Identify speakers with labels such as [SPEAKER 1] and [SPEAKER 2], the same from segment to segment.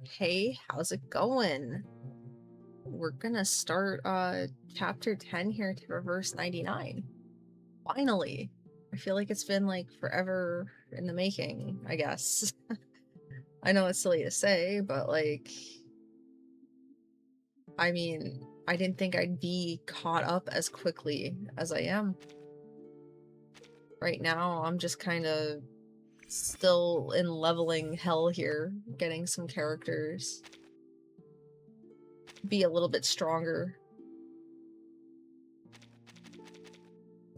[SPEAKER 1] Hey, how's it going? We're gonna start chapter 10 here to reverse 99. Finally. I feel like it's been like forever in the making, I guess. I know it's silly to say, but like I mean, I didn't think I'd be caught up as quickly as I am. Right now, I'm just kind of still in leveling hell here, getting some characters be a little bit stronger.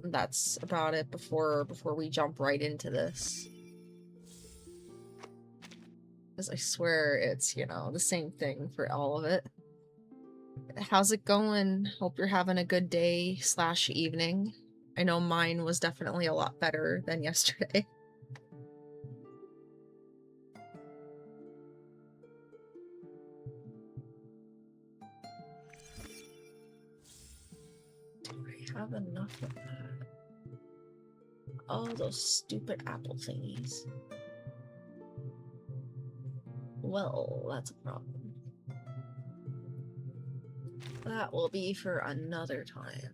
[SPEAKER 1] That's about it before we jump right into this. Because I swear it's, you know, the same thing for all of it. How's it going? Hope you're having a good day / evening. I know mine was definitely a lot better than yesterday. Do I have enough of that? Oh, those stupid apple thingies. Well, that's a problem. That will be for another time.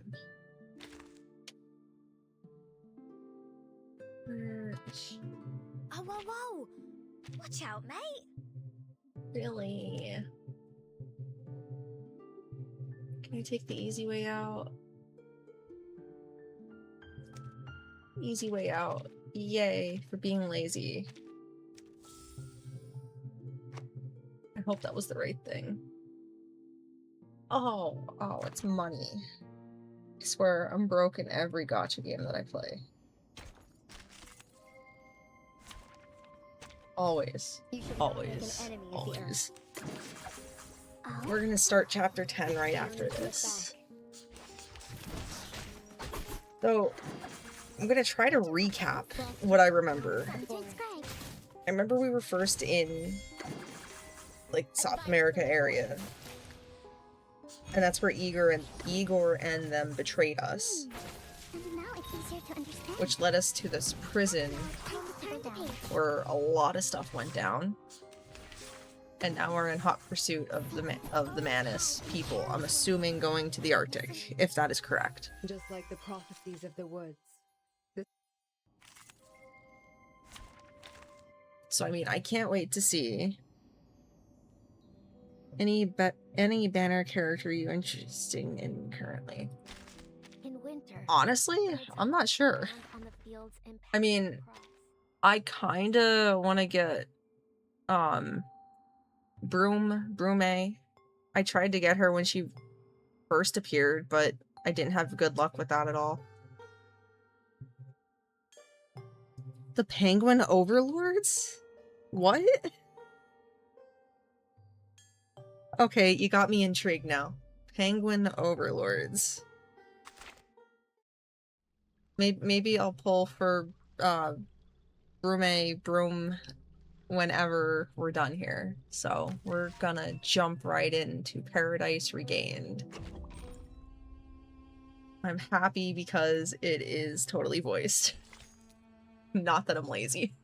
[SPEAKER 2] Oh, whoa, whoa! Watch out, mate!
[SPEAKER 1] Really? Can you take the easy way out? Easy way out. Yay for being lazy. I hope that was the right thing. Oh, it's money. I swear, I'm broke in every gacha game that I play. Always. Always. Always. We're gonna start chapter 10 right after this. So, I'm gonna try to recap what I remember. I remember we were first in, like, South America area. And that's where Igor and them betrayed us. Which led us to this prison where a lot of stuff went down. And now we're in hot pursuit of the Manus people. I'm assuming going to the Arctic, if that is correct.
[SPEAKER 3] Just like the prophecies of the woods.
[SPEAKER 1] So I mean, I can't wait to see any banner character you interested in currently.
[SPEAKER 2] In winter,
[SPEAKER 1] Honestly, I'm not sure. I mean, I kinda want to get Brume. I tried to get her when she first appeared, but I didn't have good luck with that at all. The penguin overlords? What? Okay, you got me intrigued now. Penguin overlords. Maybe I'll pull for Broom whenever we're done here. So we're gonna jump right into Paradise Regained. I'm happy because it is totally voiced. Not that I'm lazy.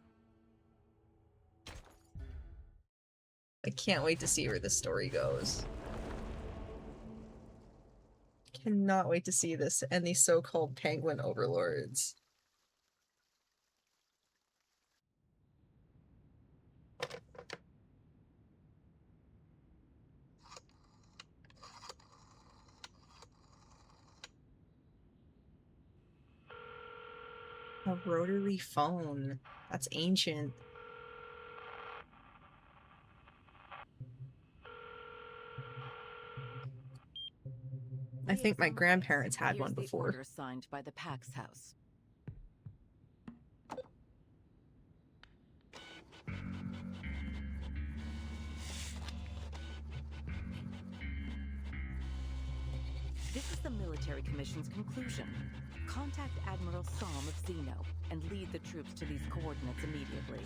[SPEAKER 1] I can't wait to see where this story goes. Cannot wait to see this and these so-called penguin overlords. A rotary phone. That's ancient. I think my grandparents had one before.
[SPEAKER 3] Order signed by the Pax House. This is the military commission's conclusion. Contact Admiral Psalm of Zeno and lead the troops to these coordinates immediately.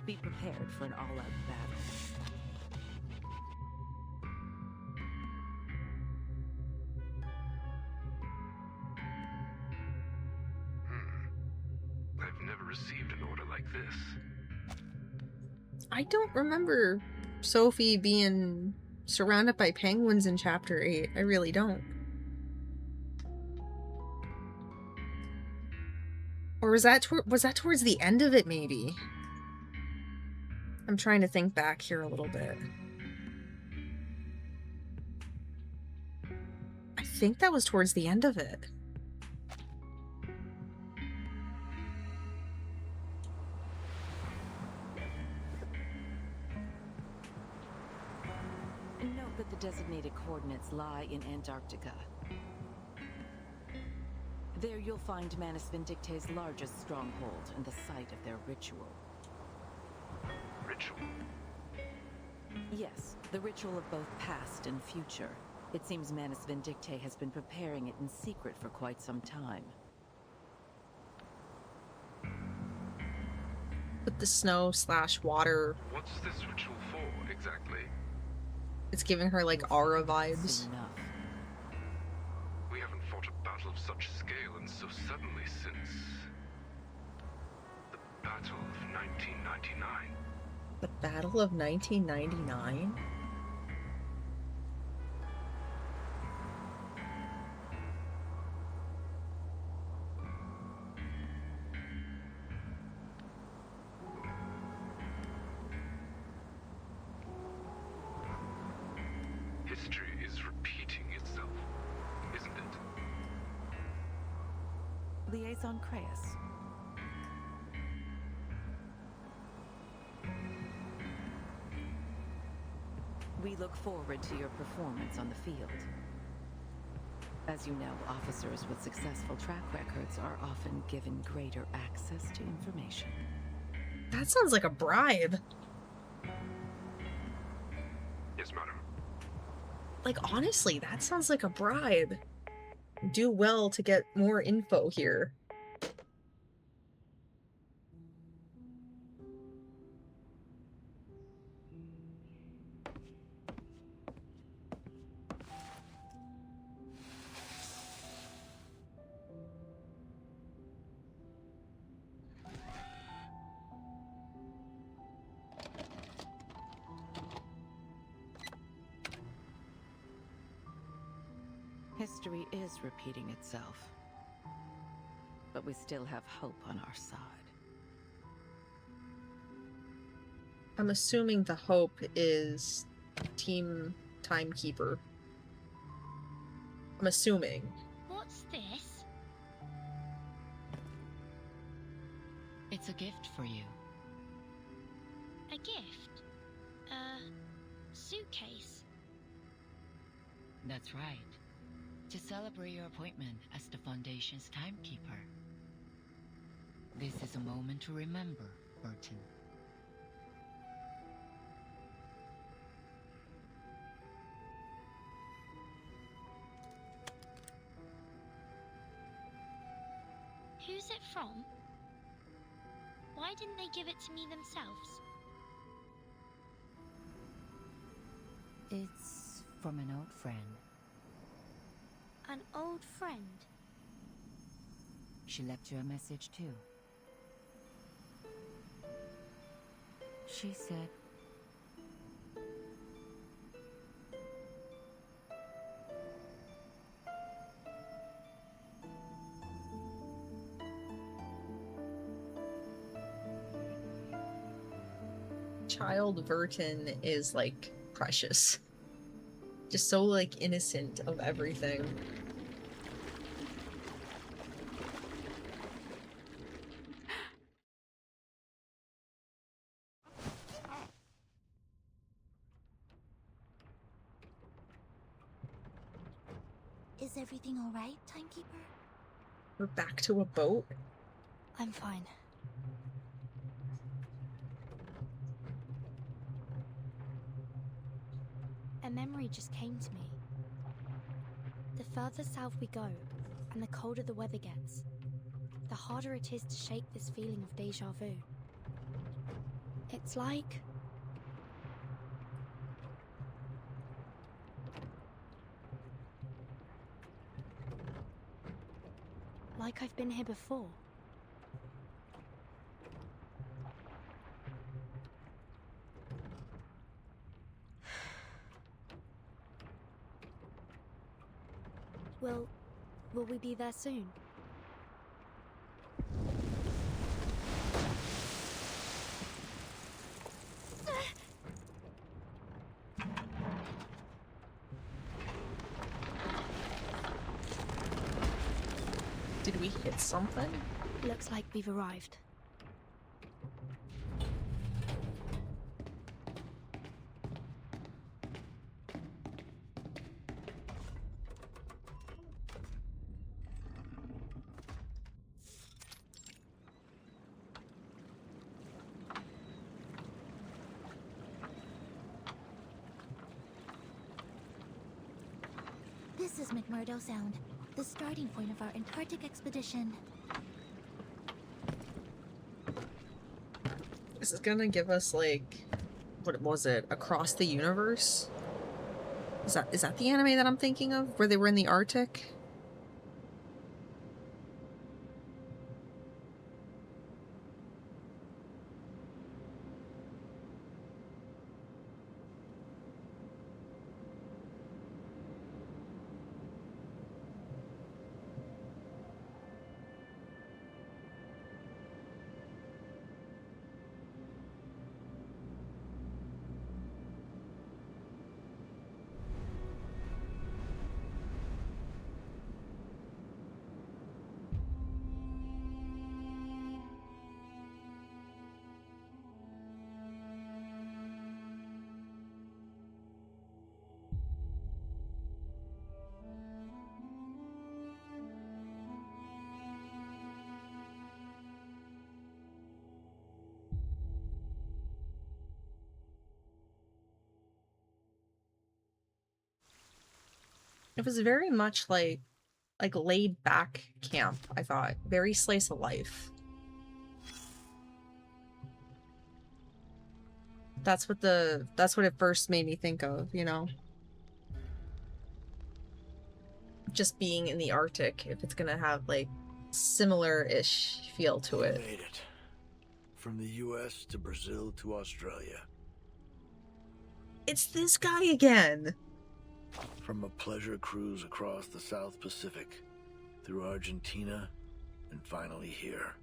[SPEAKER 3] Be prepared for an all-out battle.
[SPEAKER 4] I've never received an order like this.
[SPEAKER 1] I don't remember Sophie being surrounded by penguins in Chapter 8. I really don't. Or was that towards the end of it, maybe? I'm trying to think back here a little bit. I think that was towards the end of it.
[SPEAKER 3] Note that the designated coordinates lie in Antarctica. There you'll find Manus Vindicte's largest stronghold and the site of their ritual.
[SPEAKER 4] Ritual?
[SPEAKER 3] Yes, the ritual of both past and future. It seems Manus Vindicte has been preparing it in secret for quite some time.
[SPEAKER 1] With the snow/water,
[SPEAKER 4] What's this ritual for, exactly?
[SPEAKER 1] it's giving her like aura vibes.
[SPEAKER 3] Soon enough.
[SPEAKER 4] We haven't fought a battle of such scale and so suddenly since... the Battle of 1999.
[SPEAKER 1] The Battle of 1999?
[SPEAKER 4] History is repeating itself, isn't it?
[SPEAKER 3] Liaison Creus. We look forward to your performance on the field. As you know, officers with successful track records are often given greater access to information.
[SPEAKER 1] That sounds like a bribe.
[SPEAKER 4] Yes, madam.
[SPEAKER 1] Like, honestly, that sounds like a bribe. Do well to get more info here.
[SPEAKER 3] History is repeating itself. But we still have hope on our side.
[SPEAKER 1] I'm assuming the hope is Team Timekeeper. I'm assuming.
[SPEAKER 2] What's this?
[SPEAKER 5] It's a gift for you.
[SPEAKER 2] A gift? A suitcase?
[SPEAKER 5] That's right. To celebrate your appointment as the Foundation's timekeeper. This is a moment to remember, Burton.
[SPEAKER 2] Who's it from? Why didn't they give it to me themselves?
[SPEAKER 5] It's from an old friend.
[SPEAKER 2] An old friend?
[SPEAKER 5] She left you a message too. She said,
[SPEAKER 1] Child Verton is like precious. Just so like innocent of everything.
[SPEAKER 2] Is everything alright, Timekeeper?
[SPEAKER 1] We're back to a boat.
[SPEAKER 2] I'm fine. A memory just came to me. The further south we go, and the colder the weather gets, the harder it is to shake this feeling of déjà vu. It's like... like I've been here before. Will we be there soon?
[SPEAKER 1] Did we hit something?
[SPEAKER 2] Looks like we've arrived.
[SPEAKER 6] This is McMurdo Sound, the starting point of our Antarctic expedition.
[SPEAKER 1] This is gonna give us, like, what was it? Across the Universe? Is that the anime that I'm thinking of? Where they were in the Arctic? It was very much like laid back camp, I thought. Very slice of life. That's what it first made me think of, you know? Just being in the Arctic, if it's gonna have like similar-ish feel to it.
[SPEAKER 7] Made it. From the US to Brazil to Australia.
[SPEAKER 1] It's this guy again!
[SPEAKER 7] From a pleasure cruise across the South Pacific, through Argentina, and finally here.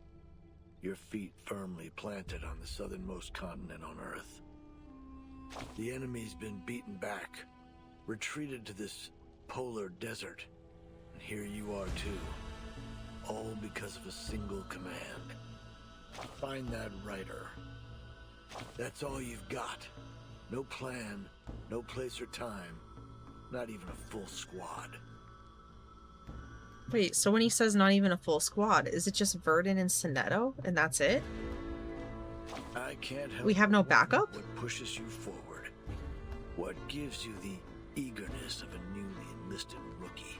[SPEAKER 7] Your feet firmly planted on the southernmost continent on Earth. The enemy's been beaten back, retreated to this polar desert, and here you are too. All because of a single command. Find that writer. That's all you've got. No plan, no place or time. Not even a full squad.
[SPEAKER 1] Wait, so when he says not even a full squad, is it just Verdun and Sonetto, and that's it?
[SPEAKER 7] I can't help
[SPEAKER 1] We have no
[SPEAKER 7] but wonder
[SPEAKER 1] backup?
[SPEAKER 7] What pushes you forward? What gives you the eagerness of a newly enlisted rookie?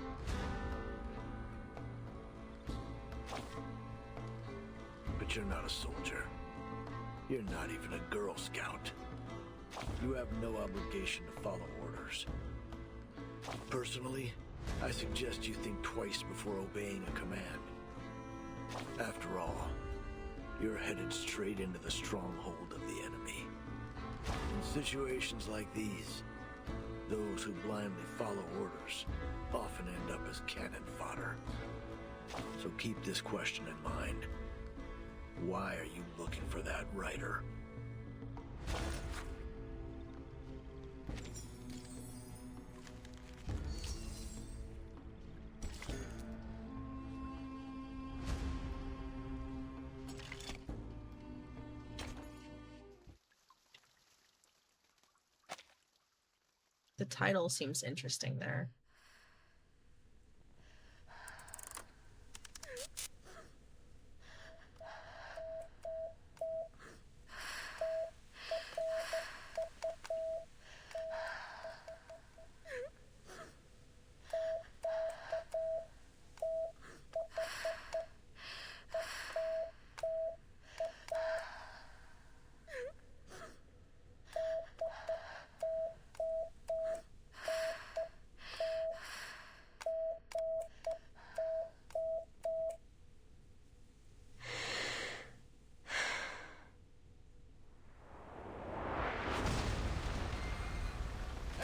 [SPEAKER 7] But you're not a soldier. You're not even a Girl Scout. You have no obligation to follow orders. Personally, I suggest you think twice before obeying a command. After all, you're headed straight into the stronghold of the enemy. In situations like these, those who blindly follow orders often end up as cannon fodder. So keep this question in mind. Why are you looking for that writer?
[SPEAKER 1] The title seems interesting there.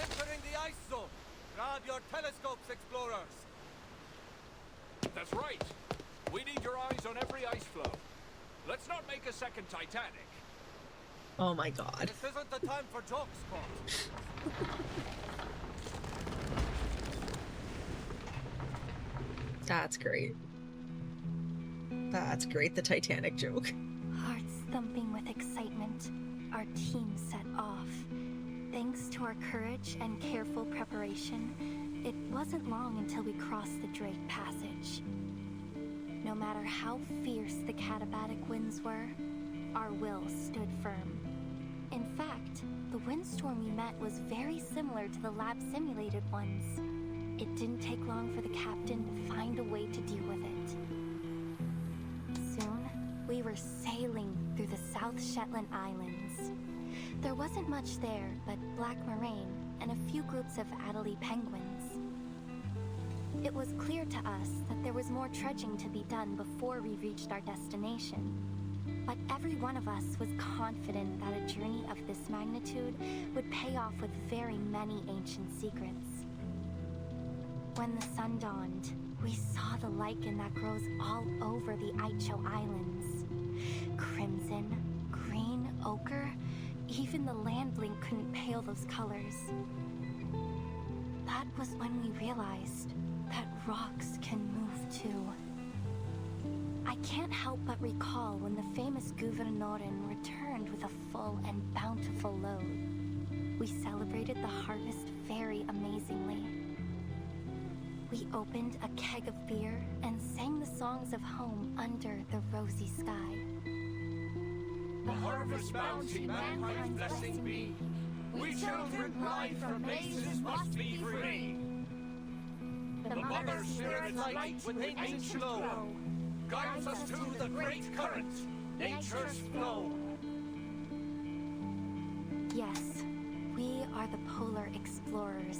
[SPEAKER 8] Entering the ice zone. Grab your telescopes, explorers. That's right. We need your eyes on every ice floe. Let's not make a second Titanic.
[SPEAKER 1] Oh my god.
[SPEAKER 8] This isn't the time for jokes, Spot.
[SPEAKER 1] That's great. That's great, the Titanic joke.
[SPEAKER 6] Hearts thumping with excitement, our team set off. Thanks to our courage and careful preparation, it wasn't long until we crossed the Drake Passage. No matter how fierce the katabatic winds were, our will stood firm. In fact, the windstorm we met was very similar to the lab-simulated ones. It didn't take long for the captain to find a way to deal with it. Soon, we were sailing through the South Shetland Islands. There wasn't much there but black moraine and a few groups of Adelie penguins. It was clear to us that there was more trudging to be done before we reached our destination. But every one of us was confident that a journey of this magnitude would pay off with very many ancient secrets. When the sun dawned, we saw the lichen that grows all over the Aicho Islands. Crimson, green, ochre, even the land blink couldn't pale those colors. That was when we realized that rocks can move too. I can't help but recall when the famous Gouvernoren returned with a full and bountiful load. We celebrated the harvest very amazingly. We opened a keg of beer and sang the songs of home under the rosy sky.
[SPEAKER 8] The harvest bounty mankind's blessing be. We children blind from mazes must be free. The mother spirit light within each flow guides us to the great current, nature's flow.
[SPEAKER 6] Yes, we are the polar explorers.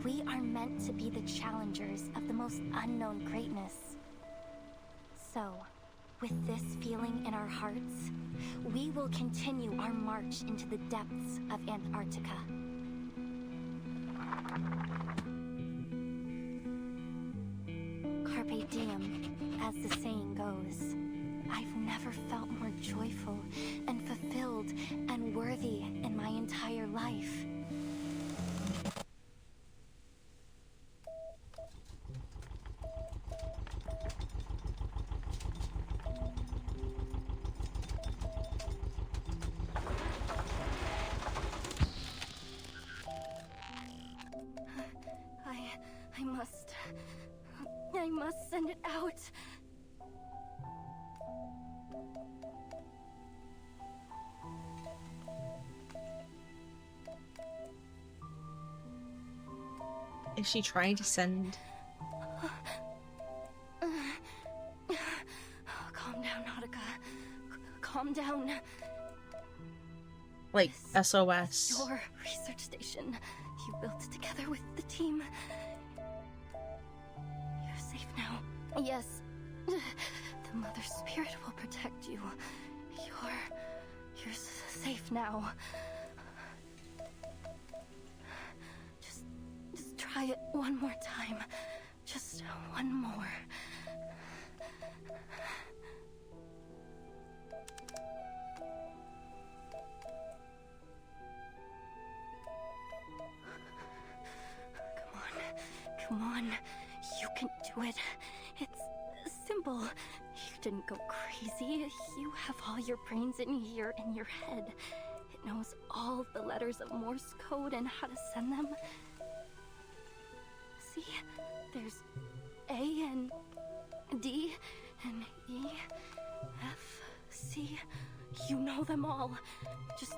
[SPEAKER 6] We are meant to be the challengers of the most unknown greatness. So, with this feeling in our hearts, we will continue our march into the depths of Antarctica. Carpe diem, as the saying goes. I've never felt more joyful and fulfilled and worthy in my entire life. I must send it out.
[SPEAKER 1] Is she trying to send...
[SPEAKER 6] Calm down, Nautica. Calm down.
[SPEAKER 1] like,
[SPEAKER 6] This
[SPEAKER 1] SOS?
[SPEAKER 6] Your research station. You built it together with the team. You're safe now. Yes. The Mother Spirit will protect you. You're safe now. Just try it one more time. Just one more. Come on. You can do it. It's simple. You didn't go crazy. You have all your brains in here in your head. It knows all the letters of Morse code and how to send them. See? There's A and D and E, F, C. You know them all. Just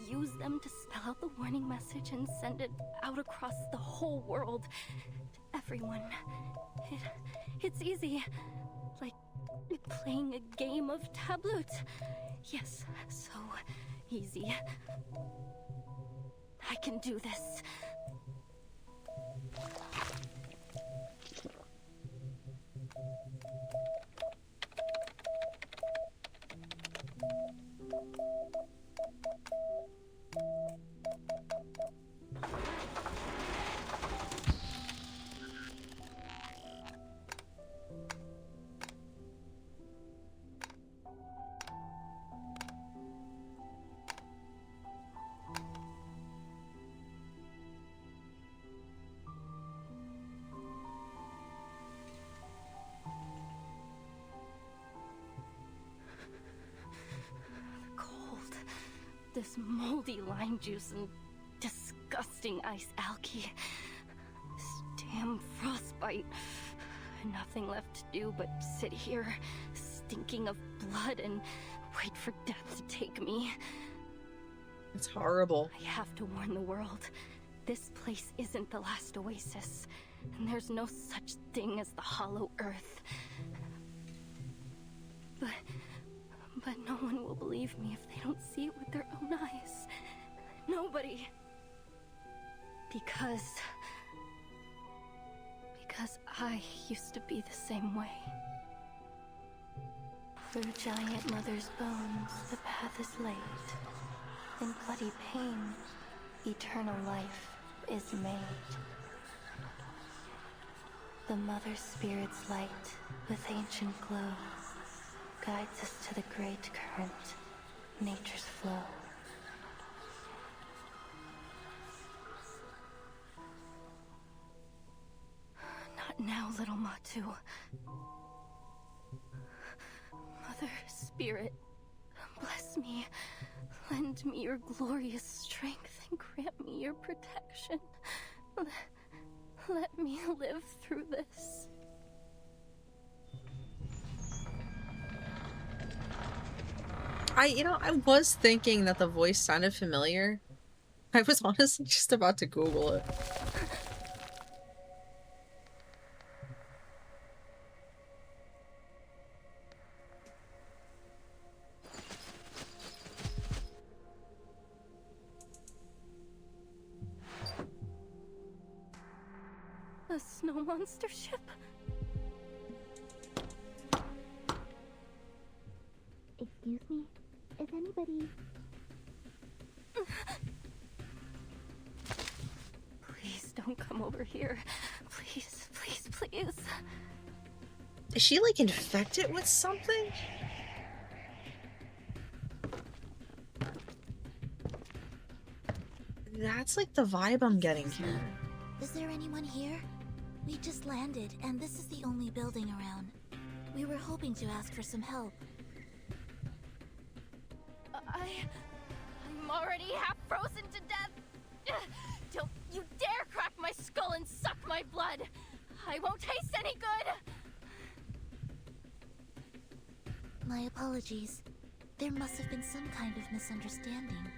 [SPEAKER 6] use them to spell out the warning message and send it out across the whole world to everyone. It's easy. Like playing a game of tabloot. Yes, so easy. I can do this. This moldy lime juice and disgusting ice algae. This damn frostbite. Nothing left to do but sit here, stinking of blood, and wait for death to take me.
[SPEAKER 1] It's horrible.
[SPEAKER 6] I have to warn the world. This place isn't the last oasis, and there's no such thing as the hollow earth. But no one will believe me if they don't see it with their own eyes. Nobody. Because I used to be the same way. Through giant mother's bones, the path is laid. In bloody pain, eternal life is made. The mother spirit's light, with ancient glow, guides us to the great current, nature's flow. Not now, little Matu. Mother Spirit, bless me. Lend me your glorious strength and grant me your protection. Let me live through this.
[SPEAKER 1] I was thinking that the voice sounded familiar. I was honestly just about to Google it.
[SPEAKER 6] A snow monster ship?
[SPEAKER 9] Excuse me? Is anybody...
[SPEAKER 6] Please don't come over here. Please, please, please.
[SPEAKER 1] Is she like infected with something? That's like the vibe I'm getting here.
[SPEAKER 9] Is there anyone here? We just landed, and this is the only building around. We were hoping to ask for some help.
[SPEAKER 6] I'm already half frozen to death. Don't you dare crack my skull and suck my blood. I won't taste any good.
[SPEAKER 9] My apologies. There must have been some kind of misunderstanding.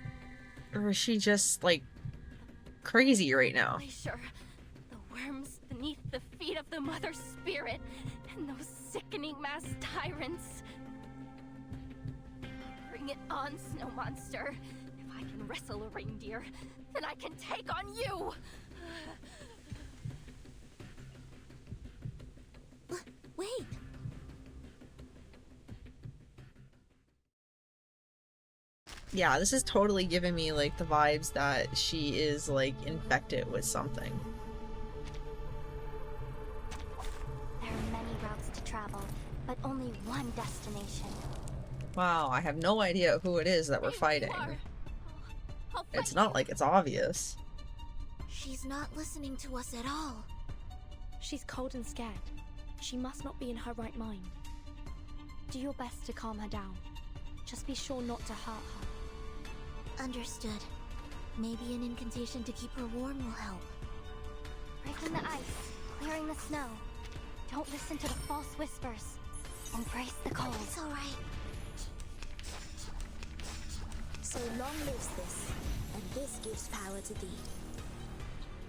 [SPEAKER 1] Or is she just like crazy right now?
[SPEAKER 6] Glacier, the worms beneath the feet of the mother spirit, and those sickening mass tyrants. Bring it on, snow monster. If I can wrestle a reindeer, then I can take on you.
[SPEAKER 9] Wait!
[SPEAKER 1] Yeah, this is totally giving me like the vibes that she is like infected with something.
[SPEAKER 6] There are many routes to travel, but only one destination.
[SPEAKER 1] Wow, I have no idea who it is that we're fighting.
[SPEAKER 6] I'll fight
[SPEAKER 1] It's not
[SPEAKER 6] you.
[SPEAKER 1] like it's obvious.
[SPEAKER 9] She's not listening to us at all.
[SPEAKER 2] She's cold and scared. She must not be in her right mind. Do your best to calm her down. Just be sure not to hurt her.
[SPEAKER 9] Understood. Maybe an incantation to keep her warm will help.
[SPEAKER 6] Breaking the ice, clearing the snow. Don't listen to the false whispers. Embrace the cold.
[SPEAKER 9] It's alright.
[SPEAKER 10] So long lives this, and this gives power to thee.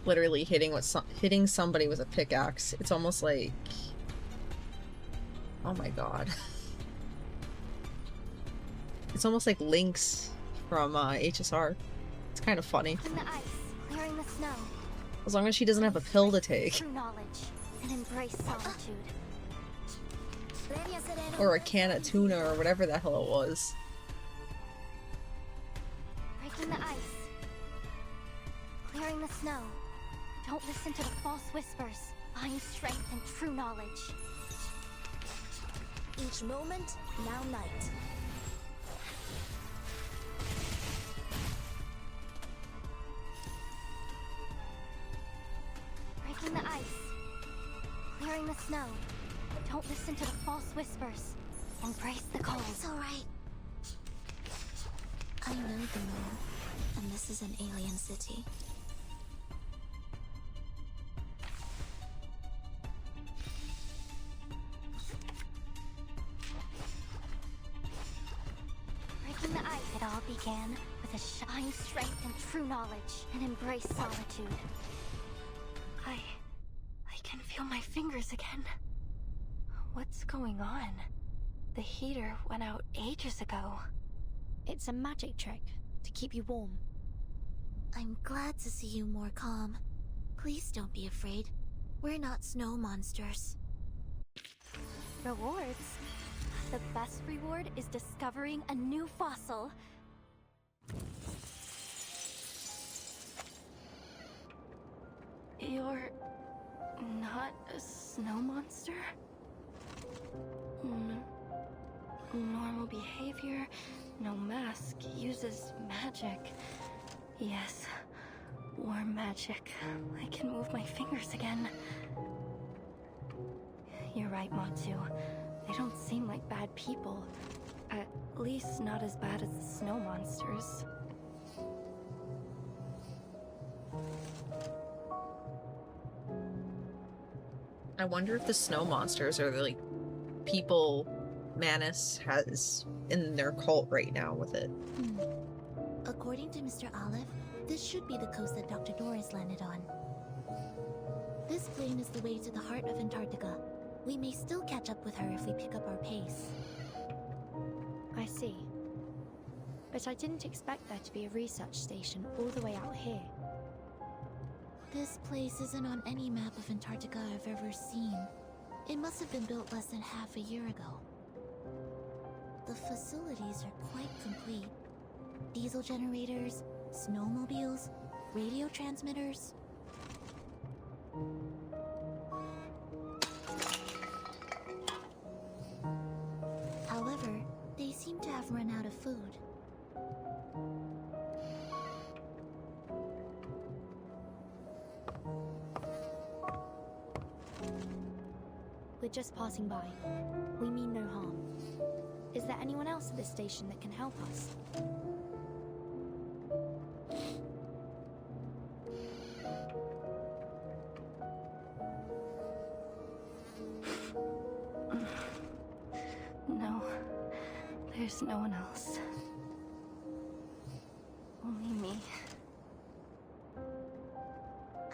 [SPEAKER 1] Literally hitting somebody with a pickaxe. It's almost like, oh my god. It's almost like Lynx from HSR. It's kind of funny.
[SPEAKER 6] In the ice, clearing the snow.
[SPEAKER 1] As long as she doesn't have a pill to take.
[SPEAKER 6] True knowledge, and embrace solitude.
[SPEAKER 1] Or a can of tuna or whatever the hell it was.
[SPEAKER 6] Breaking the ice. Clearing the snow. Don't listen to the false whispers. Find strength and true knowledge.
[SPEAKER 10] Each moment, now night.
[SPEAKER 6] Breaking the ice. Clearing the snow. Don't listen to the false whispers. Embrace the cold.
[SPEAKER 9] It's alright. I know the moon, and this is an alien city. Breaking the ice, it all began with a shine, strength, and true knowledge, and embrace solitude. I can feel my fingers again. What's going on? The heater went out ages ago.
[SPEAKER 2] It's a magic trick to keep you warm.
[SPEAKER 9] I'm glad to see you more calm. Please don't be afraid. We're not snow monsters.
[SPEAKER 6] Rewards? The best reward is discovering a new fossil. You're not a snow monster? Normal behavior, no mask, uses magic. Yes, warm magic. I can move my fingers again. You're right, Matsu. They don't seem like bad people. At least not as bad as the snow monsters.
[SPEAKER 1] I wonder if the snow monsters are the, like, people Manus has in their cult right now with it.
[SPEAKER 9] According to Mr. Olive, this should be the coast that Dr. Doris landed on. This plane is the way to the heart of Antarctica. We may still catch up with her if we pick up our pace.
[SPEAKER 2] I see. But I didn't expect there to be a research station all the way out here.
[SPEAKER 9] This place isn't on any map of Antarctica I've ever seen. It must have been built less than half a year ago. The facilities are quite complete. Diesel generators, snowmobiles, radio transmitters. However, they seem to have run out of food.
[SPEAKER 2] We're just passing by. We mean no harm. Is there anyone else at this station that can help us?
[SPEAKER 6] No, there's no one else. Only me.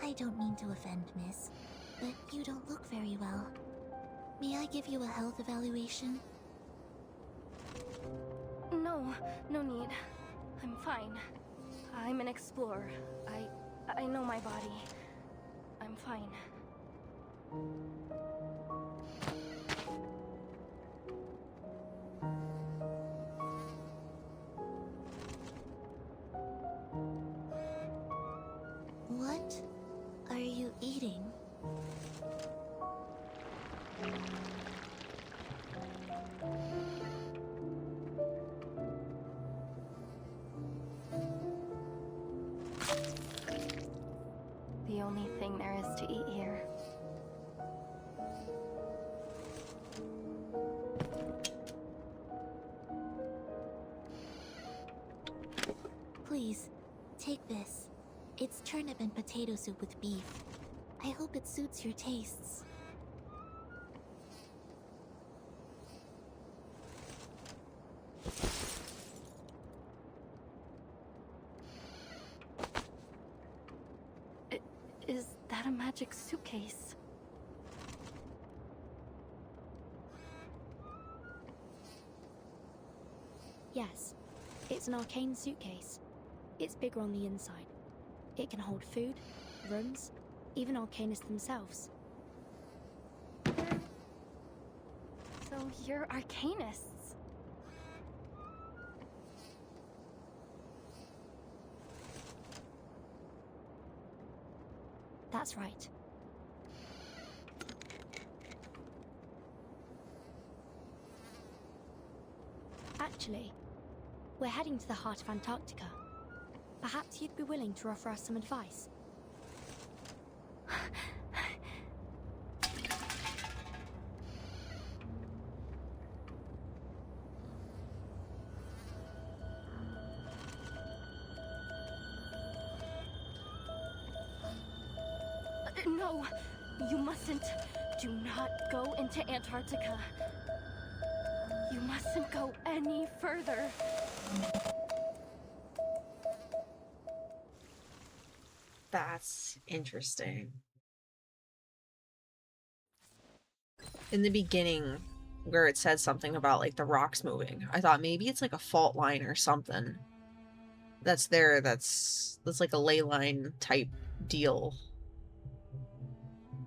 [SPEAKER 9] I don't mean to offend, miss, but you don't look very well. May I give you a health evaluation?
[SPEAKER 6] No, no need. I'm fine. I'm an explorer. I know my body. I'm fine.
[SPEAKER 9] What are you eating?
[SPEAKER 6] The only thing there is to eat here.
[SPEAKER 9] Please, take this. It's turnip and potato soup with beef. I hope it suits your tastes.
[SPEAKER 6] Is that a magic suitcase?
[SPEAKER 2] Yes. It's an arcane suitcase. It's bigger on the inside. It can hold food, rooms, even arcanists themselves.
[SPEAKER 6] So you're arcanists?
[SPEAKER 2] That's right. Actually, we're heading to the heart of Antarctica. Perhaps you'd be willing to offer us some advice.
[SPEAKER 6] No, you mustn't. Do not go into Antarctica. You mustn't go any further.
[SPEAKER 1] That's interesting. In the beginning, where it said something about like the rocks moving, I thought maybe it's like a fault line or something that's there, that's like a ley line type deal.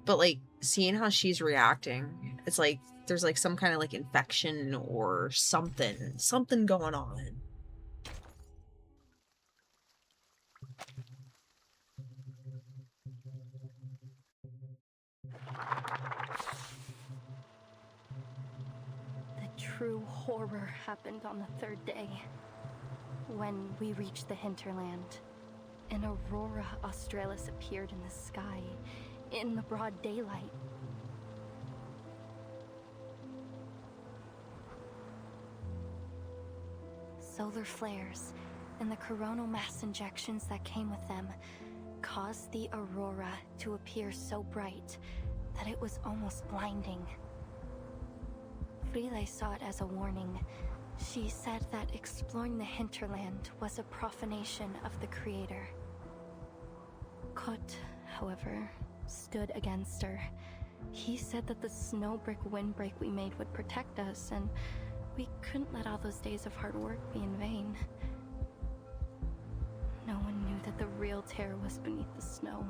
[SPEAKER 1] But like seeing how she's reacting, it's like there's like some kind of like infection or something going on.
[SPEAKER 6] The true horror happened on the third day. When we reached the hinterland, an aurora australis appeared in the sky, in the broad daylight. Solar flares and the coronal mass injections that came with them caused the aurora to appear so bright that it was almost blinding. Frile saw it as a warning. She said that exploring the hinterland was a profanation of the Creator. Kot, however, stood against her. He said that the snowbrick windbreak we made would protect us, and we couldn't let all those days of hard work be in vain. No one knew that the real terror was beneath the snow,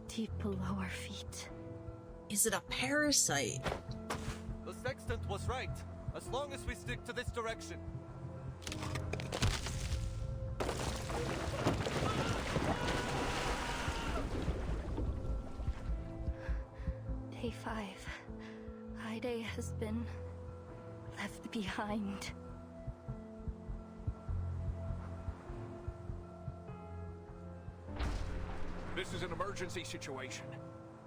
[SPEAKER 6] deep below our feet.
[SPEAKER 1] Is it a parasite?
[SPEAKER 8] The sextant was right, as long as we stick to this direction.
[SPEAKER 6] Day 5. Ide has been left behind.
[SPEAKER 8] This is an emergency situation.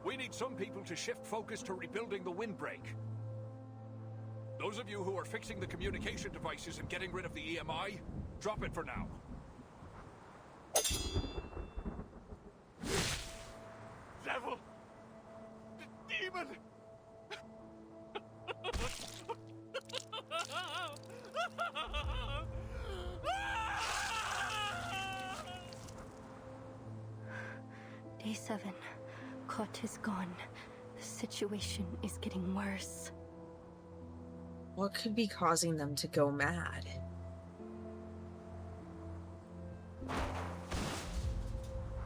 [SPEAKER 8] We need some people to shift focus to rebuilding the windbreak. Those of you who are fixing the communication devices and getting rid of the EMI, drop it for now. Devil! Demon!
[SPEAKER 6] Day 7. Kot is gone. The situation is getting worse.
[SPEAKER 1] What could be causing them to go mad?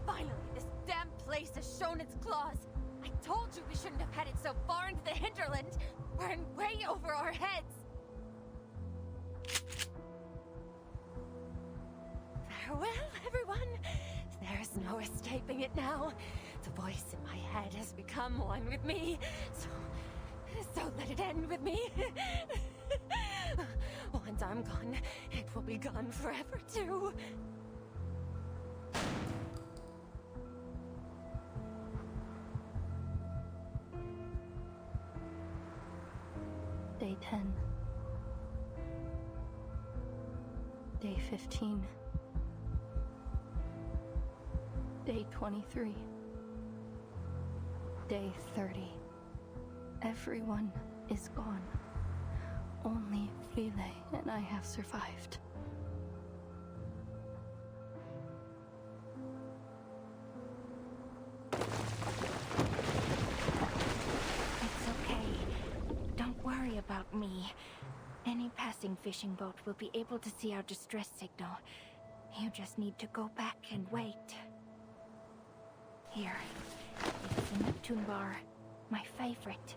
[SPEAKER 11] Finally, this damn place has shown its claws. I told you we shouldn't have headed so far into the hinterland. We're in way over our heads. Farewell, everyone. There's no escaping it now. The voice in my head has become one with me. So let it end with me. Once I'm gone, it will be gone forever too.
[SPEAKER 6] Day 10. Day 15. Day 23. Day 30. Everyone is gone. Only Frile and I have survived.
[SPEAKER 11] It's okay. Don't worry about me. Any passing fishing boat will be able to see our distress signal. You just need to go back and wait. Here, it's a Neptune bar. My favorite.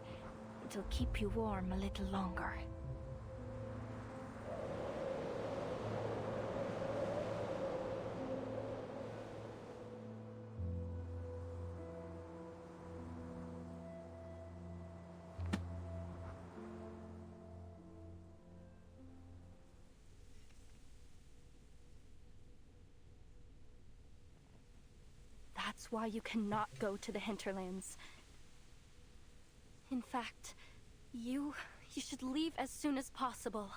[SPEAKER 11] It'll keep you warm a little longer.
[SPEAKER 6] That's why you cannot go to the hinterlands. In fact, you should leave as soon as possible.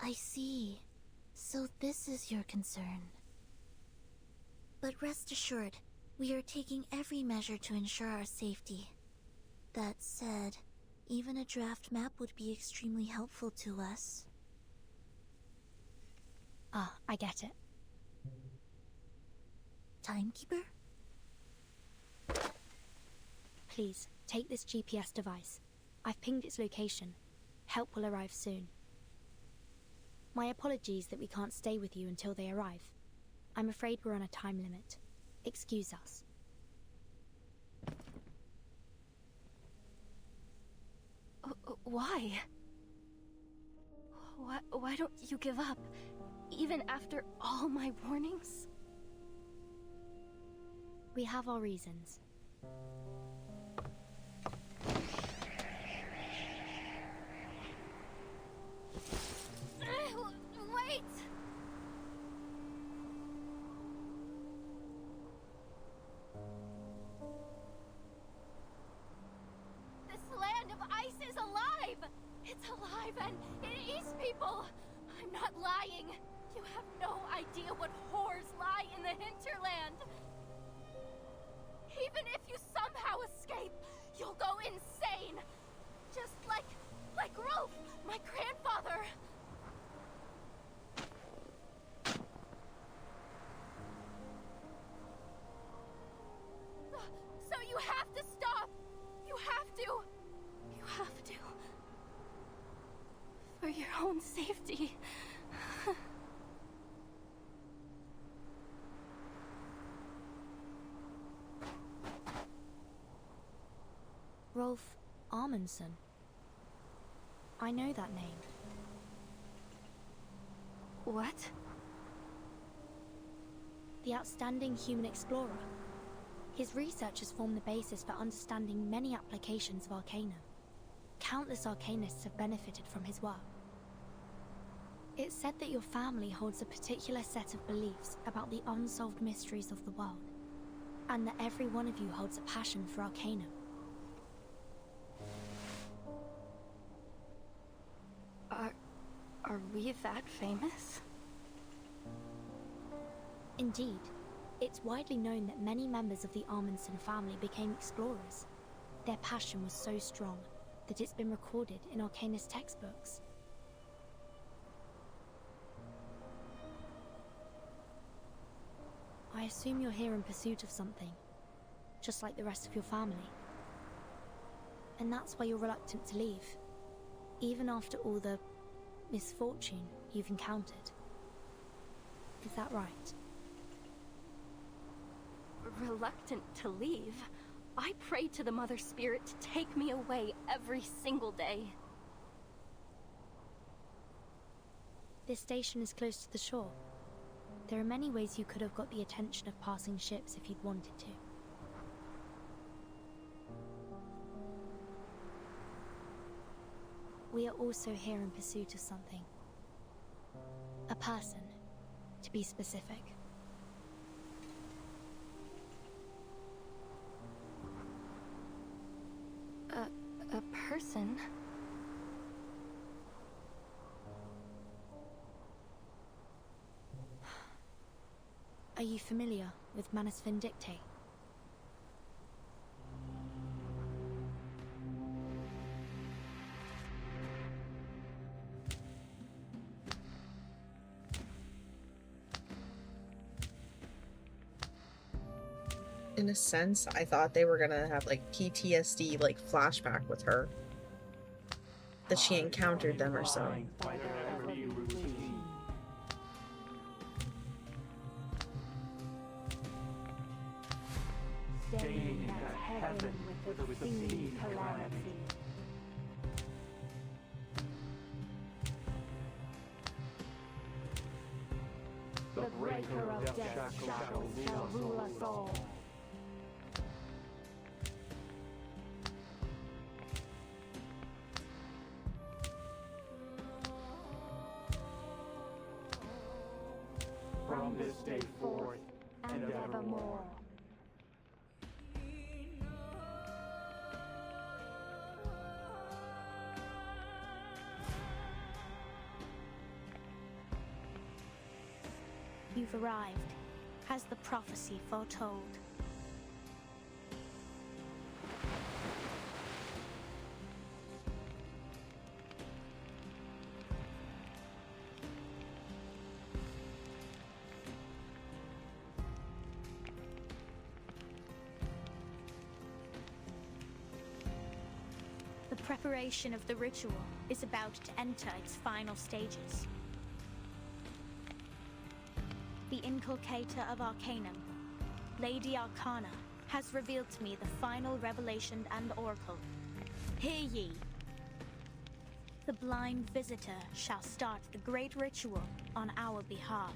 [SPEAKER 9] I see. So this is your concern. But rest assured, We are taking every measure to ensure our safety. That said, even a draft map would be extremely helpful to us.
[SPEAKER 2] Ah, I get it.
[SPEAKER 9] Timekeeper?
[SPEAKER 2] Please, take this GPS device. I've pinged its location. Help will arrive soon. My apologies that we can't stay with you until they arrive. I'm afraid we're on a time limit. Excuse us.
[SPEAKER 11] Why? Why don't you give up? Even after all my warnings?
[SPEAKER 2] We have our reasons.
[SPEAKER 11] Wait! This land of ice is alive! It's alive and it eats people! I'm not lying! You have no idea what horrors lie in the hinterland! Even if you somehow escape, you'll go insane! Just like Rolf, my grandfather! So you have to stop! You have to! You have to. For your own safety.
[SPEAKER 2] Rolf Amundsen. I know that name.
[SPEAKER 11] What?
[SPEAKER 2] The outstanding human explorer. His research has formed the basis for understanding many applications of Arcanum. Countless Arcanists have benefited from his work. It's said that your family holds a particular set of beliefs about the unsolved mysteries of the world, and that every one of you holds a passion for Arcanum.
[SPEAKER 11] Are we that famous?
[SPEAKER 2] Indeed. It's widely known that many members of the Amundsen family became explorers. Their passion was so strong that it's been recorded in Arcanist textbooks. I assume you're here in pursuit of something, just like the rest of your family. And that's why you're reluctant to leave, even after all the misfortune you've encountered. Is that right?
[SPEAKER 11] Reluctant to leave? I pray to the Mother Spirit to take me away every single day.
[SPEAKER 2] This station is close to the shore. There are many ways you could have got the attention of passing ships if you'd wanted to. We are also here in pursuit of something. A person, to be specific.
[SPEAKER 11] A person?
[SPEAKER 2] Are you familiar with Manus Vindicte?
[SPEAKER 1] In a sense, I thought they were gonna have like PTSD, like flashback with her. That she encountered them or so.
[SPEAKER 8] Staying at heaven with the sea calamity. The breaker of death shall rule us all. From this day forth and evermore.
[SPEAKER 2] You've arrived, as the prophecy foretold. Preparation of the ritual is about to enter its final stages. The Inculcator of Arcanum, Lady Arcana, has revealed to me the final revelation and oracle. Hear ye! The blind visitor shall start the great ritual on our behalf.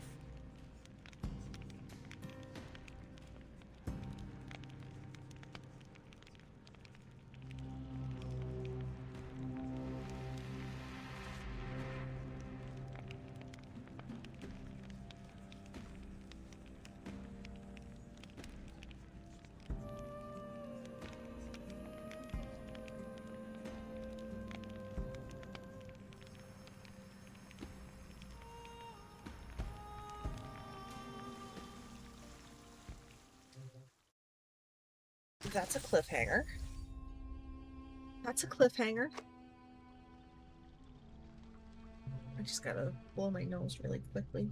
[SPEAKER 1] That's a cliffhanger. That's a cliffhanger. I just gotta blow my nose really quickly.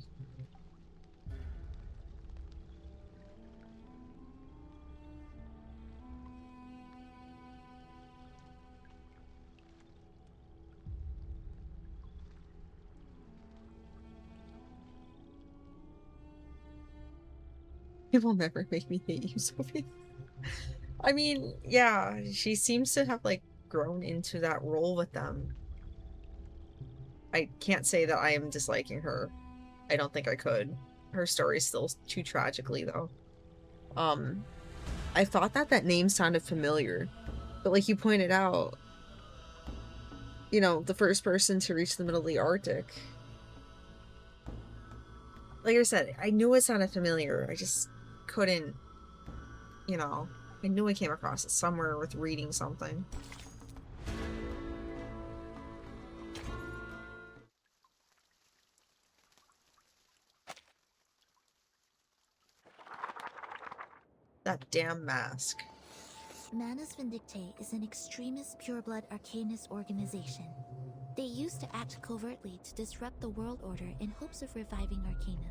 [SPEAKER 1] It will never make me hate you, Sophie. I mean, yeah, she seems to have, like, grown into that role with them. I can't say that I am disliking her. I don't think I could. Her story's still too tragically, though. I thought that name sounded familiar. But like you pointed out, you know, the first person to reach the middle of the Arctic. Like I said, I knew it sounded familiar. I just couldn't, you know... I knew I came across it somewhere with reading something. That damn mask.
[SPEAKER 9] Manus Vindictae is an extremist pureblood arcanist organization. They used to act covertly to disrupt the world order in hopes of reviving Arcanum.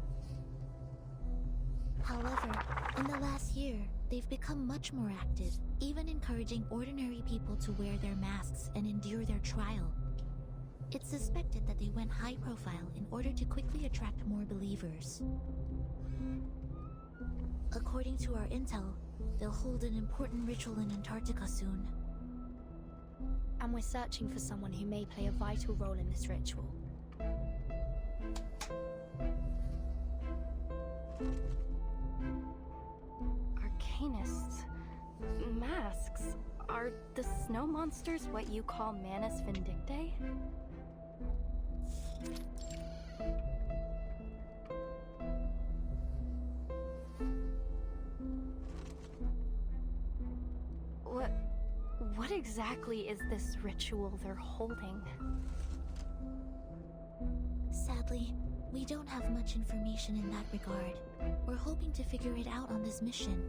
[SPEAKER 9] However, in the last year, they've become much more active, even encouraging ordinary people to wear their masks and endure their trial. It's suspected that they went high profile in order to quickly attract more believers. According to our intel, they'll hold an important ritual in Antarctica soon.
[SPEAKER 2] And we're searching for someone who may play a vital role in this ritual.
[SPEAKER 11] Arcanists. Masks. Are the snow monsters what you call Manus Vindictae? What exactly is this ritual they're holding?
[SPEAKER 9] Sadly, we don't have much information in that regard. We're hoping to figure it out on this mission.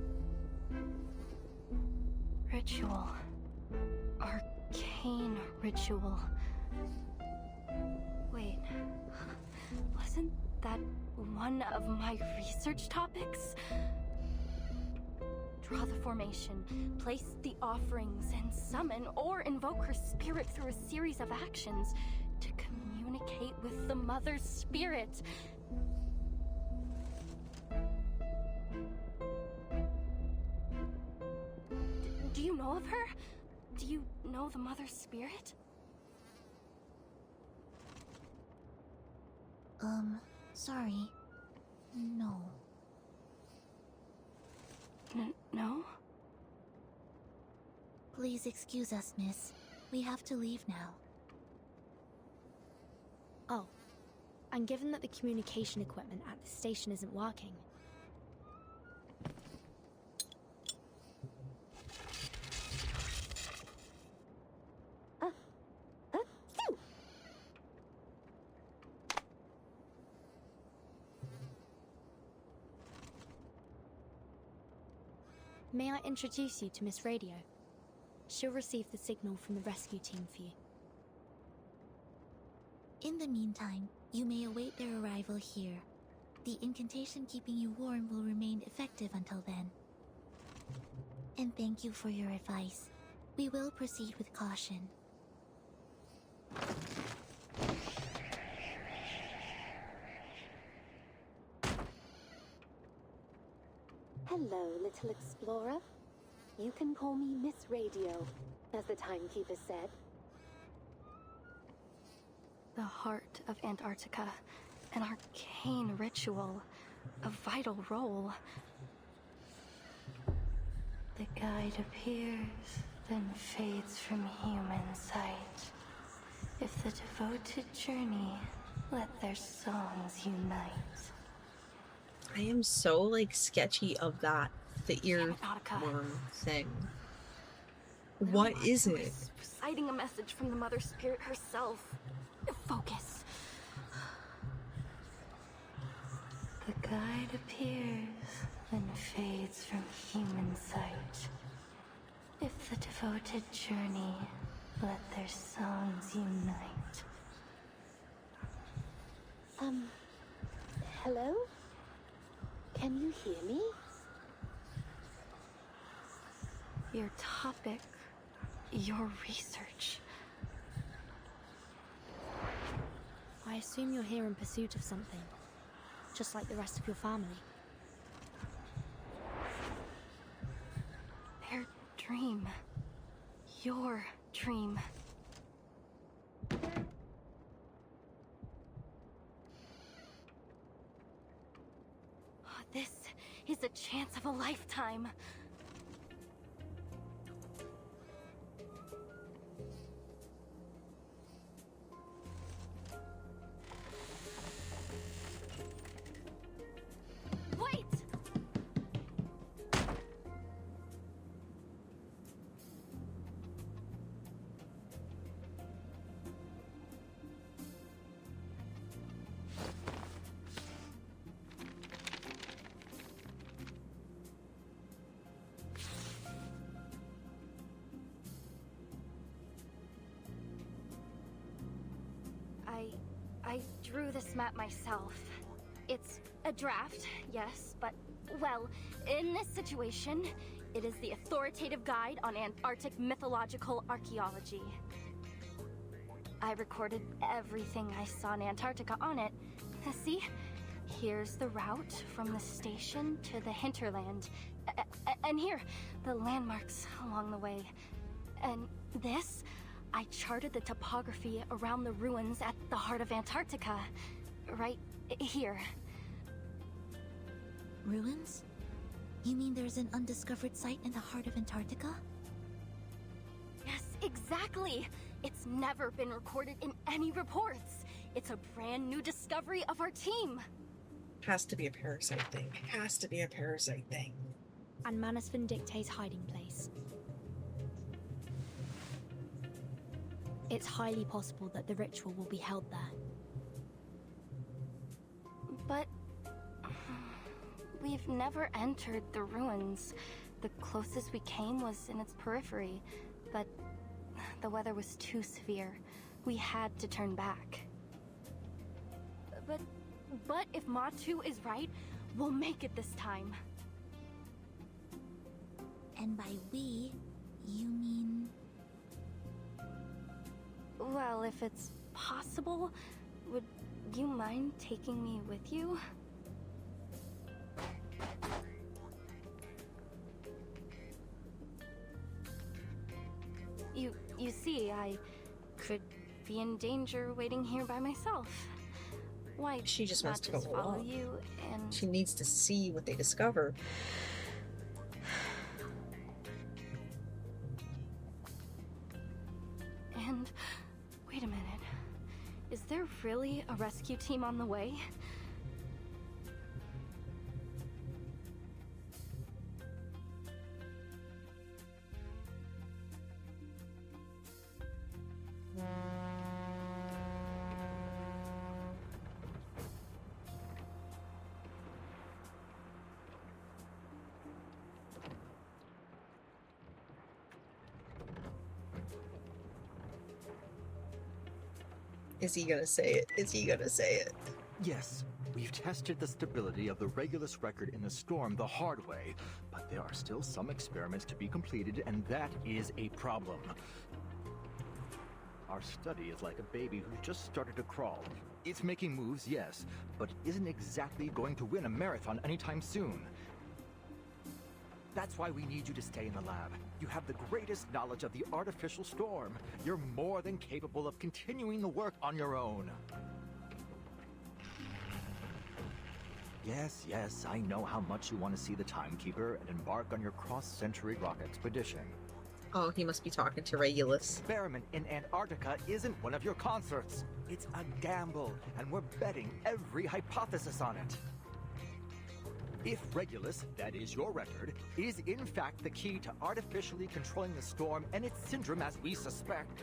[SPEAKER 11] Ritual. Arcane ritual. Wait, wasn't that one of my research topics? Draw the formation, place the offerings, and summon or invoke her spirit through a series of actions to communicate with the Mother's spirit. Do you know of her? Do you know the Mother's spirit?
[SPEAKER 9] Sorry. No.
[SPEAKER 11] No?
[SPEAKER 9] Please excuse us, miss. We have to leave now.
[SPEAKER 2] Oh, and given that the communication equipment at the station isn't working... May I introduce you to Miss Radio? She'll receive the signal from the rescue team for you.
[SPEAKER 9] In the meantime, you may await their arrival here. The incantation keeping you warm will remain effective until then. And thank you for your advice. We will proceed with caution.
[SPEAKER 12] Hello, little explorer. You can call me Miss Radio, as the Timekeeper said.
[SPEAKER 11] The heart of Antarctica, an arcane ritual, a vital role. The guide appears, then fades from human sight. If the devoted journey, let their songs unite.
[SPEAKER 1] I am so, like, sketchy of that, the earworm thing. What is it?
[SPEAKER 11] Reciting a message from the Mother Spirit herself. Focus. The guide appears, then fades from human sight. If the devoted journey, let their songs unite.
[SPEAKER 12] Hello? Can you hear me?
[SPEAKER 11] Your topic, your research.
[SPEAKER 2] I assume you're here in pursuit of something, just like the rest of your family.
[SPEAKER 11] Their dream. Your dream. This is a chance of a lifetime. Wait! I drew this map myself. It's a draft, yes, but, well, in this situation, it is the authoritative guide on Antarctic mythological archaeology. I recorded everything I saw in Antarctica on it. See? Here's the route from the station to the hinterland. And here, the landmarks along the way. And this, I charted the topography around the ruins at the heart of Antarctica. Right here.
[SPEAKER 9] Ruins? You mean there's an undiscovered site in the heart of Antarctica?
[SPEAKER 11] Yes, exactly! It's never been recorded in any reports. It's a brand new discovery of our team.
[SPEAKER 1] Has to be a parasite thing. Has to be a parasite thing.
[SPEAKER 2] And Manus Vindicte's hiding place. It's highly possible that the ritual will be held there.
[SPEAKER 11] But we've never entered the ruins. The closest we came was in its periphery, but the weather was too severe. We had to turn back. But if Matu is right, we'll make it this time.
[SPEAKER 9] And by we, you mean...
[SPEAKER 11] Well, if it's possible, would you mind taking me with you? You see, I could be in danger waiting here by myself. Why
[SPEAKER 1] she just wants to
[SPEAKER 11] not
[SPEAKER 1] go
[SPEAKER 11] just follow
[SPEAKER 1] along.
[SPEAKER 11] you and...
[SPEAKER 1] She needs to see what they discover.
[SPEAKER 11] And wait a minute. Is there really a rescue team on the way?
[SPEAKER 1] Is he gonna say it? Is he gonna say it?
[SPEAKER 13] Yes, we've tested the stability of the Regulus record in the storm the hard way, but there are still some experiments to be completed, and that is a problem. Our study is like a baby who's just started to crawl. It's making moves, yes, but isn't exactly going to win a marathon anytime soon. That's why we need you to stay in the lab. You have the greatest knowledge of the artificial storm. You're more than capable of continuing the work on your own. Yes, I know how much you want to see the Timekeeper and embark on your cross-century rock expedition.
[SPEAKER 1] Oh, he must be talking to Regulus.
[SPEAKER 13] Experiment in Antarctica isn't one of your concerts. It's a gamble, and we're betting every hypothesis on it. If Regulus, that is your record, is in fact the key to artificially controlling the storm and its syndrome as we suspect,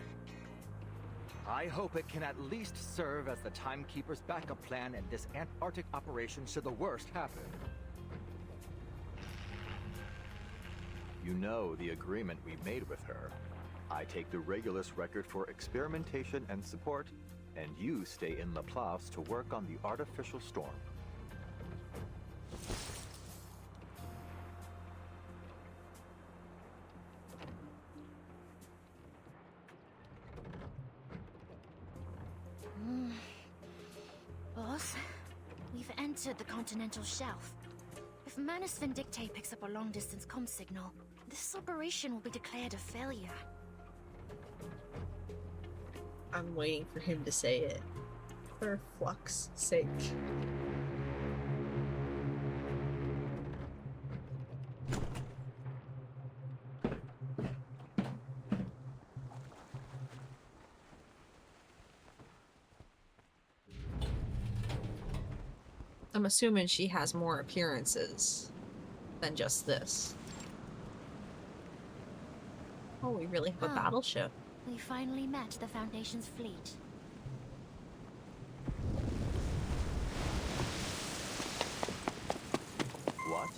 [SPEAKER 13] I hope it can at least serve as the Timekeeper's backup plan in this Antarctic operation should the worst happen. You know the agreement we made with her. I take the Regulus record for experimentation and support, and you stay in Laplace to work on the artificial storm.
[SPEAKER 2] Boss, we've entered the continental shelf. If Manus Vindictae picks up a long-distance comm signal, this operation will be declared a failure.
[SPEAKER 1] I'm waiting for him to say it. For Flux's sake. I'm assuming she has more appearances than just this. Oh, we really have a battleship.
[SPEAKER 2] We finally met the Foundation's fleet.
[SPEAKER 13] What?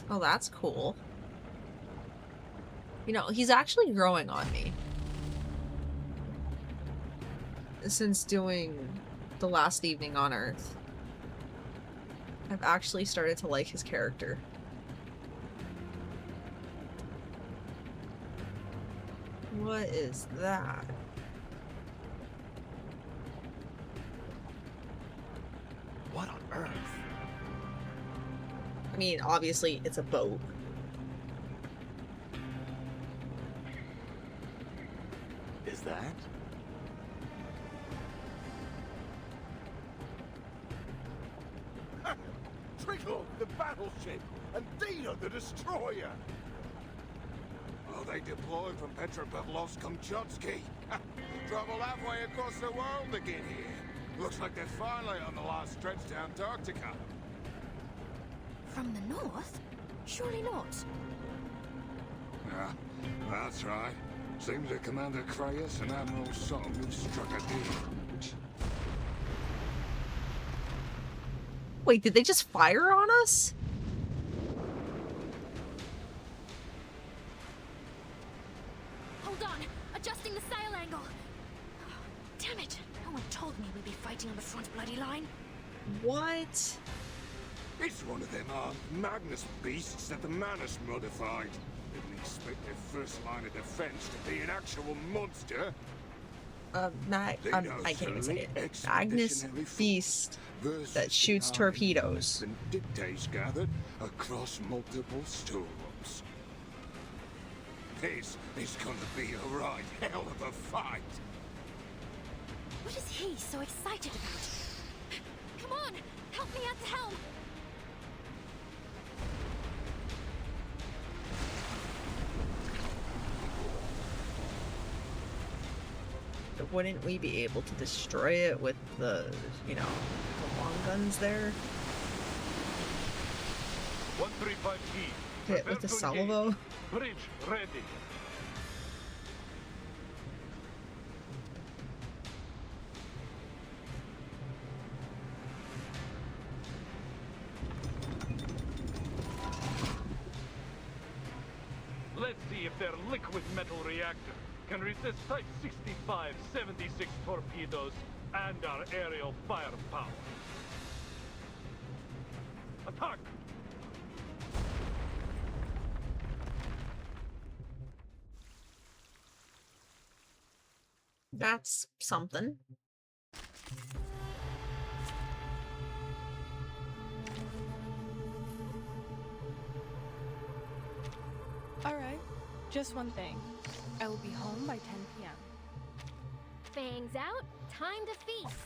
[SPEAKER 1] Oh, that's cool. You know, he's actually growing on me. Since doing The Last Evening on Earth, I've actually started to like his character. What is that?
[SPEAKER 13] What on earth?
[SPEAKER 1] I mean, obviously, it's a boat.
[SPEAKER 13] Is that?
[SPEAKER 8] Trickle, the battleship, and Dina, the destroyer. Oh, they deployed from Petropavlovsk-Kamchatsky. Travel halfway across the world to get here. Looks like they're finally on the last stretch to Antarctica.
[SPEAKER 2] From the north? Surely not.
[SPEAKER 8] Yeah, that's right. Seems that Commander Krayas and Admiral Song have struck a deal.
[SPEAKER 1] Wait, did they just fire on us?
[SPEAKER 2] Hold on! Adjusting the sail angle! Damn it! No one told me we'd be fighting on the front bloody line.
[SPEAKER 1] What?
[SPEAKER 8] It's one of them armed Magnus beasts that the Manus modified. Didn't expect their first line of defense to be an actual monster.
[SPEAKER 1] I can't even say it. Magnus Beast that shoots torpedoes.
[SPEAKER 8] And dictates gathered across multiple storms. This is gonna be a right hell of a fight.
[SPEAKER 2] What is he so excited about? Come on! Help me at the helm!
[SPEAKER 1] Wouldn't we be able to destroy it with the, you know, the long guns there?
[SPEAKER 14] 135E.
[SPEAKER 1] Hit with the salvo?
[SPEAKER 14] Bridge ready. Let's see if their liquid metal reactor can resist Type 65-76 torpedoes and our aerial firepower. Attack!
[SPEAKER 1] That's something.
[SPEAKER 15] Alright, just one thing. I will be home by 10 p.m.
[SPEAKER 16] Fangs out, time to feast.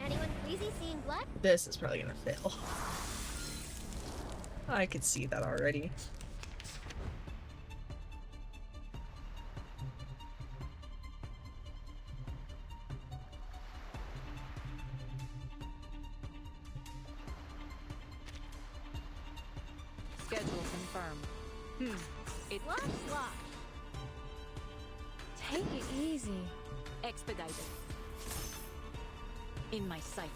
[SPEAKER 16] Anyone queasy seeing blood?
[SPEAKER 1] This is probably gonna fail. I could see that already.
[SPEAKER 3] Schedule confirmed. It
[SPEAKER 16] Wash.
[SPEAKER 15] Take it easy.
[SPEAKER 3] expedited. In my sight.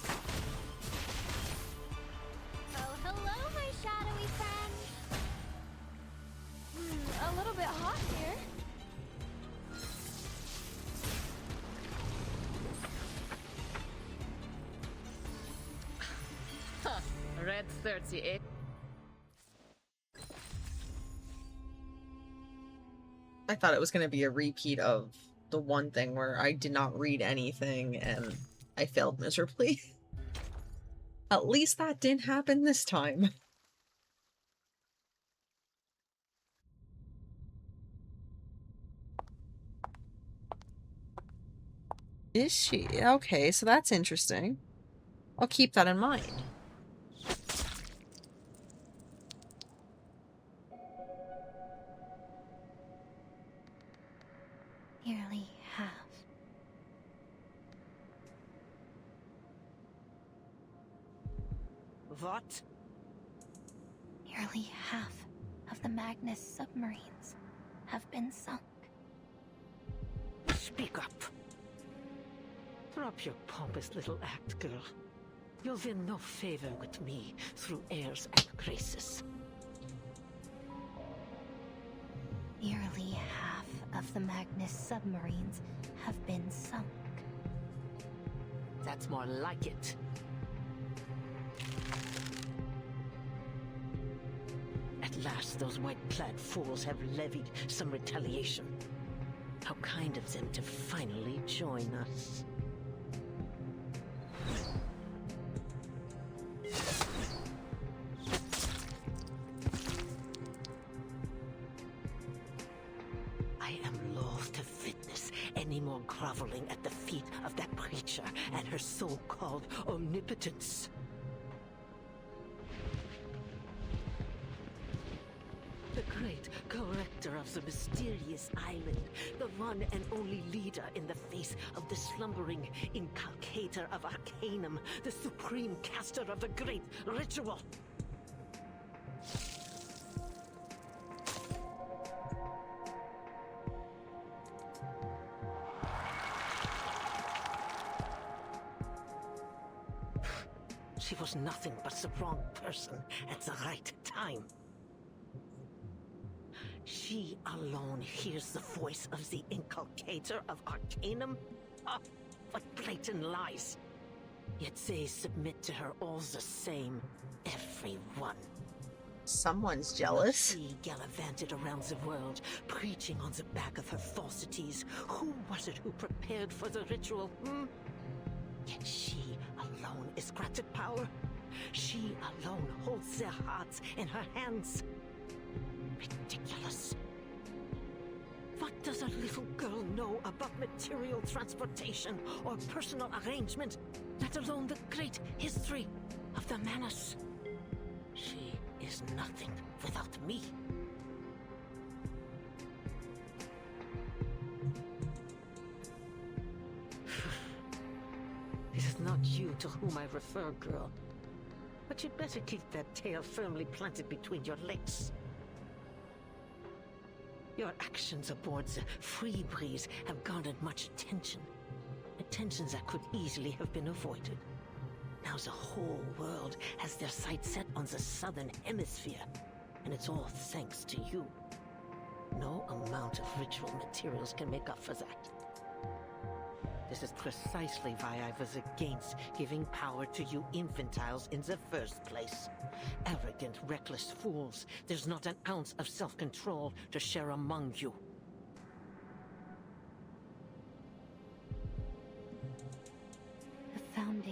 [SPEAKER 16] Oh, hello, my shadowy friend.
[SPEAKER 15] A little bit hot here.
[SPEAKER 3] Red 38.
[SPEAKER 1] I thought it was going to be a repeat of the one thing where I did not read anything and I failed miserably. At least that didn't happen this time. Is she? Okay, so that's interesting. I'll keep that in mind.
[SPEAKER 6] Nearly half.
[SPEAKER 3] What?
[SPEAKER 6] Nearly half of the Magnus submarines have been sunk.
[SPEAKER 17] Speak up. Drop your pompous little act, girl. You'll win no favor with me through airs and graces.
[SPEAKER 6] Nearly half of the Magnus submarines have been sunk.
[SPEAKER 17] That's more like it. At last, those white-clad fools have levied some retaliation. How kind of them to finally join us. I am loath to witness any more groveling at the feet of that creature and her so-called omnipotence. The great corrector of the mysterious island, the one and only leader in the face of the slumbering inculcator of Arcanum, the supreme caster of the great ritual. She was nothing but the wrong person at the right time. She alone hears the voice of the inculcator of Arcanum? Oh, what blatant lies! Yet they submit to her all the same, everyone.
[SPEAKER 1] Someone's jealous.
[SPEAKER 17] She gallivanted around the world, preaching on the back of her falsities. Who was it who prepared for the ritual, Yet she alone is granted power. She alone holds their hearts in her hands. Ridiculous. What does a little girl know about material transportation or personal arrangement, let alone the great history of the Manus? She is nothing without me. It is not you to whom I refer, girl. But you'd better keep that tail firmly planted between your legs. Your actions aboard the Free Breeze have garnered much attention. Attentions that could easily have been avoided. Now the whole world has their sights set on the southern hemisphere, and it's all thanks to you. No amount of ritual materials can make up for that. This is precisely why I was against giving power to you infantiles in the first place. Arrogant, reckless fools. There's not an ounce of self-control to share among you.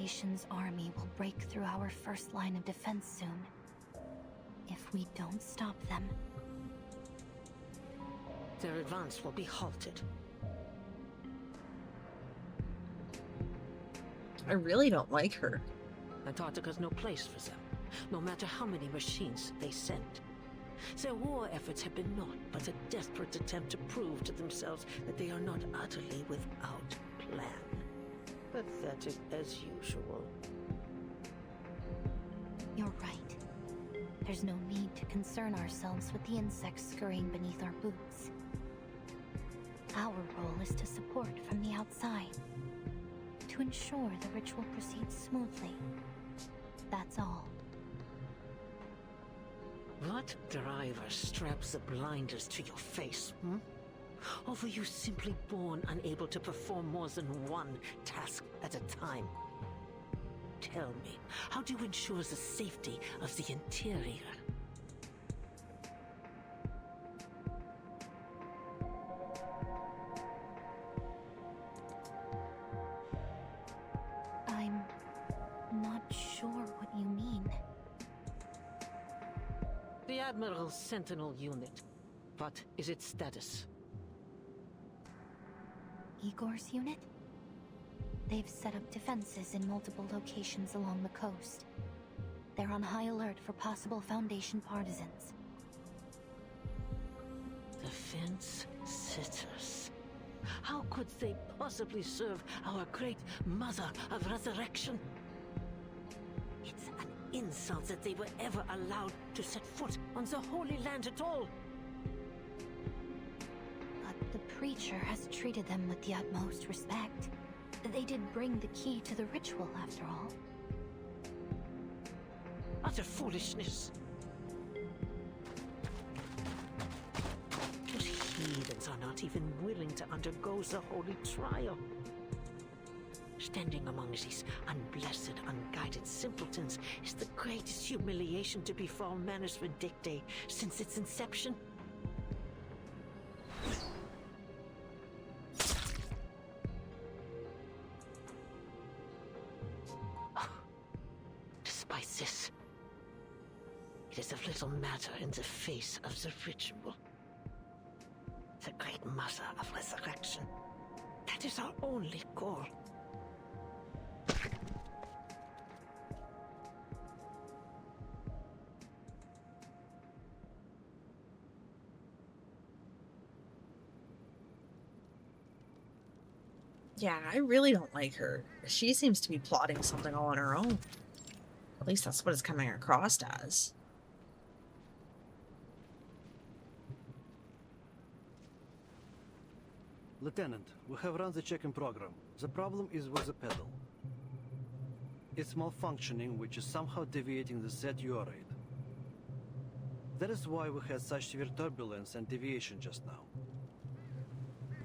[SPEAKER 2] Foundation's army will break through our first line of defense soon. If we don't stop them,
[SPEAKER 17] their advance will be halted.
[SPEAKER 1] I really don't like her.
[SPEAKER 17] Antarctica's no place for them, no matter how many machines they send. Their war efforts have been naught but a desperate attempt to prove to themselves that they are not utterly without plan. Pathetic as usual.
[SPEAKER 2] You're right. There's no need to concern ourselves with the insects scurrying beneath our boots. Our role is to support from the outside, to ensure the ritual proceeds smoothly. That's all.
[SPEAKER 17] What driver straps the blinders to your face, hmm? Or were you simply born unable to perform more than one task at a time? Tell me, how do you ensure the safety of the interior?
[SPEAKER 2] I'm not sure what you mean.
[SPEAKER 17] The Admiral's Sentinel unit. What is its status?
[SPEAKER 2] Igor's unit? They've set up defenses in multiple locations along the coast. They're on high alert for possible Foundation partisans.
[SPEAKER 17] Defense sitters. How could they possibly serve our great Mother of Resurrection? It's an insult that they were ever allowed to set foot on the Holy Land at all.
[SPEAKER 2] But the Preacher has treated them with the utmost respect. They did bring the key to the ritual, after all.
[SPEAKER 17] Utter foolishness. Those heathens are not even willing to undergo the holy trial. Standing among these unblessed, unguided simpletons is the greatest humiliation to befall Manus Vindictae since its inception. Despite this, it is of little matter in the face of the ritual. The great Mother of Resurrection. That is our only goal.
[SPEAKER 1] Yeah, I really don't like her. She seems to be plotting something all on her own. At least that's what it's coming across as.
[SPEAKER 18] Lieutenant, we have run the check-in program. The problem is with the pedal. It's malfunctioning, which is somehow deviating the ZUR rate. That is why we had such severe turbulence and deviation just now.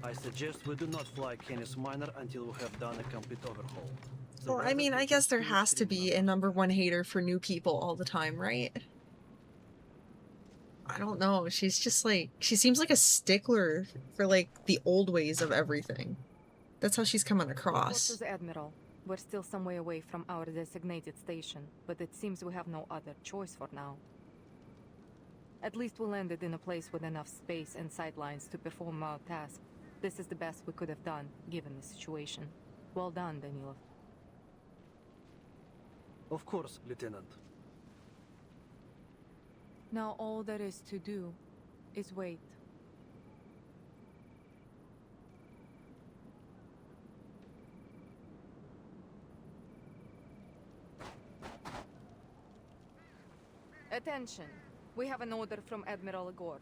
[SPEAKER 18] I suggest we do not fly Canis Minor until we have done a complete overhaul.
[SPEAKER 1] Well, I mean, I guess there has to be a #1 hater for new people all the time, right? I don't know. She's just like, she seems like a stickler for like the old ways of everything. That's how she's coming across.
[SPEAKER 19] What was Admiral? We're still some way away from our designated station, but it seems we have no other choice for now. At least we landed in a place with enough space and sightlines to perform our task. This is the best we could have done, given the situation. Well done, Danilov.
[SPEAKER 18] Of course, Lieutenant.
[SPEAKER 19] Now all there is to do is wait. Attention! We have an order from Admiral Igor.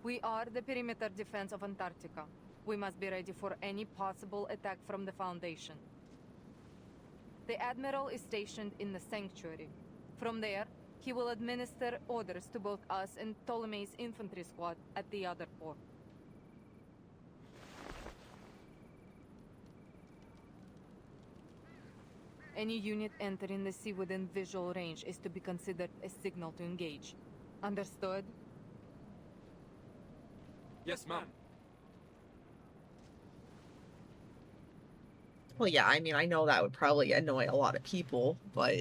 [SPEAKER 19] We are the perimeter defense of Antarctica. We must be ready for any possible attack from the Foundation. The Admiral is stationed in the Sanctuary. From there, he will administer orders to both us and Ptolemy's infantry squad at the other port. Any unit entering the sea within visual range is to be considered a signal to engage. Understood?
[SPEAKER 8] Yes, ma'am.
[SPEAKER 1] Well, yeah, I mean, I know that would probably annoy a lot of people, but...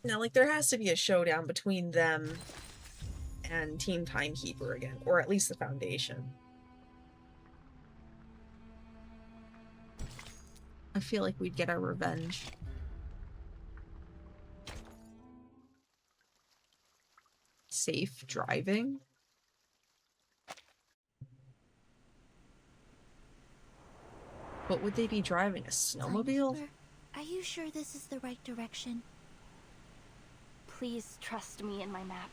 [SPEAKER 1] Now, like, there has to be a showdown between them and Team Timekeeper again, or at least the Foundation. I feel like we'd get our revenge. Safe driving? What would they be driving? A snowmobile?
[SPEAKER 6] Timekeeper, are you sure this is the right direction?
[SPEAKER 11] Please trust me and my map.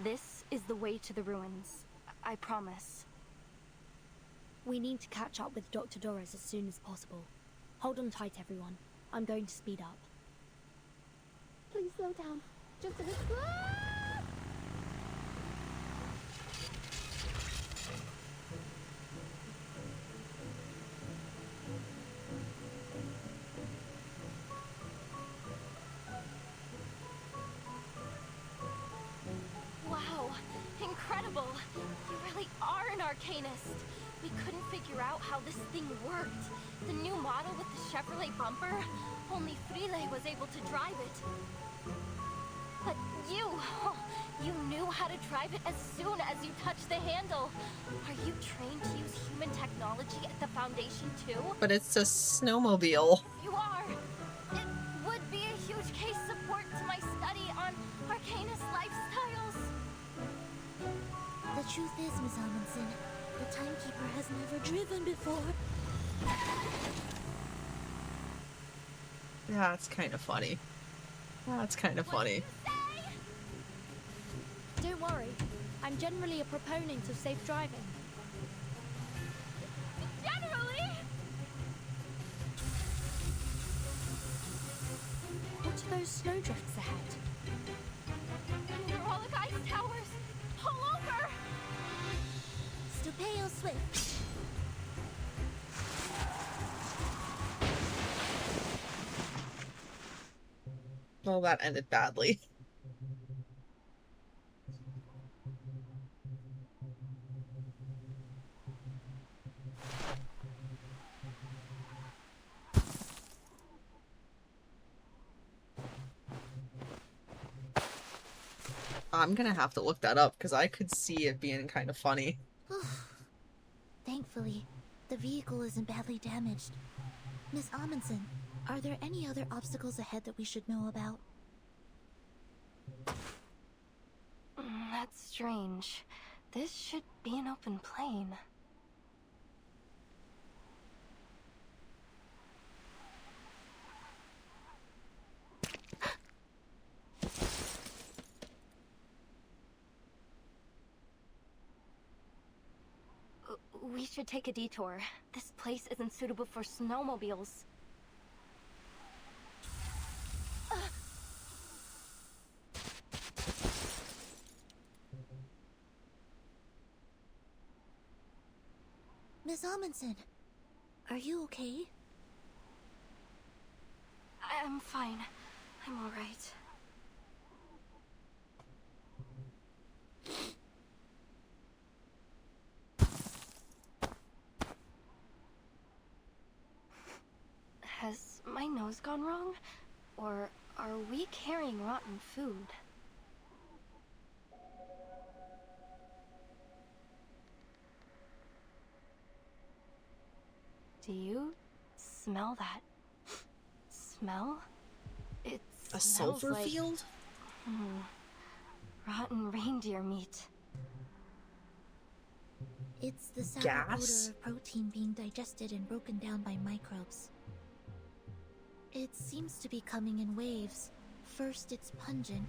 [SPEAKER 11] This is the way to the ruins. I promise.
[SPEAKER 2] We need to catch up with Dr. Doris as soon as possible. Hold on tight, everyone. I'm going to speed up.
[SPEAKER 16] Please slow down. Just a little.
[SPEAKER 11] Wow, incredible! You really are an arcanist. We couldn't figure out how this thing worked. The new model with the Chevrolet bumper, only Frile was able to drive it. But you knew how to drive it as soon as you touched the handle. Are you trained to use human technology at the Foundation too?
[SPEAKER 1] But it's a snowmobile.
[SPEAKER 11] You are. It would be a huge case support to my study on arcanist lifestyles.
[SPEAKER 9] The truth is, Miss Amundsen, the Timekeeper has never driven before.
[SPEAKER 1] That's kind of funny. That's kind of funny.
[SPEAKER 2] Don't worry. I'm generally a proponent of safe driving.
[SPEAKER 11] Generally?
[SPEAKER 2] What are those snowdrifts ahead?
[SPEAKER 11] Hydraulic ice towers! Pull over!
[SPEAKER 9] Stupeo Swift.
[SPEAKER 1] Well, that ended badly. I'm gonna have to look that up because I could see it being kind of funny.
[SPEAKER 9] Thankfully, the vehicle isn't badly damaged. Miss Amundsen, are there any other obstacles ahead that we should know about?
[SPEAKER 11] That's strange. This should be an open plain. We should take a detour. This place isn't suitable for snowmobiles.
[SPEAKER 9] Miss Amundsen, are you okay?
[SPEAKER 11] I'm fine. I'm all right. Has my nose gone wrong? Or are we carrying rotten food? Do you smell that smell? It
[SPEAKER 1] A
[SPEAKER 11] smells
[SPEAKER 1] sulfur
[SPEAKER 11] like,
[SPEAKER 1] field?
[SPEAKER 11] rotten reindeer meat.
[SPEAKER 9] It's the sour
[SPEAKER 1] Gas?
[SPEAKER 9] odor of protein being digested and broken down by microbes. It seems to be coming in waves. First it's pungent,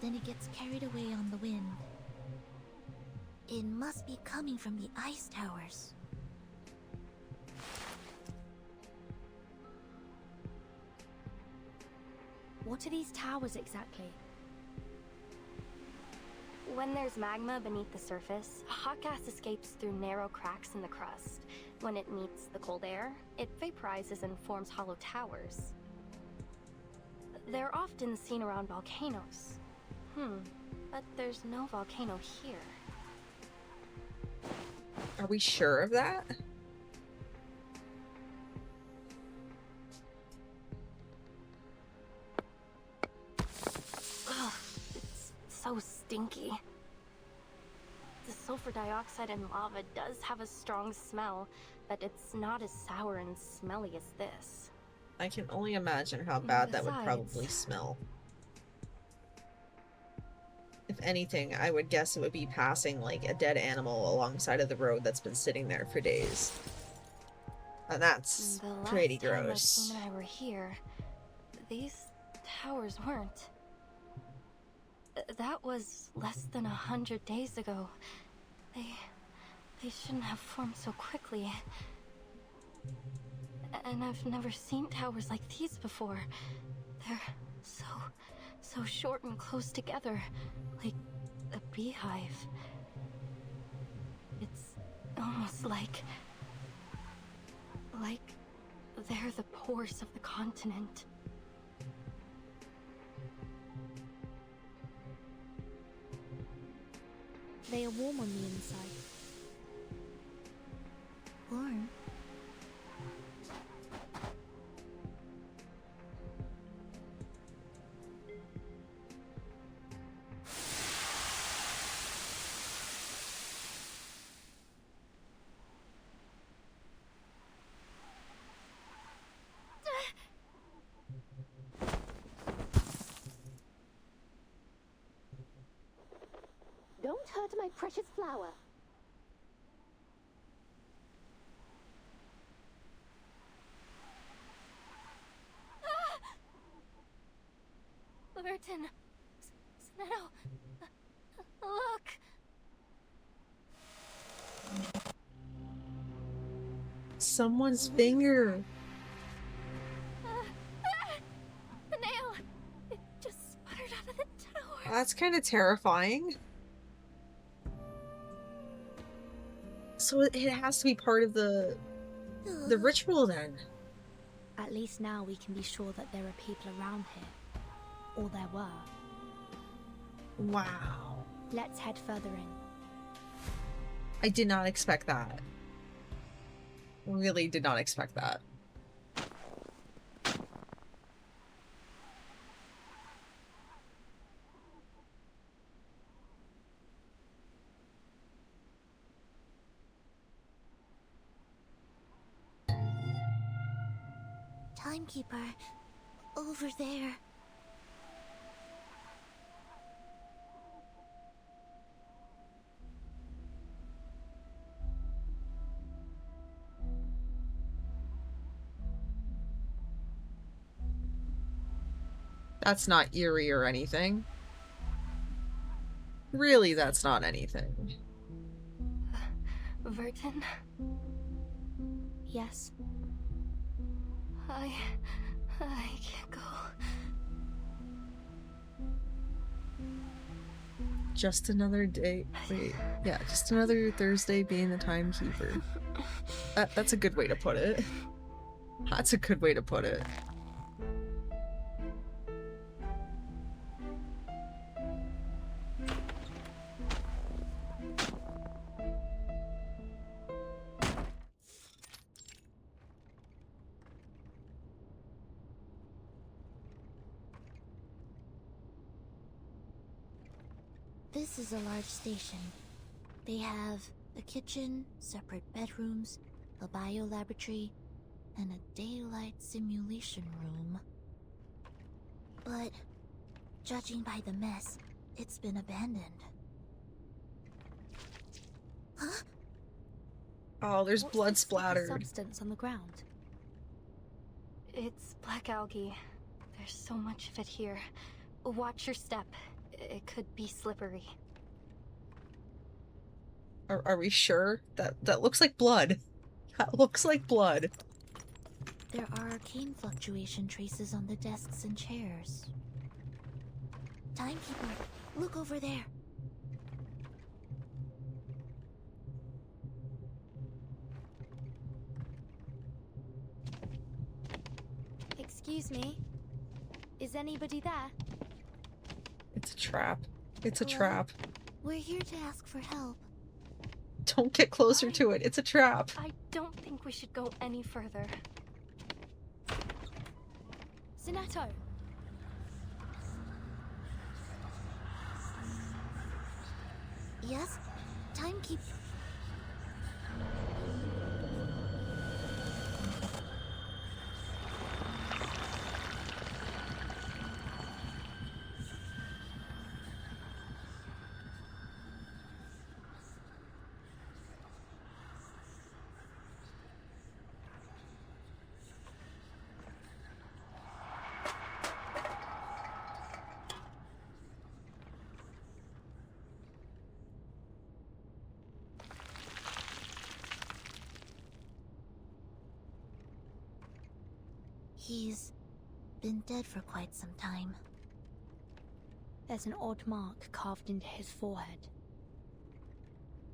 [SPEAKER 9] then it gets carried away on the wind. It must be coming from the ice towers.
[SPEAKER 2] What are these towers exactly?
[SPEAKER 11] When there's magma beneath the surface, hot gas escapes through narrow cracks in the crust. When it meets the cold air, it vaporizes and forms hollow towers. They're often seen around volcanoes. But there's no volcano here.
[SPEAKER 1] Are we sure of that?
[SPEAKER 11] Ugh, it's so stinky. The sulfur dioxide in lava does have a strong smell, but it's not as sour and smelly as this.
[SPEAKER 1] I can only imagine how bad that would probably smell. If anything, I would guess it would be passing like a dead animal alongside of the road that's been sitting there for days. And that's pretty gross.
[SPEAKER 11] The last time that Team and I were here, these towers weren't. That was less than 100 days ago. They shouldn't have formed so quickly. And I've never seen towers like these before. They're so short and close together, like a beehive. It's almost like they're the pores of the continent.
[SPEAKER 2] They are warm on the inside.
[SPEAKER 9] Warm?
[SPEAKER 12] Don't hurt my precious flower.
[SPEAKER 11] Burton! Snow! Look!
[SPEAKER 1] Someone's finger!
[SPEAKER 11] The nail! It just sputtered out of the tower!
[SPEAKER 1] That's kind of terrifying. So it has to be part of the ritual then.
[SPEAKER 2] At least now we can be sure that there are people around here. Or there were.
[SPEAKER 1] Wow.
[SPEAKER 2] Let's head further in.
[SPEAKER 1] I did not expect that. Really did not expect that.
[SPEAKER 9] Timekeeper, over there.
[SPEAKER 1] That's not eerie or anything. Really, that's not anything.
[SPEAKER 11] Verton?
[SPEAKER 2] Yes?
[SPEAKER 11] I can't go.
[SPEAKER 1] Just another day. Wait, yeah, just another Thursday being the timekeeper. That's a good way to put it. That's a good way to put it.
[SPEAKER 9] This is a large station. They have a kitchen, separate bedrooms, a biolaboratory, and a daylight simulation room. But, judging by the mess, it's been abandoned. Huh?
[SPEAKER 1] Oh, there's blood
[SPEAKER 2] What's the
[SPEAKER 1] splattered.
[SPEAKER 2] substance on the ground?
[SPEAKER 11] It's black algae. There's so much of it here. Watch your step. It could be slippery.
[SPEAKER 1] Are we sure? That looks like blood. That looks like blood.
[SPEAKER 9] There are arcane fluctuation traces on the desks and chairs. Timekeeper, look over there.
[SPEAKER 2] Excuse me. Is anybody there?
[SPEAKER 1] It's a trap. It's a
[SPEAKER 9] Hello?
[SPEAKER 1] trap.
[SPEAKER 9] We're here to ask for help.
[SPEAKER 1] Don't get closer to it. It's a trap.
[SPEAKER 11] I don't think we should go any further.
[SPEAKER 2] Sinato!
[SPEAKER 9] Yes? Timekeeper. He's been dead for quite some time.
[SPEAKER 2] There's an odd mark carved into his forehead.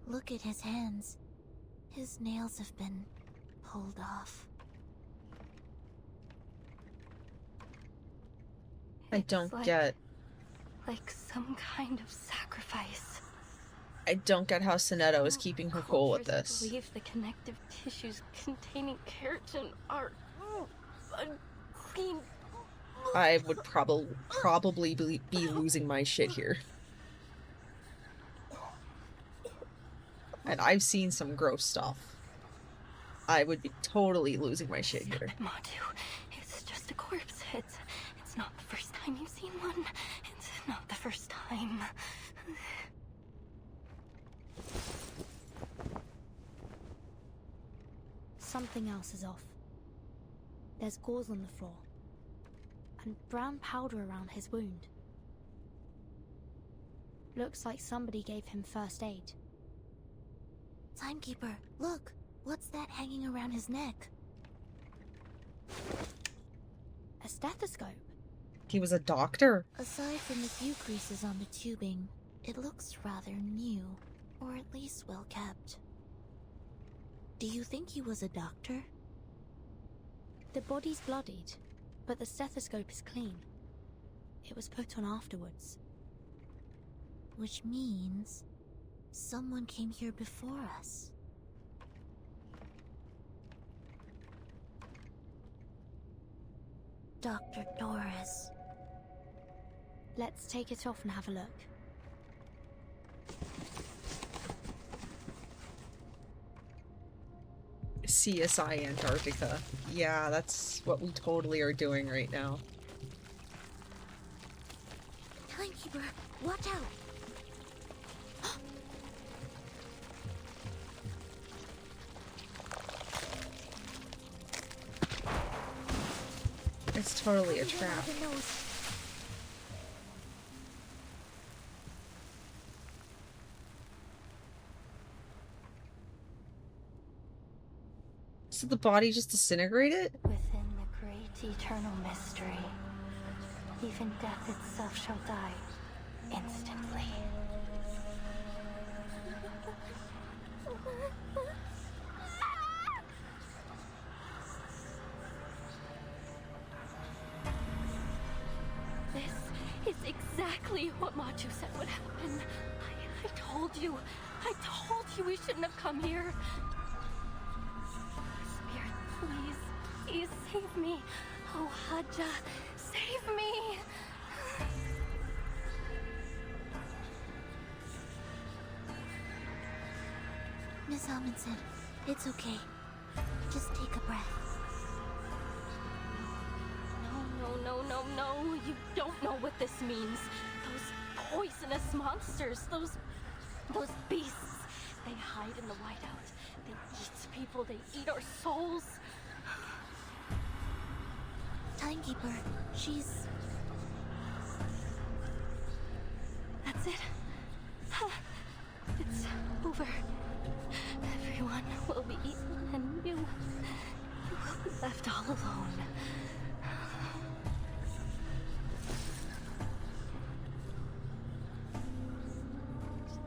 [SPEAKER 9] Look at his hands. His nails have been pulled off.
[SPEAKER 1] I don't
[SPEAKER 11] like,
[SPEAKER 1] get.
[SPEAKER 11] Like some kind of sacrifice.
[SPEAKER 1] I don't get how Sonetto is keeping her cool with
[SPEAKER 11] Cultures
[SPEAKER 1] this.
[SPEAKER 11] believe the connective tissues containing keratin are unclean.
[SPEAKER 1] I would probably be losing my shit here. And I've seen some gross stuff. I would be totally losing my shit here.
[SPEAKER 11] Matu, it's just a corpse. It's not the first time you've seen one. It's not the first time.
[SPEAKER 2] Something else is off. There's gauze on the floor. And brown powder around his wound. Looks like somebody gave him first aid.
[SPEAKER 9] Timekeeper, look! What's that hanging around his neck?
[SPEAKER 2] A stethoscope.
[SPEAKER 1] He was a doctor?
[SPEAKER 9] Aside from a few creases on the tubing, it looks rather new, or at least well kept. Do you think he was a doctor?
[SPEAKER 2] The body's bloodied, but the stethoscope is clean. It was put on afterwards.
[SPEAKER 9] Which means someone came here before us. Dr. Doris.
[SPEAKER 2] Let's take it off and have a look.
[SPEAKER 1] CSI Antarctica. Yeah, that's what we totally are doing right now.
[SPEAKER 9] Timekeeper, watch out!
[SPEAKER 1] It's totally a trap. So the body just disintegrated?
[SPEAKER 11] Within the great eternal mystery, even death itself shall die instantly. This is exactly what Machu said would happen. I told you we shouldn't have come here. Please save me. Oh, Hadja, save me.
[SPEAKER 9] Miss Amundsen, it's okay. Just take a breath.
[SPEAKER 11] No. You don't know what this means. Those poisonous monsters, those beasts. They hide in the whiteout. They eat people. They eat our souls.
[SPEAKER 9] Timekeeper, she's...
[SPEAKER 11] That's it. It's over. Everyone will be eaten, and you will be left all alone.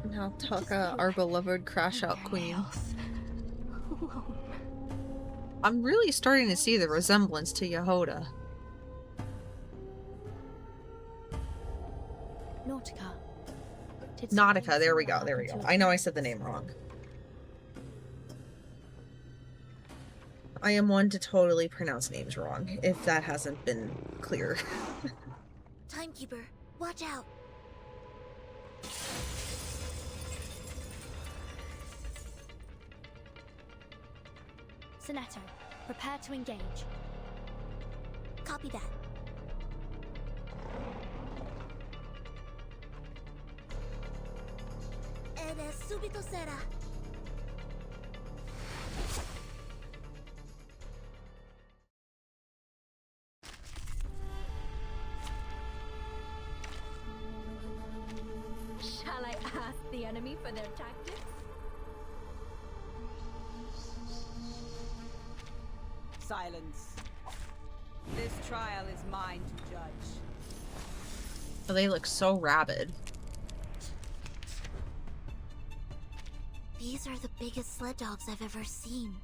[SPEAKER 1] Nautica, our beloved crash-out queen. I'm really starting to see the resemblance to Yehoda.
[SPEAKER 2] Nautica. Did
[SPEAKER 1] Nautica,
[SPEAKER 2] something
[SPEAKER 1] there we
[SPEAKER 2] similar
[SPEAKER 1] go, there we
[SPEAKER 2] happen
[SPEAKER 1] go.
[SPEAKER 2] to
[SPEAKER 1] I know I
[SPEAKER 2] its
[SPEAKER 1] said the
[SPEAKER 2] parents?
[SPEAKER 1] name wrong. I am one to totally pronounce names wrong, if that hasn't been clear.
[SPEAKER 9] Timekeeper, watch out!
[SPEAKER 2] Sonetto, prepare to engage.
[SPEAKER 9] Copy that. Ed subito sera.
[SPEAKER 16] Shall I ask the enemy for their tactics?
[SPEAKER 20] Silence. This trial is mine to judge.
[SPEAKER 1] Oh, they look so rabid.
[SPEAKER 9] These are the biggest sled dogs I've ever seen.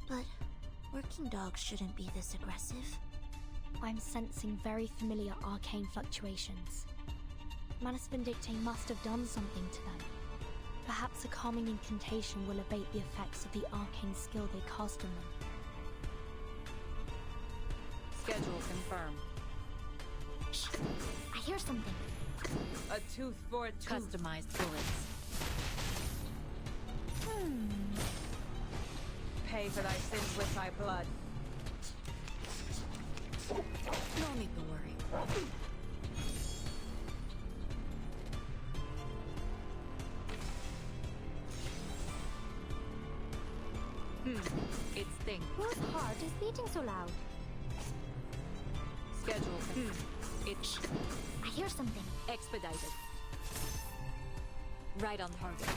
[SPEAKER 9] But working dogs shouldn't be this aggressive.
[SPEAKER 2] I'm sensing very familiar arcane fluctuations. Manus Vindicte must have done something to them. Perhaps a calming incantation will abate the effects of the arcane skill they cast on them.
[SPEAKER 19] Schedule confirmed.
[SPEAKER 6] Shh. I hear something.
[SPEAKER 19] A tooth for a tooth.
[SPEAKER 3] Customized bullets.
[SPEAKER 20] Pay for thy sins with thy blood.
[SPEAKER 3] No need to worry.
[SPEAKER 16] It stinks. Whose heart is beating so loud?
[SPEAKER 19] Schedule confirmed.
[SPEAKER 16] It's
[SPEAKER 6] I hear something.
[SPEAKER 16] expedited. Right on target.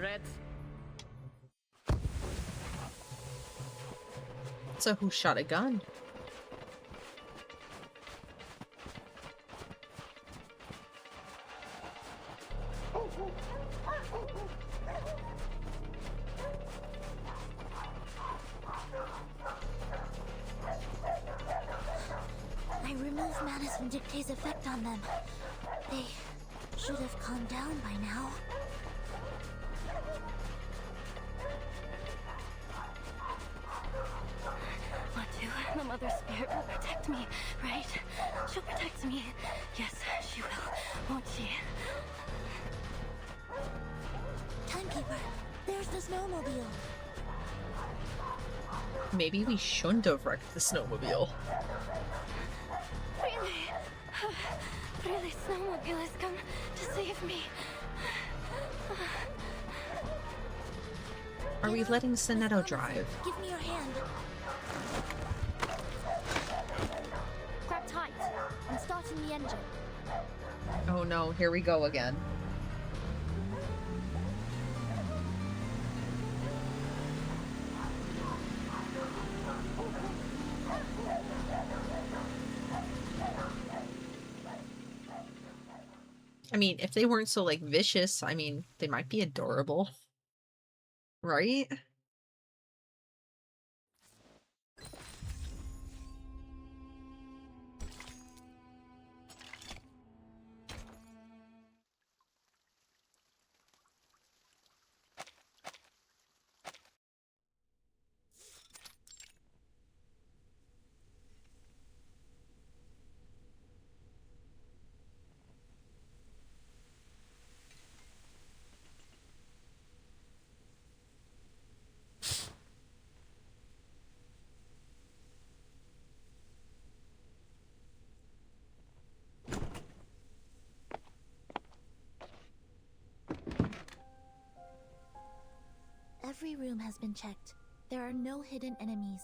[SPEAKER 3] Red.
[SPEAKER 1] So who shot a gun?
[SPEAKER 9] I removed Manus Vindicte's effect on them. They should have calmed down by now.
[SPEAKER 11] Matu, the Mother Spirit will protect me, right? She'll protect me. Yes, she will, won't she?
[SPEAKER 9] Timekeeper, there's the snowmobile.
[SPEAKER 1] Maybe we shouldn't have wrecked the snowmobile.
[SPEAKER 11] Really? Really, Snowmobile has come to save me.
[SPEAKER 1] Are we letting Sonetto drive?
[SPEAKER 9] Give me your hand.
[SPEAKER 2] Grab tight. I'm starting the engine.
[SPEAKER 1] Oh no, here we go again. I mean, if they weren't so, like, vicious, I mean, they might be adorable. Right?
[SPEAKER 9] Every room has been checked. There are no hidden enemies.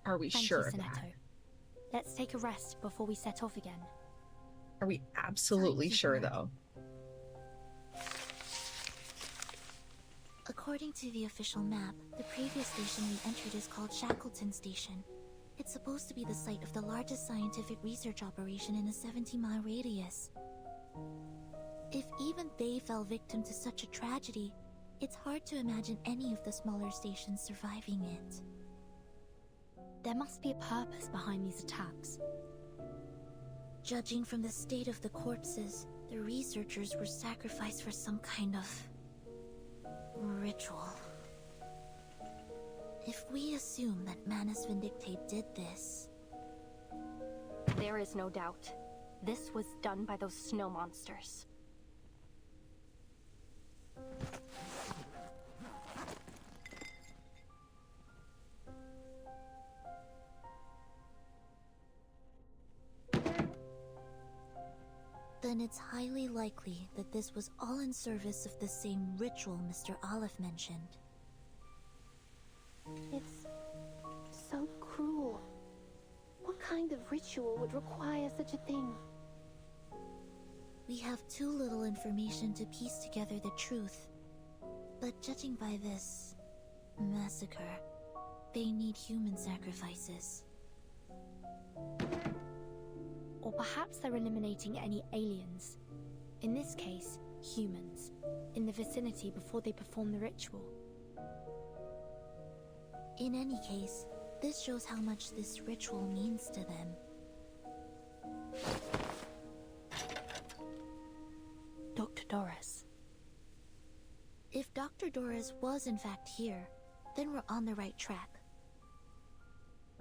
[SPEAKER 1] Are we
[SPEAKER 2] Thank
[SPEAKER 1] sure
[SPEAKER 2] you,
[SPEAKER 1] of that?
[SPEAKER 2] Sonetto. Let's take a rest before we set off again.
[SPEAKER 1] Are we absolutely sure, though?
[SPEAKER 9] According to the official map, the previous station we entered is called Shackleton Station. It's supposed to be the site of the largest scientific research operation in a 70-mile radius. If even they fell victim to such a tragedy, It's hard to imagine any of the smaller stations surviving it.
[SPEAKER 2] There must be a purpose behind these attacks.
[SPEAKER 9] Judging from the state of the corpses, the researchers were sacrificed for some kind of ritual. If we assume that Manus Vindictate did this...
[SPEAKER 11] There is no doubt. This was done by those snow monsters.
[SPEAKER 9] Then it's highly likely that this was all in service of the same ritual Mr. Olive mentioned.
[SPEAKER 12] It's so cruel. What kind of ritual would require such a thing?
[SPEAKER 9] We have too little information to piece together the truth. But judging by this massacre, they need human sacrifices.
[SPEAKER 2] Or perhaps they're eliminating any aliens. In this case, humans, in the vicinity before they perform the ritual.
[SPEAKER 9] In any case, this shows how much this ritual means to them.
[SPEAKER 2] Dr. Doris.
[SPEAKER 9] If Dr. Doris was in fact here, then we're on the right track.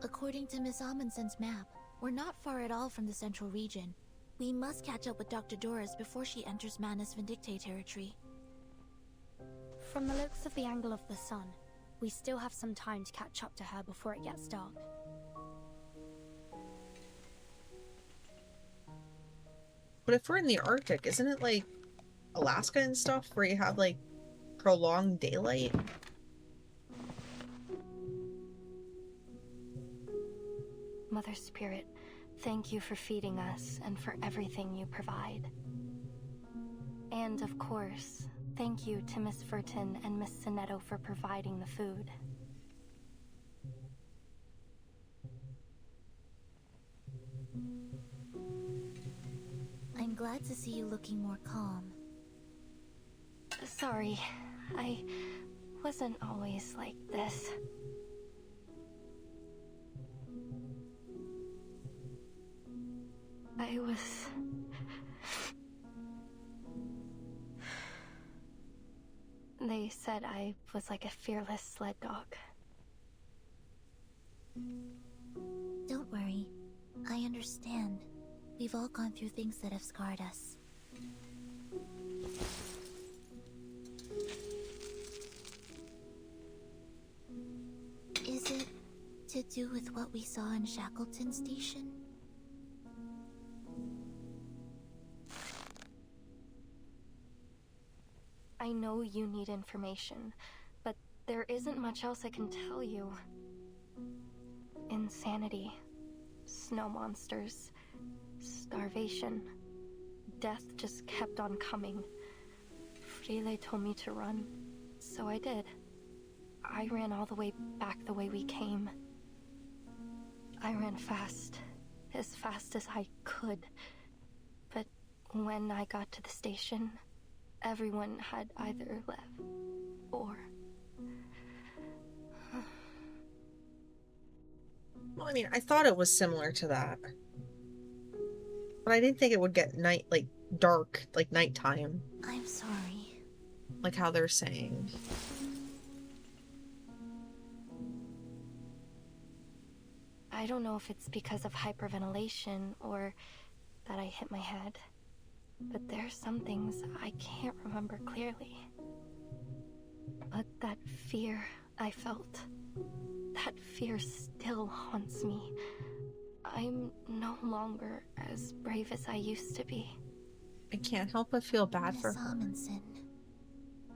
[SPEAKER 9] According to Miss Amundsen's map, we're not far at all from the central region. We must catch up with Dr. Doris before she enters Manus Vindictate territory.
[SPEAKER 2] From the looks of the angle of the sun, we still have some time to catch up to her before it gets dark.
[SPEAKER 1] But if we're in the Arctic, isn't it like Alaska and stuff where you have like prolonged daylight?
[SPEAKER 11] Mother Spirit, thank you for feeding us and for everything you provide. And of course, thank you to Miss Furton and Miss Sinetto for providing the food.
[SPEAKER 9] I'm glad to see you looking more calm.
[SPEAKER 11] Sorry, I wasn't always like this. I was... They said I was like a fearless sled dog.
[SPEAKER 9] Don't worry. I understand. We've all gone through things that have scarred us. Is it to do with what we saw in Shackleton Station?
[SPEAKER 11] I know you need information, but there isn't much else I can tell you. Insanity, snow monsters, starvation, death just kept on coming. Frile told me to run, so I did. I ran all the way back the way we came. I ran fast as I could. But when I got to the station, everyone had either left or...
[SPEAKER 1] Well, I mean, I thought it was similar to that. But I didn't think it would get dark, like nighttime.
[SPEAKER 9] I'm sorry.
[SPEAKER 1] Like how they're saying.
[SPEAKER 11] I don't know if it's because of hyperventilation or that I hit my head, but there's some things I can't remember clearly. But that fear I felt, that fear still haunts me. I'm no longer as brave as I used to be.
[SPEAKER 1] I can't help but feel bad for her.
[SPEAKER 9] Amundsen.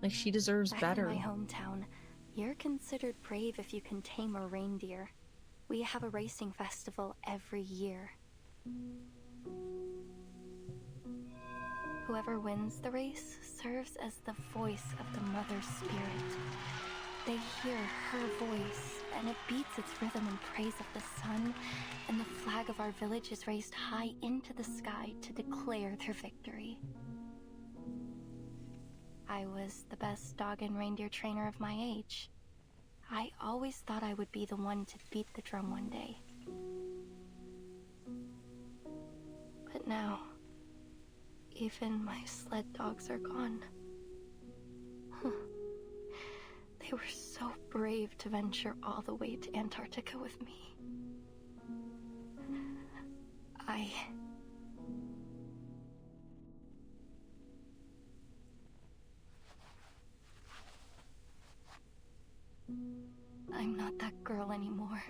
[SPEAKER 1] Like she deserves better.
[SPEAKER 11] In my hometown, you're considered brave if you can tame a reindeer. We have a racing festival every year. Whoever wins the race serves as the voice of the Mother Spirit. They hear her voice, and it beats its rhythm in praise of the sun, and the flag of our village is raised high into the sky to declare their victory. I was the best dog and reindeer trainer of my age. I always thought I would be the one to beat the drum one day. But now, even my sled dogs are gone. They were so brave to venture all the way to Antarctica with me. I'm not that girl anymore.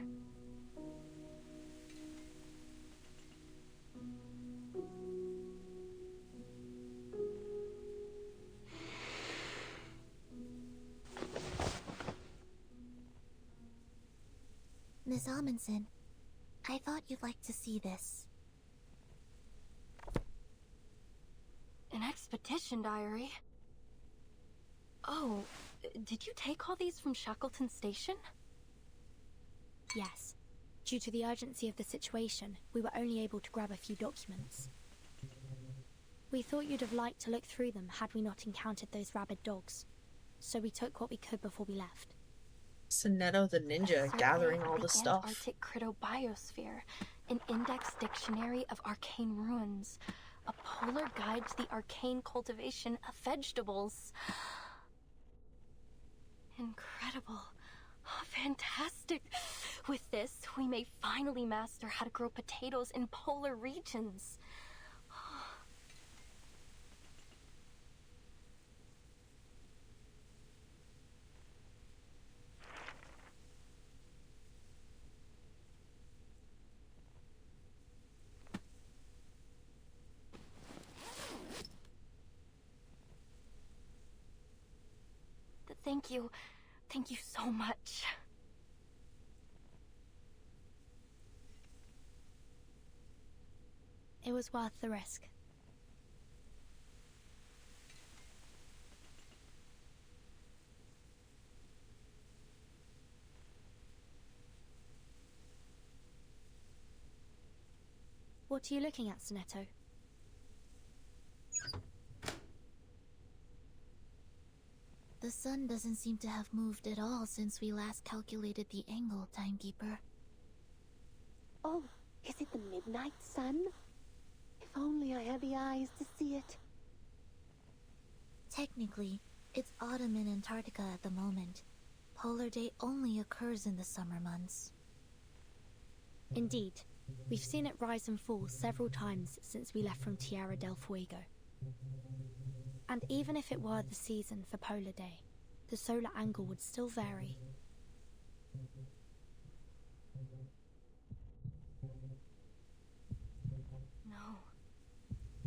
[SPEAKER 9] Miss Amundsen, I thought you'd like to see this.
[SPEAKER 11] An expedition diary? Oh, did you take all these from Shackleton Station?
[SPEAKER 2] Yes. Due to the urgency of the situation, we were only able to grab a few documents. We thought you'd have liked to look through them had we not encountered those rabid dogs, so we took what we could before we left.
[SPEAKER 1] Sonetto the Ninja gathering all the stuff.
[SPEAKER 11] Antarctic Cryptobiosphere, an index dictionary of arcane ruins, a polar guide to the arcane cultivation of vegetables. Incredible. Oh, fantastic. With this, we may finally master how to grow potatoes in polar regions. Thank you. Thank you so much.
[SPEAKER 2] It was worth the risk. What are you looking at, Sonetto?
[SPEAKER 9] The sun doesn't seem to have moved at all since we last calculated the angle, Timekeeper.
[SPEAKER 12] Oh, is it the midnight sun? If only I had the eyes to see it.
[SPEAKER 9] Technically, it's autumn in Antarctica at the moment. Polar day only occurs in the summer months.
[SPEAKER 2] Indeed. We've seen it rise and fall several times since we left from Tierra del Fuego. And even if it were the season for polar day, the solar angle would still vary.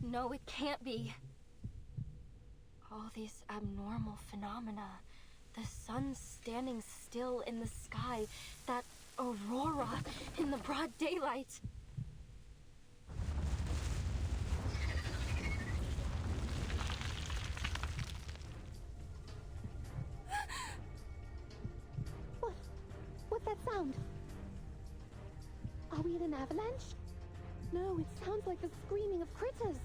[SPEAKER 11] No, it can't be. All these abnormal phenomena, the sun standing still in the sky, that aurora in the broad daylight.
[SPEAKER 12] What's that sound? Are we in an avalanche? No, it sounds like the screaming of critters.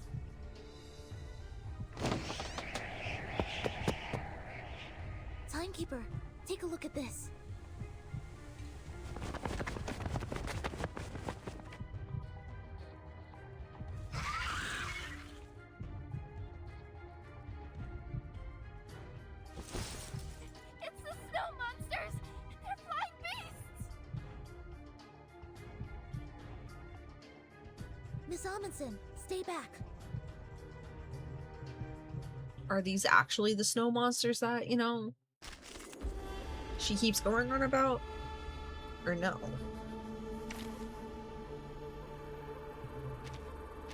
[SPEAKER 9] Timekeeper, take a look at this.
[SPEAKER 11] It's the snow monsters! They're flying beasts!
[SPEAKER 9] Miss Amundsen, stay back.
[SPEAKER 1] Are these actually the snow monsters that, you know, she keeps going on about? Or no?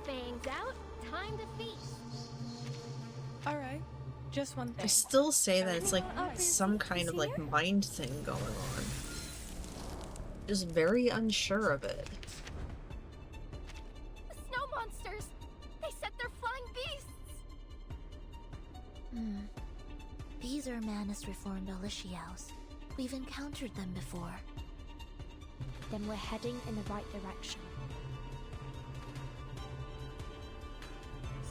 [SPEAKER 16] Fangs out, time to feast.
[SPEAKER 15] Alright, just one thing.
[SPEAKER 1] I still say that it's like some kind of like mind thing going on. Just very unsure of it.
[SPEAKER 11] The snow monsters! They said they're flying beasts!
[SPEAKER 9] These are Manus reformed Alishiaos. We've encountered them before.
[SPEAKER 2] Then we're heading in the right direction.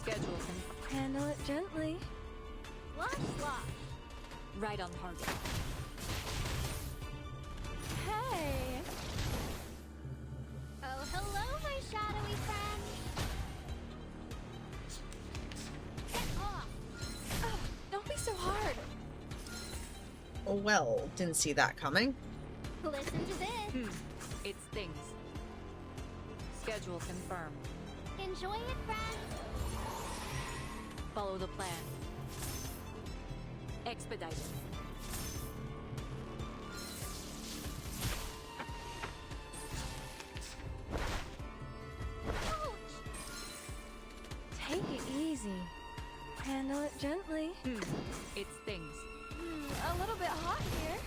[SPEAKER 19] Schedules.
[SPEAKER 11] Handle it gently.
[SPEAKER 16] Slosh, slosh.
[SPEAKER 3] Right on target.
[SPEAKER 16] Hey. Oh, hello, my shadowy friend. Get off.
[SPEAKER 15] Oh, don't be so hard.
[SPEAKER 1] Oh, well, didn't see that coming.
[SPEAKER 16] Listen to this.
[SPEAKER 3] It stings. Schedule confirmed.
[SPEAKER 16] Enjoy it, friends.
[SPEAKER 3] Follow the plan. Expedite it.
[SPEAKER 15] Take it easy. Handle it gently.
[SPEAKER 3] It stings.
[SPEAKER 15] A little bit hot here.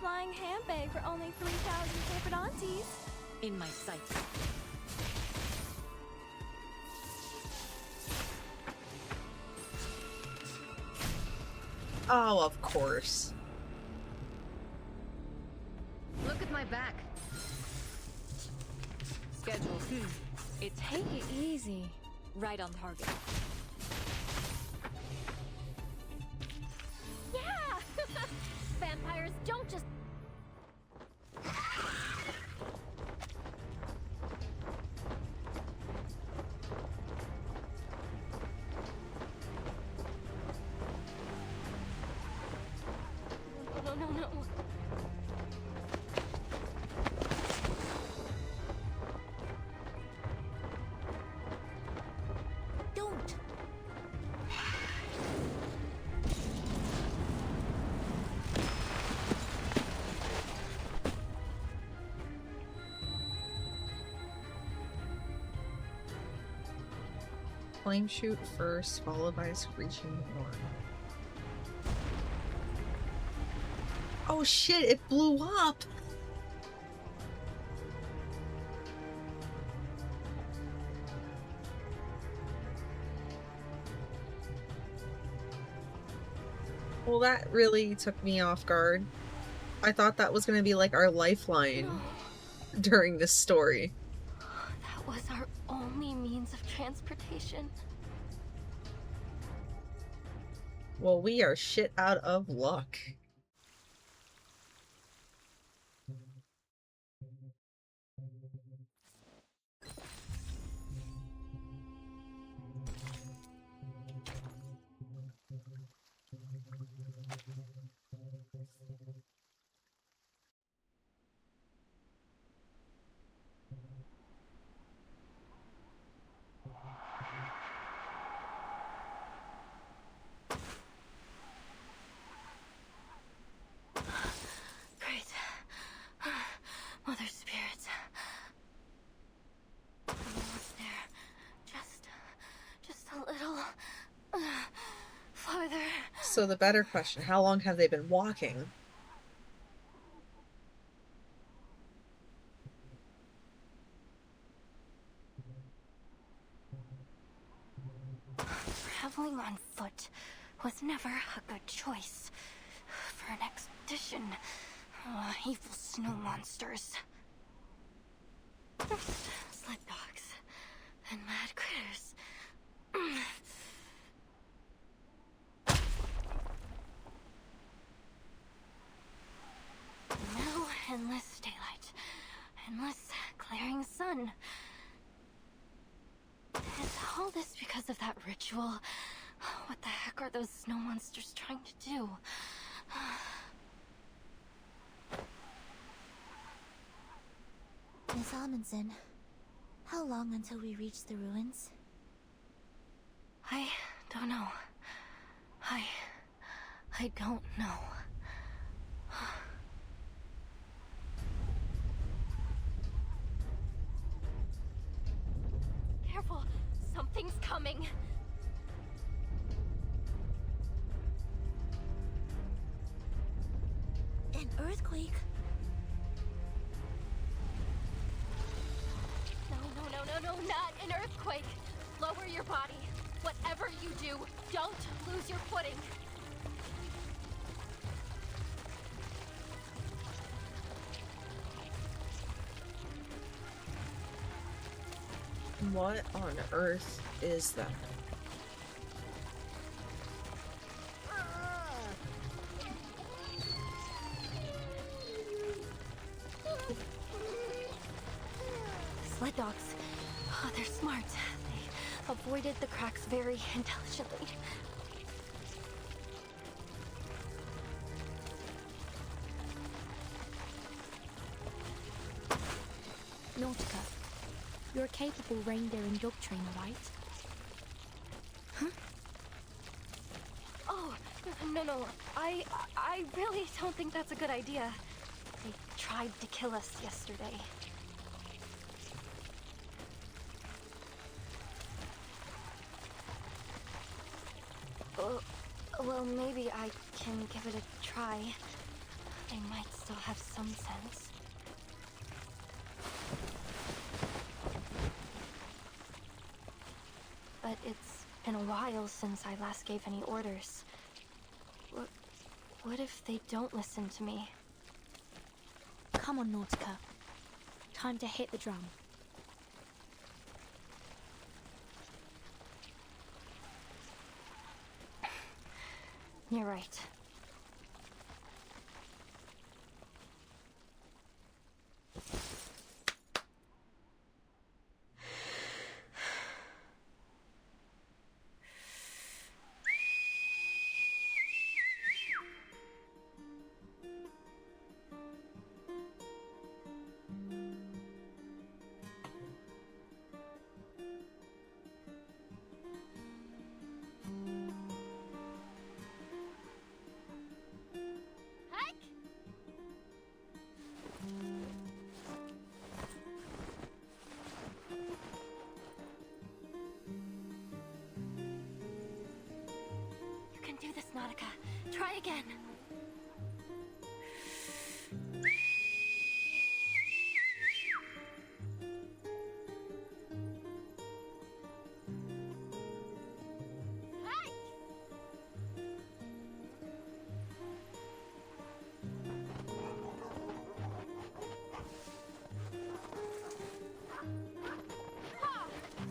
[SPEAKER 15] Flying handbag for only 3,000 paper aunties.
[SPEAKER 3] In my sight.
[SPEAKER 1] Oh, of course.
[SPEAKER 3] Look at my back. Schedule. It
[SPEAKER 15] Take it easy.
[SPEAKER 3] right on target.
[SPEAKER 16] Yeah! Vampires don't just... No, no, no.
[SPEAKER 9] Don't!
[SPEAKER 1] Flame shoot first, followed by a screeching horn. Oh shit, it blew up! Well, that really took me off guard. I thought that was gonna be like our lifeline during this story.
[SPEAKER 11] That was our only means of transportation.
[SPEAKER 1] Well, we are shit out of luck.
[SPEAKER 11] Great. Mother spirits. I'm almost there. Just a little farther.
[SPEAKER 1] So the better question, how long have they been walking?
[SPEAKER 11] Traveling on foot was never a good choice for an expedition. Evil snow monsters. Sled dogs and mad critters. No endless daylight. Endless glaring sun. Is all this because of that ritual? What the heck are those snow monsters trying to do?
[SPEAKER 9] Miss Amundsen, how long until we reach the ruins?
[SPEAKER 11] I don't know. I don't know. Careful! Something's coming!
[SPEAKER 9] An earthquake?
[SPEAKER 11] No, not an earthquake! Lower your body. Whatever you do, don't lose your footing.
[SPEAKER 1] What on earth is that?
[SPEAKER 11] sled dogs. Oh, they're smart. They avoided the cracks very intelligently.
[SPEAKER 2] Nautica, you're a capable reindeer and dog trainer, right?
[SPEAKER 11] Huh? Oh, no. I really don't think that's a good idea. They tried to kill us yesterday. Well, maybe I can give it a try. They might still have some sense. But it's been a while since I last gave any orders. What if they don't listen to me?
[SPEAKER 2] Come on, Nautica. Time to hit the drum.
[SPEAKER 11] You're right. Do this, Nautica. Try again.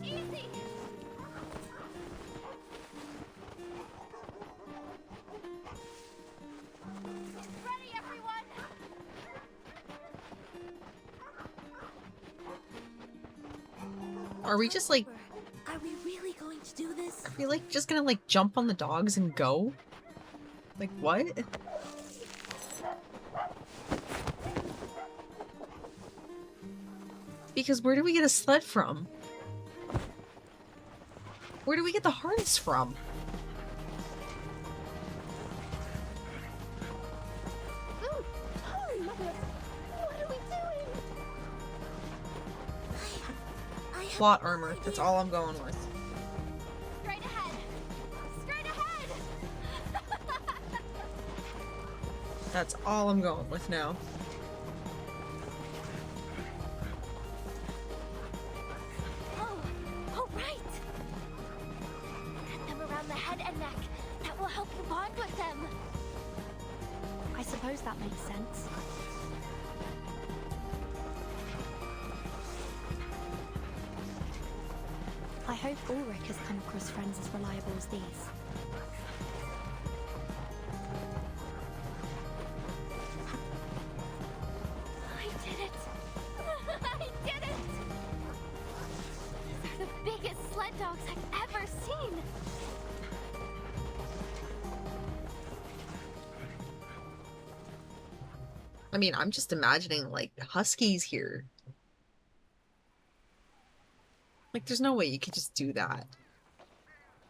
[SPEAKER 11] Easy.
[SPEAKER 1] Are we just like...
[SPEAKER 9] Are we really going to do this?
[SPEAKER 1] Are we like just gonna like jump on the dogs and go? Like what? Because where do we get a sled from? Where do we get the harness from? Plot armor. That's all I'm going with.
[SPEAKER 11] Straight ahead. Straight ahead.
[SPEAKER 1] That's all I'm going with now.
[SPEAKER 11] Oh, right. Get them around the head and neck. That will help you bond with them.
[SPEAKER 2] I suppose that makes sense. I hope Ulrich has come across friends as reliable as these.
[SPEAKER 11] I did it! I did it! These are the biggest sled dogs I've ever seen!
[SPEAKER 1] I mean, I'm just imagining like huskies here. Like, there's no way you could just do that.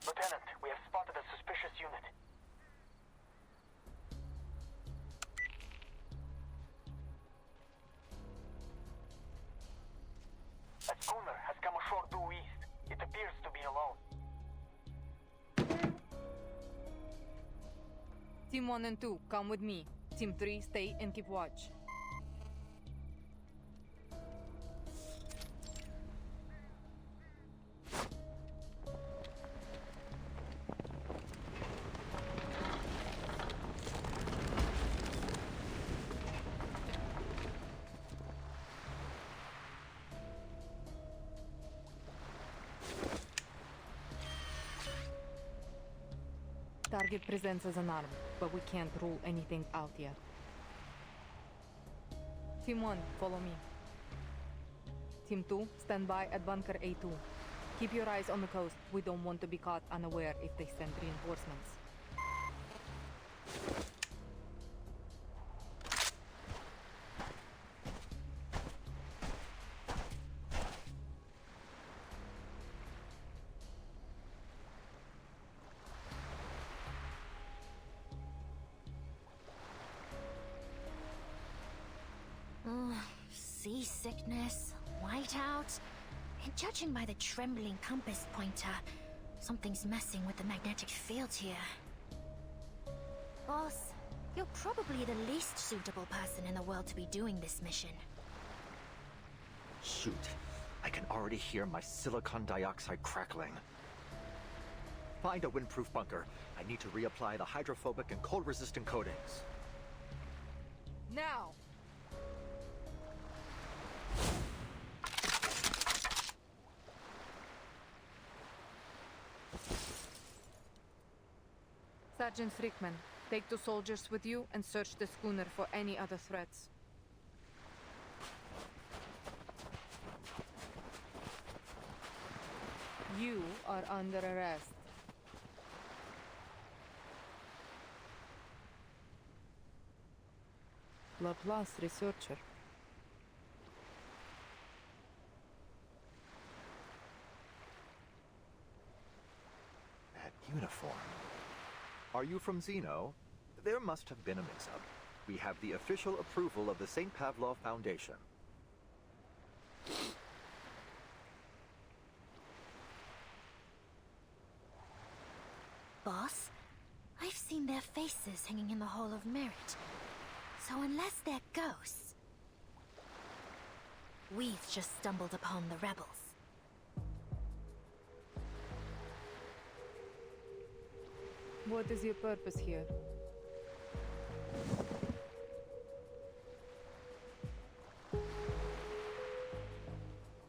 [SPEAKER 13] Lieutenant, we have spotted a suspicious unit. A schooner has come ashore due east. It appears to be alone.
[SPEAKER 19] Team 1 and 2, come with me. Team 3, stay and keep watch. Target presents as an arm, but we can't rule anything out yet. Team 1, follow me. Team 2, stand by at bunker A2. Keep your eyes on the coast. We don't want to be caught unaware if they send reinforcements.
[SPEAKER 2] Seasickness, whiteout, and judging by the trembling compass pointer, something's messing with the magnetic field here. Boss, you're probably the least suitable person in the world to be doing this mission.
[SPEAKER 13] Shoot. I can already hear my silicon dioxide crackling. Find a windproof bunker. I need to reapply the hydrophobic and cold-resistant coatings.
[SPEAKER 19] Now! Sergeant Frickman, take 2 soldiers with you and search the schooner for any other threats. You are under arrest. Laplace researcher.
[SPEAKER 13] That uniform. Are you from Xeno? There must have been a mix-up. We have the official approval of the St. Pavlov Foundation.
[SPEAKER 2] Boss, I've seen their faces hanging in the Hall of Merit. So unless they're ghosts, we've just stumbled upon the rebels.
[SPEAKER 19] What is your purpose here?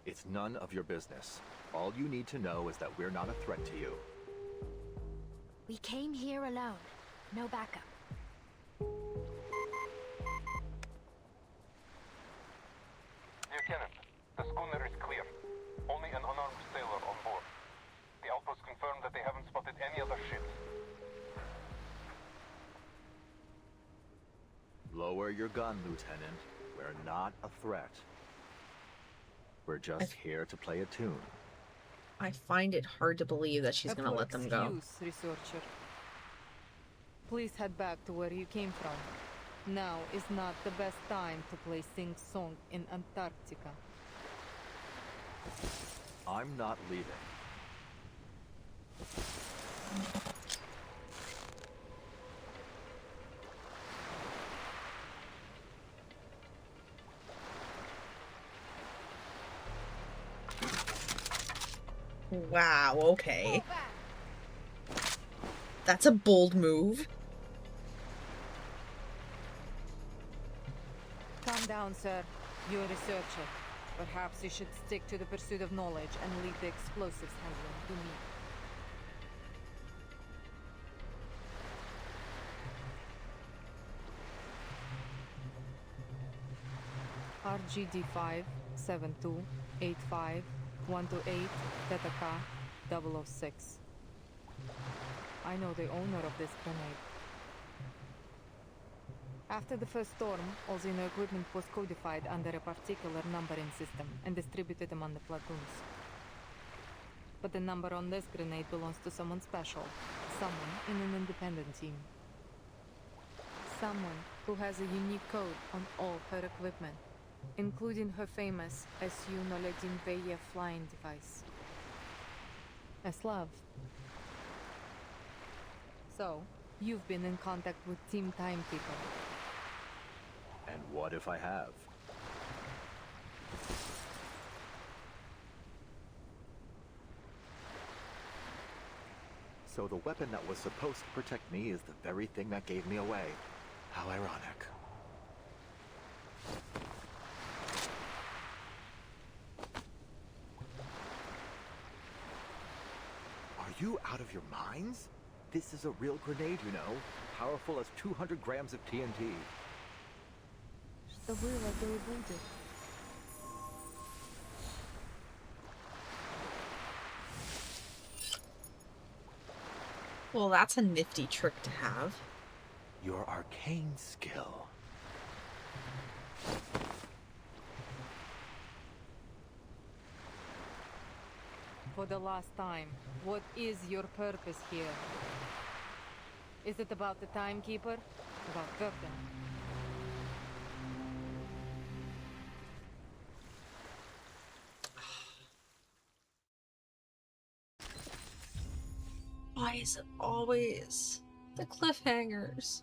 [SPEAKER 13] It's none of your business. All you need to know is that we're not a threat to you.
[SPEAKER 2] We came here alone. No backup.
[SPEAKER 4] Lieutenant, the schooner is clear. Only an unarmed sailor on board. The outpost confirmed that they haven't spotted any other ships.
[SPEAKER 13] Lower your gun, Lieutenant. We're not a threat. We're just here to play a tune.
[SPEAKER 1] I find it hard to believe that she's gonna let them go.
[SPEAKER 19] Excuse, researcher. Please head back to where you came from. Now is not the best time to play sing-song in Antarctica.
[SPEAKER 13] I'm not leaving.
[SPEAKER 1] Wow, okay. That's a bold move.
[SPEAKER 19] Calm down, sir. You're a researcher. Perhaps you should stick to the pursuit of knowledge and leave the explosives handling to me. RGD-5, 72, 85, 128, Theta K, 006. I know the owner of this grenade. After the first storm, all Xeno equipment was codified under a particular numbering system and distributed among the platoons. But the number on this grenade belongs to someone special, someone in an independent team. Someone who has a unique code on all her equipment, including her famous SU Noledin Veyev flying device. Slav. So, you've been in contact with Team Timekeeper.
[SPEAKER 13] And what if I have? So the weapon that was supposed to protect me is the very thing that gave me away. How ironic. Are you out of your minds? This is a real grenade, you know. Powerful as 200 grams of TNT.
[SPEAKER 1] Well, that's a nifty trick to have.
[SPEAKER 13] Your arcane skill.
[SPEAKER 19] For the last time, what is your purpose here? Is it about the Timekeeper? About Verden?
[SPEAKER 1] Why is it always the cliffhangers?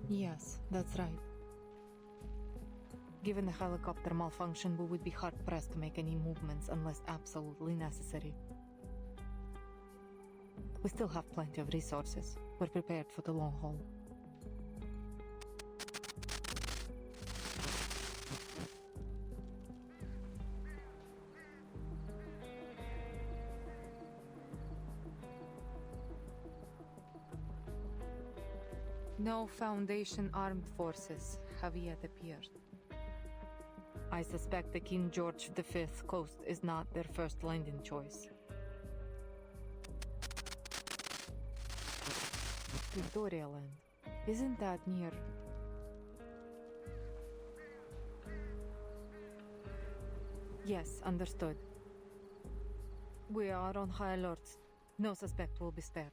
[SPEAKER 19] Yes, that's right. Given the helicopter malfunction, we would be hard-pressed to make any movements unless absolutely necessary. We still have plenty of resources. We're prepared for the long haul. No Foundation armed forces have yet appeared. I suspect the King George V coast is not their first landing choice. Victoria Land. Isn't that near? Yes, understood. We are on high alert. No suspect will be spared.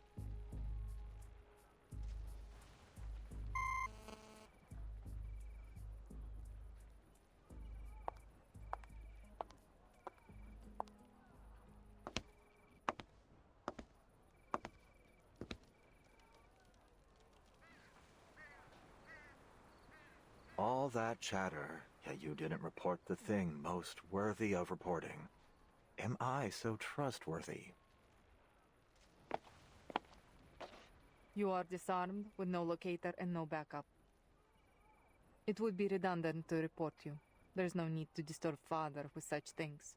[SPEAKER 13] All that chatter, yet you didn't report the thing most worthy of reporting. Am I so trustworthy?
[SPEAKER 19] You are disarmed with no locator and no backup. It would be redundant to report you. There's no need to disturb Father with such things.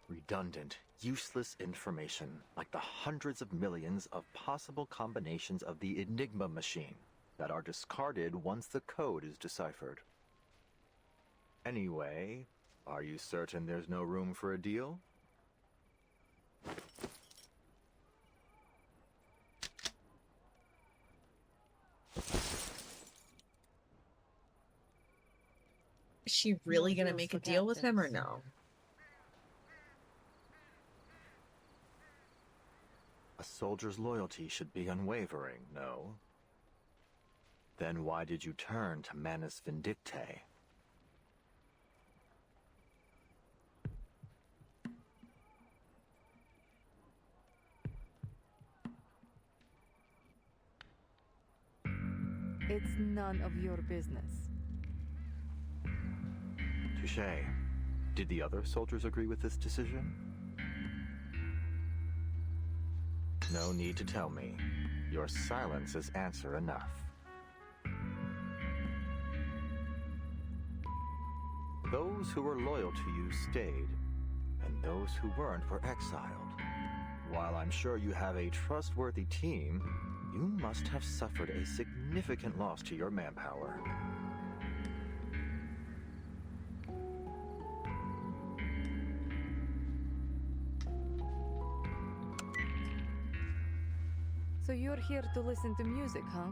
[SPEAKER 13] Redundant, useless information, like the hundreds of millions of possible combinations of the Enigma machine that are discarded once the code is deciphered. Anyway, are you certain there's no room for a deal?
[SPEAKER 1] Is she really gonna make a deal with him or no?
[SPEAKER 13] A soldier's loyalty should be unwavering, no? Then why did you turn to Manus Vindictae?
[SPEAKER 19] It's none of your business.
[SPEAKER 13] Touché. Did the other soldiers agree with this decision? No need to tell me. Your silence is answer enough. Those who were loyal to you stayed, and those who weren't were exiled. While I'm sure you have a trustworthy team, you must have suffered a significant loss to your manpower.
[SPEAKER 19] So you're here to listen to music, huh?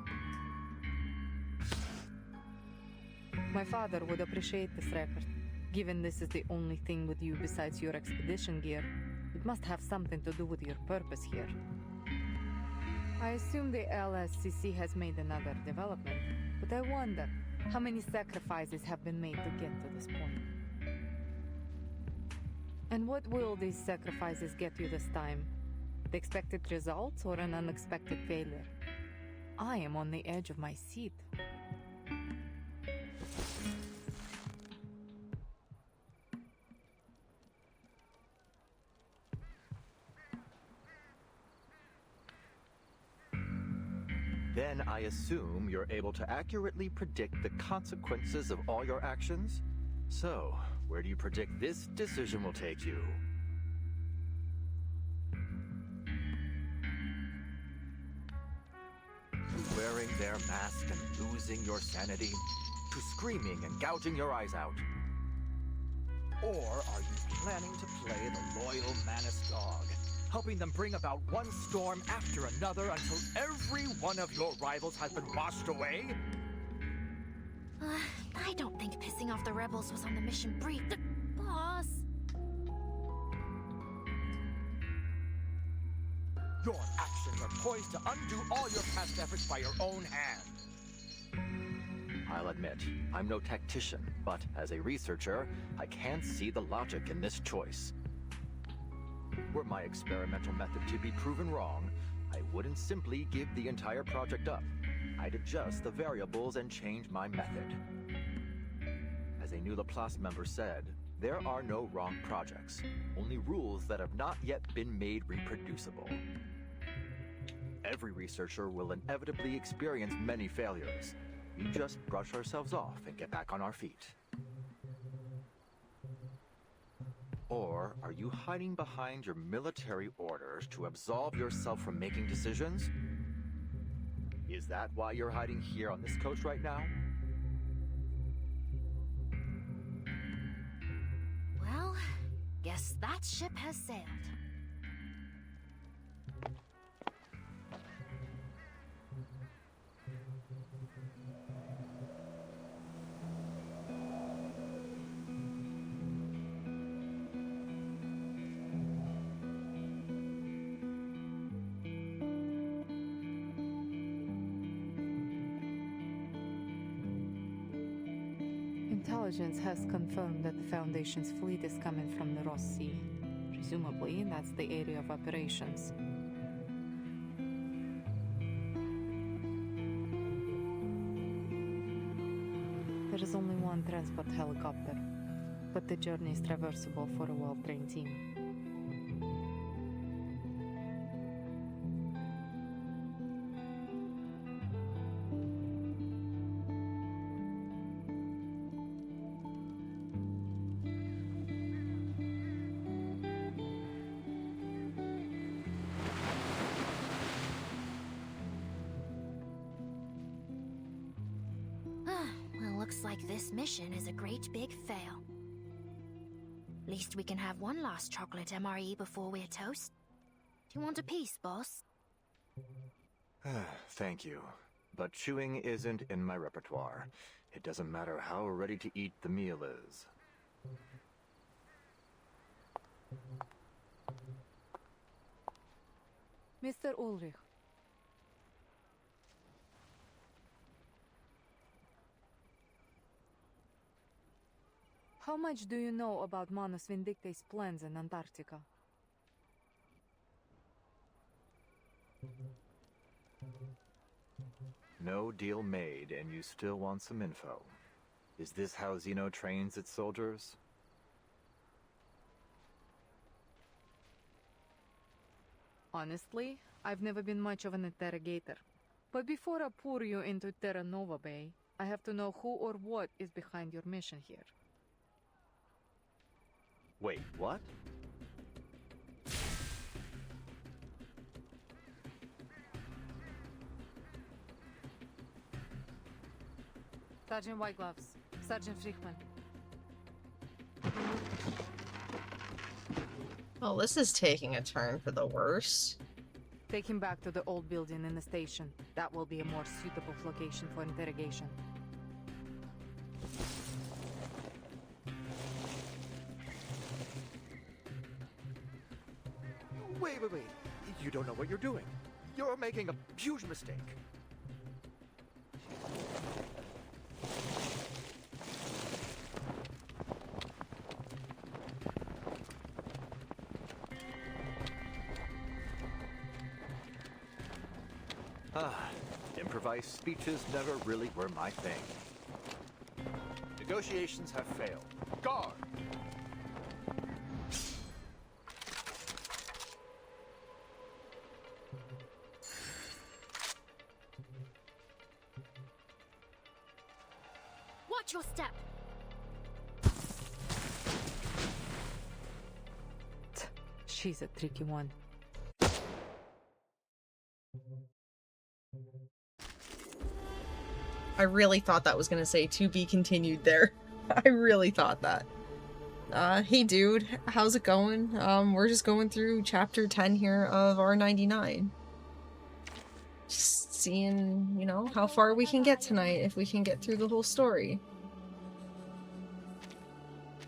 [SPEAKER 19] My father would appreciate this record. Given this is the only thing with you besides your expedition gear, it must have something to do with your purpose here. I assume the LSCC has made another development, but I wonder how many sacrifices have been made to get to this point. And what will these sacrifices get you this time? The expected results or an unexpected failure? I am on the edge of my seat.
[SPEAKER 13] Then I assume you're able to accurately predict the consequences of all your actions? So, where do you predict this decision will take you? To wearing their mask and losing your sanity? To screaming and gouging your eyes out? Or are you planning to play the loyal Manus dog, helping them bring about one storm after another until every one of your rivals has been washed away?
[SPEAKER 2] I don't think pissing off the rebels was on the mission brief. Boss!
[SPEAKER 13] Your actions are poised to undo all your past efforts by your own hand. I'll admit, I'm no tactician, but as a researcher, I can see the logic in this choice. Were my experimental method to be proven wrong, I wouldn't simply give the entire project up. I'd adjust the variables and change my method. As a new Laplace member said, there are no wrong projects, only rules that have not yet been made reproducible. Every researcher will inevitably experience many failures. We just brush ourselves off and get back on our feet. Or are you hiding behind your military orders to absolve yourself from making decisions? Is that why you're hiding here on this coast right now?
[SPEAKER 2] Well, guess that ship has sailed.
[SPEAKER 19] Intelligence has confirmed that the Foundation's fleet is coming from the Ross Sea. Presumably, that's the area of operations. There is only one transport helicopter, but the journey is traversable for a well-trained team.
[SPEAKER 2] Well, looks like this mission is a great big fail. Least we can have one last chocolate MRE before we're toast. Do you want a piece, boss?
[SPEAKER 13] Thank you. But chewing isn't in my repertoire. It doesn't matter how ready to eat the meal is.
[SPEAKER 19] Mr. Ulrich. How much do you know about Manus Vindicte's plans in Antarctica?
[SPEAKER 13] No deal made, and you still want some info. Is this how Zeno trains its soldiers?
[SPEAKER 19] Honestly, I've never been much of an interrogator. But before I pour you into Terra Nova Bay, I have to know who or what is behind your mission here.
[SPEAKER 13] Wait, what?
[SPEAKER 19] Sergeant Whitegloves, Sergeant Friedman.
[SPEAKER 1] Well, this is taking a turn for the worse.
[SPEAKER 19] Take him back to the old building in the station. That will be a more suitable location for interrogation.
[SPEAKER 13] Wait. You don't know what you're doing. You're making a huge mistake. Improvised speeches never really were my thing. Negotiations have failed. Guard!
[SPEAKER 16] your step.
[SPEAKER 19] She's a tricky one.
[SPEAKER 1] I really thought that was gonna say to be continued there. I really thought that. Hey dude, how's it going? We're just going through chapter 10 here of R99. Just seeing, you know, how far we can get tonight, if we can get through the whole story.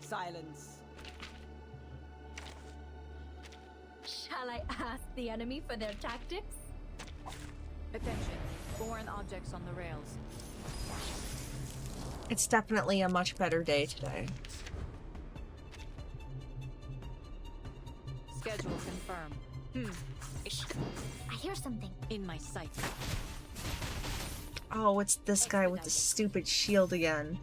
[SPEAKER 20] Silence.
[SPEAKER 21] Shall I ask the enemy for their tactics?
[SPEAKER 19] Attention. Foreign objects on the rails.
[SPEAKER 1] It's definitely a much better day today.
[SPEAKER 19] Schedule confirmed.
[SPEAKER 16] I hear something.
[SPEAKER 19] In my sight.
[SPEAKER 1] Oh, it's this guy with the stupid shield again.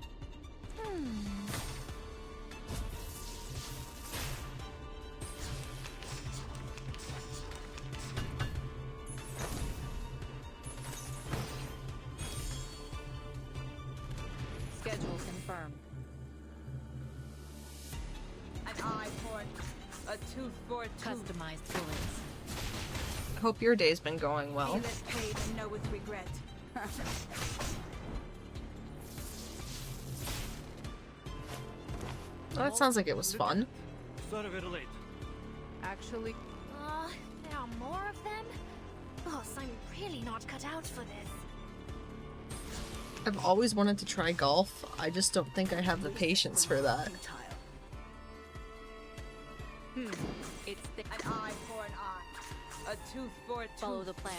[SPEAKER 19] Schedule confirmed.
[SPEAKER 20] An eye for a tooth for a tooth.
[SPEAKER 19] Customized bullets.
[SPEAKER 1] Hope your day's been going well.
[SPEAKER 20] Feel it paid and know with regret.
[SPEAKER 1] Well, that sounds like it was fun.
[SPEAKER 18] Sorry, very late.
[SPEAKER 19] Actually,
[SPEAKER 16] There are more of them? Boss, I'm really not cut out for this.
[SPEAKER 1] I've always wanted to try golf. I just don't think I have the patience for that.
[SPEAKER 19] it's
[SPEAKER 20] an eye for an eye. A tooth for a tooth.
[SPEAKER 19] Follow the plan.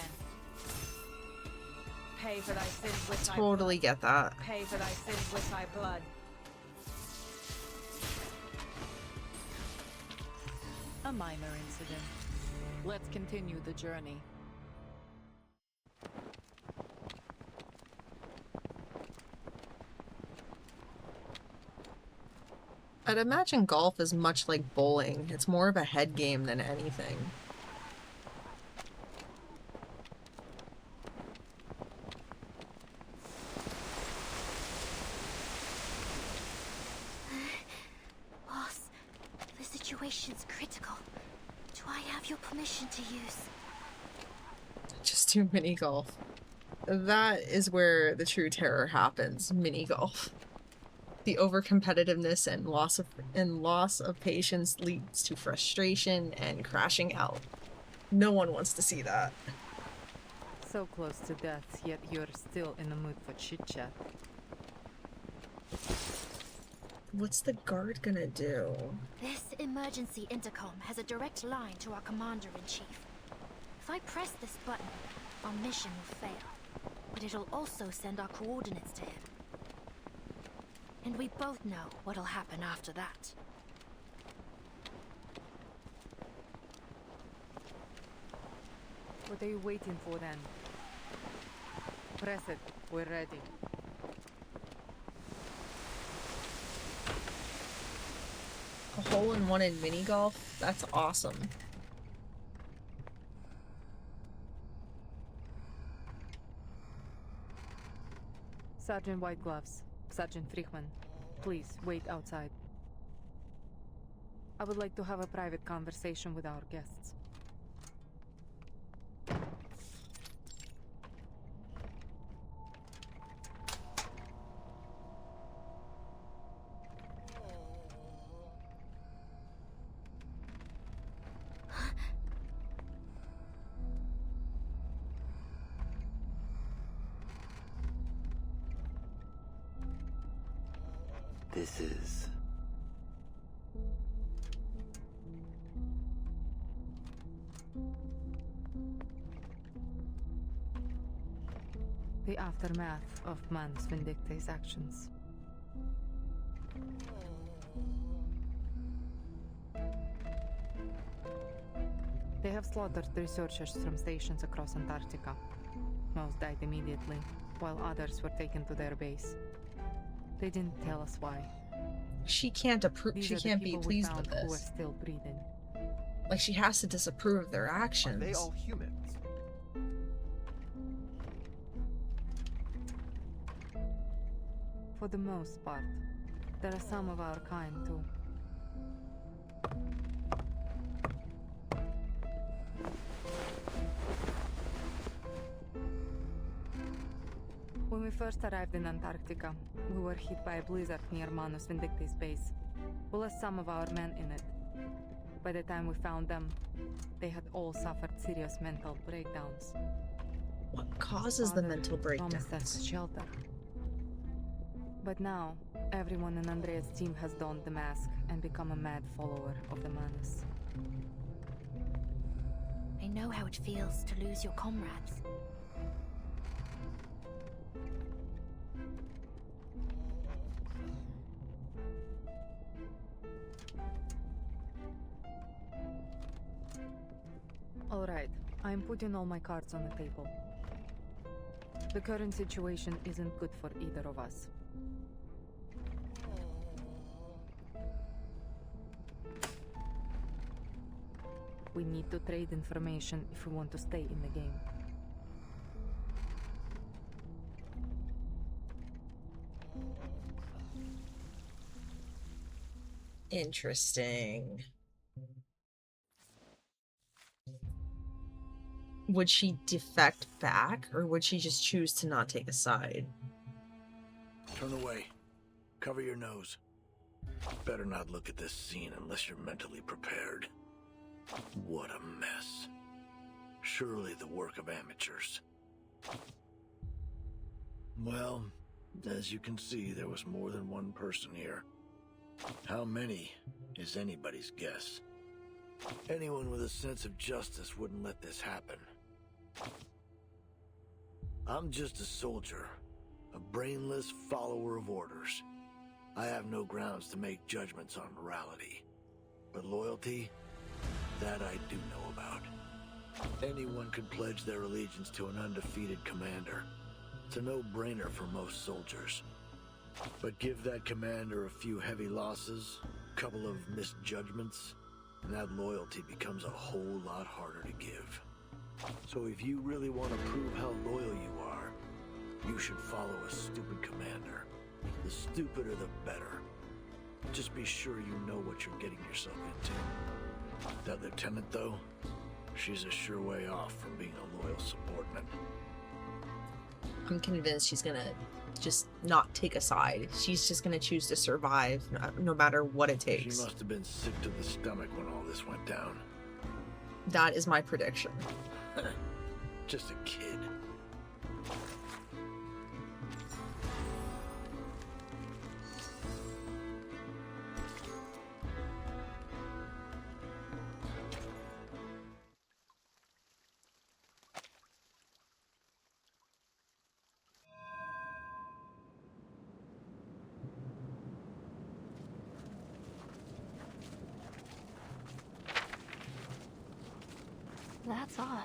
[SPEAKER 20] Pay for thy sins with thy
[SPEAKER 1] Totally get that.
[SPEAKER 20] blood. Pay for thy sins with thy blood.
[SPEAKER 19] A minor incident. Let's continue the journey.
[SPEAKER 1] I'd imagine golf is much like bowling. It's more of a head game than anything.
[SPEAKER 2] Boss, the situation's critical. Do I have your permission to use?
[SPEAKER 1] Just do mini golf. That is where the true terror happens. Mini golf. The overcompetitiveness and loss of patience leads to frustration and crashing out. No one wants to see that.
[SPEAKER 19] So close to death, yet you're still in the mood for chit-chat.
[SPEAKER 1] What's the guard gonna do?
[SPEAKER 2] This emergency intercom has a direct line to our commander-in-chief. If I press this button, our mission will fail. But it'll also send our coordinates to him. And we both know what'll happen after that.
[SPEAKER 19] What are you waiting for then? Press it. We're ready.
[SPEAKER 1] A hole-in-one in mini golf? That's awesome.
[SPEAKER 19] Sergeant Whitegloves, Sergeant Friedman, please wait outside. I would like to have a private conversation with our guests.
[SPEAKER 7] This is...
[SPEAKER 19] the aftermath of Manus Vindicta's actions. They have slaughtered researchers from stations across Antarctica. Most died immediately, while others were taken to their base. They didn't tell us why.
[SPEAKER 1] She can't approve. She can't be pleased with
[SPEAKER 19] Who are
[SPEAKER 1] this.
[SPEAKER 19] still breathing.
[SPEAKER 1] Like, she has to disapprove of their actions.
[SPEAKER 13] Are they all humans?
[SPEAKER 19] For the most part. There are some of our kind, too. When we first arrived in Antarctica, we were hit by a blizzard near Manus Vindicti's base. We lost some of our men in it. By the time we found them, they had all suffered serious mental breakdowns.
[SPEAKER 1] What causes the mental breakdowns?
[SPEAKER 19] Promised us shelter. But now, everyone in Andrea's team has donned the mask and become a mad follower of the Manus.
[SPEAKER 2] I know how it feels to lose your comrades.
[SPEAKER 19] Alright, I'm putting all my cards on the table. The current situation isn't good for either of us. We need to trade information if we want to stay in the game.
[SPEAKER 1] Interesting. Would she defect back, or would she just choose to not take a side?
[SPEAKER 7] Turn away. Cover your nose. Better not look at this scene unless you're mentally prepared. What a mess. Surely the work of amateurs. Well, as you can see, there was more than one person here. How many is anybody's guess. Anyone with a sense of justice wouldn't let this happen. I'm just a soldier, a brainless follower of orders. I have no grounds to make judgments on morality. But loyalty, that I do know about. Anyone could pledge their allegiance to an undefeated commander. It's a no-brainer for most soldiers. But give that commander a few heavy losses, a couple of misjudgments, and that loyalty becomes a whole lot harder to give. So if you really want to prove how loyal you are, you should follow a stupid commander. The stupider the better. Just be sure you know what you're getting yourself into. That lieutenant, though, she's a sure way off from being a loyal subordinate.
[SPEAKER 1] I'm convinced she's gonna just not take a side. She's just gonna choose to survive no matter what it takes.
[SPEAKER 7] She must have been sick to the stomach when all this went down.
[SPEAKER 1] That is my prediction.
[SPEAKER 7] Just a kid.
[SPEAKER 11] That's odd.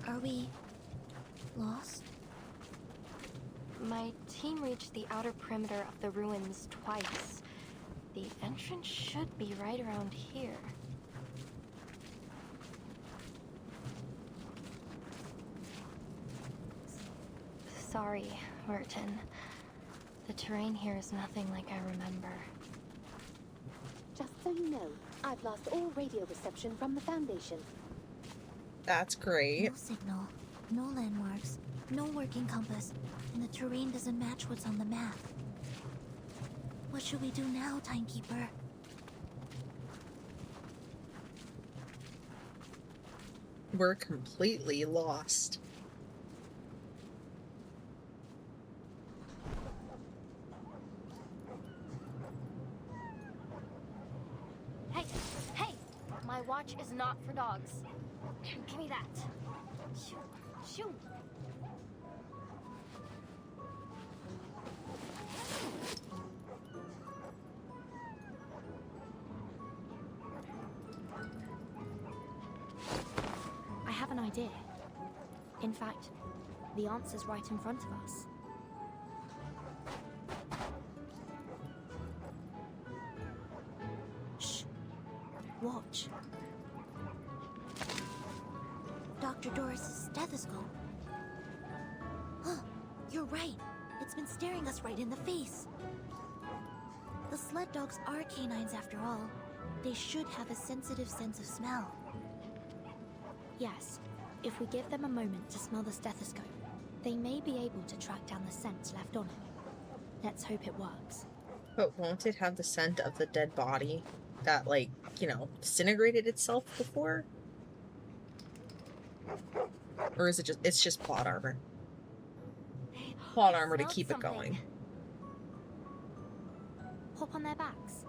[SPEAKER 9] Are we lost?
[SPEAKER 11] My team reached the outer perimeter of the ruins twice. The entrance should be right around here. Sorry, Merton. The terrain here is nothing like I remember.
[SPEAKER 12] Just so you know, I've lost all radio reception from the Foundation.
[SPEAKER 1] That's great.
[SPEAKER 9] No signal, no landmarks, no working compass, and the terrain doesn't match what's on the map. What should we do now, Timekeeper?
[SPEAKER 1] We're completely lost.
[SPEAKER 11] Hey! Hey! My watch is not for dogs. Give me that. Shoo! Shoo!
[SPEAKER 2] I have an idea. In fact, the answer's right in front of us.
[SPEAKER 9] Watch. Dr. Doris's stethoscope. Huh, you're right. It's been staring us right in the face. The sled dogs are canines after all. They should have a sensitive sense of smell.
[SPEAKER 2] Yes, if we give them a moment to smell the stethoscope, they may be able to track down the scent left on it. Let's hope it works.
[SPEAKER 1] But won't it have the scent of the dead body that, like, you know, disintegrated itself before? Or is it just, it's just plot armor? Plot armor to keep it going.
[SPEAKER 2] Hop on their backs.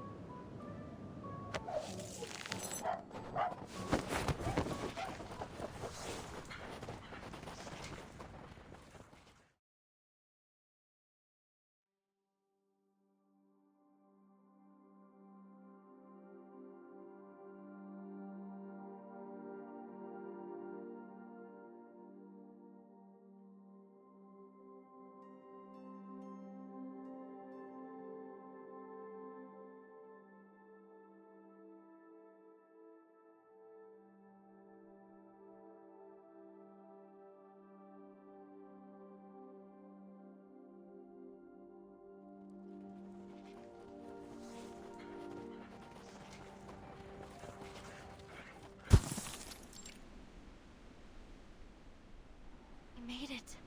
[SPEAKER 11] Made it.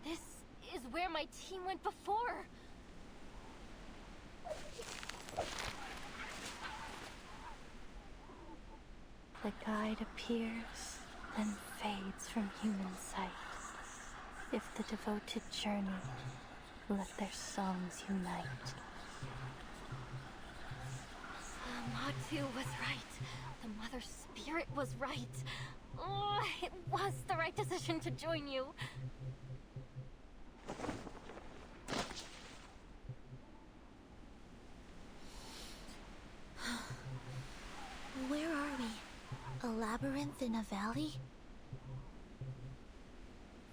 [SPEAKER 11] This is where my team went before.
[SPEAKER 6] The guide appears, then fades from human sight. If the devoted journey, let their songs unite.
[SPEAKER 11] Matu was right. The Mother Spirit was right. Oh, it was the right decision to join you.
[SPEAKER 9] Where are we? A labyrinth in a valley?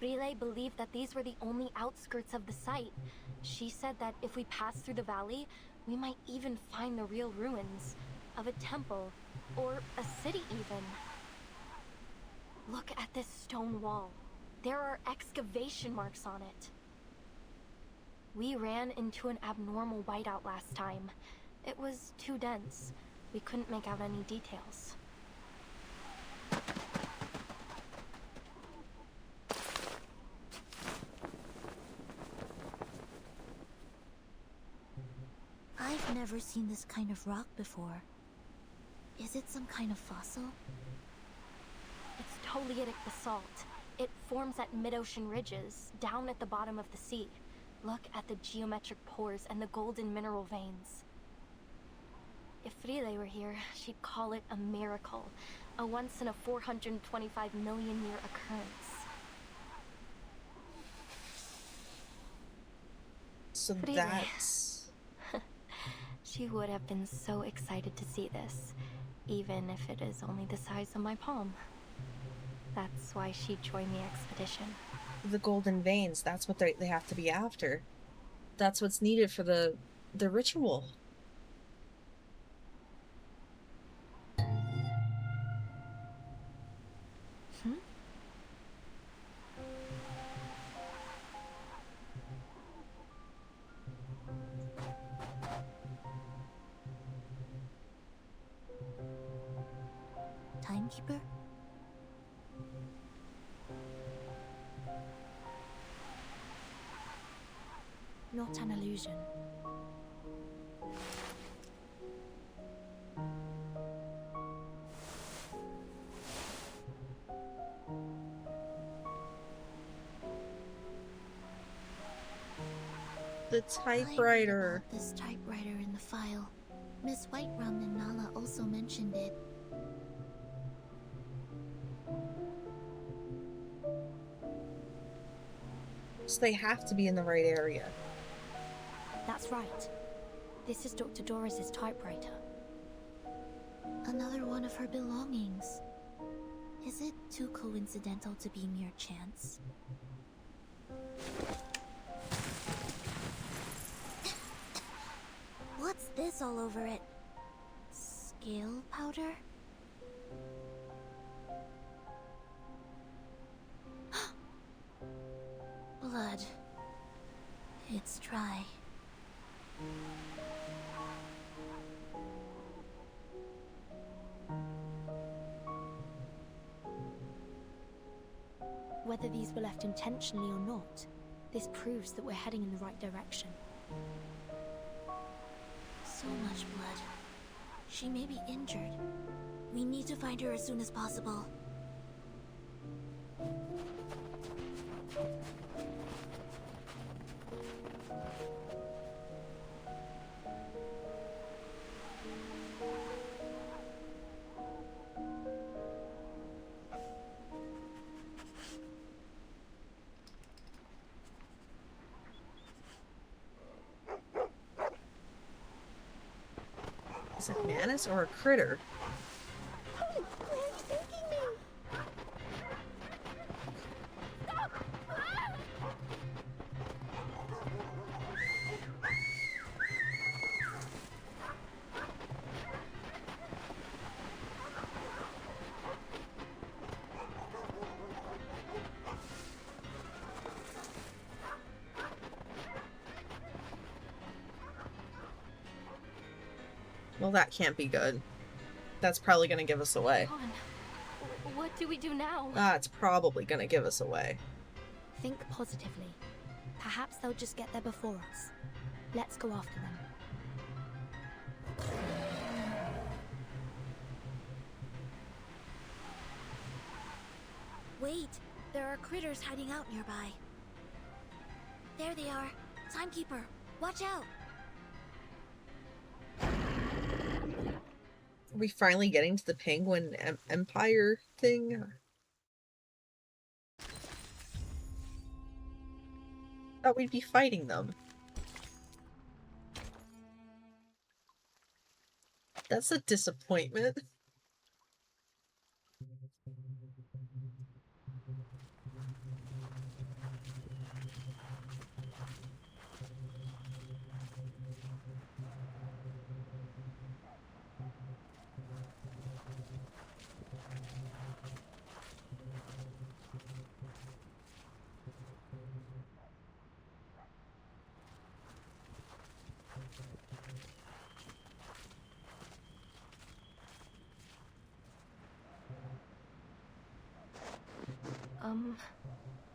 [SPEAKER 11] Relay believed that these were the only outskirts of the site. She said that if we pass through the valley, we might even find the real ruins of a temple, or a city even. Look at this stone wall. There are excavation marks on it. We ran into an abnormal whiteout last time. It was too dense. We couldn't make out any details.
[SPEAKER 9] I've never seen this kind of rock before. Is it some kind of fossil?
[SPEAKER 11] It's Toliitic basalt. It forms at mid-ocean ridges, down at the bottom of the sea. Look at the geometric pores and the golden mineral veins. If Relay were here, she'd call it a miracle. A once in a 425 million year occurrence.
[SPEAKER 1] So
[SPEAKER 11] Relay.
[SPEAKER 1] that's...
[SPEAKER 11] She would have been so excited to see this, even if it is only the size of my palm. That's why she joined the expedition.
[SPEAKER 1] The golden veins, that's what they have to be after. That's what's needed for the ritual.
[SPEAKER 9] Timekeeper?
[SPEAKER 2] Not an illusion.
[SPEAKER 1] The typewriter.
[SPEAKER 9] I read about this typewriter in the file. Miss Whiterum and Nala also mentioned it.
[SPEAKER 1] So they have to be in the right area.
[SPEAKER 2] That's right. This is Dr. Doris's typewriter.
[SPEAKER 9] Another one of her belongings. Is it too coincidental to be mere chance? What's this all over it? Scale powder? blood. It's dry.
[SPEAKER 2] Whether these were left intentionally or not, this proves that we're heading in the right direction.
[SPEAKER 9] So much blood. She may be injured. We need to find her as soon as possible.
[SPEAKER 1] Is it Manus or a critter? Well, that can't be good. That's probably gonna give us away.
[SPEAKER 11] What do we do now?
[SPEAKER 1] That's probably gonna give us away.
[SPEAKER 2] Think positively. Perhaps they'll just get there before us. Let's go after them.
[SPEAKER 9] Wait, there are critters hiding out nearby. There they are. Timekeeper, watch out!
[SPEAKER 1] Are we finally getting to the Penguin Empire thing? Thought we'd be fighting them. That's a disappointment.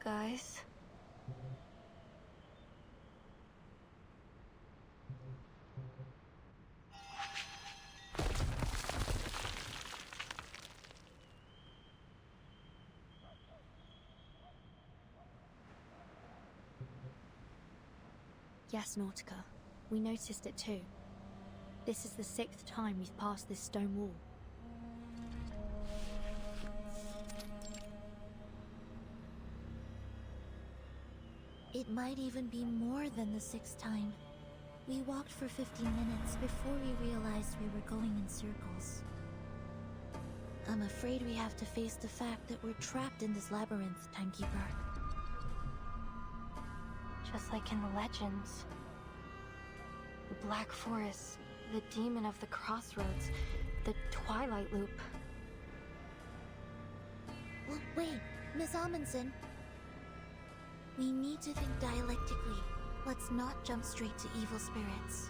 [SPEAKER 11] Guys?
[SPEAKER 2] Yes, Nautica. We noticed it too. This is the 6th time we've passed this stone wall.
[SPEAKER 9] It might even be more than the 6th time. We walked for 15 minutes before we realized we were going in circles. I'm afraid we have to face the fact that we're trapped in this labyrinth, Timekeeper.
[SPEAKER 11] Just like in the legends. The Black Forest, the Demon of the Crossroads, the Twilight Loop.
[SPEAKER 9] Well, wait, Miss Amundsen. We need to think dialectically. Let's not jump straight to evil spirits.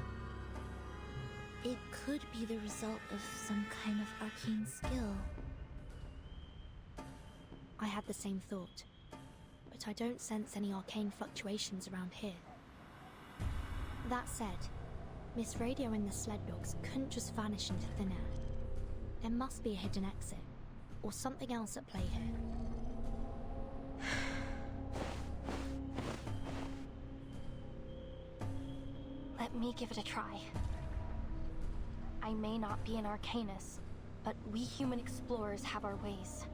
[SPEAKER 9] It could be the result of some kind of arcane skill.
[SPEAKER 2] I had the same thought, but I don't sense any arcane fluctuations around here. That said, Miss Radio and the sled dogs couldn't just vanish into thin air. There must be a hidden exit, or something else at play here.
[SPEAKER 11] Let me give it a try. I may not be an Arcanist, but we human explorers have our ways.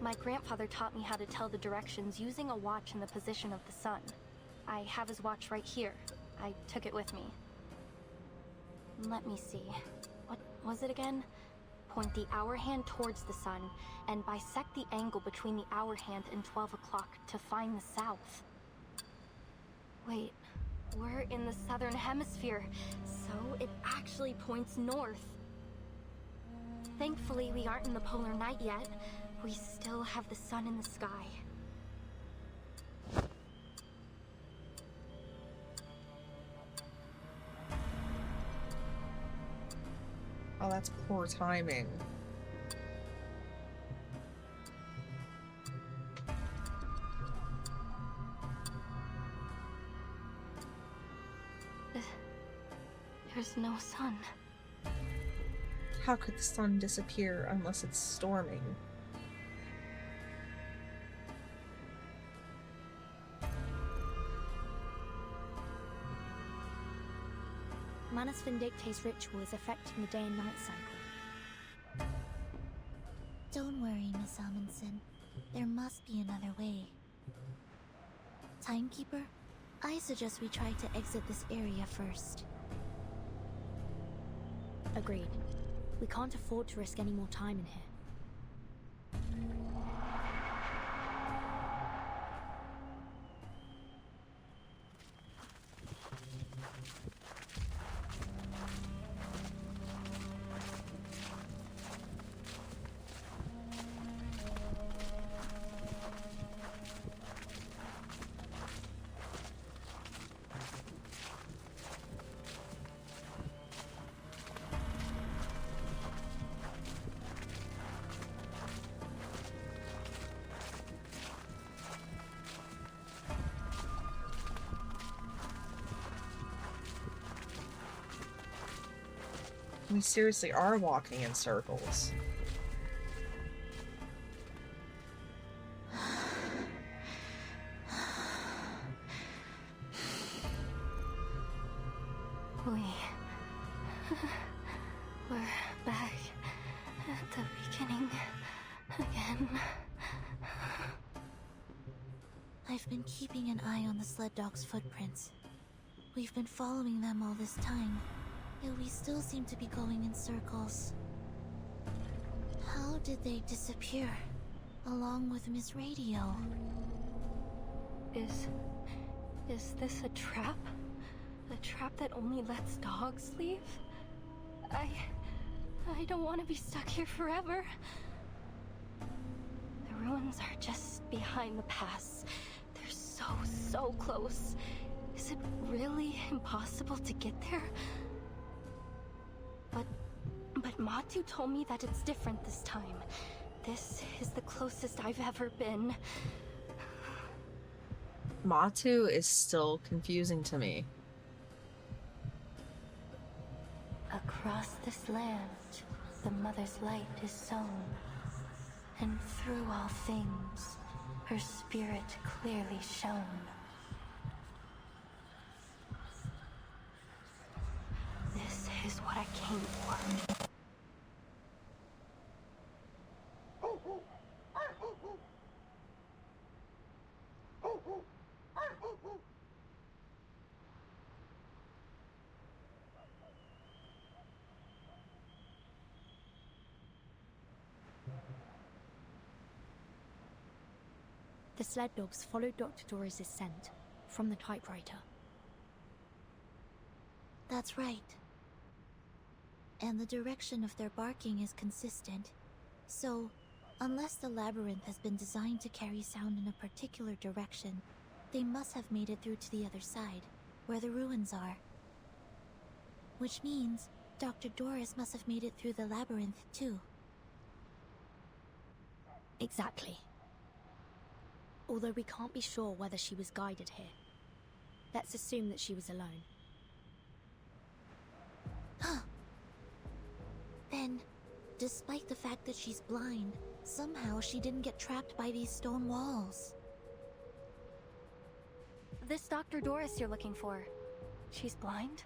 [SPEAKER 11] My grandfather taught me how to tell the directions using a watch in the position of the sun. I have his watch right here. I took it with me. Let me see. What was it again? Point the hour hand towards the sun and bisect the angle between the hour hand and 12 o'clock to find the south. Wait, we're in the southern hemisphere, so it actually points north. Thankfully, we aren't in the polar night yet. We still have the sun in the sky.
[SPEAKER 1] Oh, that's poor timing.
[SPEAKER 11] There's no sun.
[SPEAKER 1] How could the sun disappear unless it's storming?
[SPEAKER 2] Manus Vindicte's ritual is affecting the day and night cycle.
[SPEAKER 9] Don't worry, Miss Amundsen. There must be another way. Timekeeper, I suggest we try to exit this area first.
[SPEAKER 2] Agreed. We can't afford to risk any more time in here.
[SPEAKER 1] We seriously are walking in circles.
[SPEAKER 11] We're back at the beginning again.
[SPEAKER 9] I've been keeping an eye on the sled dog's footprints. We've been following them all this time, yet we still seem to be going in circles. How did they disappear, along with Miss Radio?
[SPEAKER 11] Is this a trap? A trap that only lets dogs leave? I don't want to be stuck here forever. The ruins are just behind the pass. They're so close. Is it really impossible to get there? But Matu told me that it's different this time. This is the closest I've ever been.
[SPEAKER 1] Matu is still confusing to me.
[SPEAKER 11] Across this land, the Mother's light is sown, and through all things, her spirit clearly shone. This is what I came for.
[SPEAKER 2] The sled dogs followed Dr. Doris' scent from the typewriter.
[SPEAKER 9] That's right. And the direction of their barking is consistent. So, unless the labyrinth has been designed to carry sound in a particular direction, they must have made it through to the other side, where the ruins are. Which means Dr. Doris must have made it through the labyrinth too.
[SPEAKER 2] Exactly. Although we can't be sure whether she was guided here. Let's assume that she was alone.
[SPEAKER 9] Then, despite the fact that she's blind, somehow she didn't get trapped by these stone walls.
[SPEAKER 11] This Dr. Doris you're looking for, she's blind?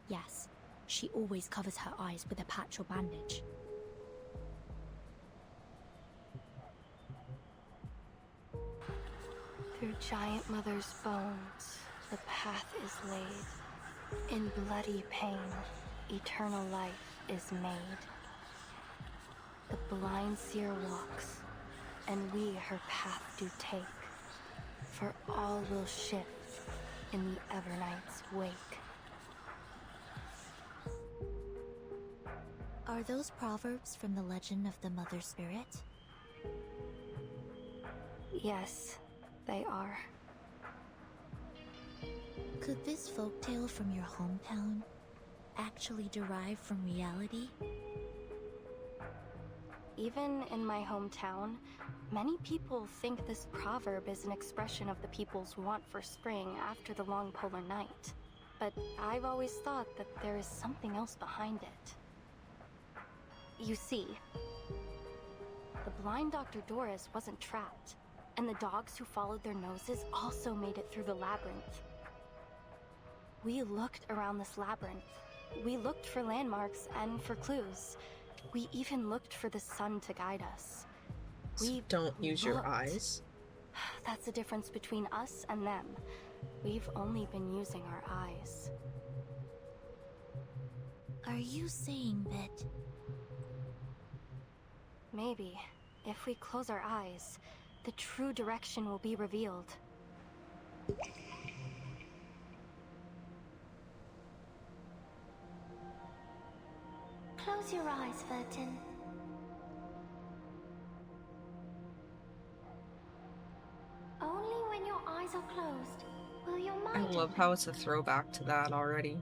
[SPEAKER 2] Yes, she always covers her eyes with a patch or bandage.
[SPEAKER 11] Through Giant Mother's bones, the path is laid. In bloody pain, eternal life is made. The blind seer walks, and we her path do take. For all will shift in the Evernight's wake.
[SPEAKER 9] Are those proverbs from the legend of the Mother Spirit?
[SPEAKER 11] Yes, they are.
[SPEAKER 9] Could this folktale from your hometown actually derive from reality?
[SPEAKER 11] Even in my hometown, many people think this proverb is an expression of the people's want for spring after the long polar night. But I've always thought that there is something else behind it. You see, the blind Dr. Doris wasn't trapped, and the dogs who followed their noses also made it through the labyrinth. We looked around this labyrinth. We looked for landmarks and for clues. We even looked for the sun to guide us. We
[SPEAKER 1] don't use your
[SPEAKER 11] looked.
[SPEAKER 1] eyes.
[SPEAKER 11] That's the difference between us and them. We've only been using our eyes.
[SPEAKER 9] Are you saying that...
[SPEAKER 11] Maybe, if we close our eyes, the true direction will be revealed.
[SPEAKER 6] Close your eyes, Vertin. Only when your eyes are closed will your
[SPEAKER 1] I
[SPEAKER 6] mind...
[SPEAKER 1] love how it's a throwback to that already.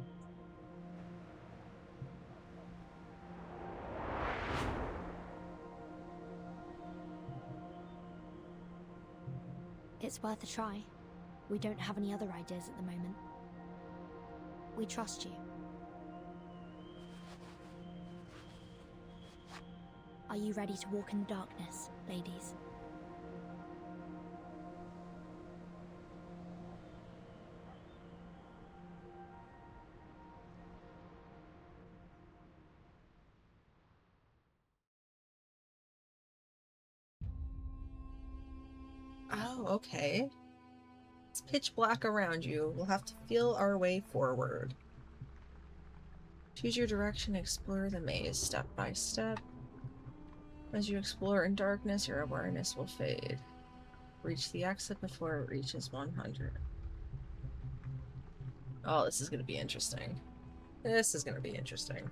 [SPEAKER 2] It's worth a try. We don't have any other ideas at the moment. We trust you. Are you ready to walk in the darkness, ladies?
[SPEAKER 1] Oh, okay. It's pitch black around you. We'll have to feel our way forward. Choose your direction, explore the maze step by step. As you explore in darkness, your awareness will fade. Reach the exit before it reaches 100. Oh, this is going to be interesting. This is going to be interesting.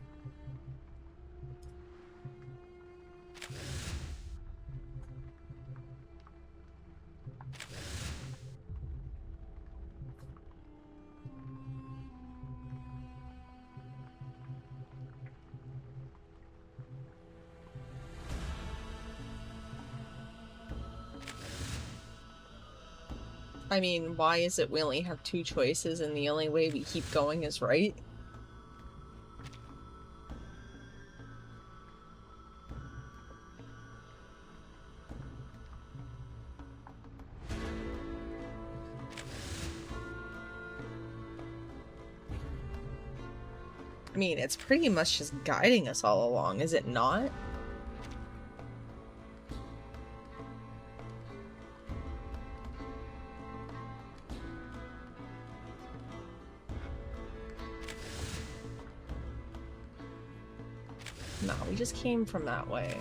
[SPEAKER 1] I mean, why is it we only have two choices and the only way we keep going is right? I mean, it's pretty much just guiding us all along, is it not? No, we just came from that way.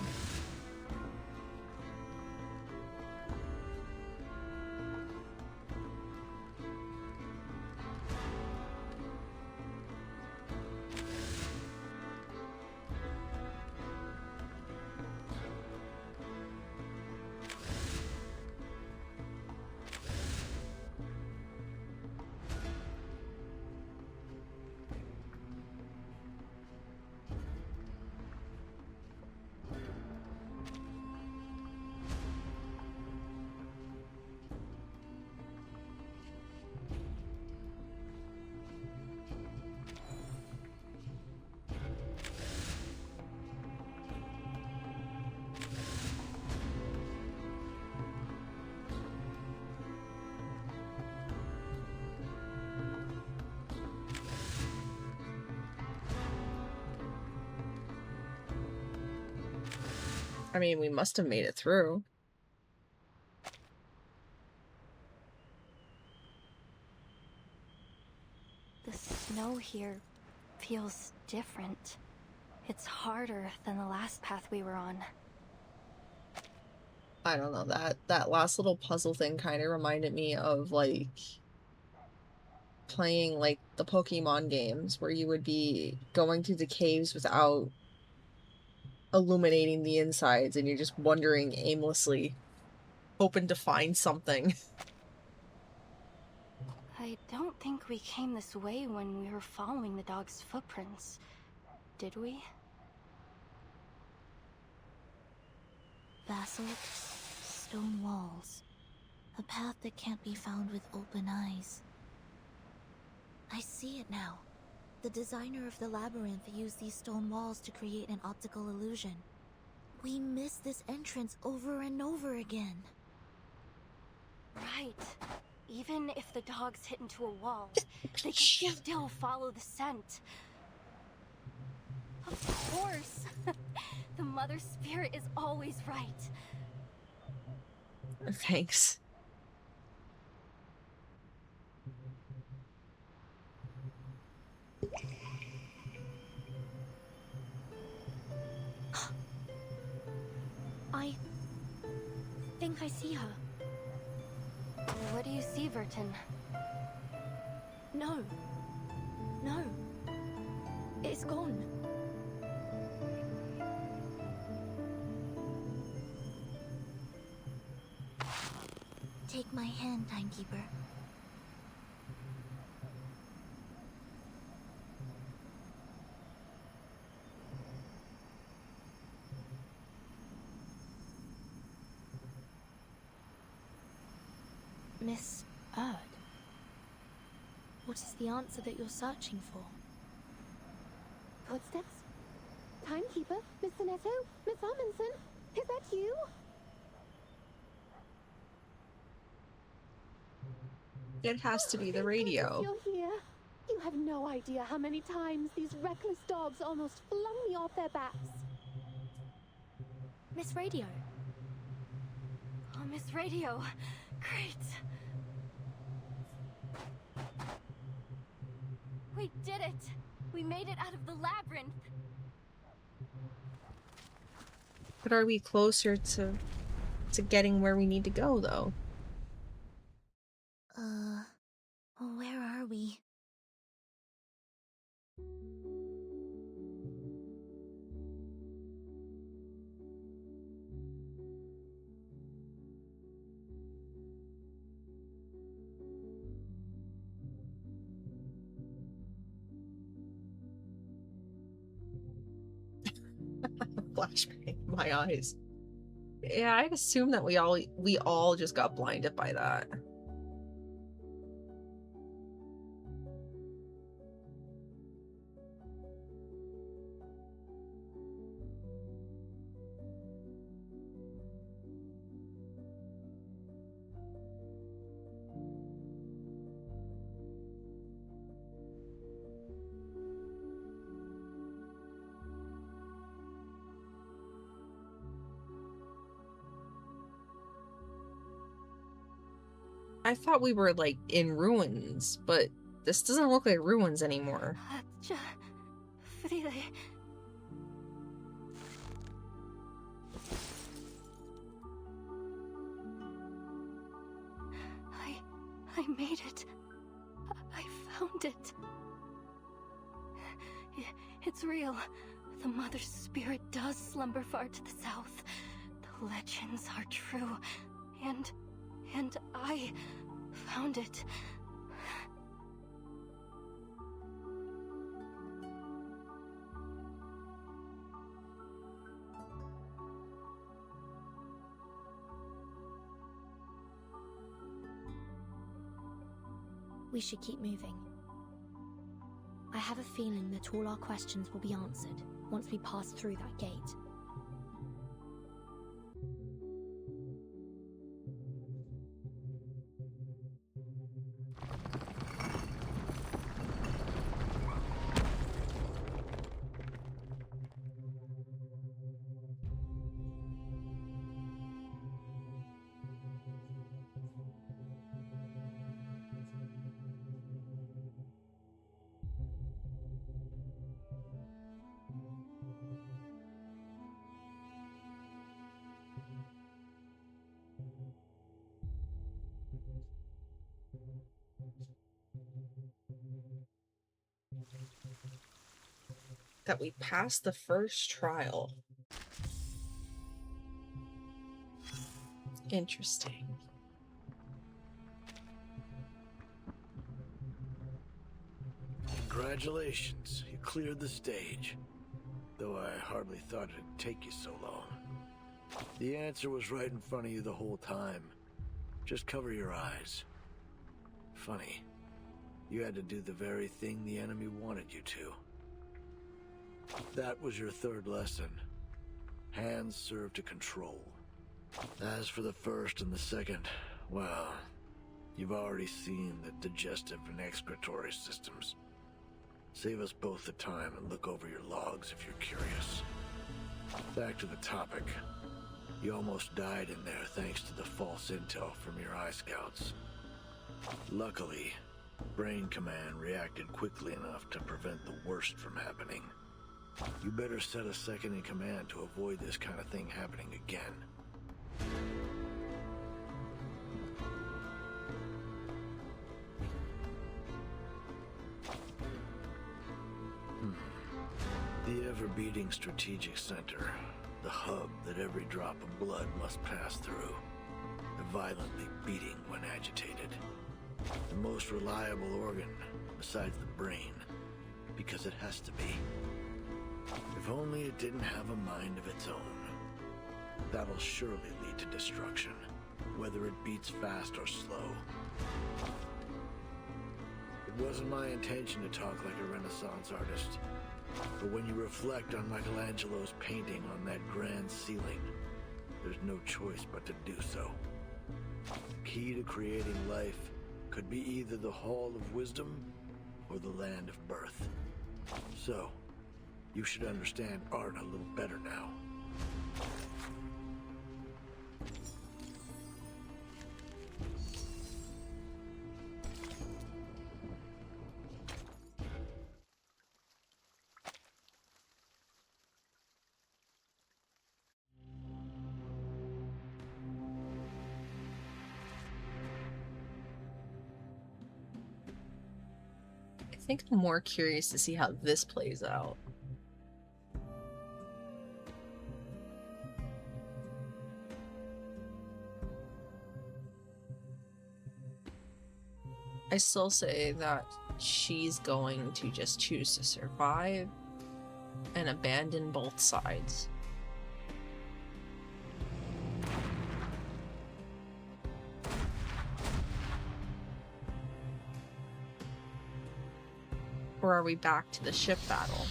[SPEAKER 1] I mean, we must have made it through.
[SPEAKER 11] The snow here feels different. It's harder than the last path we were on.
[SPEAKER 1] I don't know, that last little puzzle thing kind of reminded me of like playing like the Pokemon games where you would be going through the caves without illuminating the insides and you're just wandering aimlessly, hoping to find something.
[SPEAKER 11] I don't think we came this way when we were following the dog's footprints, did we?
[SPEAKER 9] Basalt, stone walls, a path that can't be found with open eyes. I see it now. The designer of the labyrinth used these stone walls to create an optical illusion. We missed this entrance over and over again.
[SPEAKER 11] Right. Even if the dogs hit into a wall, they could still follow the scent. Of course! The Mother Spirit is always right.
[SPEAKER 1] Thanks.
[SPEAKER 2] I think I see her.
[SPEAKER 11] What do you see, Vertin?
[SPEAKER 2] No. No. It's gone.
[SPEAKER 9] Take my hand, Timekeeper.
[SPEAKER 2] Miss Erd. What is the answer that you're searching for?
[SPEAKER 12] Footsteps? Timekeeper? Miss Sinetto? Miss Amundsen? Is that you?
[SPEAKER 1] It has to be the radio.
[SPEAKER 12] You're here. You have no idea how many times these reckless dogs almost flung me off their backs.
[SPEAKER 2] Miss Radio.
[SPEAKER 11] Oh, Miss Radio. Great. We did it! We made it out of the labyrinth!
[SPEAKER 1] But are we closer to getting where we need to go, though?
[SPEAKER 9] Where are we?
[SPEAKER 1] Flashbang in my eyes. Yeah, I'd assume that we all just got blinded by that. I thought we were, like, in ruins, but this doesn't look like ruins anymore.
[SPEAKER 11] I made it. I found it. It's real. The Mother Spirit does slumber far to the south. The legends are true. And I found it.
[SPEAKER 2] We should keep moving. I have a feeling that all our questions will be answered once we pass through that gate.
[SPEAKER 1] that we passed the first trial. Interesting.
[SPEAKER 7] Congratulations, you cleared the stage. Though I hardly thought it'd take you so long. The answer was right in front of you the whole time. Just cover your eyes. Funny, you had to do the very thing the enemy wanted you to. That was your third lesson. Hands serve to control. As for the first and the second, well, you've already seen the digestive and excretory systems. Save us both the time and look over your logs if you're curious. Back to the topic. You almost died in there thanks to the false intel from your eye scouts. Luckily, Brain Command reacted quickly enough to prevent the worst from happening. You better set a second in command to avoid this kind of thing happening again. The ever-beating strategic center, the hub that every drop of blood must pass through, violently beating when agitated. The most reliable organ, besides the brain, because it has to be. If only it didn't have a mind of its own. That'll surely lead to destruction, whether it beats fast or slow. It wasn't my intention to talk like a Renaissance artist. But when you reflect on Michelangelo's painting on that grand ceiling, there's no choice but to do so. The key to creating life could be either the Hall of Wisdom or the Land of Birth. So, you should understand art a little better now.
[SPEAKER 1] I think I'm more curious to see how this plays out. I still say that she's going to just choose to survive and abandon both sides. Or are we back to the ship battle?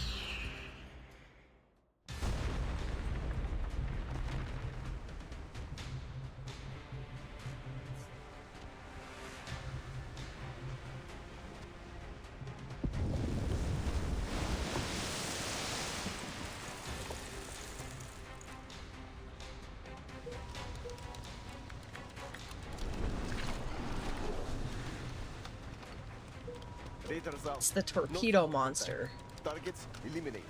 [SPEAKER 1] It's the torpedo monster.
[SPEAKER 5] Targets eliminated.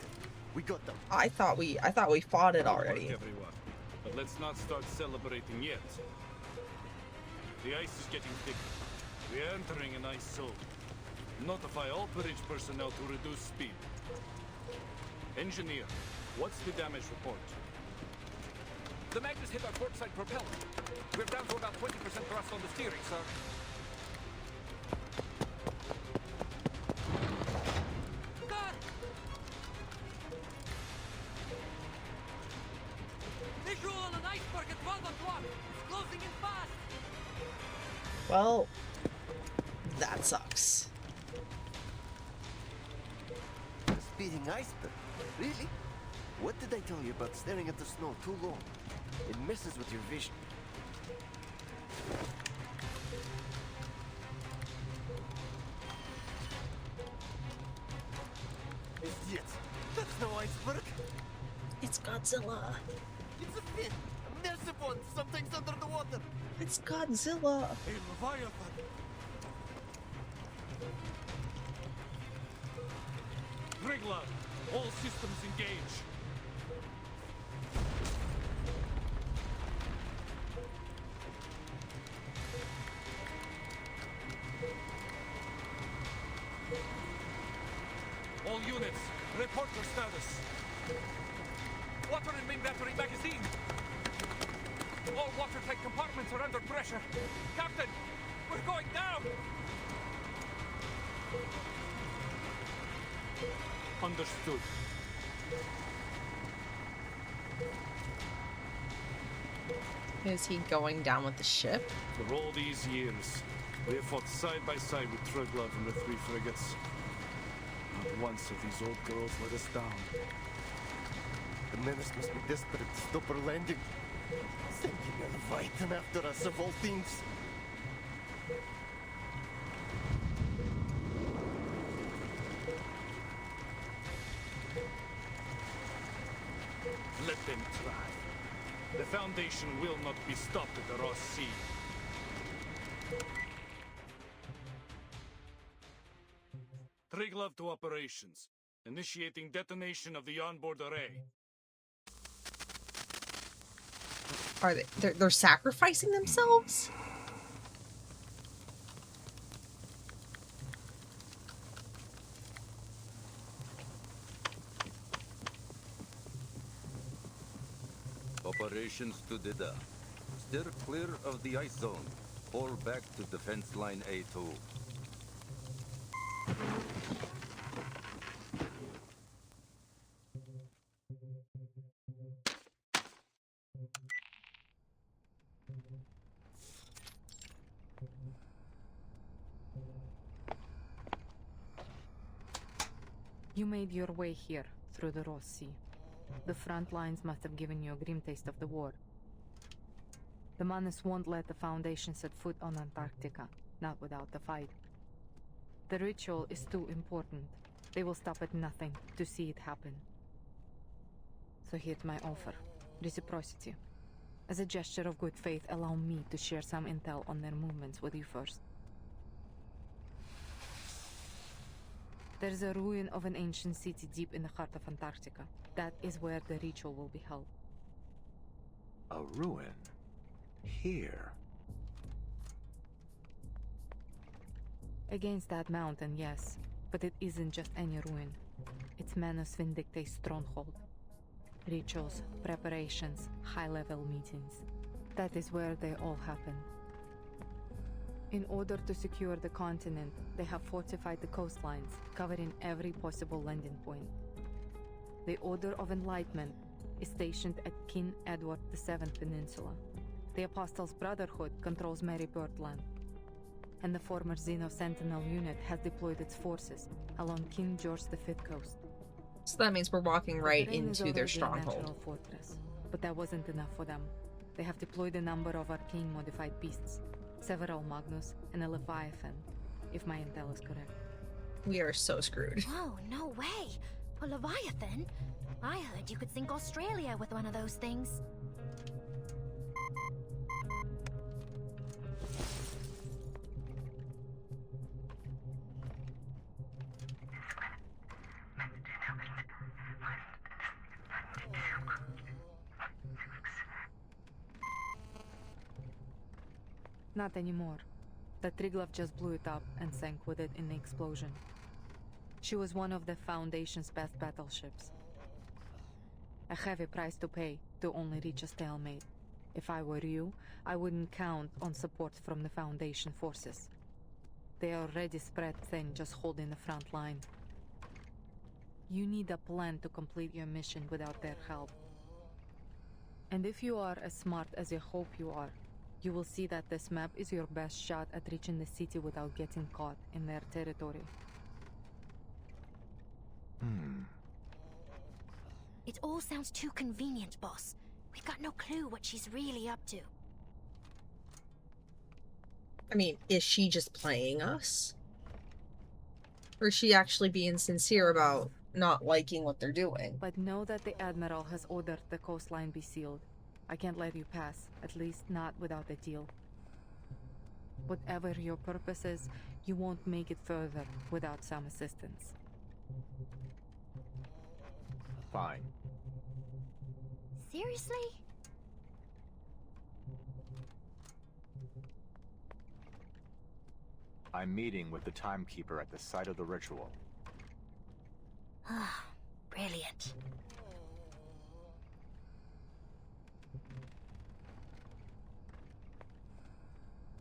[SPEAKER 5] We got them.
[SPEAKER 1] I thought we fought it already.
[SPEAKER 14] Everyone. But let's not start celebrating yet. The ice is getting thicker. We are entering an ice zone. Notify all bridge personnel to reduce speed. Engineer, what's the damage report?
[SPEAKER 22] The Manus hit our port side propeller. We're down to about 20% thrust on the steering, sir.
[SPEAKER 1] Well, that sucks.
[SPEAKER 5] A speeding iceberg? Really? What did I tell you about staring at the snow too long? It messes with your vision. Idiots! That's no iceberg!
[SPEAKER 1] It's Godzilla!
[SPEAKER 5] It's a fin! A massive one! Something's under the water!
[SPEAKER 1] It's Godzilla!
[SPEAKER 22] A Leviathan!
[SPEAKER 14] Wriggler, all systems engage.
[SPEAKER 22] All units, report your status. Water and main battery magazine. All watertight compartments are under pressure. Captain, we're going down!
[SPEAKER 14] Understood.
[SPEAKER 1] Is he going down with the ship?
[SPEAKER 14] For all these years, we have fought side by side with Triglav and the 3 frigates. Not once have these old girls let us down.
[SPEAKER 5] The Manus must be desperate to stop our landing. Sending a Leviathan after us of all things.
[SPEAKER 14] Let them try. The Foundation will not be stopped at the Ross Sea. Triglav to operations. Initiating detonation of the onboard array.
[SPEAKER 1] Are they're sacrificing themselves?
[SPEAKER 10] Operations to Dida. Steer clear of the ice zone. Fall back to defense line A2.
[SPEAKER 19] You made your way here, through the Ross Sea. The front lines must have given you a grim taste of the war. The Manus won't let the Foundation set foot on Antarctica, not without the fight. The ritual is too important. They will stop at nothing to see it happen. So here's my offer. Reciprocity. As a gesture of good faith, allow me to share some intel on their movements with you first. There's a ruin of an ancient city deep in the heart of Antarctica. That is where the ritual will be held.
[SPEAKER 17] A ruin? Here?
[SPEAKER 19] Against that mountain, yes. But it isn't just any ruin. It's Manus Vindictae's stronghold. Rituals, preparations, high-level meetings. That is where they all happen. In order to secure the continent, they have fortified the coastlines, covering every possible landing point. The Order of Enlightenment is stationed at King Edward VII Peninsula. The Apostles' Brotherhood controls Mary Birdland. And the former Xeno Sentinel unit has deployed its forces along King George V coast.
[SPEAKER 1] So that means we're walking right into their
[SPEAKER 19] A
[SPEAKER 1] stronghold.
[SPEAKER 19] natural fortress, but that wasn't enough for them. They have deployed a number of arcane-modified beasts. Several Magnus and a Leviathan, if my intel is correct.
[SPEAKER 1] We are so screwed.
[SPEAKER 2] Whoa, no way! A Leviathan? I heard you could sink Australia with one of those things.
[SPEAKER 19] Not anymore. The Triglav just blew it up and sank with it in the explosion. She was one of the Foundation's best battleships. A heavy price to pay to only reach a stalemate. If I were you, I wouldn't count on support from the Foundation forces. They are already spread thin, just holding the front line. You need a plan to complete your mission without their help. And if you are as smart as you hope you are, you will see that this map is your best shot at reaching the city without getting caught in their territory.
[SPEAKER 2] It all sounds too convenient, boss. We've got no clue what she's really up to.
[SPEAKER 1] I mean, is she just playing us? Or is she actually being sincere about not liking what they're doing?
[SPEAKER 19] But know that the Admiral has ordered the coastline be sealed. I can't let you pass, at least not without a deal. Whatever your purpose is, you won't make it further without some assistance.
[SPEAKER 17] Fine.
[SPEAKER 2] Seriously?
[SPEAKER 17] I'm meeting with the Timekeeper at the site of the ritual.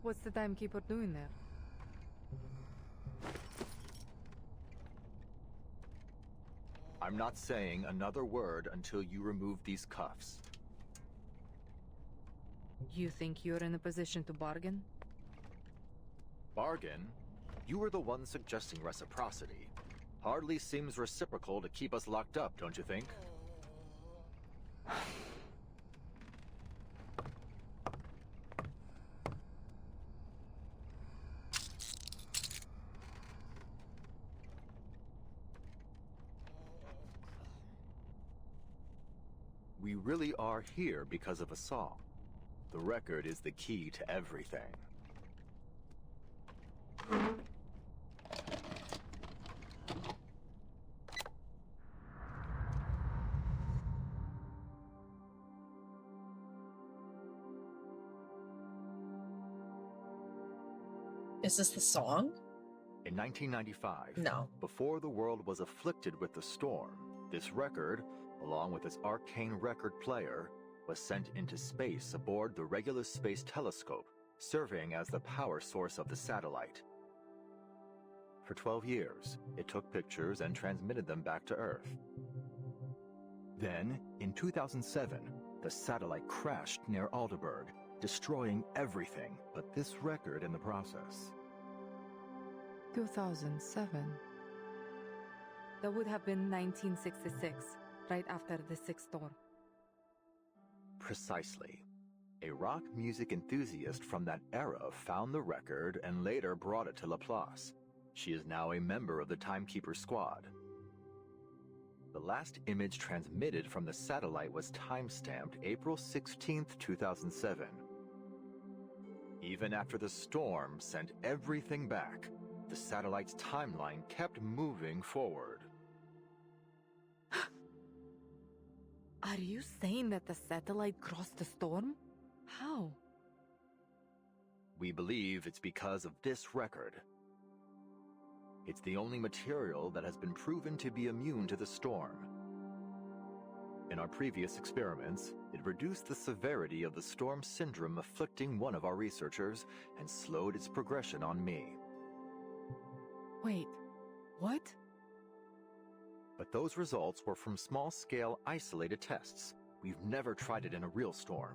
[SPEAKER 19] What's the Timekeeper doing there?
[SPEAKER 17] I'm not saying another word until you remove these cuffs.
[SPEAKER 19] You think you're in a position to bargain?
[SPEAKER 17] Bargain? You were the one suggesting reciprocity. Hardly seems reciprocal to keep us locked up, don't you think? We really are here because of a song. The record is the key to everything.
[SPEAKER 1] Is this the song?
[SPEAKER 17] In 1995,
[SPEAKER 1] No.
[SPEAKER 17] before the world was afflicted with the storm, this record, along with its arcane record player, was sent into space aboard the Regulus Space Telescope, serving as the power source of the satellite. For 12 years, it took pictures and transmitted them back to Earth. Then, in 2007, the satellite crashed near Aldeburgh, destroying everything but this record in the process.
[SPEAKER 19] 2007. That would have been 1966, right after the Sixth Storm.
[SPEAKER 17] Precisely. A rock music enthusiast from that era found the record and later brought it to Laplace. She is now a member of the Timekeeper squad. The last image transmitted from the satellite was time-stamped April 16, 2007. Even after the storm sent everything back, the satellite's timeline kept moving forward.
[SPEAKER 19] Are you saying that the satellite crossed the storm? How?
[SPEAKER 17] We believe it's because of this record. It's the only material that has been proven to be immune to the storm. In our previous experiments, it reduced the severity of the storm syndrome afflicting one of our researchers and slowed its progression on me.
[SPEAKER 19] Wait, what?
[SPEAKER 17] But those results were from small-scale isolated tests. We've never tried it in a real storm.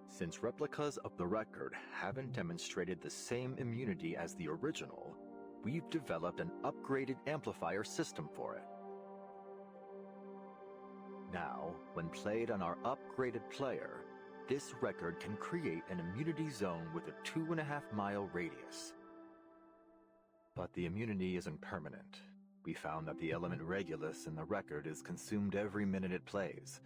[SPEAKER 17] Since replicas of the record haven't demonstrated the same immunity as the original, we've developed an upgraded amplifier system for it. Now, when played on our upgraded player, this record can create an immunity zone with a 2.5-mile radius. But the immunity isn't permanent. We found that the element Regulus in the record is consumed every minute it plays.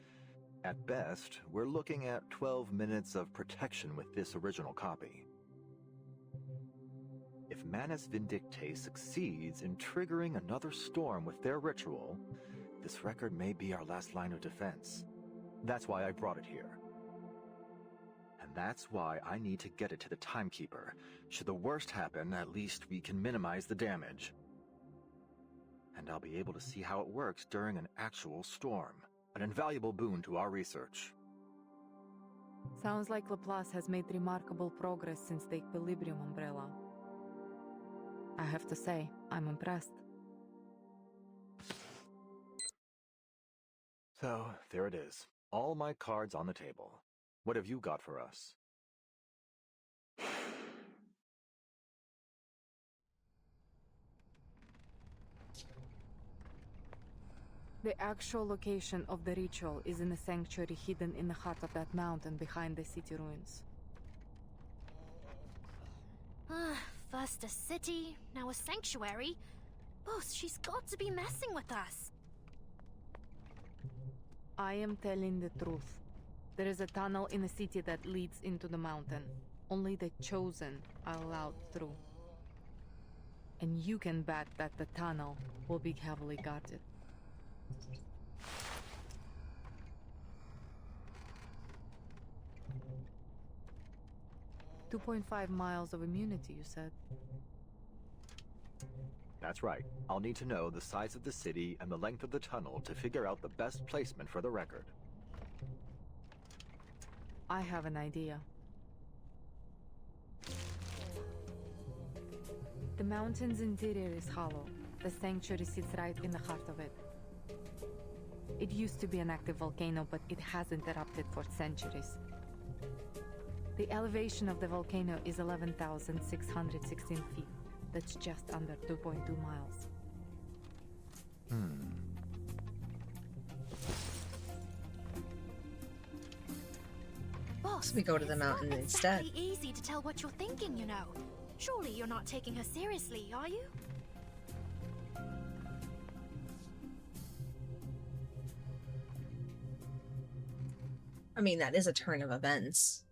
[SPEAKER 17] At best, we're looking at 12 minutes of protection with this original copy. If Manus Vindictae succeeds in triggering another storm with their ritual, this record may be our last line of defense. That's why I brought it here. And that's why I need to get it to the Timekeeper. Should the worst happen, at least we can minimize the damage. And I'll be able to see how it works during an actual storm. An invaluable boon to our research.
[SPEAKER 19] Sounds like Laplace has made remarkable progress since the Equilibrium umbrella. I have to say, I'm impressed.
[SPEAKER 17] So, there it is. All my cards on the table. What have you got for us?
[SPEAKER 19] The actual location of the ritual is in a sanctuary hidden in the heart of that mountain behind the city ruins.
[SPEAKER 16] First a city, now a sanctuary. Boss, she's got to be messing with us.
[SPEAKER 19] I am telling the truth. There is a tunnel in the city that leads into the mountain. Only the chosen are allowed through. And you can bet that the tunnel will be heavily guarded. 2.5 miles of immunity, you said?
[SPEAKER 17] That's right. I'll need to know the size of the city and the length of the tunnel to figure out the best placement for the record.
[SPEAKER 19] I have an idea. The mountain's interior is hollow. The sanctuary sits right in the heart of it. It used to be an active volcano, but it hasn't erupted for centuries. The elevation of the volcano is 11,616 feet. That's just under 2.2 miles.
[SPEAKER 2] Boss,
[SPEAKER 1] We go to the mountain
[SPEAKER 16] It's
[SPEAKER 1] instead.
[SPEAKER 16] exactly easy to tell what you're thinking, you know. Surely you're not taking her seriously, are you?
[SPEAKER 1] I mean, that is a turn of events.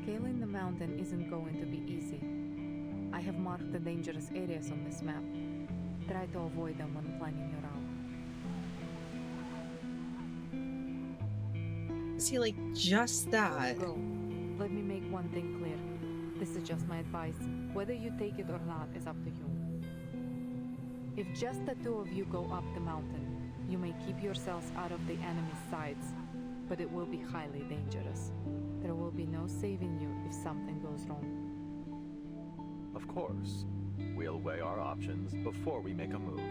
[SPEAKER 19] Scaling the mountain isn't going to be easy. I have marked the dangerous areas on this map. Try to avoid them when planning your route.
[SPEAKER 1] See, like, just that.
[SPEAKER 19] Go. Let me make one thing clear. This is just my advice. Whether you take it or not is up to you. If just the two of you go up the mountain, you may keep yourselves out of the enemy's sides, but it will be highly dangerous. There will be no saving you if something goes wrong.
[SPEAKER 17] Of course. We'll weigh our options before we make a move.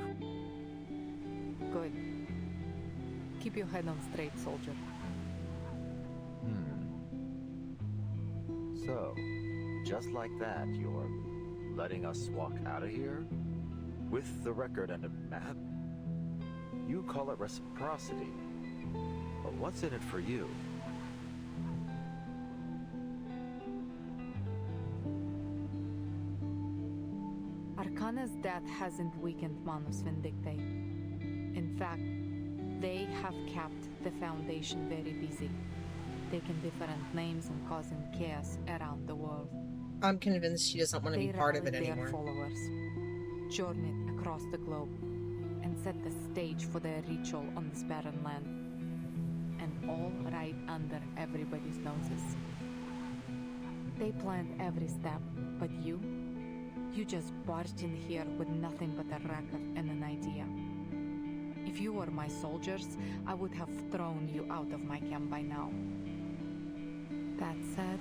[SPEAKER 19] Good. Keep your head on straight, soldier.
[SPEAKER 17] So, just like that, you're letting us walk out of here? With the record and a map? You call it reciprocity. But what's in it for you?
[SPEAKER 19] Arcana's death hasn't weakened Manus Vindictae. In fact, they have kept the Foundation very busy, taking different names and causing chaos around the world.
[SPEAKER 1] I'm convinced she doesn't want to be part of it
[SPEAKER 19] rallied
[SPEAKER 1] anymore.
[SPEAKER 19] their followers, journeyed across the globe, and set the stage for their ritual on this barren land. And all right under everybody's noses. They planned every step, but you just barged in here with nothing but a record and an idea. If you were my soldiers, I would have thrown you out of my camp by now. That said,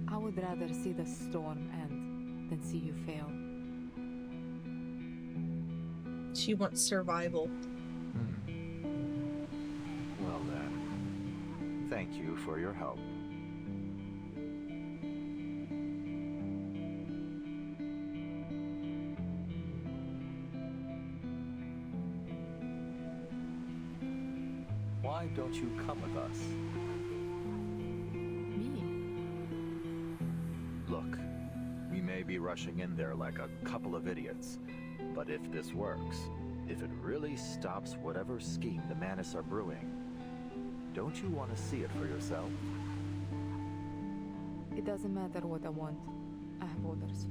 [SPEAKER 19] I would rather see the storm end than see you fail.
[SPEAKER 1] She wants survival.
[SPEAKER 17] Well then, thank you for your help. Why don't you come with us?
[SPEAKER 19] Me?
[SPEAKER 17] Look, we may be rushing in there like a couple of idiots, but if this works, if it really stops whatever scheme the Manus are brewing, don't you want to see it for yourself?
[SPEAKER 19] It doesn't matter what I want. I have orders.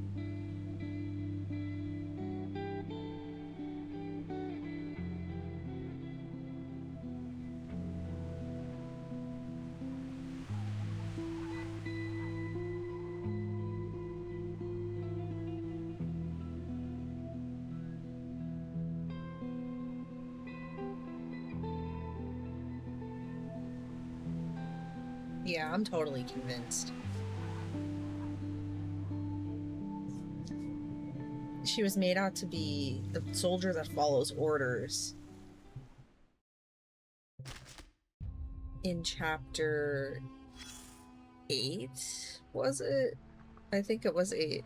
[SPEAKER 1] Yeah, I'm totally convinced. She was made out to be the soldier that follows orders. In chapter 8, was it? I think it was 8.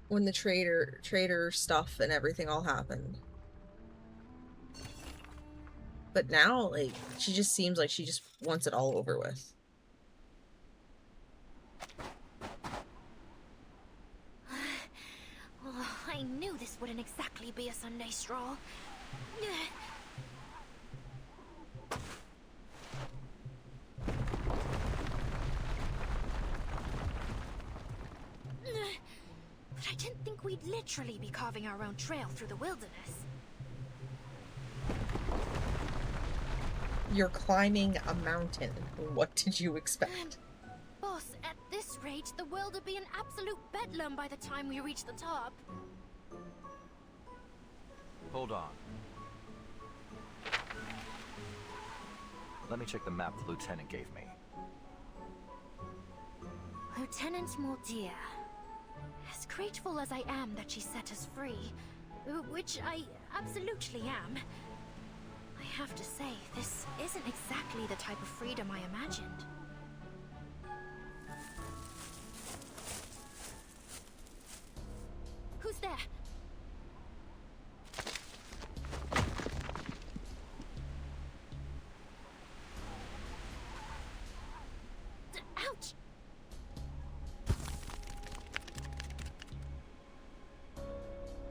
[SPEAKER 1] When the traitor stuff and everything all happened. But now, like, she just seems like she just wants it all over with.
[SPEAKER 16] Oh, I knew this wouldn't exactly be a Sunday stroll. But I didn't think we'd literally be carving our own trail through the wilderness.
[SPEAKER 1] You're climbing a mountain. What did you expect?
[SPEAKER 16] Boss, at this rate, the world will be an absolute bedlam by the time we reach the top.
[SPEAKER 17] Hold on. Let me check the map the lieutenant gave me.
[SPEAKER 16] Lieutenant Mordia. As grateful as I am that she set us free, which I absolutely am, I have to say, this isn't exactly the type of freedom I imagined. Who's there? Ouch!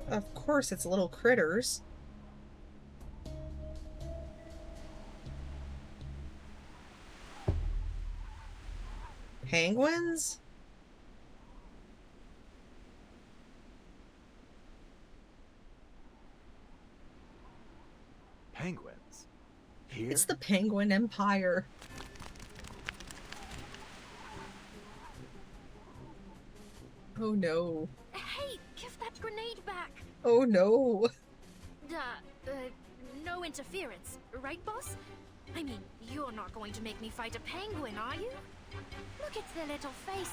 [SPEAKER 1] Of course, it's little critters. Penguins?
[SPEAKER 17] Penguins? Here?
[SPEAKER 1] It's the Penguin Empire. Oh no.
[SPEAKER 16] Hey, give that grenade back!
[SPEAKER 1] Oh no.
[SPEAKER 16] No interference, right, boss? I mean, you're not going to make me fight a penguin, are you? Look at their little faces.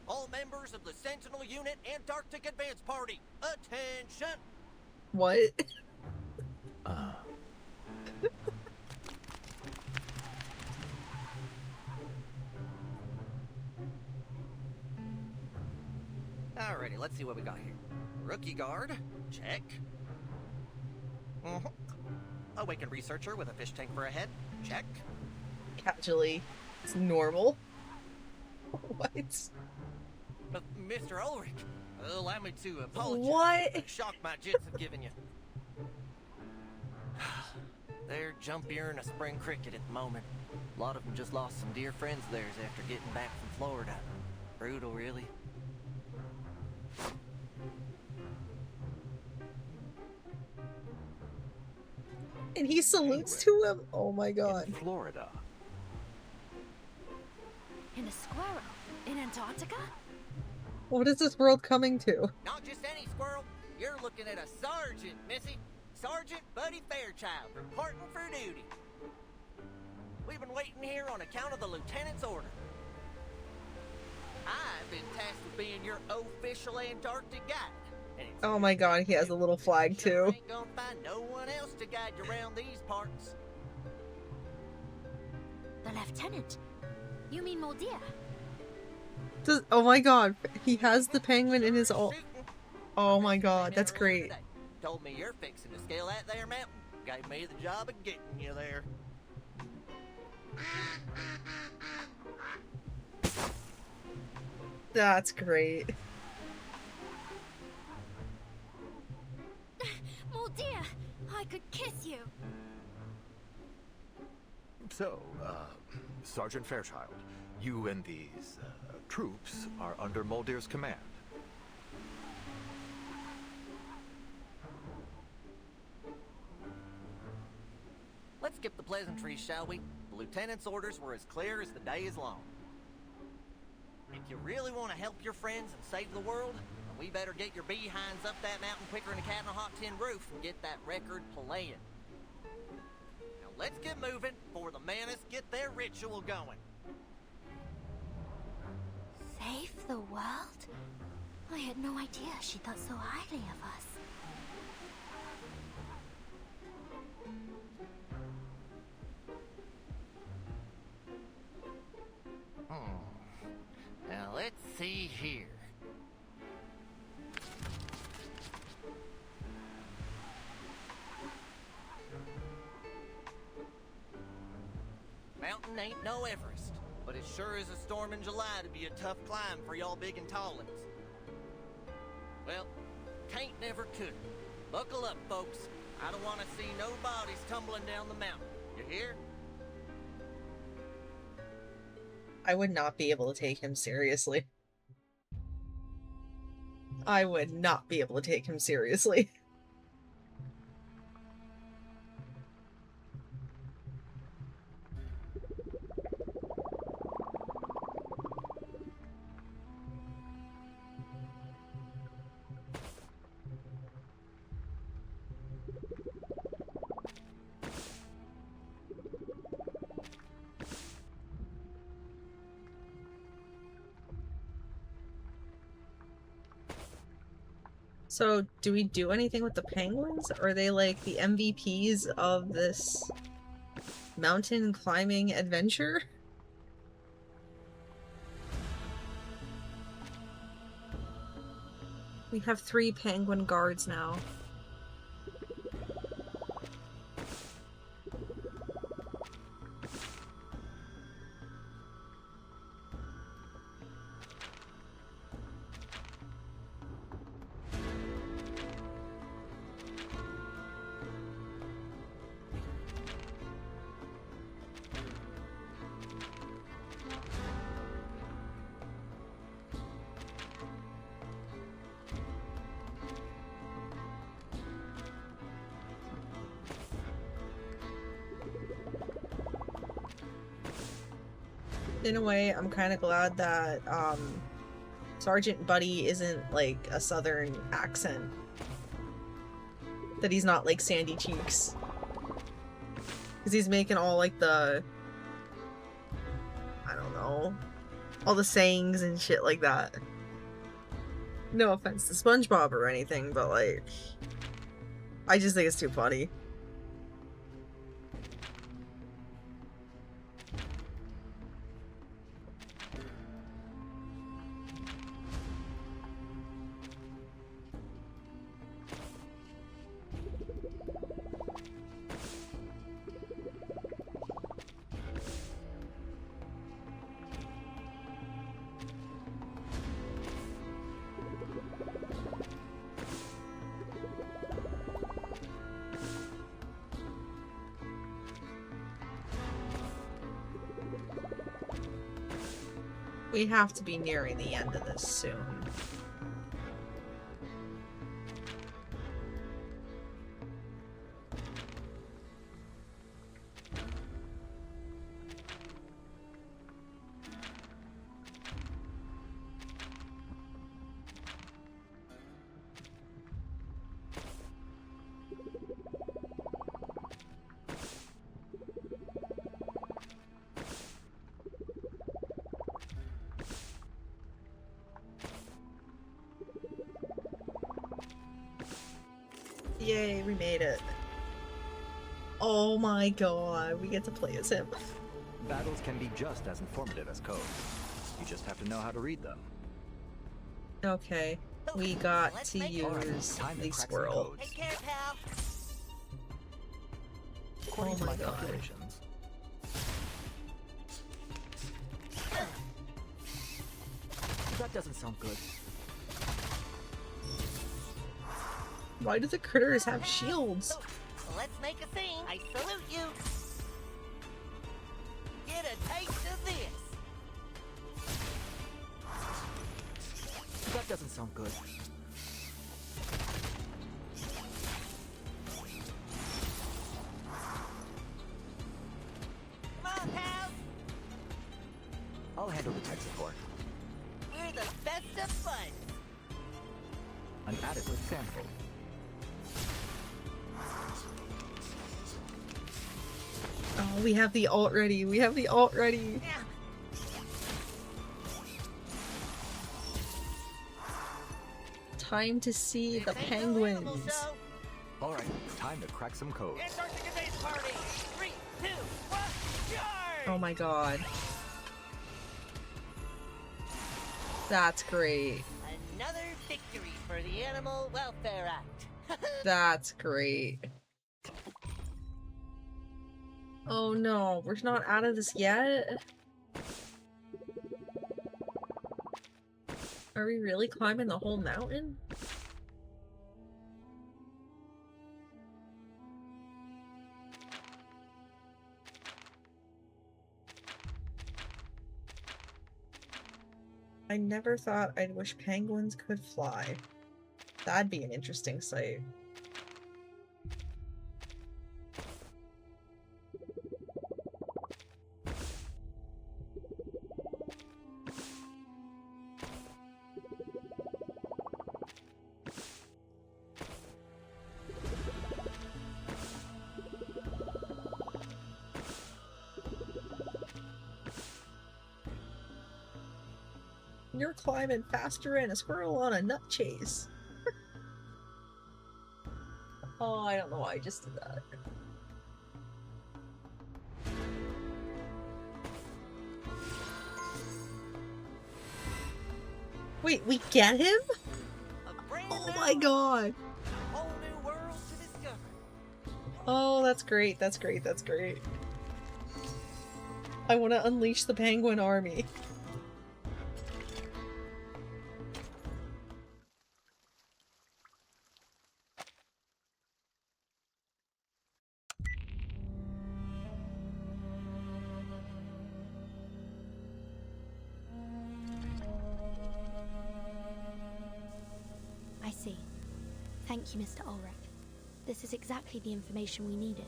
[SPEAKER 8] All members of the Sentinel Unit Antarctic Advance Party, attention!
[SPEAKER 1] What?
[SPEAKER 8] Alrighty, let's see what we got here. Rookie guard, check. Awakened researcher with a fish tank for a head, check.
[SPEAKER 1] Casually. It's normal. What?
[SPEAKER 8] Mr. Ulrich, allow me to apologize
[SPEAKER 1] What?
[SPEAKER 8] for the shock my jits have given you. They're jumpier than a spring cricket at the moment. A lot of them just lost some dear friends of theirs after getting back from Florida. Brutal, really.
[SPEAKER 1] And he salutes to him? Oh my god.
[SPEAKER 17] In Florida.
[SPEAKER 16] In a squirrel? In Antarctica?
[SPEAKER 1] What is this world coming to?
[SPEAKER 8] Not just any squirrel. You're looking at a sergeant, Missy. Sergeant Buddy Fairchild, reporting for duty. We've been waiting here on account of the lieutenant's order. I've been tasked with being your official Antarctic guide.
[SPEAKER 1] Oh my god, he has a little flag too.
[SPEAKER 8] Ain't gonna find no one else to guide you around these parts.
[SPEAKER 16] The lieutenant? You mean Mordia?
[SPEAKER 1] Oh my god, he has the penguin in his all. Oh my god, that's great.
[SPEAKER 8] Told me you're fixing to scale that there mountain. Gave me the job of getting you there.
[SPEAKER 1] That's great.
[SPEAKER 16] Mordia, I could kiss you.
[SPEAKER 17] So, Sergeant Fairchild, you and these troops are under Muldir's command.
[SPEAKER 8] Let's skip the pleasantries, shall we? The lieutenant's orders were as clear as the day is long. If you really want to help your friends and save the world, then we better get your behinds up that mountain quicker than a cat in a hot tin roof and get that record playing. Now let's get moving before the Manus get their ritual going.
[SPEAKER 2] Save the world? I had no idea she thought so highly of us.
[SPEAKER 8] Now let's see here. Mountain ain't no Everest, but it sure is a storm in July to be a tough climb for y'all big and tallins. Well, can't never could. Buckle up, folks. I don't want to see no bodies tumbling down the mountain. You hear?
[SPEAKER 1] I would not be able to take him seriously. I would not be able to take him seriously. So, do we do anything with the penguins? Or are they like the MVPs of this mountain climbing adventure? We have 3 penguin guards now. In a way, I'm kind of glad that Sergeant Buddy isn't like a southern accent. That he's not like Sandy Cheeks. Because he's making all like the... I don't know. All the sayings and shit like that. No offense to SpongeBob or anything, but like... I just think it's too funny. We have to be nearing the end of this soon. Yay, we made it. Oh my god, we get to play as him.
[SPEAKER 17] Battles can be just as informative as code. You just have to know how to read them.
[SPEAKER 1] Okay, we got to use the squirrel.
[SPEAKER 8] Take care, pal.
[SPEAKER 17] According to
[SPEAKER 1] my
[SPEAKER 17] my
[SPEAKER 1] God.
[SPEAKER 17] calculations, that doesn't sound good.
[SPEAKER 1] Why do the critters have shields?
[SPEAKER 8] Let's make a scene. I salute you. Get a taste of this.
[SPEAKER 17] That doesn't sound good.
[SPEAKER 8] Come on, pal.
[SPEAKER 17] I'll handle the tech support.
[SPEAKER 8] We're the best of buds.
[SPEAKER 17] An adequate sample.
[SPEAKER 1] Oh, we have the alt ready. We have the alt ready. Time to see the penguins.
[SPEAKER 17] All right, time to crack some code.
[SPEAKER 8] Antarctica Days Party. 3, 2, 1, charge!
[SPEAKER 1] Oh my god. That's great.
[SPEAKER 8] Another victory for the Animal Welfare Act.
[SPEAKER 1] That's great. Oh no, we're not out of this yet? Are we really climbing the whole mountain? I never thought I'd wish penguins could fly. That'd be an interesting sight. You're climbing faster than a squirrel on a nut chase. Oh, I don't know why I just did that. Wait, we get him? Oh my god. Oh, that's great. That's great. That's great. I want to unleash the penguin army.
[SPEAKER 2] I see. Thank you, Mr. Ulrich. This is exactly the information we needed.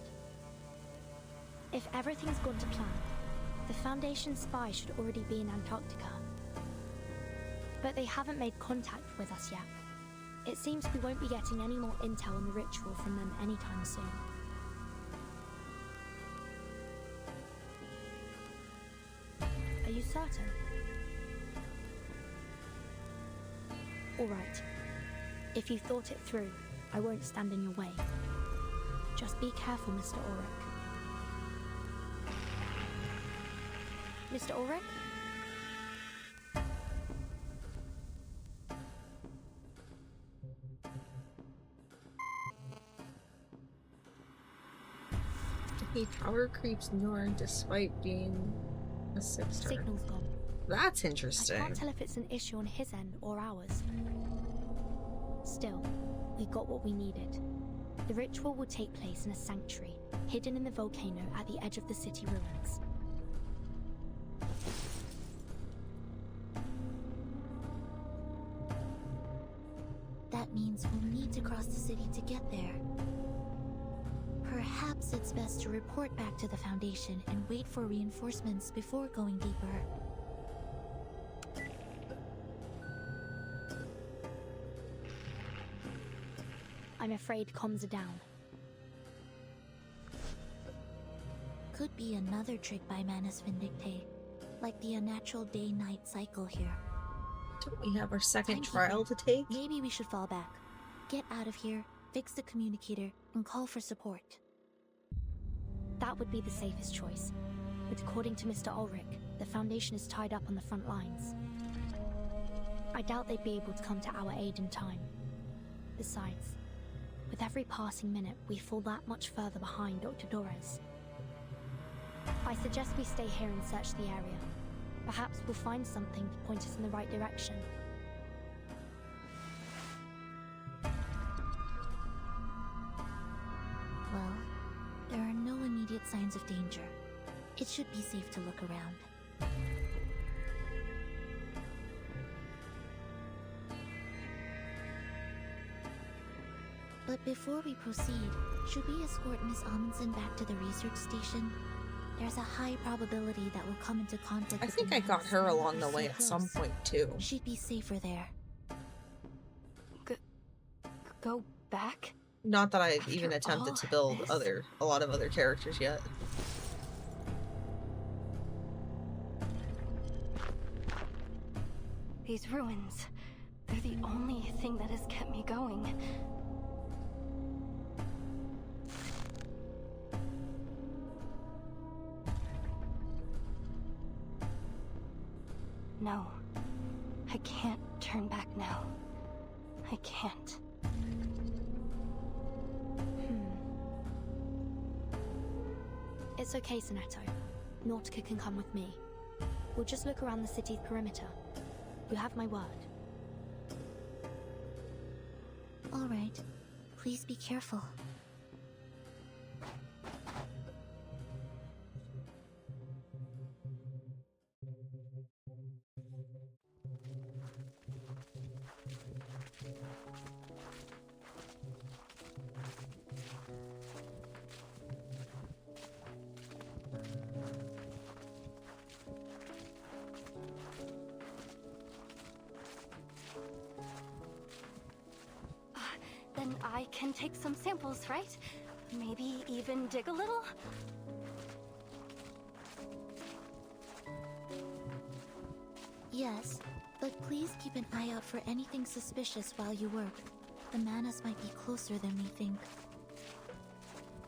[SPEAKER 2] If everything's gone to plan, the Foundation spy should already be in Antarctica. But they haven't made contact with us yet. It seems we won't be getting any more intel on the ritual from them anytime soon. Are you certain? All right. If you thought it through, I won't stand in your way. Just be careful, Mr. Ulrich. Mr. Ulrich?
[SPEAKER 1] The tower creeps north despite being a sixter.
[SPEAKER 2] Signal's gone.
[SPEAKER 1] That's interesting.
[SPEAKER 2] I can't tell if it's an issue on his end or ours. Still, we got what we needed. The ritual will take place in a sanctuary, hidden in the volcano at the edge of the city ruins.
[SPEAKER 9] That means we'll need to cross the city to get there. Perhaps it's best to report back to the Foundation and wait for reinforcements before going deeper.
[SPEAKER 2] I'm afraid comms are down.
[SPEAKER 9] Could be another trick by Manus Vindicte, like the unnatural day-night cycle here.
[SPEAKER 1] Don't we have our second
[SPEAKER 9] Timekeeper,
[SPEAKER 1] trial to take?
[SPEAKER 9] Maybe we should fall back. Get out of here, fix the communicator, and call for support.
[SPEAKER 2] That would be the safest choice. But according to Mr. Ulrich, the Foundation is tied up on the front lines. I doubt they'd be able to come to our aid in time. Besides, with every passing minute, we fall that much further behind Dr. Dorez. I suggest we stay here and search the area. Perhaps we'll find something to point us in the right direction.
[SPEAKER 9] Well, there are no immediate signs of danger. It should be safe to look around. But before we proceed, should we escort Miss Amundsen back to the research station? There's a high probability that we'll come into conflict
[SPEAKER 1] I
[SPEAKER 9] with
[SPEAKER 1] think
[SPEAKER 9] the
[SPEAKER 1] I got
[SPEAKER 9] Manus
[SPEAKER 1] her
[SPEAKER 9] when
[SPEAKER 1] along
[SPEAKER 9] we're
[SPEAKER 1] the
[SPEAKER 9] so
[SPEAKER 1] way at some
[SPEAKER 9] close.
[SPEAKER 1] point too.
[SPEAKER 9] She'd be safer there.
[SPEAKER 11] Go back?
[SPEAKER 1] Not that I've even attempted
[SPEAKER 11] all
[SPEAKER 1] to build
[SPEAKER 11] this?
[SPEAKER 1] a lot of other characters yet.
[SPEAKER 11] These ruins, they're the only thing that has kept me going. No, I can't turn back now. I can't.
[SPEAKER 2] It's okay, Sonetto. Nautica can come with me. We'll just look around the city's perimeter. You have my word.
[SPEAKER 9] All right. Please be careful.
[SPEAKER 11] Then I can take some samples, right? Maybe even dig a little?
[SPEAKER 9] Yes, but please keep an eye out for anything suspicious while you work. The Manus might be closer than we think.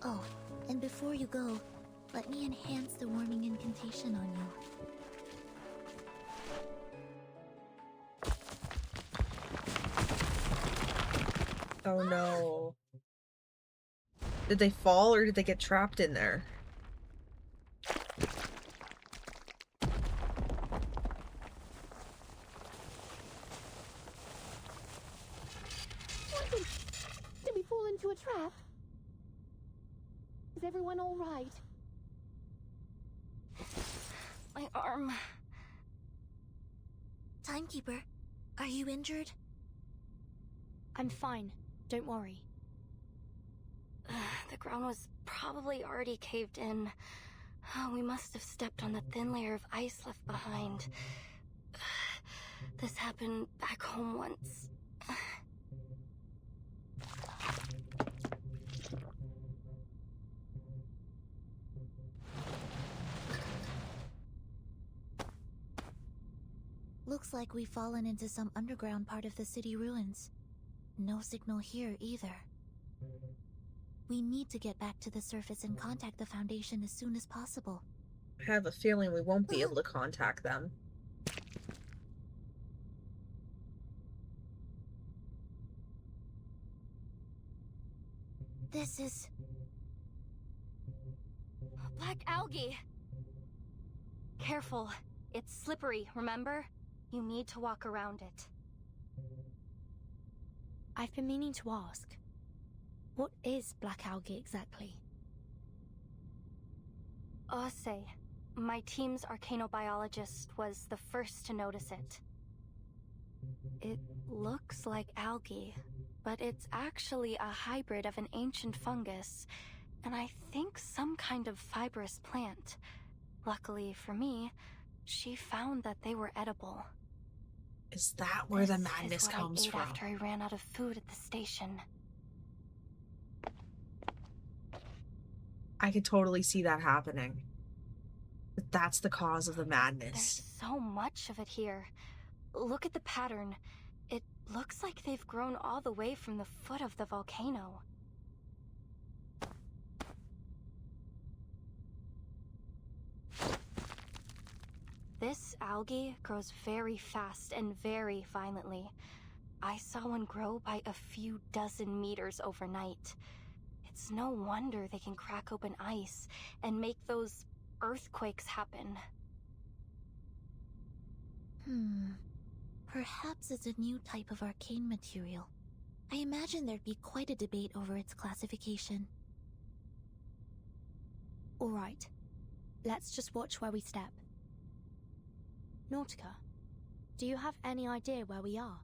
[SPEAKER 9] Oh, and before you go, let me enhance the warming incantation on you.
[SPEAKER 1] Oh no. Did they fall or did they get trapped in there?
[SPEAKER 12] Did we fall into a trap? Is everyone all right?
[SPEAKER 11] My arm.
[SPEAKER 9] Timekeeper, are you injured?
[SPEAKER 2] I'm fine. Don't worry.
[SPEAKER 11] The ground was probably already caved in. We must have stepped on the thin layer of ice left behind. This happened back home once.
[SPEAKER 9] Looks like we've fallen into some underground part of the city ruins. No signal here either. We need to get back to the surface and contact the Foundation as soon as possible.
[SPEAKER 1] I have a feeling we won't be able to contact them.
[SPEAKER 9] This is...
[SPEAKER 11] Black algae! Careful. It's slippery, remember? You need to walk around it.
[SPEAKER 2] I've been meaning to ask. What is black algae exactly?
[SPEAKER 11] Ose, my team's arcanobiologist, was the first to notice it. It looks like algae, but it's actually a hybrid of an ancient fungus, and I think some kind of fibrous plant. Luckily for me, she found that they were edible.
[SPEAKER 1] Is that where the madness
[SPEAKER 11] This is what
[SPEAKER 1] comes
[SPEAKER 11] I ate
[SPEAKER 1] from?
[SPEAKER 11] after I ran out of food at the station.
[SPEAKER 1] I could totally see that happening. But that's the cause of the madness.
[SPEAKER 11] There's so much of it here. Look at the pattern. It looks like they've grown all the way from the foot of the volcano. This algae grows very fast and very violently. I saw one grow by a few dozen meters overnight. It's no wonder they can crack open ice and make those earthquakes happen.
[SPEAKER 9] Perhaps it's a new type of arcane material. I imagine there'd be quite a debate over its classification.
[SPEAKER 2] Alright. Let's just watch where we step. Nautica, do you have any idea where we are?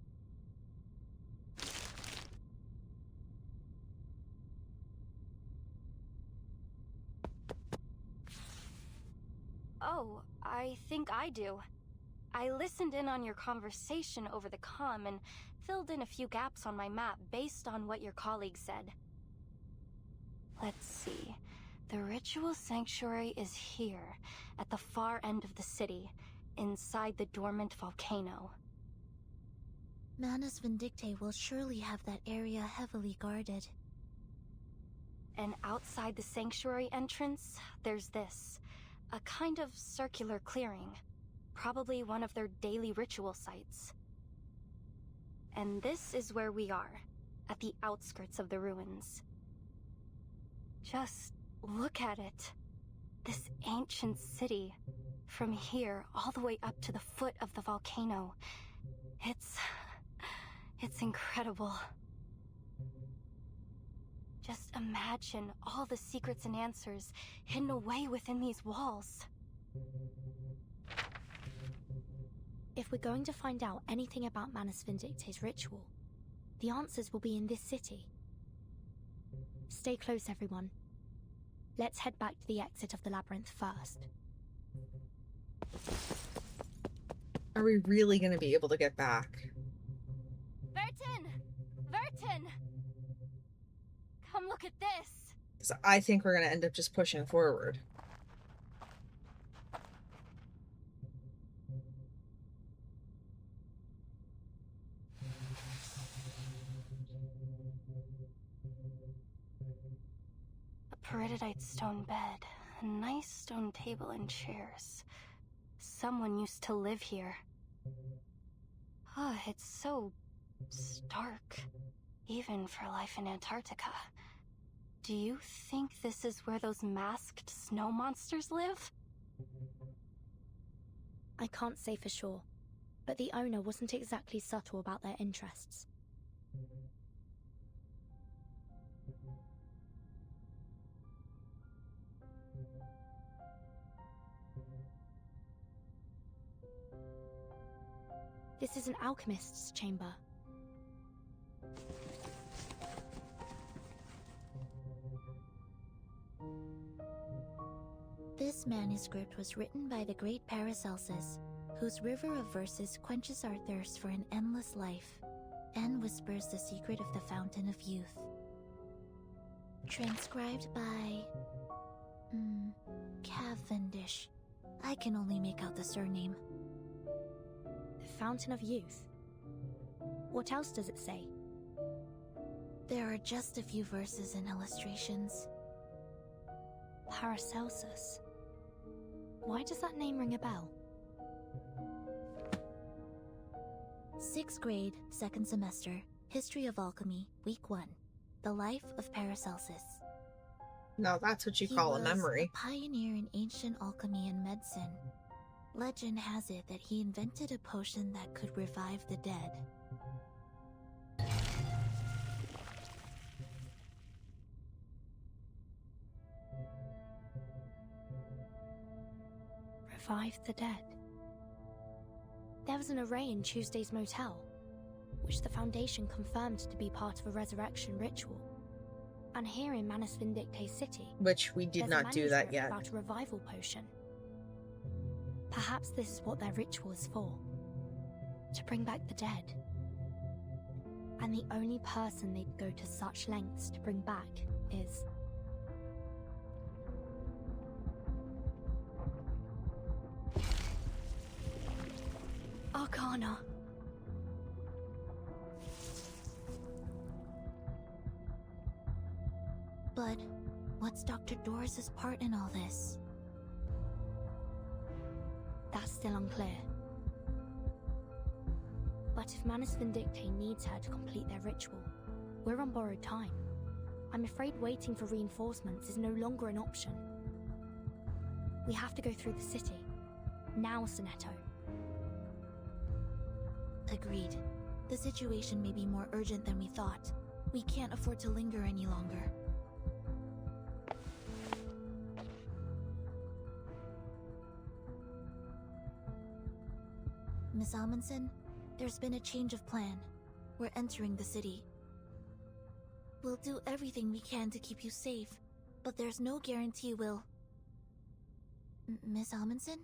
[SPEAKER 11] Oh, I think I do. I listened in on your conversation over the comm and filled in a few gaps on my map based on what your colleague said. Let's see. The ritual sanctuary is here, at the far end of the city, inside the dormant volcano.
[SPEAKER 9] Manus Vindicte will surely have that area heavily guarded.
[SPEAKER 11] And outside the sanctuary entrance, there's this. A kind of circular clearing. Probably one of their daily ritual sites. And this is where we are, at the outskirts of the ruins. Just look at it. This ancient city. From here, all the way up to the foot of the volcano. It's incredible. Just imagine all the secrets and answers hidden away within these walls.
[SPEAKER 2] If we're going to find out anything about Manus Vindicte's ritual, the answers will be in this city. Stay close, everyone. Let's head back to the exit of the labyrinth first.
[SPEAKER 1] Are we really going to be able to get back?
[SPEAKER 11] Vertin! Vertin! Come look at this!
[SPEAKER 1] 'Cause I think we're going to end up just pushing forward.
[SPEAKER 11] jadeite stone bed, a nice stone table and chairs. Someone used to live here. Ah, it's so stark, even for life in Antarctica. Do you think this is where those masked snow monsters live?
[SPEAKER 2] I can't say for sure, but the owner wasn't exactly subtle about their interests. This is an alchemist's chamber.
[SPEAKER 9] This manuscript was written by the great Paracelsus, whose river of verses quenches our thirst for an endless life, and whispers the secret of the fountain of youth. Transcribed by... Cavendish. I can only make out the surname.
[SPEAKER 2] The Fountain of Youth? What else does it say?
[SPEAKER 9] There are just a few verses and illustrations.
[SPEAKER 2] Paracelsus? Why does that name ring a bell?
[SPEAKER 9] 6th grade, 2nd semester, History of Alchemy, Week 1. The Life of Paracelsus.
[SPEAKER 1] Now that's what you call a memory.
[SPEAKER 9] He was a pioneer in ancient alchemy and medicine. Legend has it that he invented a potion that could revive the dead.
[SPEAKER 2] Revive the dead. There was an array in Tuesday's motel, which the Foundation confirmed to be part of a resurrection ritual. And here in Manus Vindicte City,
[SPEAKER 1] which we did not do that yet.
[SPEAKER 2] About a revival potion. Perhaps this is what their ritual is for. To bring back the dead. And the only person they'd go to such lengths to bring back is... Arcana.
[SPEAKER 9] But what's Dr. Doris's part in all this?
[SPEAKER 2] That's still unclear. But if Manus Vindicte needs her to complete their ritual, we're on borrowed time. I'm afraid waiting for reinforcements is no longer an option. We have to go through the city. Now, Sonetto.
[SPEAKER 9] Agreed. The situation may be more urgent than we thought. We can't afford to linger any longer. Miss Amundsen, there's been a change of plan. We're entering the city. We'll do everything we can to keep you safe, but there's no guarantee we'll... Miss Amundsen?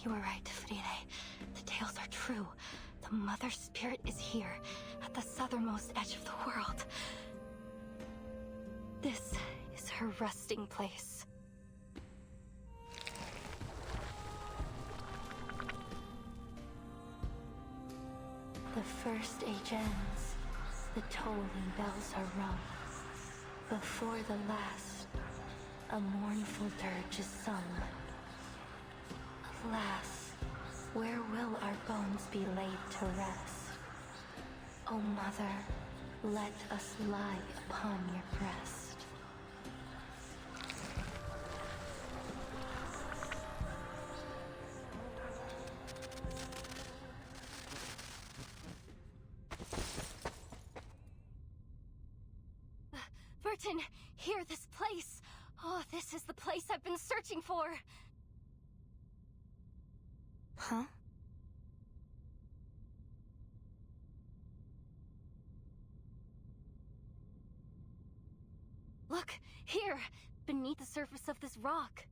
[SPEAKER 11] You were right, Friede. The tales are true. The Mother Spirit is here, at the southernmost edge of the world. This is her resting place. The first age ends. The tolling bells are rung. Before the last, a mournful dirge is sung. Alas, where will our bones be laid to rest? O Mother, let us lie upon your breast. Burton, here, this place. Oh, this is the place I've been searching for.
[SPEAKER 2] Huh?
[SPEAKER 11] Look, here, beneath the surface of this rock.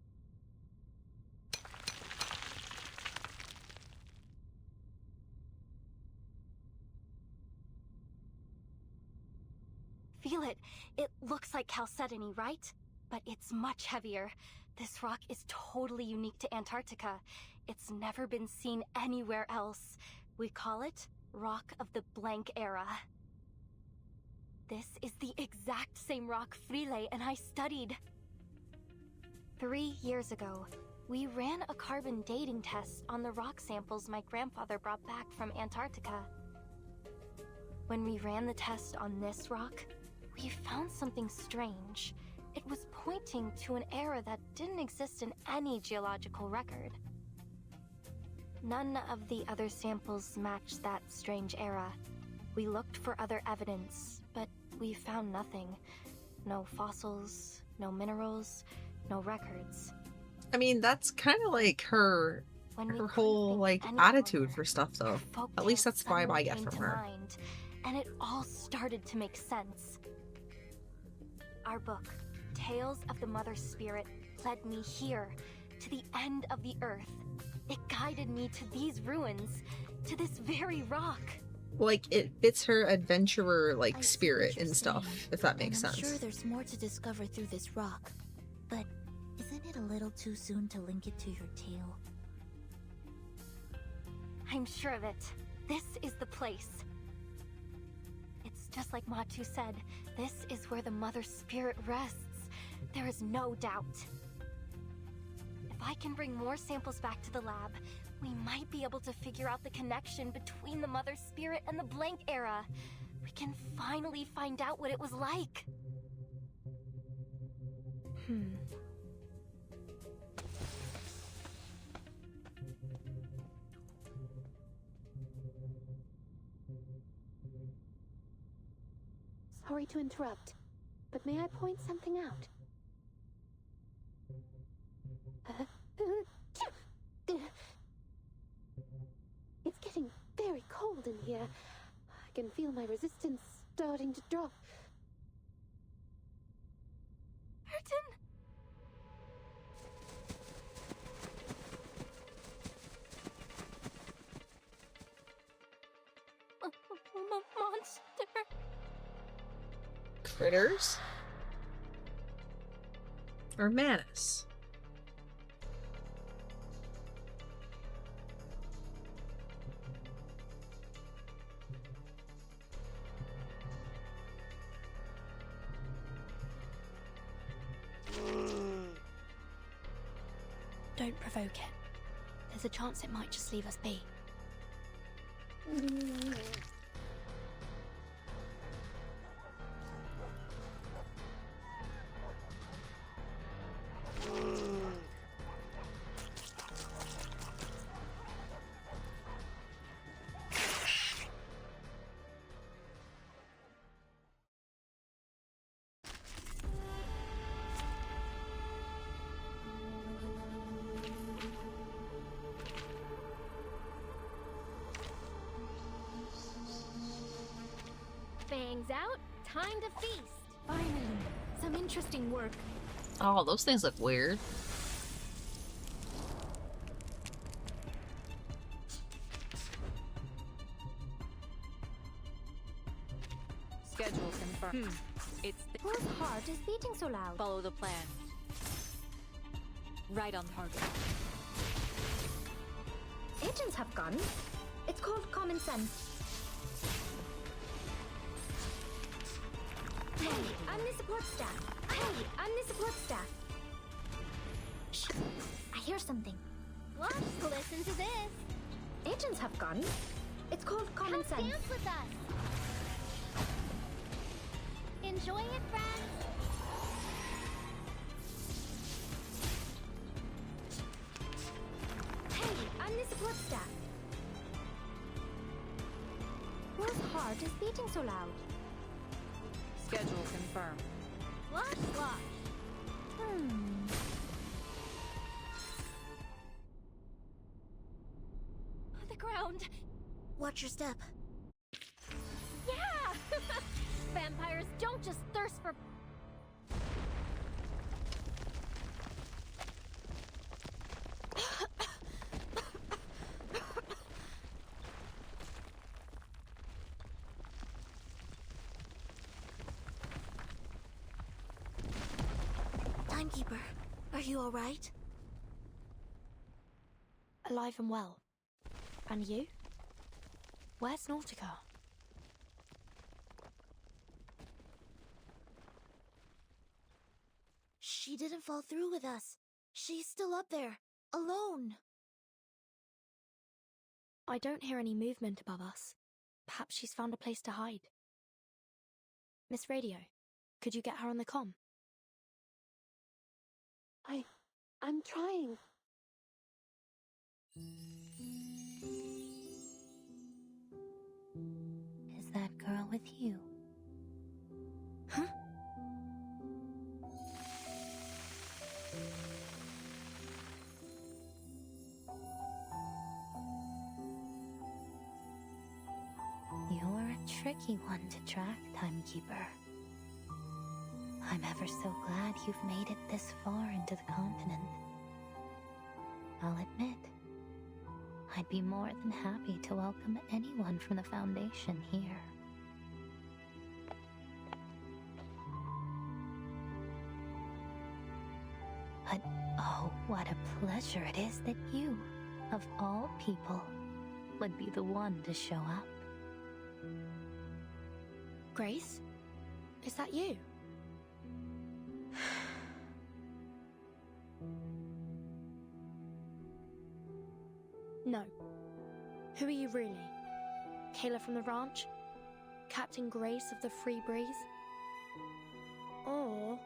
[SPEAKER 11] Feel it. It looks like chalcedony, right? But it's much heavier. This rock is totally unique to Antarctica. It's never been seen anywhere else. We call it Rock of the Blank Era. This is the exact same rock Frile and I studied. 3 years ago, we ran a carbon dating test on the rock samples my grandfather brought back from Antarctica. When we ran the test on this rock, we found something strange. It was pointing to an era that didn't exist in any geological record. None of the other samples matched that strange era. We looked for other evidence, but we found nothing. No fossils, no minerals, no records.
[SPEAKER 1] I mean, that's kind of like her whole like attitude for stuff, though. At least that's the vibe I get from her.
[SPEAKER 11] And it all started to make sense. Our book, Tales of the Mother Spirit, led me here, to the end of the earth. It guided me to these ruins, to this very rock.
[SPEAKER 1] Like, it fits her adventurer, like, spirit and stuff, if that makes sense.
[SPEAKER 9] I'm sure there's more to discover through this rock, but isn't it a little too soon to link it to your tale?
[SPEAKER 11] I'm sure of it. This is the place. It's just like Matu said, this is where the Mother Spirit rests. There is no doubt. If I can bring more samples back to the lab, we might be able to figure out the connection between the Mother Spirit and the Blank Era. We can finally find out what it was like.
[SPEAKER 12] Sorry to interrupt, but may I point something out? It's getting very cold in here. I can feel my resistance starting to drop.
[SPEAKER 11] Burton! Monster!
[SPEAKER 1] Critters? Or Manus?
[SPEAKER 2] Don't provoke it. There's a chance it might just leave us be.
[SPEAKER 21] Bangs out, time to feast.
[SPEAKER 2] Finally, some interesting work.
[SPEAKER 1] Oh, those things look weird.
[SPEAKER 19] Schedule confirmed. It's the
[SPEAKER 21] Whose heart is beating so loud?
[SPEAKER 3] Follow the plan. Right on target.
[SPEAKER 21] Agents have guns. It's called common sense. Hey, I'm the support staff. Hey, I'm the support staff. Shh. I hear something.
[SPEAKER 11] What? Listen to this.
[SPEAKER 21] Agents have guns. It's called common sense.
[SPEAKER 11] Dance with us. Enjoy it, friends.
[SPEAKER 21] Hey, I'm the support staff. Whose heart is beating so loud?
[SPEAKER 19] schedule confirmed.
[SPEAKER 11] Watch. The ground.
[SPEAKER 9] Watch your step.
[SPEAKER 11] Yeah! Vampires don't just thirst for...
[SPEAKER 9] Timekeeper, are you alright?
[SPEAKER 2] alive and well. And you? Where's Nautica?
[SPEAKER 9] She didn't fall through with us. She's still up there, alone.
[SPEAKER 2] I don't hear any movement above us. Perhaps she's found a place to hide. Miss Radio, could you get her on the comm?
[SPEAKER 12] I'm trying.
[SPEAKER 6] Is that girl with you?
[SPEAKER 2] Huh?
[SPEAKER 6] You're a tricky one to track, Timekeeper. I'm ever so glad you've made it this far into the continent. I'll admit, I'd be more than happy to welcome anyone from the Foundation here. But oh, what a pleasure it is that you, of all people, would be the one to show up.
[SPEAKER 2] Grace? Is that you? No. Who are you really? Kayla from the ranch? Captain Grace of the Free Breeze? Or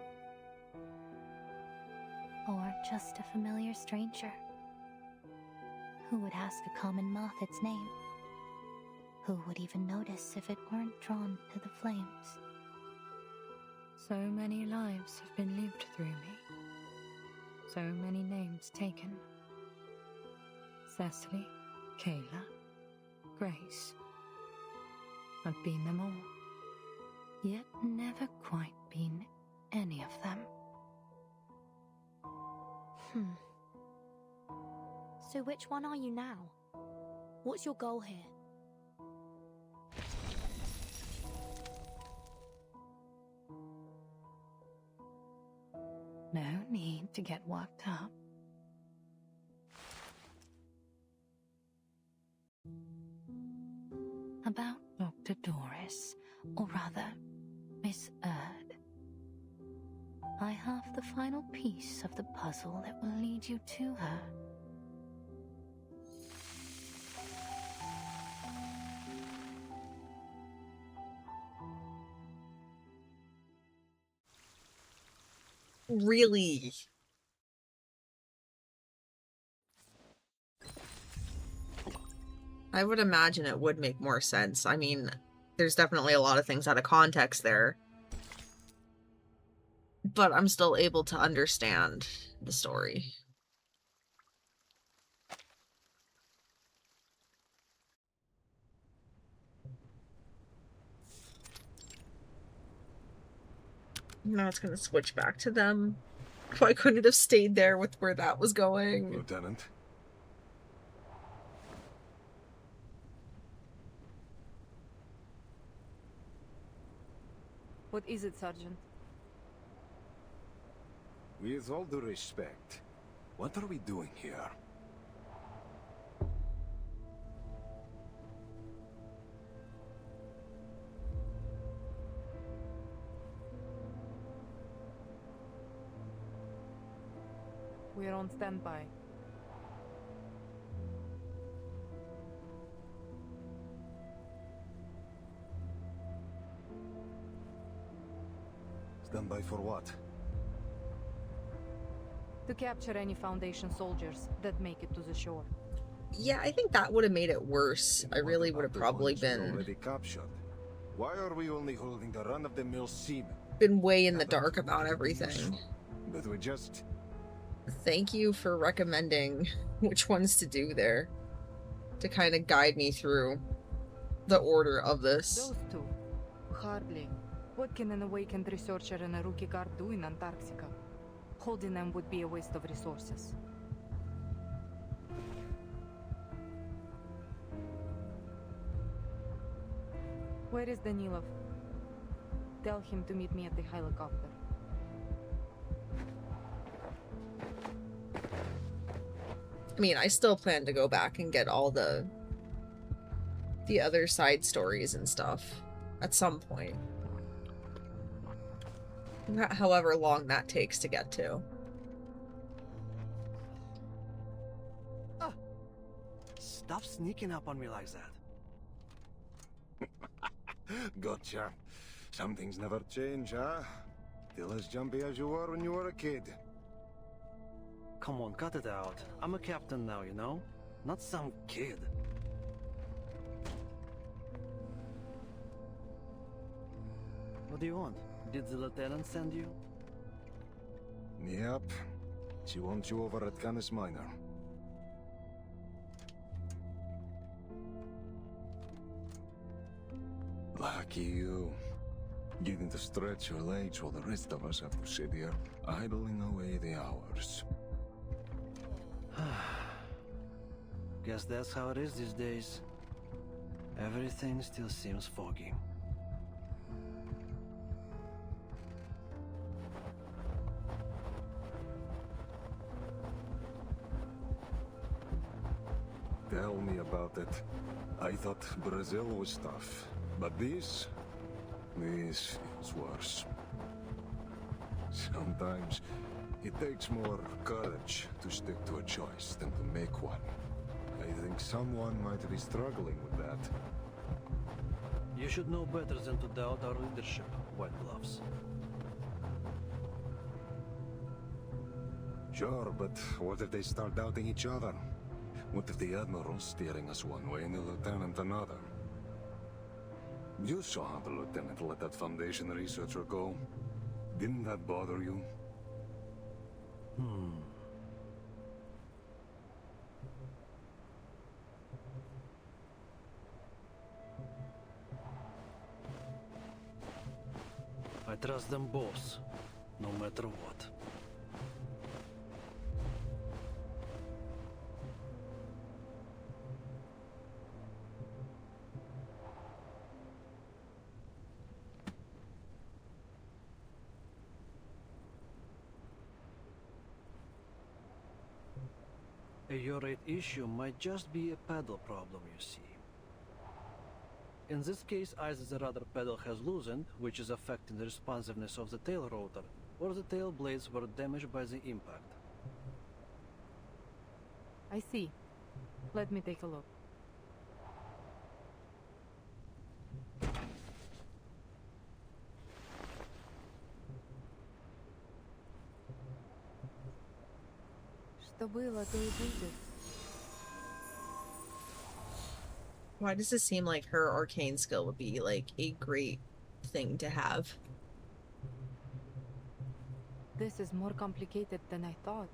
[SPEAKER 6] just a familiar stranger? Who would ask a common moth its name? Who would even notice if it weren't drawn to the flames?
[SPEAKER 3] So many lives have been lived through me. So many names taken. Cecily, Kayla, Grace. I've been them all, yet never quite been any of them.
[SPEAKER 2] So which one are you now? What's your goal here?
[SPEAKER 3] No need to get worked up. About Dr. Doris, or rather, Miss Erd. I have the final piece of the puzzle that will lead you to her.
[SPEAKER 1] Really? I would imagine it would make more sense. I mean, there's definitely a lot of things out of context there. But I'm still able to understand the story. Now it's gonna switch back to them. Why couldn't it have stayed there with where that was going?
[SPEAKER 15] Lieutenant?
[SPEAKER 19] What is it, Sergeant?
[SPEAKER 15] With all due respect, what are we doing here?
[SPEAKER 19] We're on standby.
[SPEAKER 15] Standby for what?
[SPEAKER 19] To capture any Foundation soldiers that make it to the shore.
[SPEAKER 1] Yeah, I think that would have made it worse. I really would have probably
[SPEAKER 15] Already captured. Why are we only holding the run-of-the-mill seamen?
[SPEAKER 1] been way in the dark about everything.
[SPEAKER 15] But we just...
[SPEAKER 1] Thank you for recommending which ones to do there, to kind of guide me through the order of this.
[SPEAKER 19] Those two? Hardly. What can an awakened researcher and a rookie guard do in Antarctica? Holding them would be a waste of resources. Where is Danilov? Tell him to meet me at the helicopter.
[SPEAKER 1] I mean, I still plan to go back and get all the other side stories and stuff at some point. However long that takes to get to.
[SPEAKER 13] Stop sneaking up on me like that.
[SPEAKER 15] Gotcha. Some things never change, huh? Still as jumpy as you were when you were a kid.
[SPEAKER 13] Come on, cut it out. I'm a captain now, you know? Not some kid. What do you want? Did the lieutenant send you?
[SPEAKER 15] Yep. She wants you over at Canis Minor. Lucky you. Getting to stretch your legs while the rest of us have to sit here, idling away the hours.
[SPEAKER 13] Guess that's how it is these days. Everything still seems foggy.
[SPEAKER 15] Tell me about it. I thought Brazil was tough, but this is worse. Sometimes it takes more courage to stick to a choice than to make one. I think someone might be struggling with that.
[SPEAKER 13] You should know better than to doubt our leadership, White Gloves.
[SPEAKER 15] Sure, but what if they start doubting each other? What if the Admiral's steering us one way and the Lieutenant another? You saw how the Lieutenant let that Foundation researcher go. Didn't that bother you?
[SPEAKER 13] I trust them both, no matter what. A urate issue might just be a pedal problem, you see. In this case, either the rudder pedal has loosened, which is affecting the responsiveness of the tail rotor, or the tail blades were damaged by the impact.
[SPEAKER 19] I see. Let me take a look. Что было, то и будет.
[SPEAKER 1] Why does it seem like her arcane skill would be like a great thing to have?
[SPEAKER 19] This is more complicated than I thought.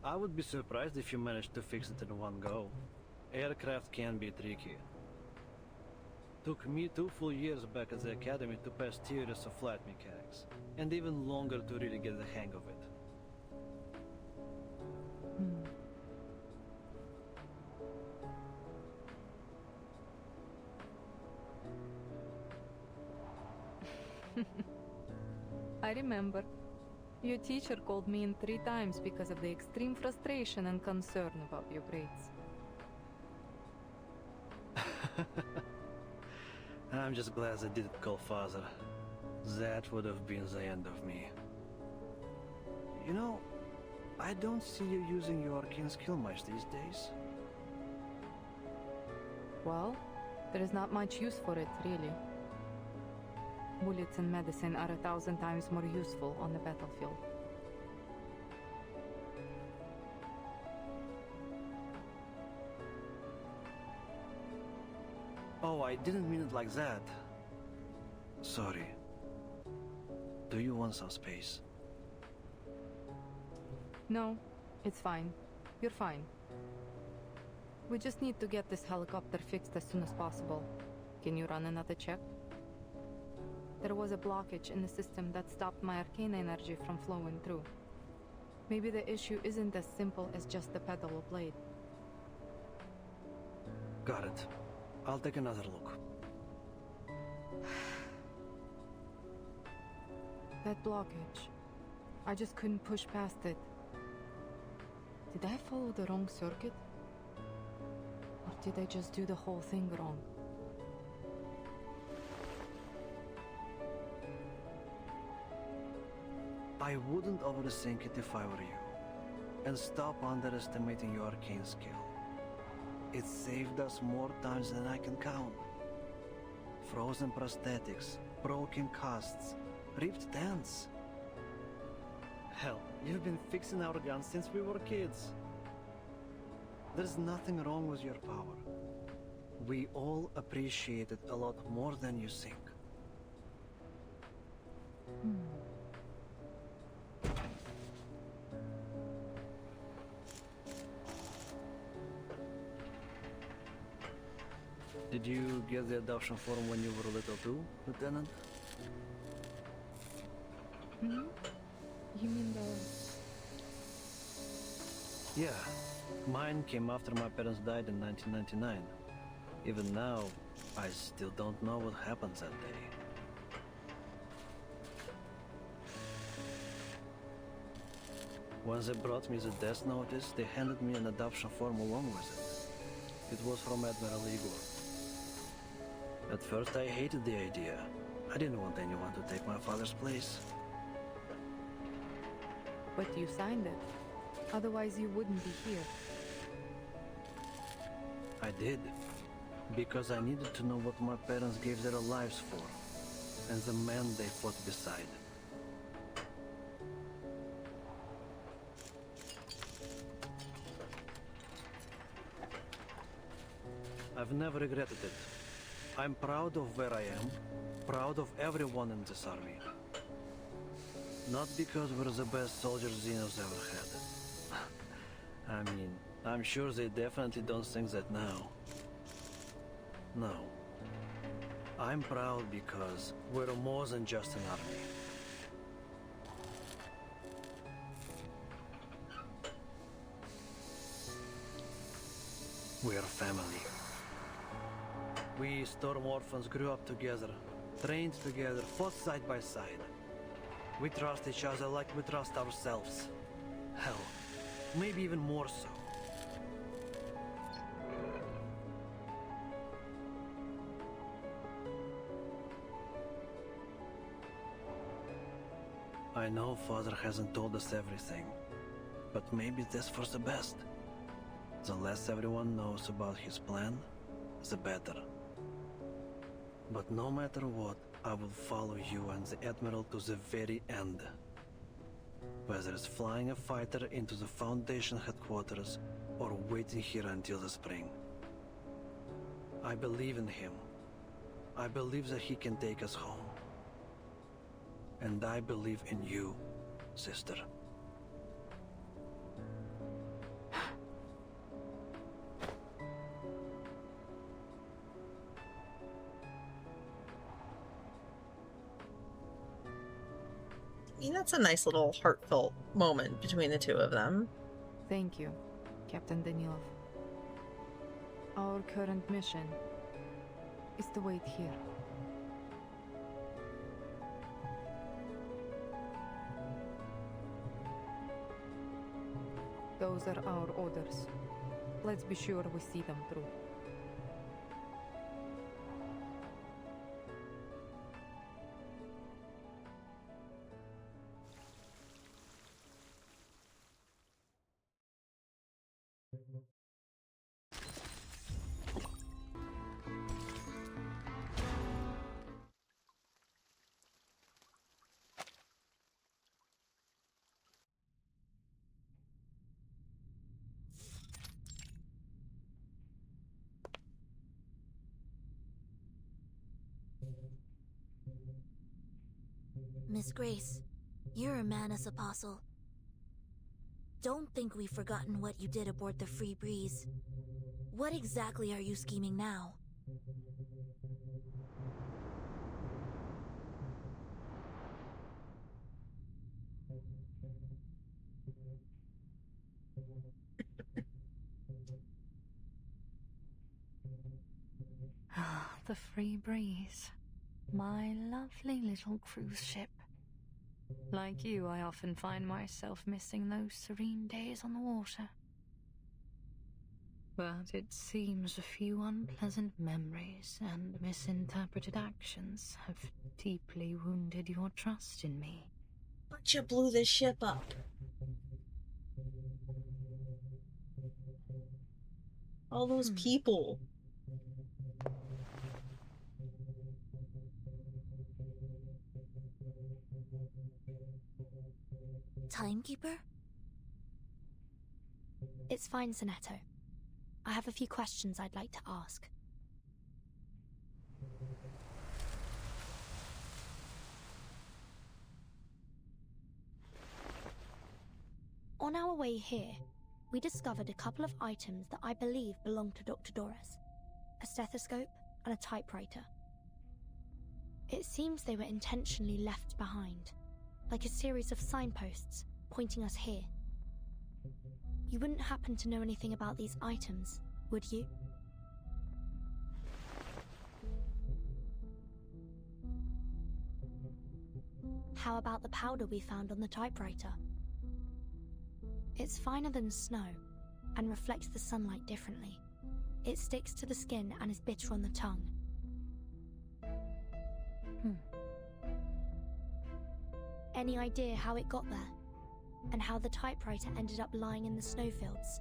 [SPEAKER 13] I would be surprised if you managed to fix it in one go. Aircraft can be tricky. Took me 2 full years back at the academy to pass theories of flight mechanics, and even longer to really get the hang of it.
[SPEAKER 19] I remember. Your teacher called me in 3 times because of the extreme frustration and concern about your grades.
[SPEAKER 13] I'm just glad I didn't call father. That would have been the end of me. You know, I don't see you using your arcane skill much these days.
[SPEAKER 19] Well, there is not much use for it, really. Bullets and medicine are 1,000 times more useful on the battlefield.
[SPEAKER 13] Oh, I didn't mean it like that. Sorry. Do you want some space?
[SPEAKER 19] No, it's fine. You're fine. We just need to get this helicopter fixed as soon as possible. Can you run another check? There was a blockage in the system that stopped my arcane energy from flowing through. Maybe the issue isn't as simple as just the pedal or blade.
[SPEAKER 13] Got it. I'll take another look.
[SPEAKER 19] That blockage. I just couldn't push past it. Did I follow the wrong circuit? Or did I just do the whole thing wrong?
[SPEAKER 4] I wouldn't overthink it if I were you. And stop underestimating your arcane skill. It saved us more times than I can count. Frozen prosthetics, broken casts, ripped dents. Hell, you've been fixing our guns since we were kids. There's nothing wrong with your power. We all appreciate it a lot more than you think. Did you get the adoption form when you were little too, Lieutenant?
[SPEAKER 19] Hmm? You mean the...
[SPEAKER 4] Yeah. Mine came after my parents died in 1999. Even now, I still don't know what happened that day. When they brought me the death notice, they handed me an adoption form along with it. It was from Admiral Igor. At first I hated the idea. I didn't want anyone to take my father's place.
[SPEAKER 19] But you signed it. Otherwise you wouldn't be here.
[SPEAKER 4] I did. Because I needed to know what my parents gave their lives for. And the man they fought beside. I've never regretted it. I'm proud of where I am, proud of everyone in this army. Not because we're the best soldiers Xenos ever had. I mean, I'm sure they definitely don't think that now. No. I'm proud because we're more than just an army. We're family. We Storm Orphans grew up together, trained together, fought side by side. We trust each other like we trust ourselves. Hell, maybe even more so. I know Father hasn't told us everything, but maybe that's for the best. The less everyone knows about his plan, the better. But no matter what, I will follow you and the Admiral to the very end. Whether it's flying a fighter into the Foundation headquarters or waiting here until the spring. I believe in him. I believe that he can take us home. And I believe in you, sister.
[SPEAKER 1] I mean, that's a nice little heartfelt moment between the two of them.
[SPEAKER 19] Thank you, Captain Danilov. Our current mission is to wait here. Those are our orders. Let's be sure we see them through.
[SPEAKER 9] Miss Grace, you're a Manus apostle. Don't think we've forgotten what you did aboard the Free Breeze. What exactly are you scheming now?
[SPEAKER 3] Ah, the Free Breeze. My lovely little cruise ship. Like you, I often find myself missing those serene days on the water. But it seems a few unpleasant memories and misinterpreted actions have deeply wounded your trust in me.
[SPEAKER 1] But you blew this ship up. All those people.
[SPEAKER 9] Timekeeper?
[SPEAKER 2] It's fine, Sonetto. I have a few questions I'd like to ask. On our way here, we discovered a couple of items that I believe belonged to Dr. Doris. A stethoscope and a typewriter. It seems they were intentionally left behind, like a series of signposts pointing us here. You wouldn't happen to know anything about these items, would you? How about the powder we found on the typewriter? It's finer than snow and reflects the sunlight differently. It sticks to the skin and is bitter on the tongue. Any idea how it got there? And how the typewriter ended up lying in the snowfields?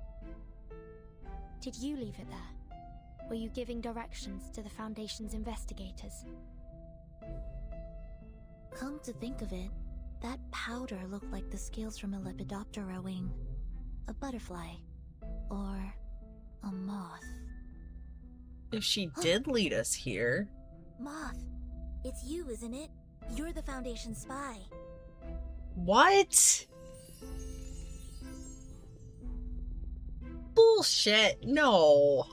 [SPEAKER 2] Did you leave it there? Were you giving directions to the Foundation's investigators?
[SPEAKER 9] Come to think of it, that powder looked like the scales from a Lepidoptera wing. A butterfly. Or a moth.
[SPEAKER 1] If she did lead us here...
[SPEAKER 9] Moth, it's you, isn't it? You're the Foundation spy.
[SPEAKER 1] What? Bullshit, no.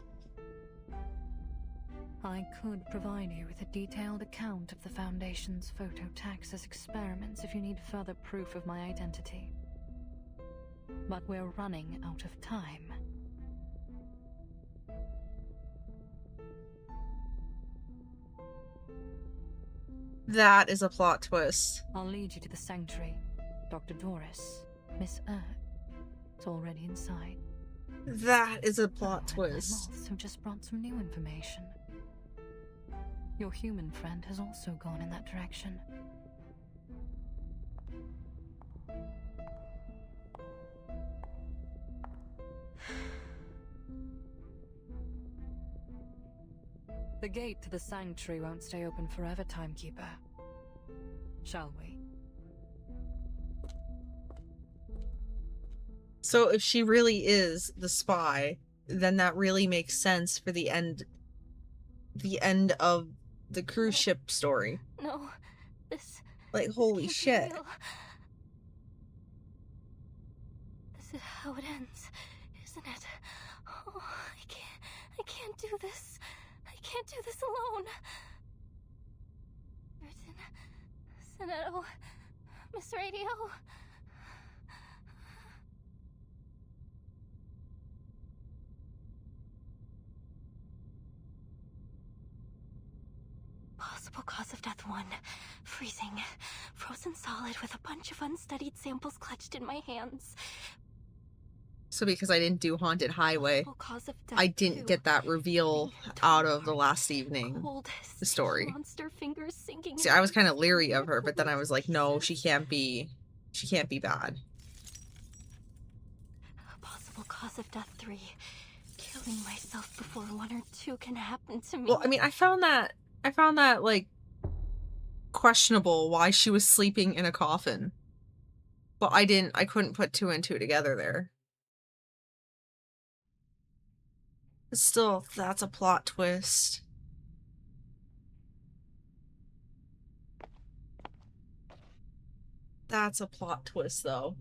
[SPEAKER 3] I could provide you with a detailed account of the Foundation's phototaxis experiments if you need further proof of my identity. But we're running out of time.
[SPEAKER 1] That is a plot twist.
[SPEAKER 3] I'll lead you to the sanctuary. Dr. Doris, Miss It's already inside.
[SPEAKER 1] That is a plot twist.
[SPEAKER 3] Moths who just brought some new information. Your human friend has also gone in that direction. The gate to the sanctuary won't stay open forever, Timekeeper. Shall we?
[SPEAKER 1] So if she really is the spy, then that really makes sense for the end of the cruise ship story.
[SPEAKER 2] No, this...
[SPEAKER 1] Like, holy
[SPEAKER 2] can't be
[SPEAKER 1] shit.
[SPEAKER 2] real. This is how it ends, isn't it? Oh, I can't do this. I can't do this alone. Sonetto, Miss Radio. Possible cause of death 1. Freezing. Frozen solid with a bunch of unstudied samples clutched in my hands.
[SPEAKER 1] So because I didn't do Haunted Highway,
[SPEAKER 2] Cause of death
[SPEAKER 1] I didn't
[SPEAKER 2] 2.
[SPEAKER 1] get that reveal out of the last evening,
[SPEAKER 2] Cold,
[SPEAKER 1] the story.
[SPEAKER 2] monster fingers sinking
[SPEAKER 1] See, I was kind of leery of her, but then I was like, no, she can't be bad.
[SPEAKER 2] Possible cause of death 3. Killing myself before 1 or 2 can happen to me.
[SPEAKER 1] Well, I mean, I found that, like, questionable why she was sleeping in a coffin. But I couldn't put 2 and 2 together there. But still, that's a plot twist. That's a plot twist, though.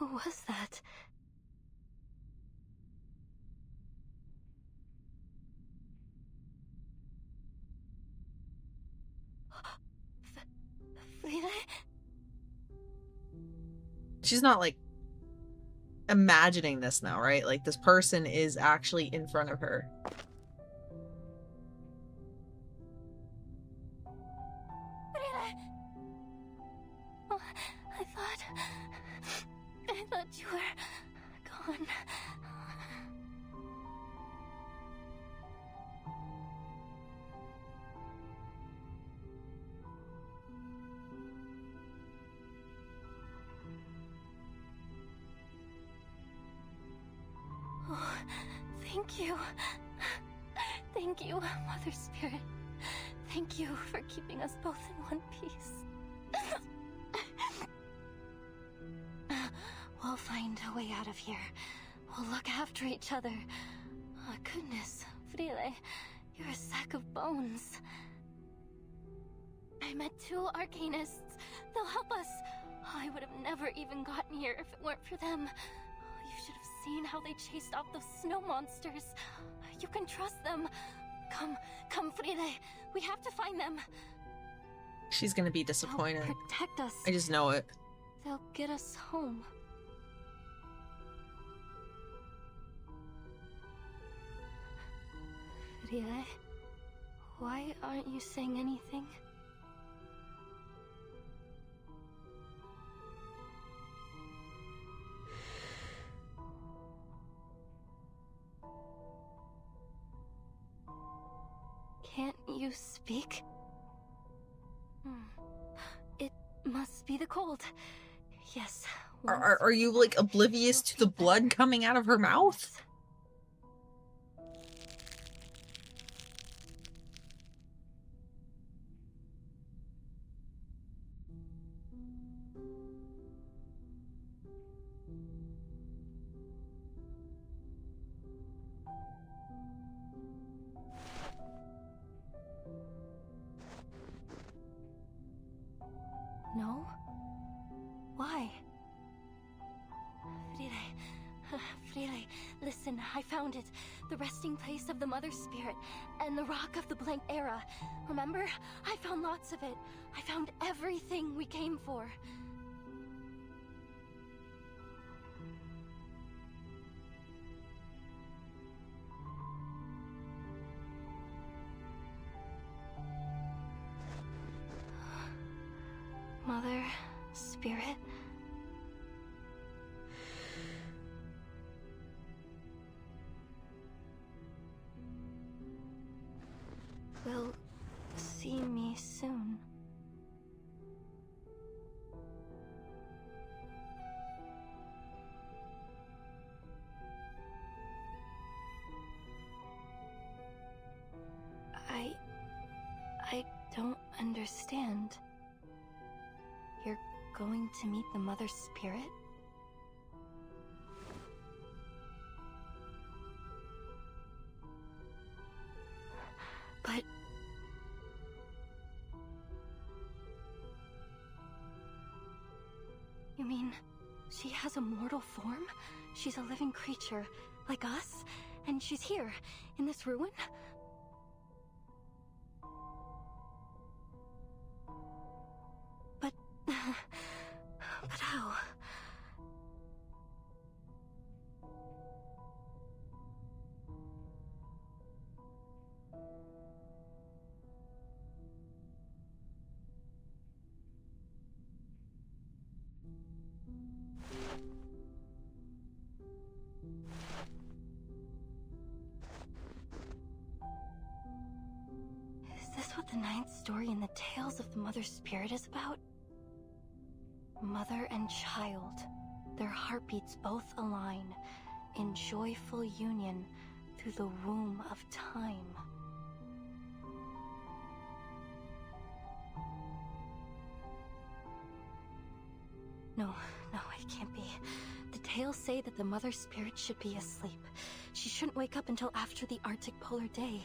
[SPEAKER 11] Who was that? Frida?
[SPEAKER 1] She's not like imagining this now, right? Like this person is actually in front of her.
[SPEAKER 11] Frida! Oh, I thought you were gone. Oh, thank you. Thank you, Mother Spirit. Thank you for keeping us both in one piece. We'll find a way out of here. We'll look after each other. Oh, goodness, Frile, you're a sack of bones. I met 2 arcanists. They'll help us. I would have never even gotten here if it weren't for them. You should have seen how they chased off those snow monsters. You can trust them. Come, Frile. We have to find them.
[SPEAKER 1] She's gonna be disappointed.
[SPEAKER 11] They'll protect us.
[SPEAKER 1] I just know it.
[SPEAKER 11] They'll get us home. Frile, why aren't you saying anything? Can't you speak? It must be the cold. Yes.
[SPEAKER 1] Are you like oblivious to the blood coming out of her mouth?
[SPEAKER 11] No? Why? Frile, listen, I found it. The resting place of the Mother Spirit and the Rock of the Blank Era. Remember? I found lots of it. I found everything we came for. Mother Spirit? Will see me soon. I don't understand. You're going to meet the Mother Spirit? But... You mean, she has a mortal form? She's a living creature, like us? And she's here, in this ruin? But how? Is this what the ninth story in the Tales of the Mother Spirit is about? Mother and child, their heartbeats both align in joyful union through the womb of time. No, it can't be. The tales say that the Mother Spirit should be asleep. She shouldn't wake up until after the Arctic polar day.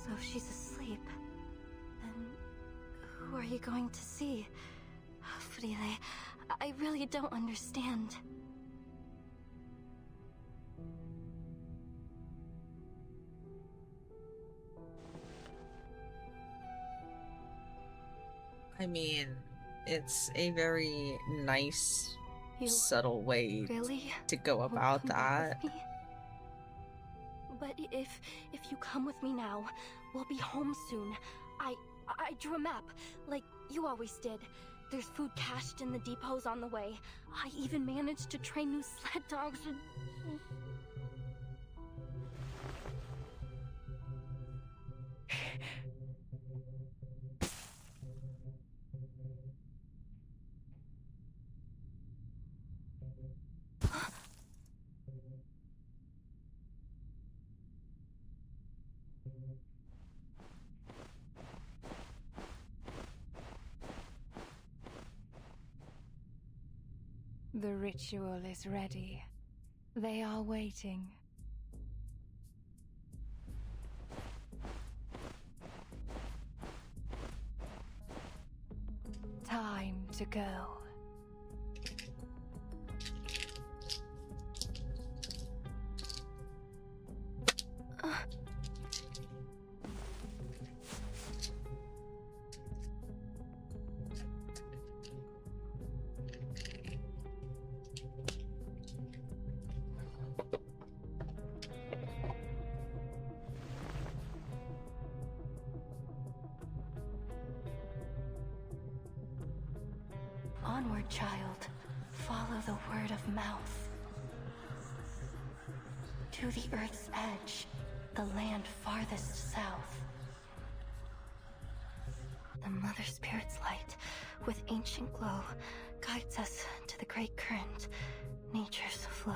[SPEAKER 11] So if she's asleep, then who are you going to see? Frile, I really don't understand.
[SPEAKER 1] I mean, it's a very nice, subtle way
[SPEAKER 11] really
[SPEAKER 1] to go about that.
[SPEAKER 11] But if you come with me now, we'll be home soon. I drew a map, like you always did. There's food cached in the depots on the way. I even managed to train new sled dogs and...
[SPEAKER 3] The ritual is ready. They are waiting. Time to go.
[SPEAKER 2] Onward, child. Follow the word of mouth. To the Earth's edge, the land farthest south. The Mother Spirit's light, with ancient glow, guides us to the great current, nature's flow.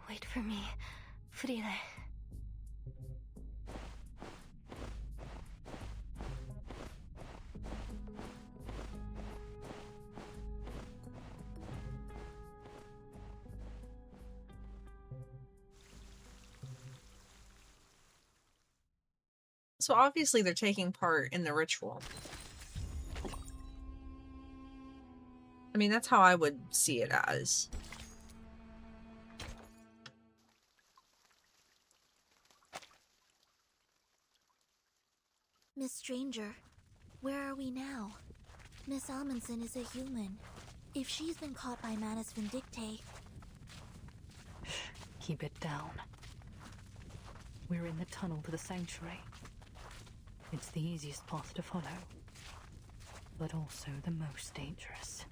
[SPEAKER 2] Wait for me, Frile.
[SPEAKER 1] So obviously they're taking part in the ritual. I mean, that's how I would see it as.
[SPEAKER 9] Miss Stranger, where are we now? Miss Amundsen is a human. If she's been caught by Manus Vindicte...
[SPEAKER 3] Keep it down. We're in the tunnel to the sanctuary. It's the easiest path to follow, but also the most dangerous.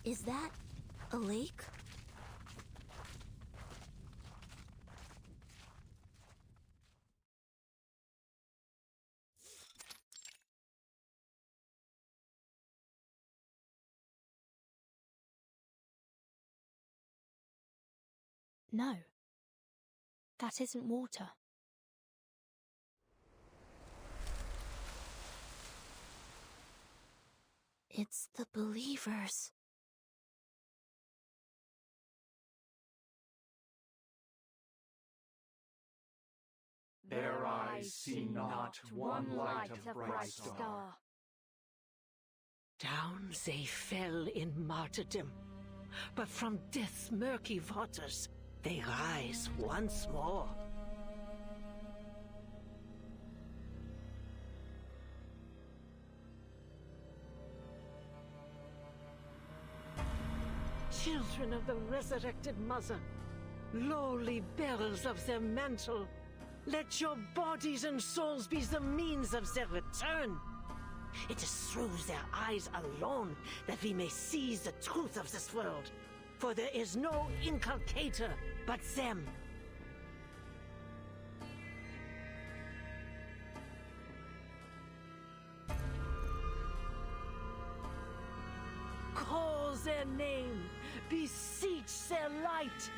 [SPEAKER 9] Is that a lake?
[SPEAKER 2] No. That isn't water.
[SPEAKER 9] It's the believers.
[SPEAKER 18] Their eyes see not one light of bright star.
[SPEAKER 20] Down they fell in martyrdom, but from death's murky waters they rise once more. Children of the resurrected Mother, lowly bearers of their mantle, let your bodies and souls be the means of their return. It is through their eyes alone that we may seize the truth of this world, for there is no inculcator but them. Call their name, beseech their light.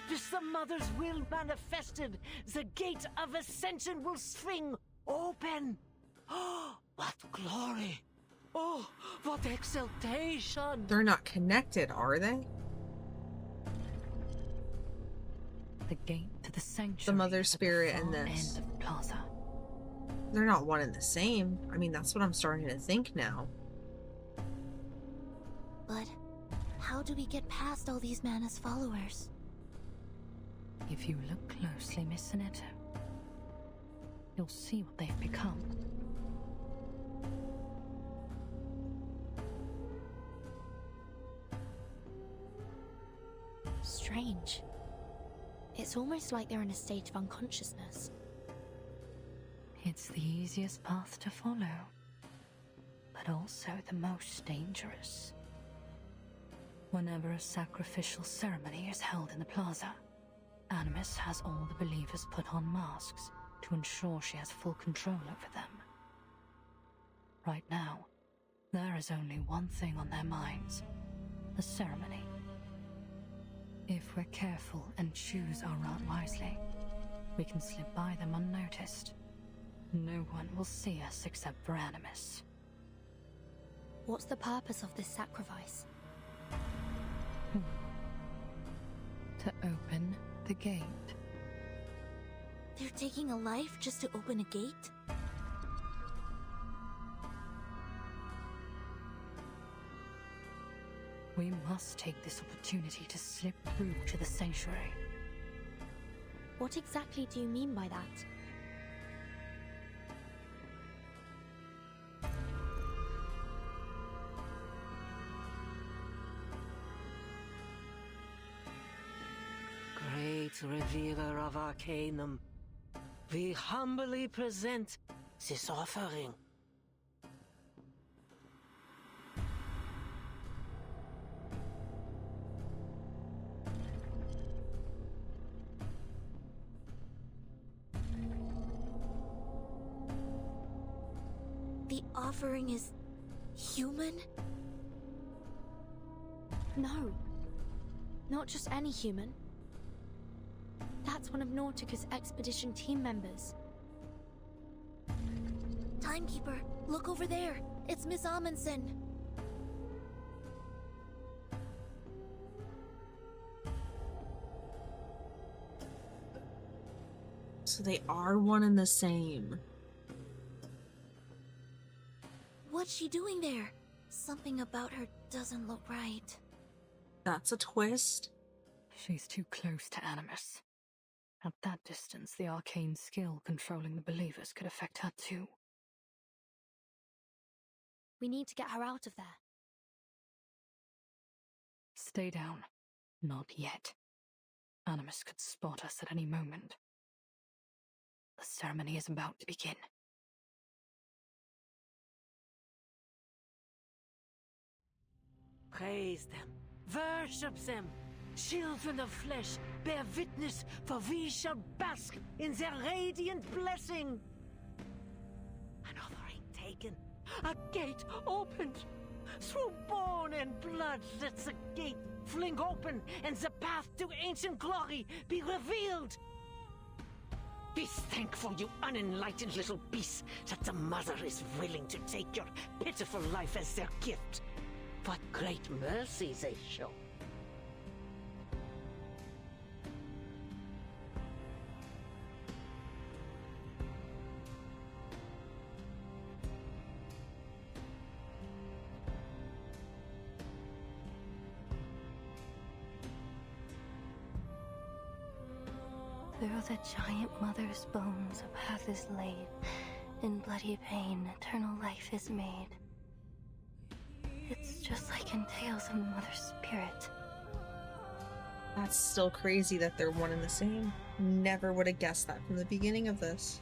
[SPEAKER 20] This the Mother's will manifested, the gate of ascension will swing open. Oh, what glory! Oh, what exultation!
[SPEAKER 1] They're not connected, are they?
[SPEAKER 3] The gate to the sanctuary.
[SPEAKER 1] The mother spirit and this.
[SPEAKER 3] End of the plaza.
[SPEAKER 1] They're not one and the same. I mean, that's what I'm starting to think now.
[SPEAKER 9] But how do we get past all these Manus followers?
[SPEAKER 3] If you look closely, Miss Sinetta, you'll see what they've become.
[SPEAKER 2] Strange. It's almost like they're in a state of unconsciousness.
[SPEAKER 3] It's the easiest path to follow, but also the most dangerous. Whenever a sacrificial ceremony is held in the plaza, Animus has all the believers put on masks to ensure she has full control over them. Right now, there is only one thing on their minds: the ceremony. If we're careful and choose our route wisely, we can slip by them unnoticed. No one will see us except for Animus.
[SPEAKER 2] What's the purpose of this sacrifice?
[SPEAKER 3] To open the gate.
[SPEAKER 9] They're taking a life just to open a gate?
[SPEAKER 3] We must take this opportunity to slip through to the sanctuary.
[SPEAKER 2] What exactly do you mean by that?
[SPEAKER 20] Great revealer of Arcanum, we humbly present this offering.
[SPEAKER 9] The offering is human?
[SPEAKER 2] No. Not just any human. That's one of Nautica's expedition team members.
[SPEAKER 9] Timekeeper, look over there. It's Miss Amundsen.
[SPEAKER 1] So they are one and the same.
[SPEAKER 9] What's she doing there? Something about her doesn't look right.
[SPEAKER 1] That's a twist.
[SPEAKER 3] She's too close to Animus. At that distance, the arcane skill controlling the believers could affect her too.
[SPEAKER 2] We need to get her out of there.
[SPEAKER 3] Stay down. Not yet. Animus could spot us at any moment. The ceremony is about to begin.
[SPEAKER 20] Praise them, worship them. Children of flesh, bear witness, for we shall bask in their radiant blessing. An offering taken, a gate opened. Through bone and blood, let the gate fling open, and the path to ancient glory be revealed. Be thankful, you unenlightened little beasts, that the Mother is willing to take your pitiful life as their gift. What great mercy they show.
[SPEAKER 6] Through the giant mother's bones a path is laid. In bloody pain, eternal life is made. It's just like in tales of the mother's spirit.
[SPEAKER 1] That's still crazy that they're one and the same. Never would have guessed that from the beginning of this.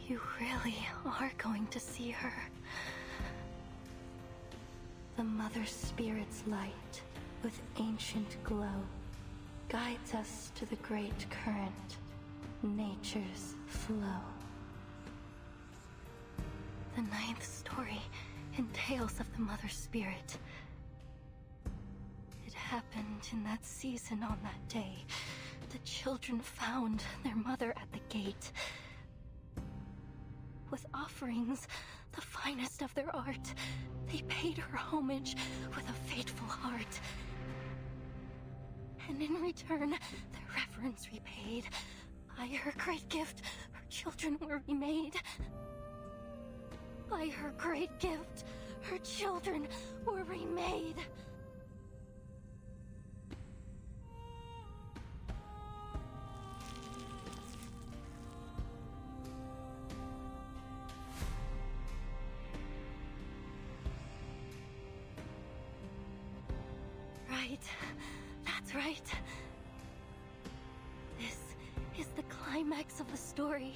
[SPEAKER 6] You really are going to see her. The Mother Spirit's light, with ancient glow, guides us to the great current, nature's flow. The 9th story in Tales of the Mother Spirit. It happened in that season on that day. The children found their mother at the gate. With offerings, the finest of their art, they paid her homage with a faithful heart. And in return, their reverence repaid. By her great gift, her children were remade. By her great gift, her children were remade. Right. That's right. This is the climax of the story.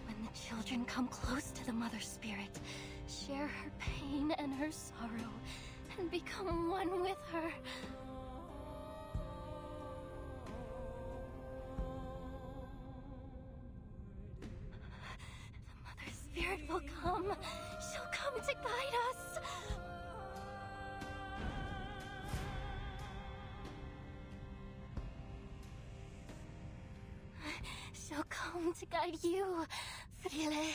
[SPEAKER 6] When the children come close to the Mother Spirit, share her pain and her sorrow, and become one with her. The Mother Spirit will come. She'll come to guide us. She'll come to guide you, Frile. Frile.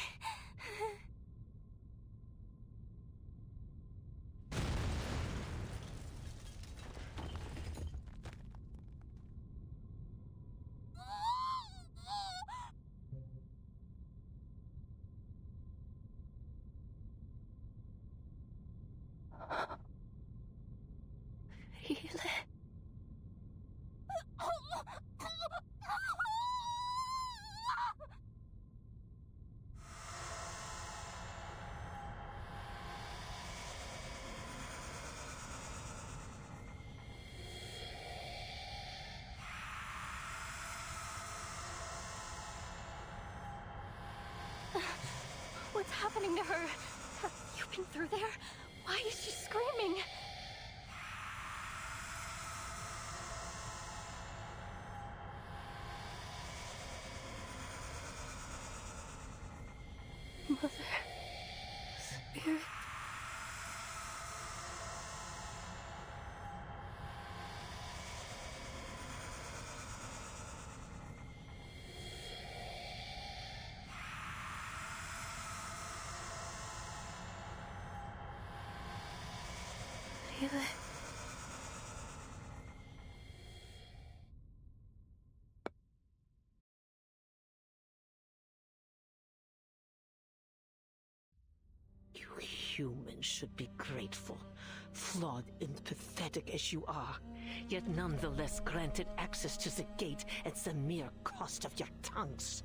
[SPEAKER 6] What's happening to her? Have you been through there? Why is she screaming? Mother Spirit. Frile.
[SPEAKER 20] You humans should be grateful, flawed and pathetic as you are, yet nonetheless granted access to the gate at the mere cost of your tongues.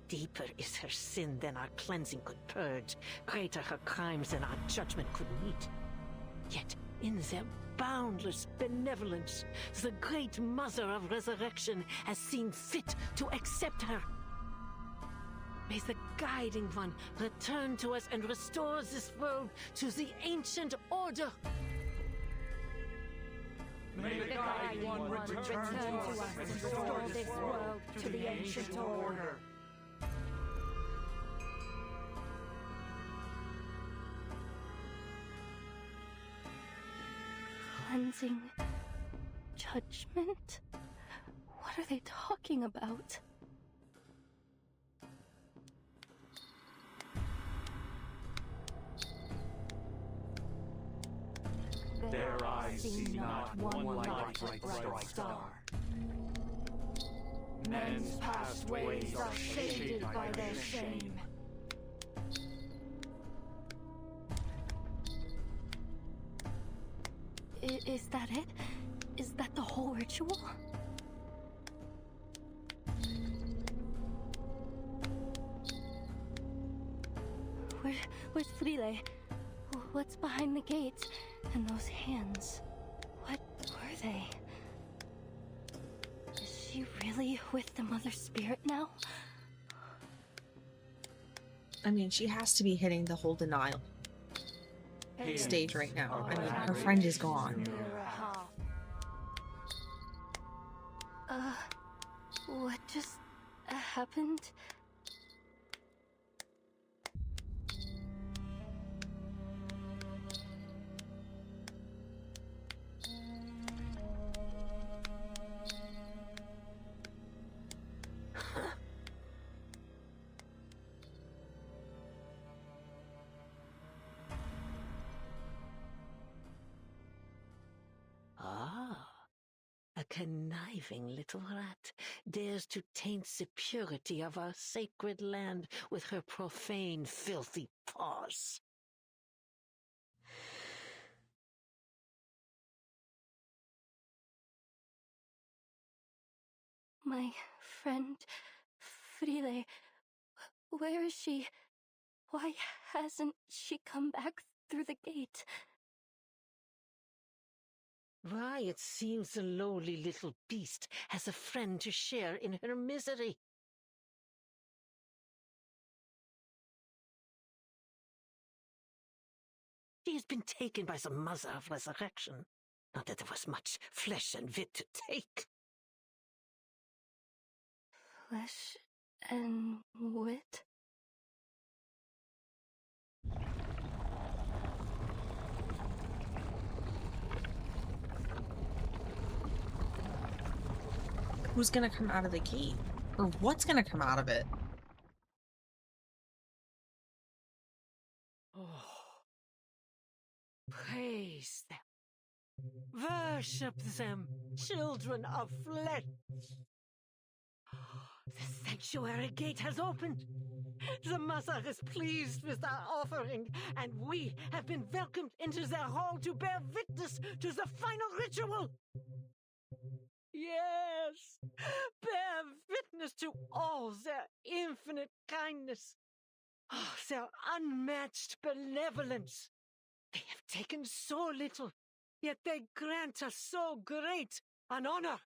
[SPEAKER 20] Deeper is her sin than our cleansing could purge, greater her crimes than our judgment could meet. Yet, in their boundless benevolence, the great Mother of Resurrection has seen fit to accept her. May the Guiding One return to us and restore this world to the ancient order.
[SPEAKER 18] May the Guiding One return to us and restore this world to the ancient order.
[SPEAKER 6] Cleansing, judgment? What are they talking about?
[SPEAKER 18] Their eyes see not one light of bright star. Men's past ways are shaded by their shame.
[SPEAKER 6] Is that it? Is that the whole ritual? Where's Frile? What's behind the gates? And those hands? What were they? Is she really with the Mother Spirit now?
[SPEAKER 1] I mean, she has to be hitting the whole denial stage right now. I mean, her friend is gone.
[SPEAKER 6] What just happened?
[SPEAKER 20] conniving little rat dares to taint the purity of our sacred land with her profane, filthy paws.
[SPEAKER 11] My friend, Frile, where is she? Why hasn't she come back through the gate?
[SPEAKER 20] Why, it seems the lowly little beast has a friend to share in her misery. She has been taken by the Mother of Resurrection. Not that there was much flesh and wit to take.
[SPEAKER 11] Flesh and wit?
[SPEAKER 1] Who's gonna come out of the gate? Or what's gonna come out of it?
[SPEAKER 20] Oh. Praise them. Worship them, children of flesh. The sanctuary gate has opened. The Mother is pleased with our offering, and we have been welcomed into their hall to bear witness to the final ritual. Yes, bear witness to all their infinite kindness, their unmatched benevolence. They have taken so little, yet they grant us so great an honor.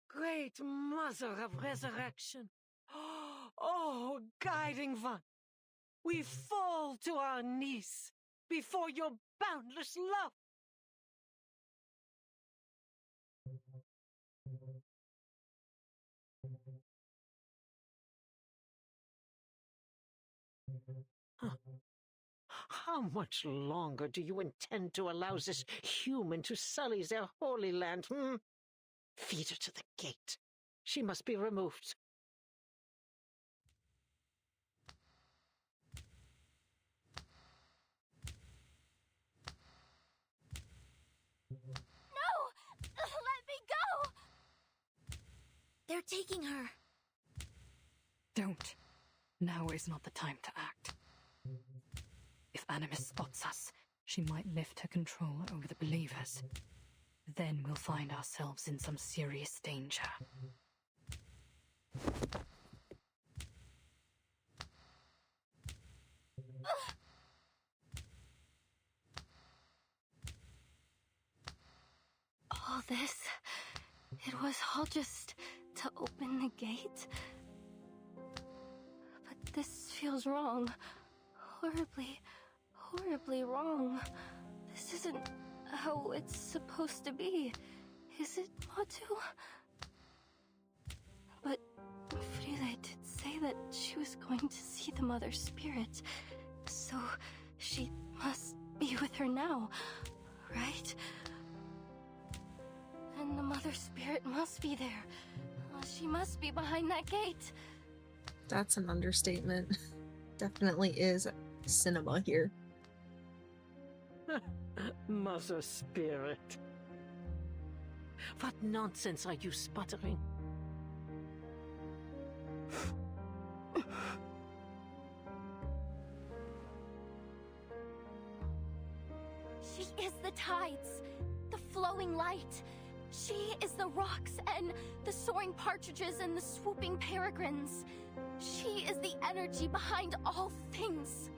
[SPEAKER 20] Great Mother of Resurrection, oh, guiding one, we fall to our knees before your boundless love. How much longer do you intend to allow this human to sully their holy land, Feed her to the gate. She must be removed.
[SPEAKER 11] No! Let me go!
[SPEAKER 16] They're taking her.
[SPEAKER 3] Don't. Now is not the time to act. If Animus spots us, she might lift her control over the believers. Then we'll find ourselves in some serious danger.
[SPEAKER 11] All this, it was all just to open the gate? But this feels wrong. Horribly, horribly wrong. This isn't how it's supposed to be, is it, Matu? But Frida did say that she was going to see the Mother Spirit, so she must be with her now, right? And the Mother Spirit must be there. She must be behind that gate.
[SPEAKER 1] That's an understatement. Definitely is cinema here.
[SPEAKER 20] Mother Spirit. What nonsense are you sputtering?
[SPEAKER 11] She is the tides, the flowing light. She is the rocks and the soaring partridges and the swooping peregrines. She is the energy behind all things.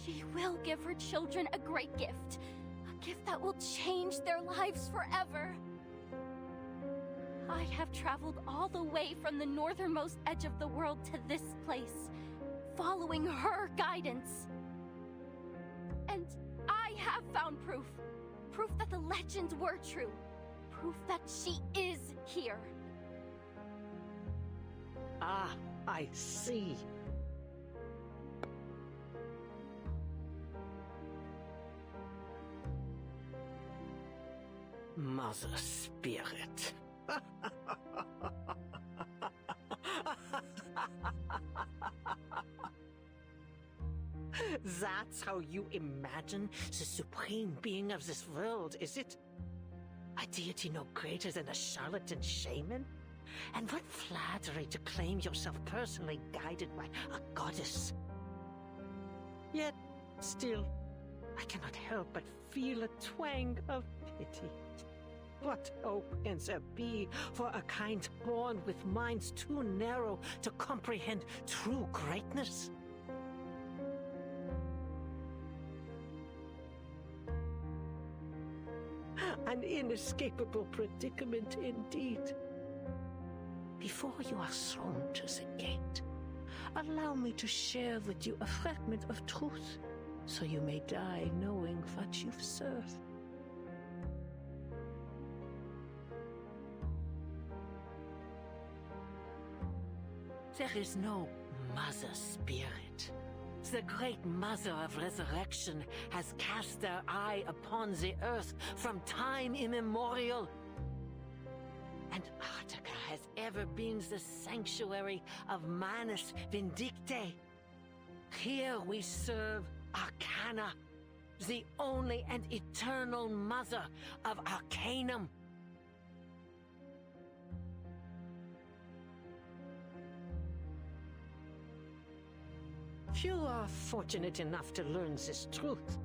[SPEAKER 11] She will give her children a great gift. A gift that will change their lives forever. I have traveled all the way from the northernmost edge of the world to this place, following her guidance. And I have found proof. Proof that the legends were true. Proof that she is here.
[SPEAKER 20] Ah, I see. Mother Spirit. That's how you imagine the supreme being of this world, is it? A deity no greater than a charlatan shaman? And what flattery to claim yourself personally guided by a goddess. Yet, still, I cannot help but feel a twang of pity. What hope can there be for a kind born with minds too narrow to comprehend true greatness? An inescapable predicament indeed. Before you are thrown to the gate, allow me to share with you a fragment of truth, so you may die knowing what you've served. There is no mother spirit. The great mother of resurrection has cast their eye upon the earth from time immemorial. And Nautica has ever been the sanctuary of Manus Vindicte. Here we serve Arcana, the only and eternal mother of Arcanum. Few are fortunate enough to learn this truth.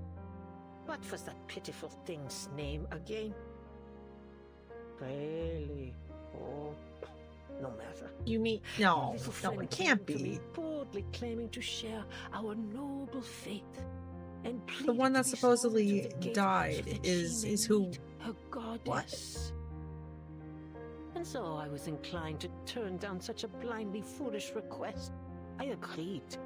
[SPEAKER 20] What was that pitiful thing's name again? Really? Oh, no matter.
[SPEAKER 1] You mean no?
[SPEAKER 20] Little
[SPEAKER 1] No,
[SPEAKER 20] friend
[SPEAKER 1] it can't
[SPEAKER 20] came to
[SPEAKER 1] be.
[SPEAKER 20] me boldly claiming to share our noble faith, and
[SPEAKER 1] The one
[SPEAKER 20] pleaded
[SPEAKER 1] that
[SPEAKER 20] to be
[SPEAKER 1] supposedly
[SPEAKER 20] sworn to the gate
[SPEAKER 1] died
[SPEAKER 20] so that she may
[SPEAKER 1] is who?
[SPEAKER 20] meet her goddess. And so I was inclined to turn down such a blindly foolish request. I agreed.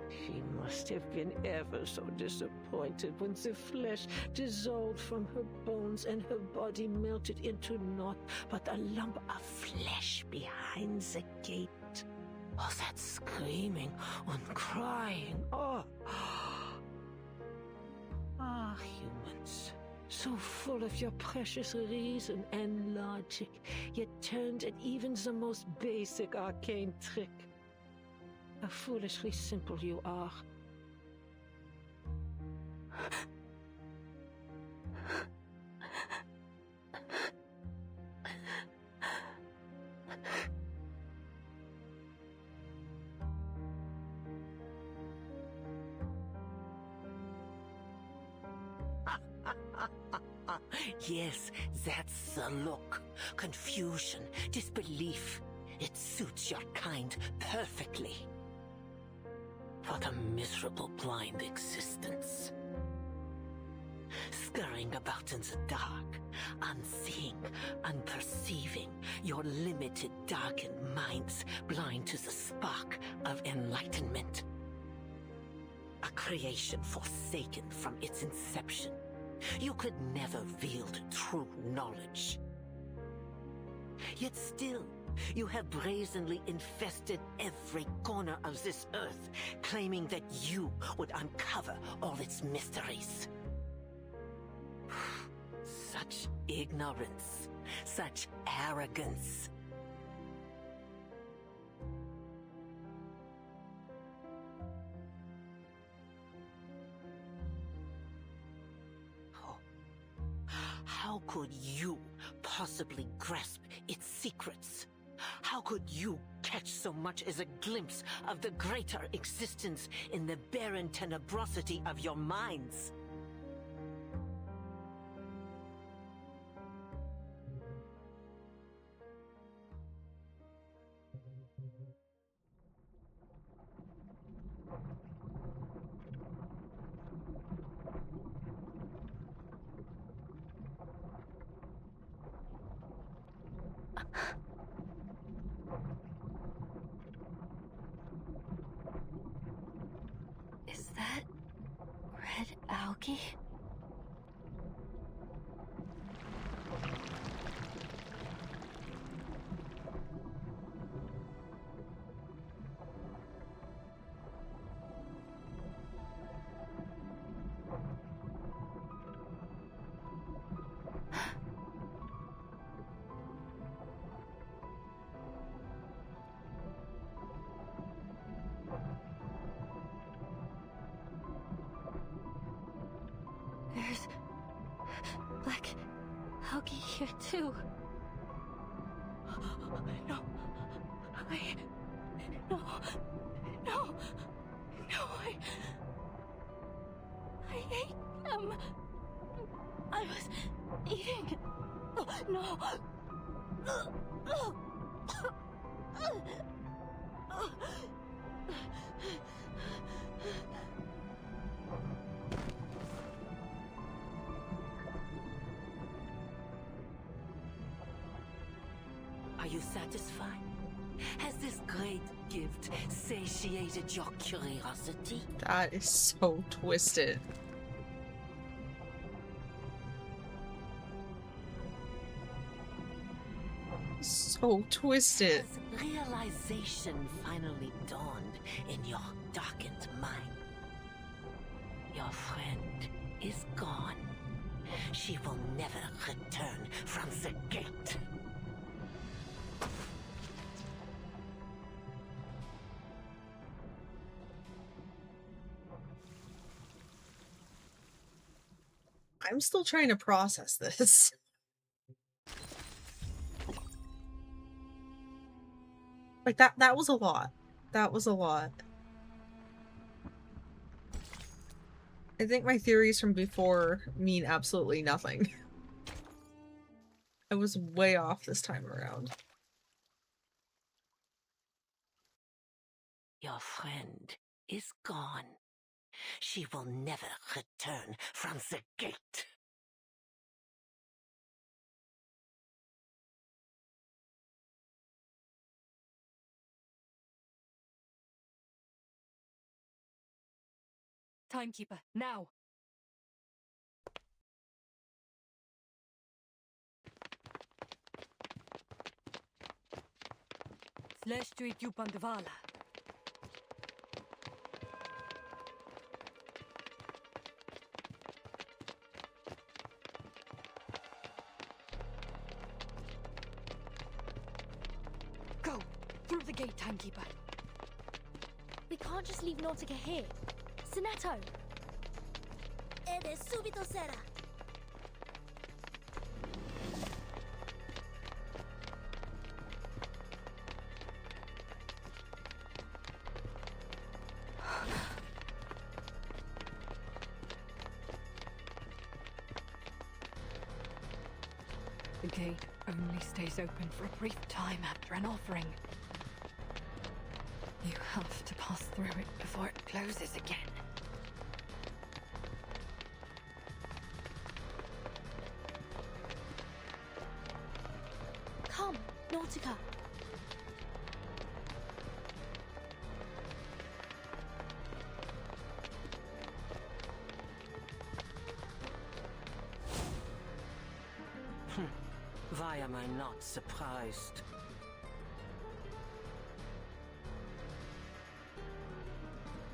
[SPEAKER 20] She must have been ever so disappointed when the flesh dissolved from her bones and her body melted into naught but a lump of flesh behind the gate. Oh, that screaming and crying. Oh. Ah, humans. So full of your precious reason and logic, yet turned at even the most basic arcane trick. How foolishly simple you are. Yes, that's the look. Confusion, disbelief. It suits your kind perfectly. What a miserable blind existence. Scurrying about in the dark, unseeing, unperceiving, your limited, darkened minds blind to the spark of enlightenment. A creation forsaken from its inception. You could never wield true knowledge. Yet still, you have brazenly infested every corner of this earth, claiming that you would uncover all its mysteries. Such ignorance, such arrogance. Oh. How could you possibly grasp its secrets? How could you catch so much as a glimpse of the greater existence in the barren tenebrosity of your minds?
[SPEAKER 2] Is that red algae?
[SPEAKER 16] here too. No. No, I ate them. I was eating. No.
[SPEAKER 20] Are you satisfied? Has this great gift satiated your curiosity?
[SPEAKER 1] That is so twisted. So twisted.
[SPEAKER 20] Has realization finally dawned in your darkened mind? Your friend is gone. She will never return from the gate.
[SPEAKER 1] I'm still trying to process this. Like that was a lot. That was a lot. I think my theories from before mean absolutely nothing. I was way off this time around.
[SPEAKER 20] Your friend is gone. She will never return from the gate.
[SPEAKER 3] Timekeeper, now! Следствие Тюпандвала. Go! Through the gate, Timekeeper.
[SPEAKER 2] We can't just leave Nautica here. Sonetto!
[SPEAKER 9] Subito sera.
[SPEAKER 3] The gate only stays open for a brief time after an offering. You have to pass through it before it closes again.
[SPEAKER 2] Come, Nautica.
[SPEAKER 20] Why am I not surprised?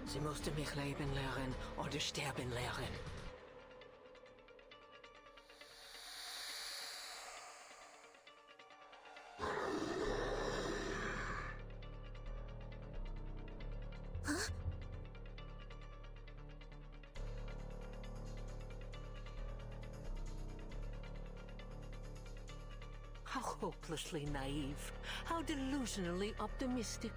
[SPEAKER 20] Sie musste mich leben lernen oder sterben lernen. How hopelessly naive. How delusionally optimistic.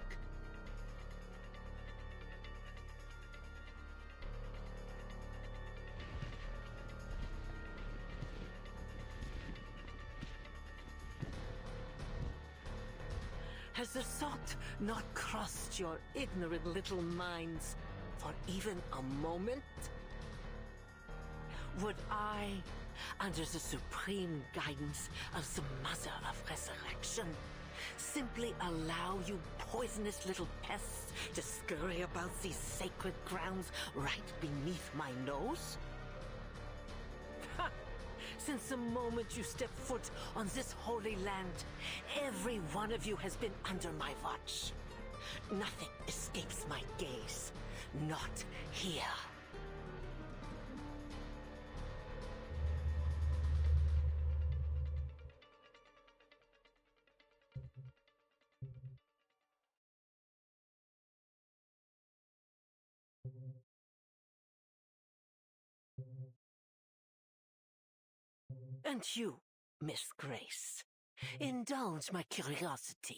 [SPEAKER 20] Has the thought not crossed your ignorant little minds for even a moment? Would I, under the supreme guidance of the Mother of Resurrection, simply allow you poisonous little pests to scurry about these sacred grounds right beneath my nose? Ha! Since the moment you step foot on this holy land, every one of you has been under my watch. Nothing escapes my gaze. Not here. And you, Miss Grace. Indulge my curiosity.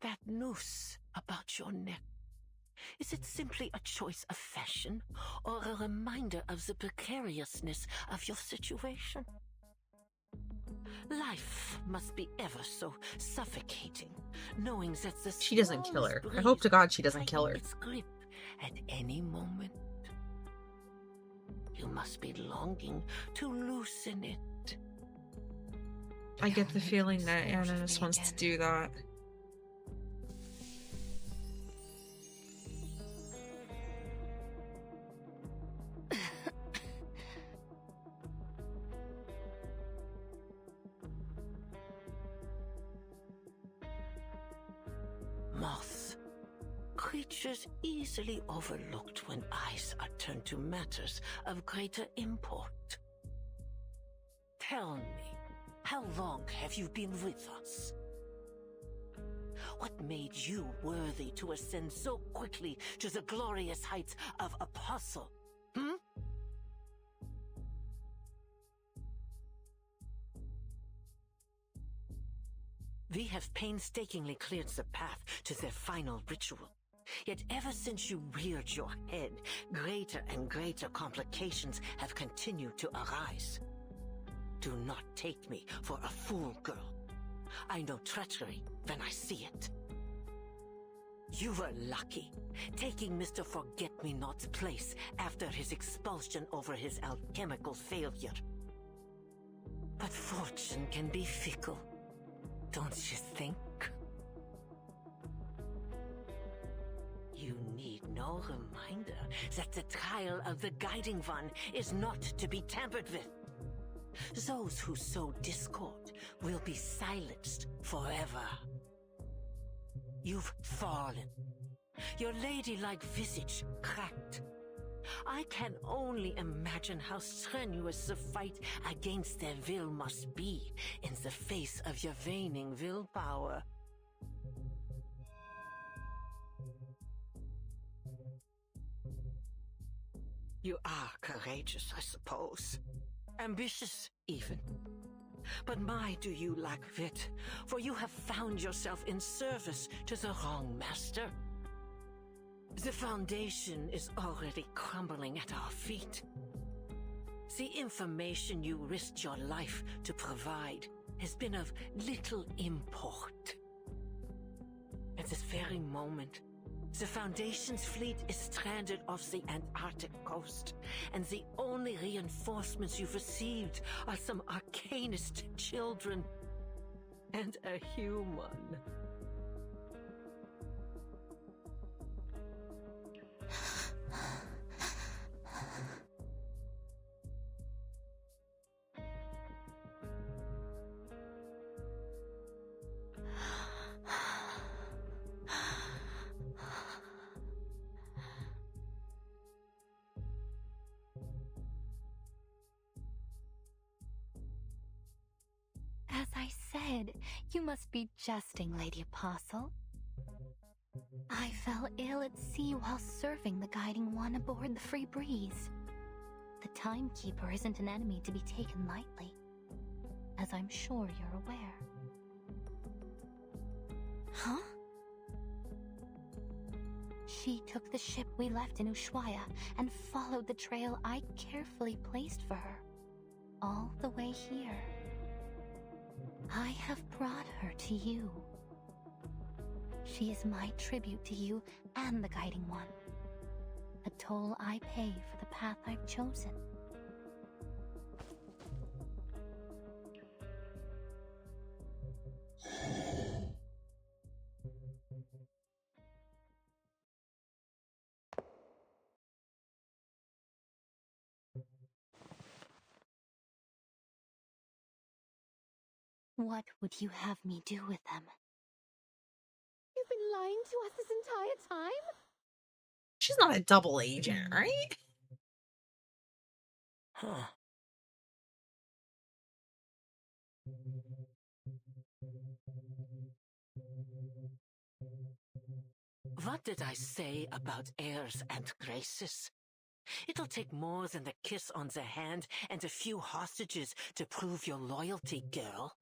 [SPEAKER 20] That noose about your neck, is it simply a choice of fashion, or a reminder of the precariousness of your situation? Life must be ever so suffocating, knowing that the
[SPEAKER 1] She doesn't kill her.
[SPEAKER 20] smallest
[SPEAKER 1] I hope to
[SPEAKER 20] breeze
[SPEAKER 1] God she doesn't
[SPEAKER 20] might
[SPEAKER 1] kill her.
[SPEAKER 20] its grip at any moment. You must be longing to loosen it.
[SPEAKER 1] I get the feeling that Manus wants to do that.
[SPEAKER 20] Moths. Creatures easily overlooked when eyes are turned to matters of greater import. Tell me, how long have you been with us? What made you worthy to ascend so quickly to the glorious heights of apostle? We have painstakingly cleared the path to their final ritual. Yet ever since you reared your head, greater and greater complications have continued to arise. Do not take me for a fool, girl. I know treachery when I see it. You were lucky, taking Mr. Forget-Me-Not's place after his expulsion over his alchemical failure. But fortune can be fickle, don't you think? You need no reminder that the trial of the Guiding One is not to be tampered with. Those who sow discord will be silenced forever. You've fallen. Your ladylike visage cracked. I can only imagine how strenuous the fight against their will must be in the face of your waning willpower. You are courageous, I suppose. Ambitious, even. But my, do you lack wit, for you have found yourself in service to the wrong master. The foundation is already crumbling at our feet. The information you risked your life to provide has been of little import. At this very moment, the Foundation's fleet is stranded off the Antarctic coast, and the only reinforcements you've received are some arcanist children and a human.
[SPEAKER 6] As I said, you must be jesting, Lady Apostle. I fell ill at sea while serving the Guiding One aboard the Free Breeze. The Timekeeper isn't an enemy to be taken lightly, as I'm sure you're aware. Huh? She took the ship we left in Ushuaia and followed the trail I carefully placed for her, all the way here. I have brought her to you. She is my tribute to you and the Guiding One. A toll I pay for the path I've chosen. What would you have me do with them?
[SPEAKER 12] You've been lying to us this entire time?
[SPEAKER 1] She's not a double agent, right?
[SPEAKER 20] Huh. What did I say about airs and graces? It'll take more than a kiss on the hand and a few hostages to prove your loyalty, girl.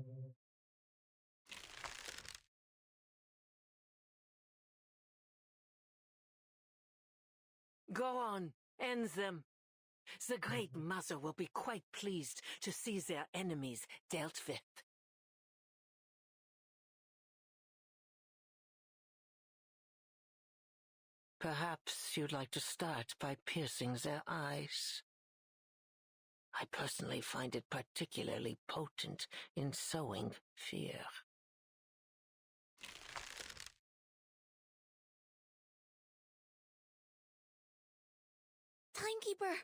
[SPEAKER 20] Go on, end them. The Great Mother will be quite pleased to see their enemies dealt with. Perhaps you'd like to start by piercing their eyes. I personally find it particularly potent in sowing fear.
[SPEAKER 9] Timekeeper!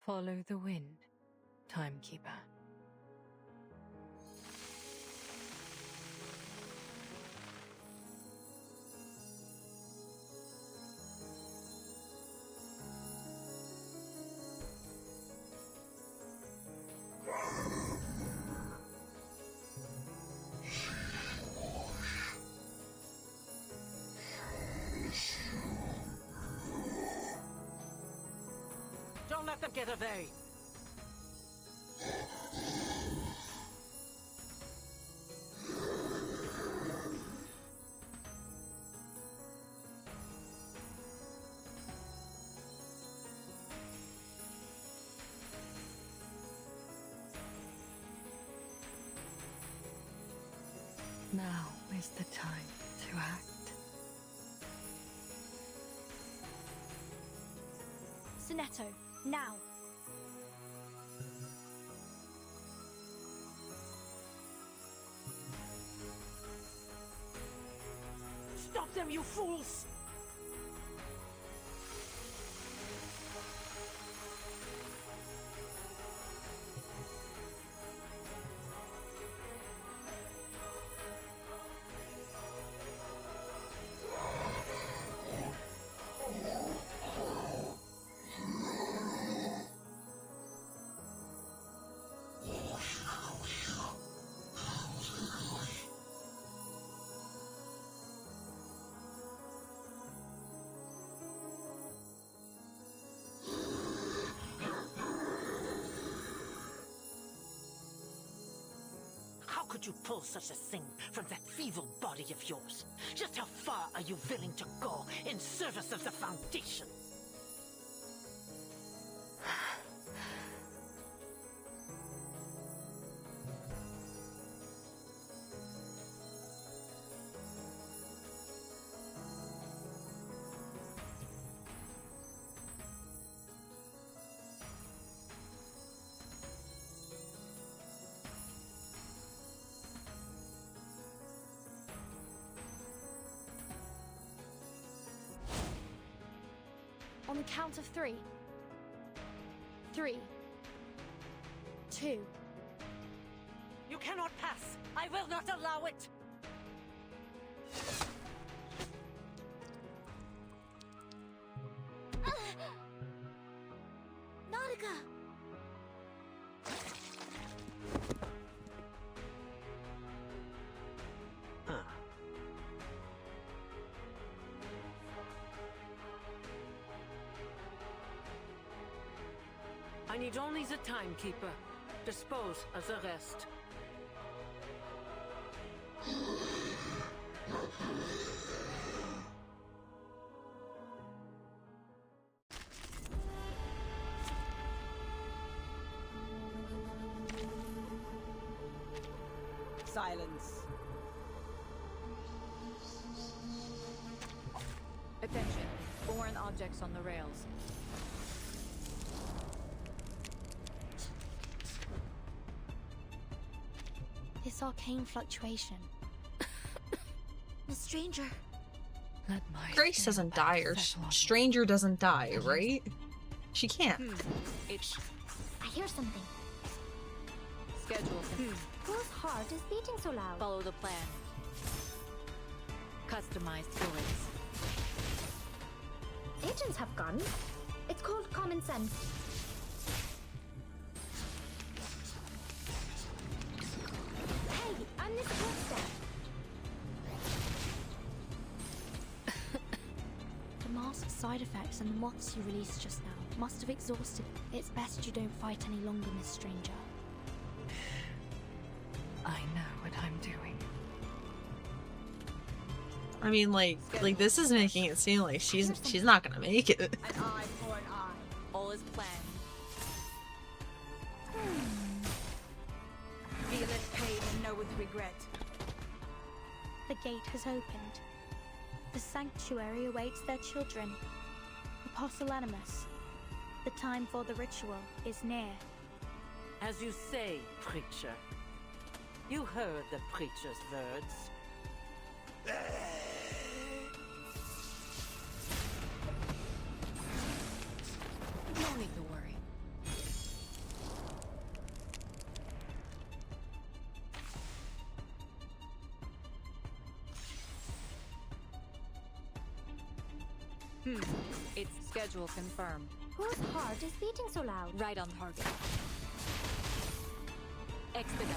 [SPEAKER 3] Follow the wind, Timekeeper.
[SPEAKER 20] Don't let them get away!
[SPEAKER 3] Now is the time to act.
[SPEAKER 2] Sonetto, now!
[SPEAKER 20] Stop them, you fools! How could you pull such a thing from that feeble body of yours? Just how far are you willing to go in service of the Foundation?
[SPEAKER 2] On the count of 3. 3, 2.
[SPEAKER 20] You cannot pass! I will not allow it!
[SPEAKER 9] Nautica!
[SPEAKER 20] I need only the Timekeeper. Dispose of the rest.
[SPEAKER 19] Silence. Attention. Foreign objects on the rails.
[SPEAKER 2] This arcane fluctuation.
[SPEAKER 9] The stranger.
[SPEAKER 3] Let my
[SPEAKER 1] Grace doesn't die, or Stranger doesn't die, right? She can't.
[SPEAKER 11] I hear something.
[SPEAKER 16] Schedule.
[SPEAKER 21] Whose heart is beating so loud?
[SPEAKER 16] Follow the plan. Customized bullets.
[SPEAKER 21] Agents have guns. It's called common sense. Hey, I'm the support staff.
[SPEAKER 2] The mask's side effects and the moths you released just now must have exhausted. It's best you don't fight any longer, Miss Stranger.
[SPEAKER 3] I know what I'm doing.
[SPEAKER 1] I mean, like this is making it seem like she's not gonna make it.
[SPEAKER 16] An eye for an eye. All is planned.
[SPEAKER 21] Feel it pain and know with regret.
[SPEAKER 2] The gate has opened. The sanctuary awaits their children. Apostle Animus, the time for the ritual is near.
[SPEAKER 20] As you say, preacher. You heard the preacher's words.
[SPEAKER 16] No need to worry. It's schedule confirmed.
[SPEAKER 21] Whose heart is beating so loud?
[SPEAKER 16] Right on target. Expedited.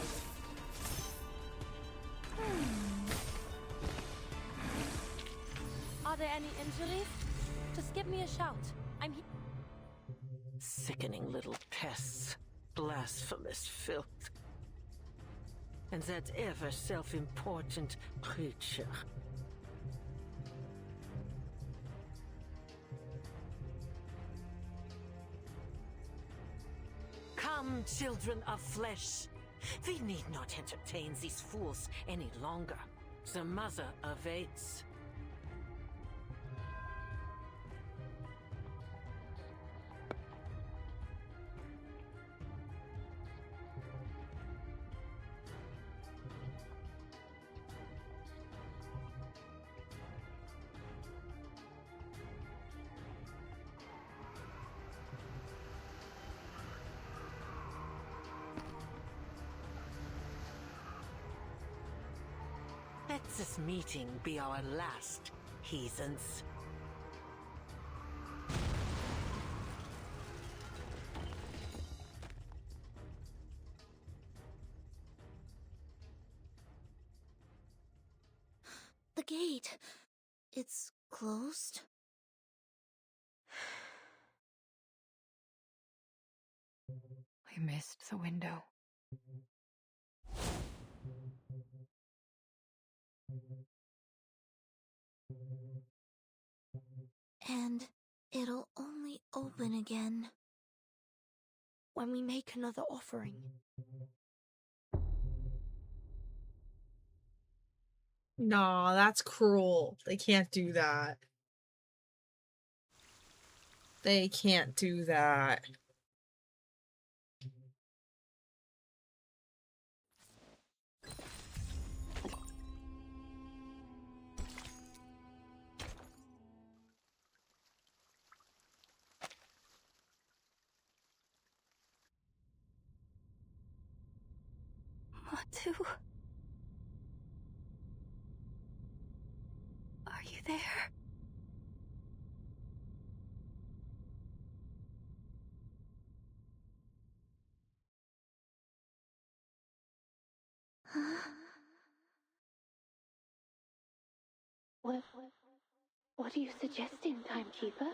[SPEAKER 2] Are there any injuries? Just give me a shout. I'm here.
[SPEAKER 20] Sickening little pests. Blasphemous filth. And that ever self-important preacher. Come, children of flesh. We need not entertain these fools any longer. The mother awaits. Let this meeting be our last, heathens.
[SPEAKER 9] The gate. It's closed?
[SPEAKER 3] I missed the window.
[SPEAKER 9] And it'll only open again
[SPEAKER 2] When we make another offering.
[SPEAKER 1] Nah, that's cruel. They can't do that. They can't do that.
[SPEAKER 2] Matu? Are you there?
[SPEAKER 12] What are you suggesting, Timekeeper?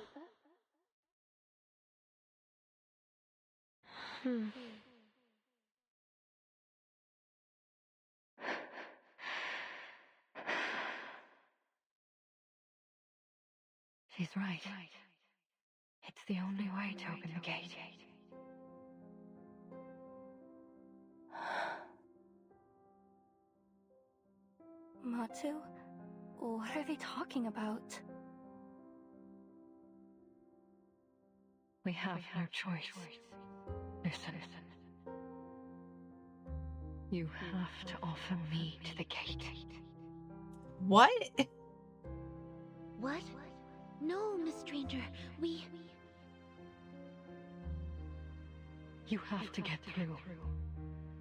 [SPEAKER 3] She's right. It's the only way to open the gate.
[SPEAKER 2] Matu? What are they talking about?
[SPEAKER 3] We have no choice. Listen. You have to offer me to the gate.
[SPEAKER 1] What?
[SPEAKER 9] What? No, Miss Stranger.
[SPEAKER 3] You have to get through.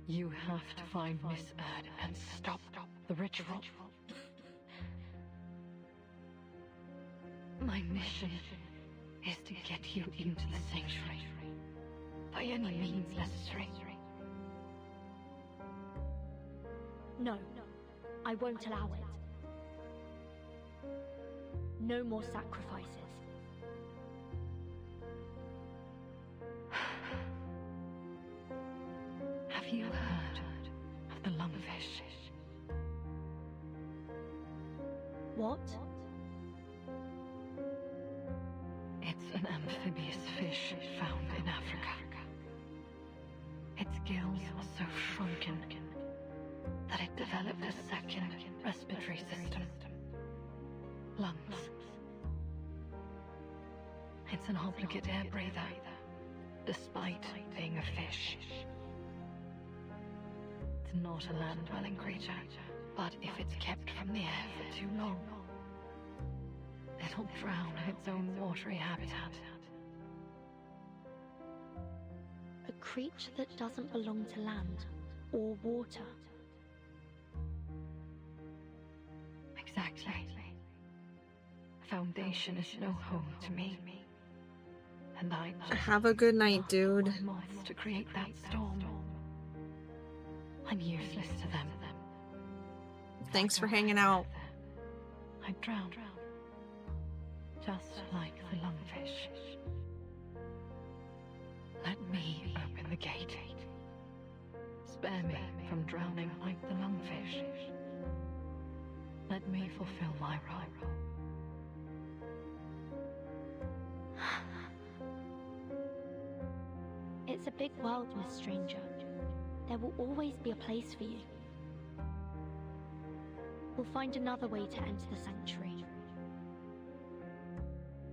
[SPEAKER 3] You have to find Miss Erd and stop the ritual. My mission is to get you into the sanctuary by any means necessary.
[SPEAKER 2] No, I won't allow it. No more sacrifices.
[SPEAKER 3] Have you heard of the lungfish?
[SPEAKER 2] What?
[SPEAKER 3] It's an amphibious fish found in Africa. Its gills are so shrunken that it developed a second respiratory system. Lungs. It's an obligate air breather, despite being a fish. It's not a land-dwelling creature, but if it's kept from the air for too long, it'll drown in its own watery habitat.
[SPEAKER 2] A creature that doesn't belong to land or water.
[SPEAKER 3] Exactly. Foundation is no home to me. And I
[SPEAKER 1] Have a good night, dude.
[SPEAKER 3] moths to create that storm. I'm useless to them.
[SPEAKER 1] Thanks for hanging out.
[SPEAKER 3] I drown. Just like the lungfish. Let me open the gate. Spare me from drowning like the lungfish. Let me fulfill my role.
[SPEAKER 2] It's a big world, Miss Stranger. There will always be a place for you. We'll find another way to enter the sanctuary.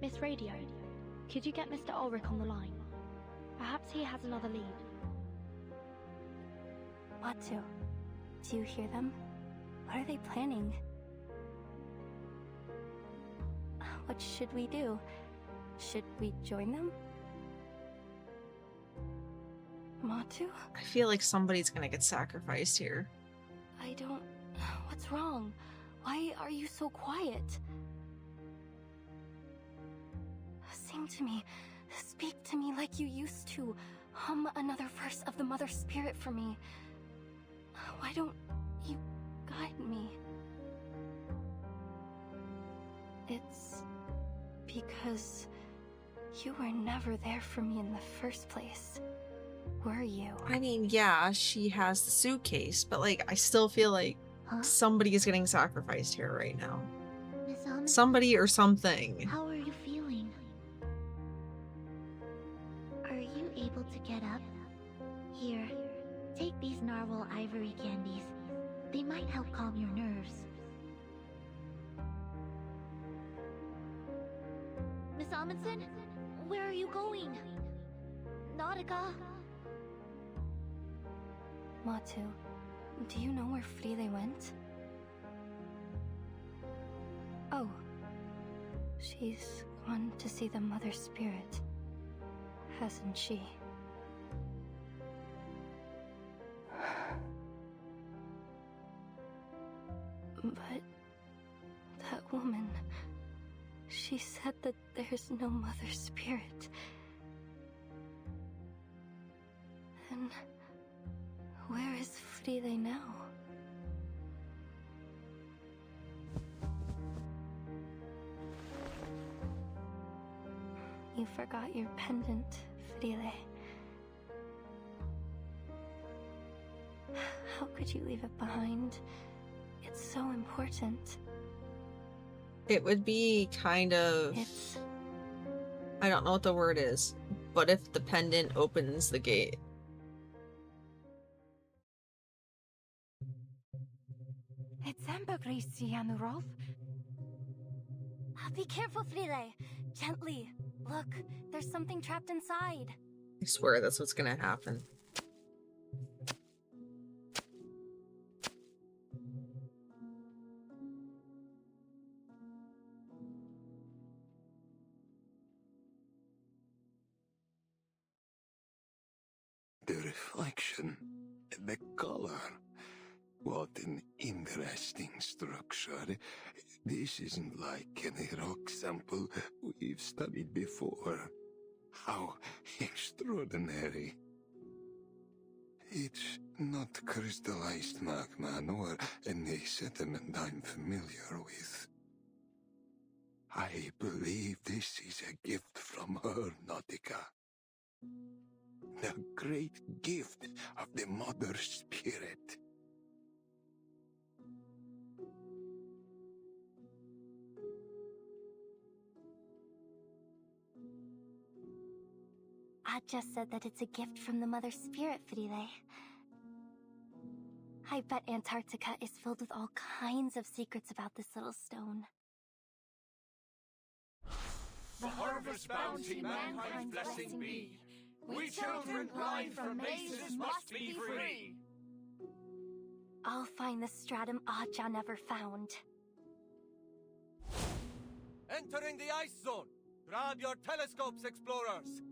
[SPEAKER 2] Miss Radio, could you get Mr. Ulrich on the line? Perhaps he has another lead.
[SPEAKER 6] Matu, do you hear them? What are they planning? What should we do? Should we join them? Matu?
[SPEAKER 1] I feel like somebody's gonna get sacrificed here.
[SPEAKER 6] I don't... What's wrong? Why are you so quiet? Sing to me. Speak to me like you used to. Hum another verse of the Mother Spirit for me. Why don't you guide me? It's because you were never there for me in the first place. Were you?
[SPEAKER 1] I mean, yeah, she has the suitcase, but like, I still feel like somebody is getting sacrificed here right now.
[SPEAKER 9] Miss Amundsen,
[SPEAKER 1] Somebody or something.
[SPEAKER 9] how are you feeling? Are you able to get up? Here, take these narwhal ivory candies. They might help calm your nerves. Miss Amundsen, where are you going? Nautica?
[SPEAKER 6] Matu, do you know where Frile went? Oh, she's gone to see the Mother Spirit, hasn't she? But that woman, she said that there's no Mother Spirit. Then where is Frile now? You forgot your pendant, Frile. How could you leave it behind? It's so important.
[SPEAKER 1] It would be kind of... I don't know what the word is, but if the pendant opens the gate.
[SPEAKER 16] It's ambergris, Yanurov.
[SPEAKER 6] Be careful, Frile. Gently. Look, there's something trapped inside.
[SPEAKER 1] I swear that's what's gonna happen.
[SPEAKER 15] The reflection. The color. What an interesting structure. This isn't like any rock sample we've studied before. How extraordinary. It's not crystallized magma nor any sediment I'm familiar with. I believe this is a gift from her, Nautica. The great gift of the Mother Spirit.
[SPEAKER 6] I just said that it's a gift from the Mother Spirit, Frile. I bet Antarctica is filled with all kinds of secrets about this little stone.
[SPEAKER 18] The harvest bounty mankind's blessing be. We children blind from mazes must be free.
[SPEAKER 6] I'll find the stratum Aja never found.
[SPEAKER 8] Entering the ice zone. Grab your telescopes, explorers.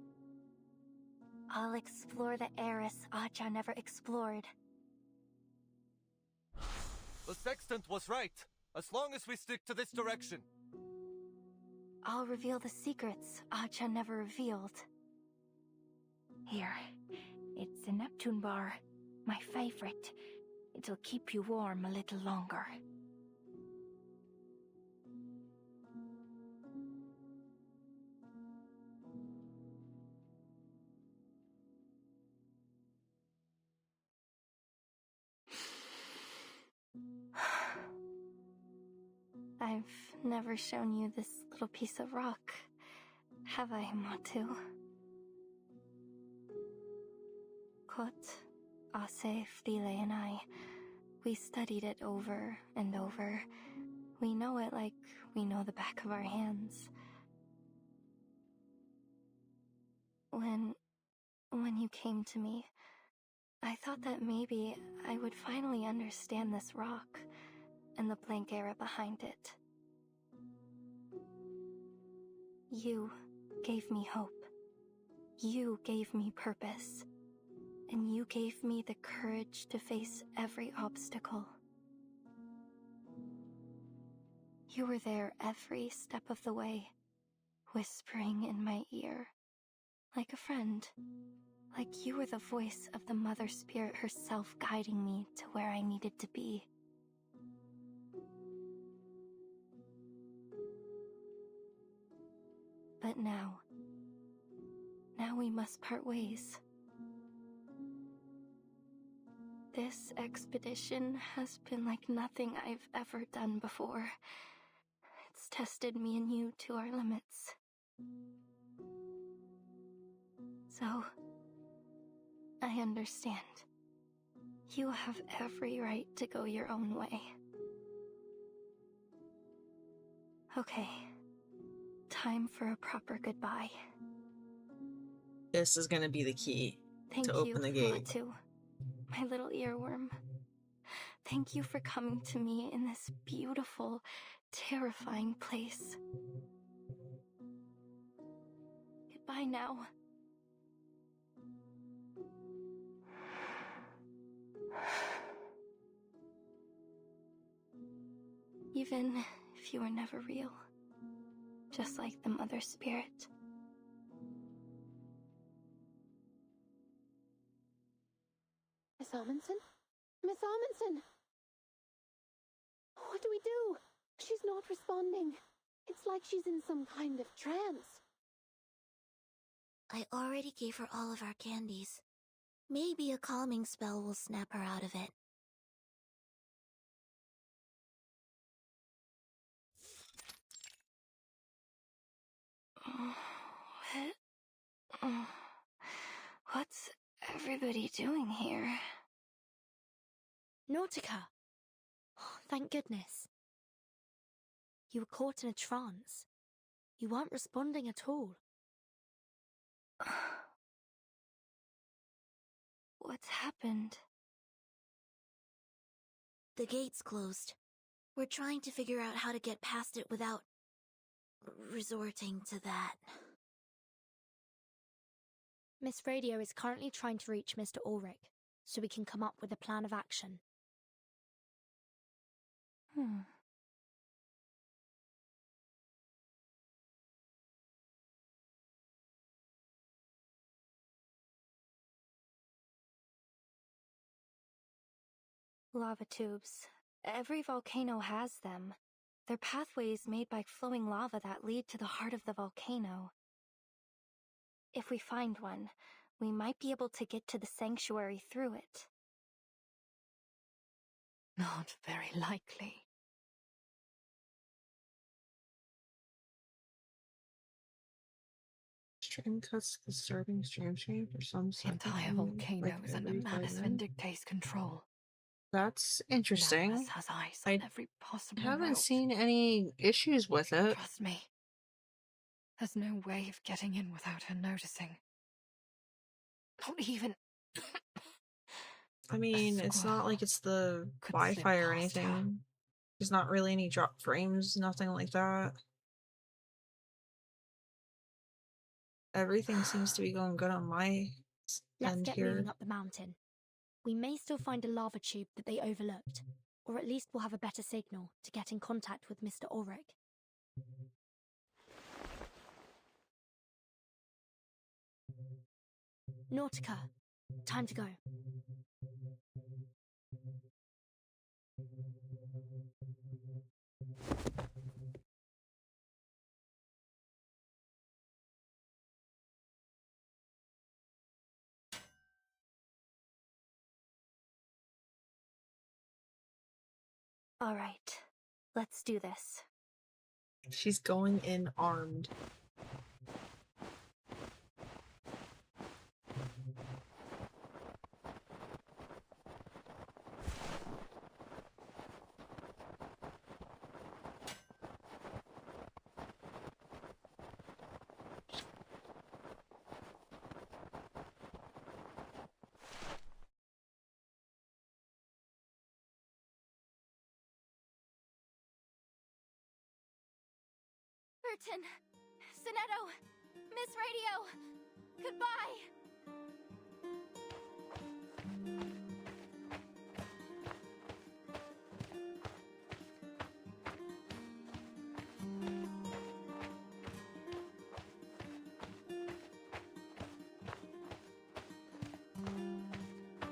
[SPEAKER 6] I'll explore the Eris Aja never explored.
[SPEAKER 8] The sextant was right, as long as we stick to this direction.
[SPEAKER 6] I'll reveal the secrets Aja never revealed. Here, it's a Neptune bar, my favorite. It'll keep you warm a little longer. I've never shown you this little piece of rock, have I, Matu? Kot, Ase, Frile, and I, we studied it over and over. We know it like we know the back of our hands. When you came to me, I thought that maybe I would finally understand this rock and the blank era behind it. You gave me hope. You gave me purpose. And you gave me the courage to face every obstacle. You were there every step of the way, whispering in my ear, like a friend. Like you were the voice of the Mother Spirit herself guiding me to where I needed to be. But now we must part ways. This expedition has been like nothing I've ever done before. It's tested me and you to our limits. So, I understand. You have every right to go your own way. Okay. Time for a proper goodbye.
[SPEAKER 1] This is gonna be the key
[SPEAKER 6] Thank
[SPEAKER 1] to open the gate.
[SPEAKER 6] Matu, my little earworm. Thank you for coming to me in this beautiful, terrifying place. Goodbye now. Even if you were never real. Just like the Mother Spirit.
[SPEAKER 12] Miss Amundsen? Miss Amundsen! What do we do? She's not responding. It's like she's in some kind of trance.
[SPEAKER 9] I already gave her all of our candies. Maybe a calming spell will snap her out of it.
[SPEAKER 6] What's everybody doing here?
[SPEAKER 2] Nautica! Oh, thank goodness. You were caught in a trance. You weren't responding at all.
[SPEAKER 6] What's happened?
[SPEAKER 9] The gate's closed. We're trying to figure out how to get past it without resorting to that.
[SPEAKER 2] Miss Radio is currently trying to reach Mr. Ulrich, so we can come up with a plan of action.
[SPEAKER 6] Lava tubes. Every volcano has them. They're pathways made by flowing lava that lead to the heart of the volcano. If we find one, we might be able to get to the sanctuary through it.
[SPEAKER 3] Not very likely.
[SPEAKER 1] Stream cuts the starting stream change or some
[SPEAKER 3] The entire volcano is under Manus Vindicta's control.
[SPEAKER 1] That's interesting.
[SPEAKER 3] Manus has eyes on every possible
[SPEAKER 1] I haven't
[SPEAKER 3] route.
[SPEAKER 1] seen any issues with it.
[SPEAKER 3] Trust me. There's no way of getting in without her noticing. Not even...
[SPEAKER 1] I mean, it's not like it's the
[SPEAKER 3] Could
[SPEAKER 1] Wi-Fi
[SPEAKER 3] slip
[SPEAKER 1] or
[SPEAKER 3] past her.
[SPEAKER 1] anything. There's not really any drop frames, nothing like that. Everything seems to be going good on my
[SPEAKER 2] Let's
[SPEAKER 1] end
[SPEAKER 2] get
[SPEAKER 1] here.
[SPEAKER 2] moving up the mountain. We may still find a lava tube that they overlooked, or at least we'll have a better signal to get in contact with Mr. Ulrich. Nautica, time to go.
[SPEAKER 6] All right, let's do this.
[SPEAKER 1] She's going in armed.
[SPEAKER 11] Burton, Sonetto, Miss Radio, goodbye.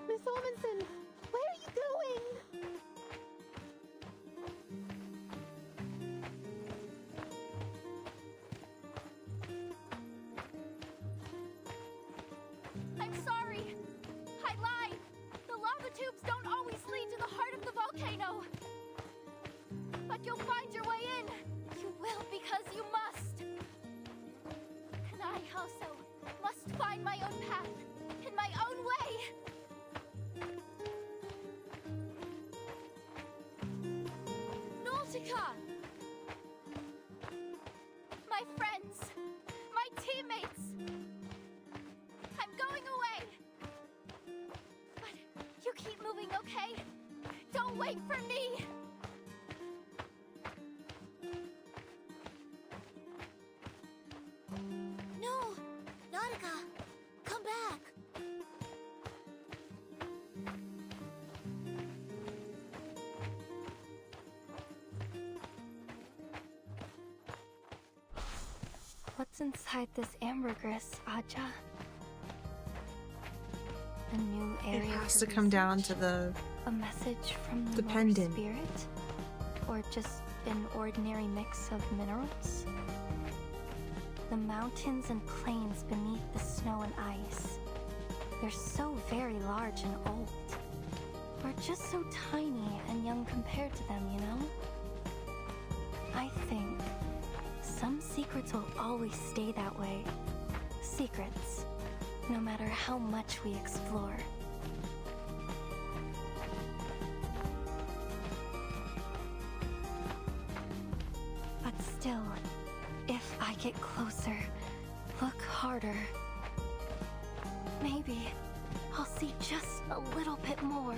[SPEAKER 12] Miss Ormanson, where are you going?
[SPEAKER 11] I'm sorry. I lied. The lava tubes don't always lead to the heart of the volcano. But you'll find your way in. You will because you must. And I also must find my own path in my own way. Nautica! My friends, my teammates. I'm going away. But you keep moving, okay? Don't wait for me.
[SPEAKER 9] No! Nautica! Come back!
[SPEAKER 6] What's inside this ambergris, Aja? A new area.
[SPEAKER 1] It has
[SPEAKER 6] for
[SPEAKER 1] to come down
[SPEAKER 6] research?
[SPEAKER 1] to the
[SPEAKER 6] A message from the Mother
[SPEAKER 1] pendant.
[SPEAKER 6] Spirit? Or just an ordinary mix of minerals? The mountains and plains beneath the snow and ice. They're so very large and old. We're just so tiny and young compared to them, you know? I think some secrets will always stay that way. Secrets, no matter how much we explore. But still, if I get closer, look harder, maybe I'll see just a little bit more.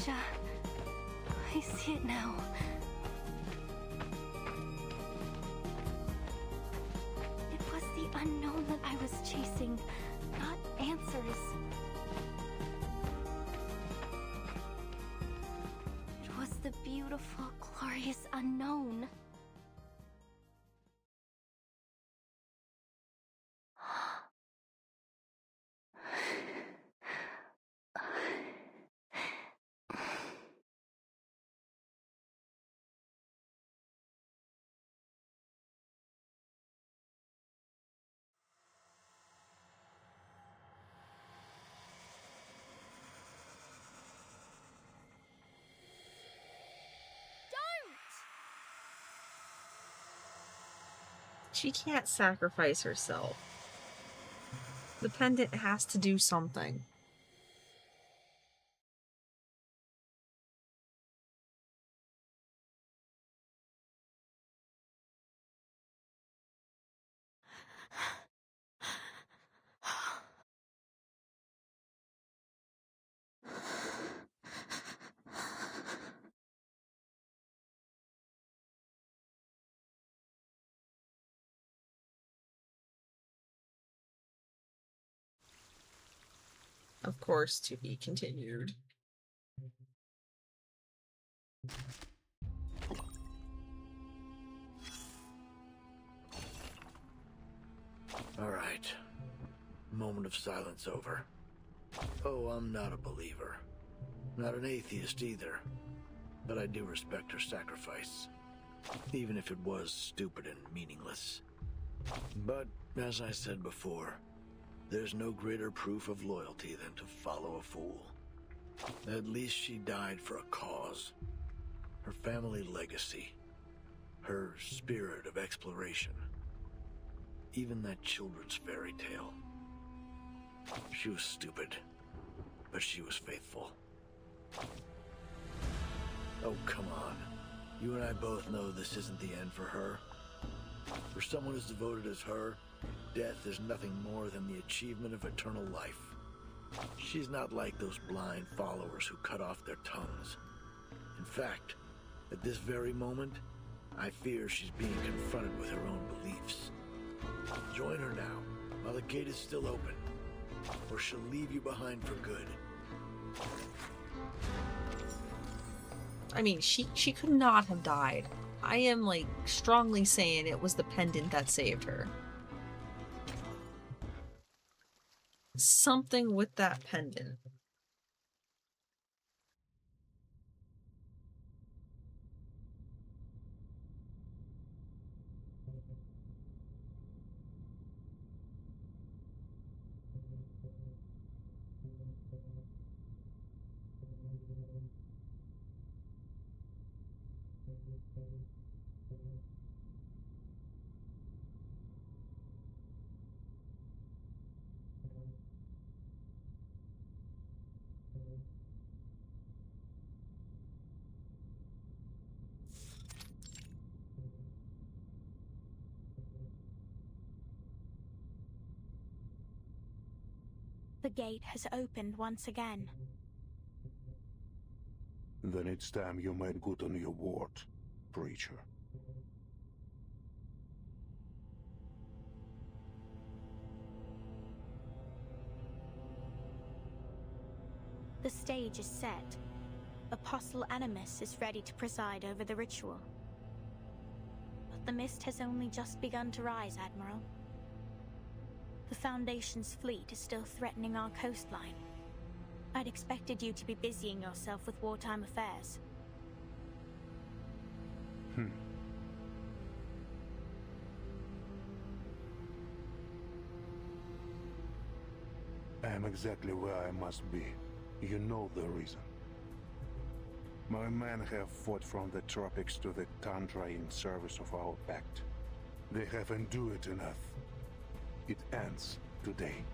[SPEAKER 6] Gotcha. I see it now. It was the unknown that I was chasing, not answers. It was the beautiful, glorious unknown.
[SPEAKER 1] She can't sacrifice herself. The pendant has to do something. Of course, to be continued.
[SPEAKER 7] All right. Moment of silence over. Oh, I'm not a believer. Not an atheist either. But I do respect her sacrifice. Even if it was stupid and meaningless. But, as I said before, there's no greater proof of loyalty than to follow a fool. At least she died for a cause. Her family legacy. Her spirit of exploration. Even that children's fairy tale. She was stupid, but she was faithful. Oh, come on. You and I both know this isn't the end for her. For someone as devoted as her, death is nothing more than the achievement of eternal life. She's not like those blind followers who cut off their tongues. In fact, at this very moment, I fear she's being confronted with her own beliefs. Join her now, while the gate is still open, or she'll leave you behind for good.
[SPEAKER 1] I mean, she could not have died. I am, like, strongly saying it was the pendant that saved her. Something with that pendant.
[SPEAKER 2] The gate has opened once again.
[SPEAKER 15] Then it's time you made good on your word, preacher.
[SPEAKER 2] The stage is set. Apostle Animus is ready to preside over the ritual. But the mist has only just begun to rise, Admiral. The Foundation's fleet is still threatening our coastline. I'd expected you to be busying yourself with wartime affairs.
[SPEAKER 15] I am exactly where I must be. You know the reason. My men have fought from the tropics to the tundra in service of our pact. They have endured enough. It ends today.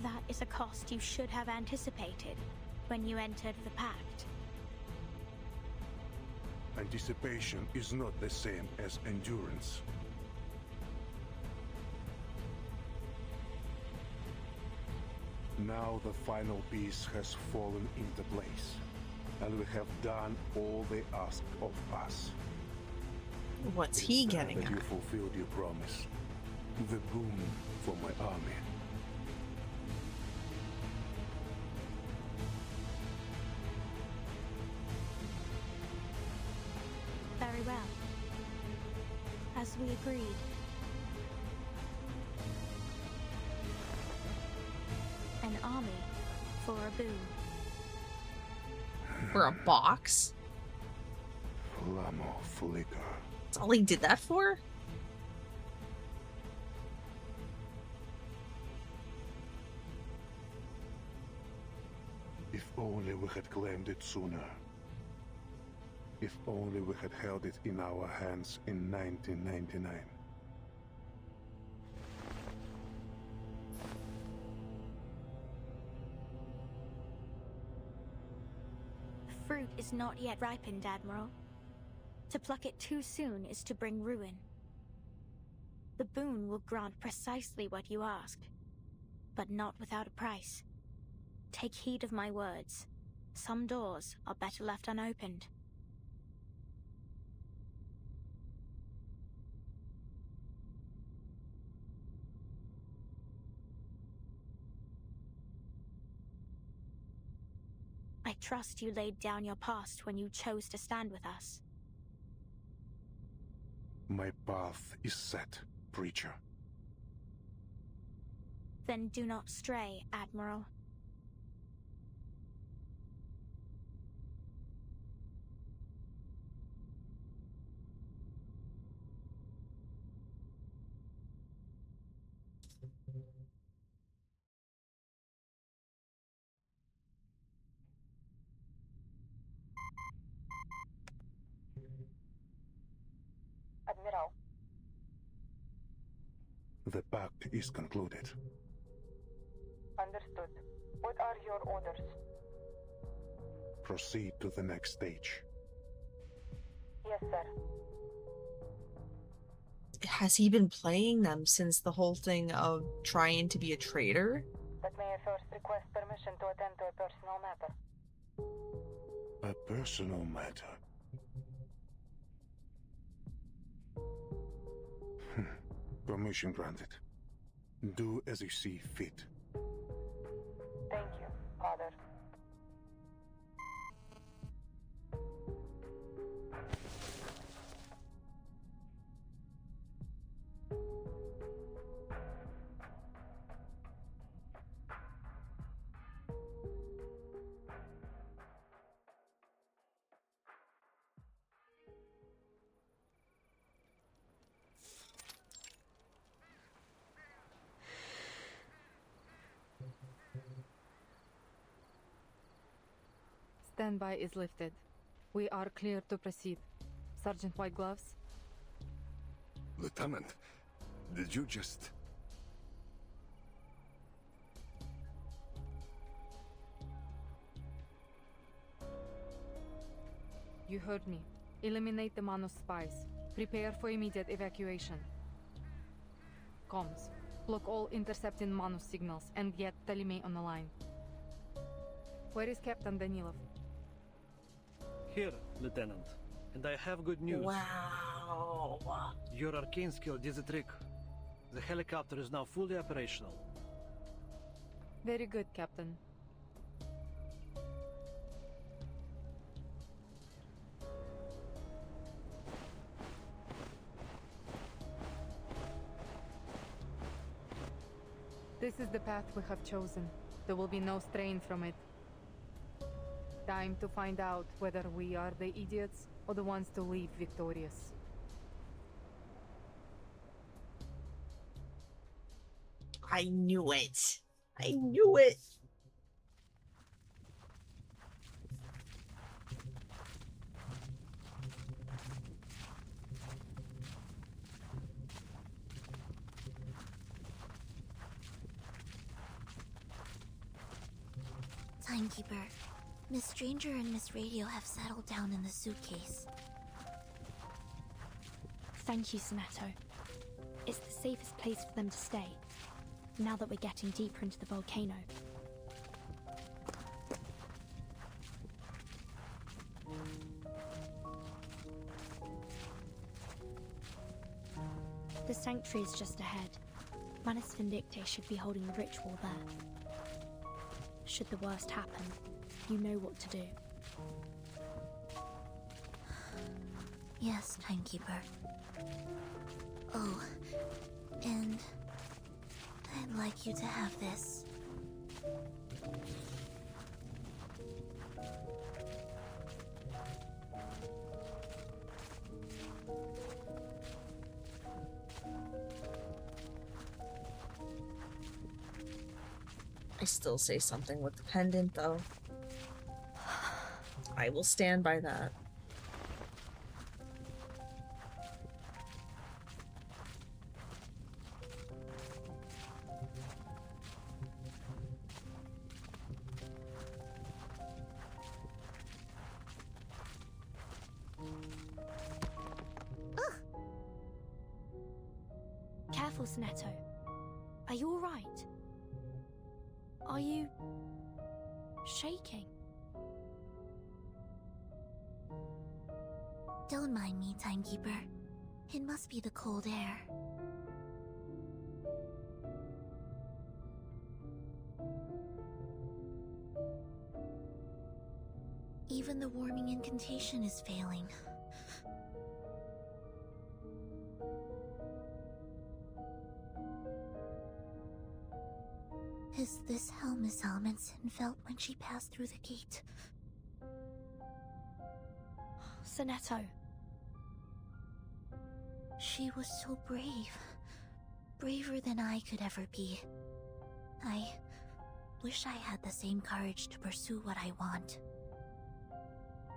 [SPEAKER 2] That is a cost you should have anticipated when you entered the pact.
[SPEAKER 15] Anticipation is not the same as endurance.
[SPEAKER 5] Now the final piece has fallen into place, and we have done all they asked of us.
[SPEAKER 1] What's he
[SPEAKER 5] It's time
[SPEAKER 1] getting
[SPEAKER 5] that you
[SPEAKER 1] at?
[SPEAKER 5] fulfilled your promise. The boon for my army.
[SPEAKER 2] Very well. As we agreed. An army for a boon.
[SPEAKER 1] For a box?
[SPEAKER 5] Flamo flicker.
[SPEAKER 1] That's all he did that for?
[SPEAKER 5] If only we had claimed it sooner. If only we had held it in our hands in 1999.
[SPEAKER 2] Fruit is not yet ripened, Admiral. To pluck it too soon is to bring ruin. The boon will grant precisely what you asked, but not without a price. Take heed of my words. Some doors are better left unopened. I trust you laid down your past when you chose to stand with us.
[SPEAKER 5] My path is set, preacher.
[SPEAKER 2] Then do not stray, Admiral.
[SPEAKER 22] Admiral.
[SPEAKER 5] The pact is concluded.
[SPEAKER 22] Understood. What are your orders?
[SPEAKER 5] Proceed to the next stage.
[SPEAKER 22] Yes, sir.
[SPEAKER 1] Has he been playing them since the whole thing of trying to be a traitor?
[SPEAKER 22] But may I first request permission to attend to a personal matter?
[SPEAKER 5] A personal matter. Permission granted. Do as you see fit.
[SPEAKER 22] Thank you, Father.
[SPEAKER 19] Standby is lifted. We are clear to proceed. Sergeant White Gloves?
[SPEAKER 15] Lieutenant, did you just...
[SPEAKER 19] You heard me. Eliminate the Manus spies. Prepare for immediate evacuation. Comms. Block all intercepting Manus signals and get Talime on the line. Where is Captain Danilov?
[SPEAKER 4] Here, Lieutenant. And I have good news.
[SPEAKER 1] Wow.
[SPEAKER 4] Your arcane skill did the trick. The helicopter is now fully operational.
[SPEAKER 19] Very good, Captain. This is the path we have chosen. There will be no straying from it. Time to find out whether we are the idiots or the ones to leave victorious.
[SPEAKER 1] I knew it. I knew it.
[SPEAKER 9] Timekeeper, Miss Stranger and Miss Radio have settled down in the suitcase.
[SPEAKER 2] Thank you, Sanato. It's the safest place for them to stay, now that we're getting deeper into the volcano. The sanctuary is just ahead. Manus Vindicte should be holding the ritual there. Should the worst happen, you know what to do.
[SPEAKER 9] Yes, Timekeeper. Oh, and I'd like you to have this.
[SPEAKER 1] I still say something with the pendant, though. I will stand by that.
[SPEAKER 2] Careful, Snetto. Are you alright? Are you shaking?
[SPEAKER 9] Don't mind me, Timekeeper. It must be the cold air. Even the warming incantation is failing. Is this how Miss Almondson felt when she passed through the gate?
[SPEAKER 2] Sonetto.
[SPEAKER 9] She was so brave. Braver than I could ever be. I wish I had the same courage to pursue what I want.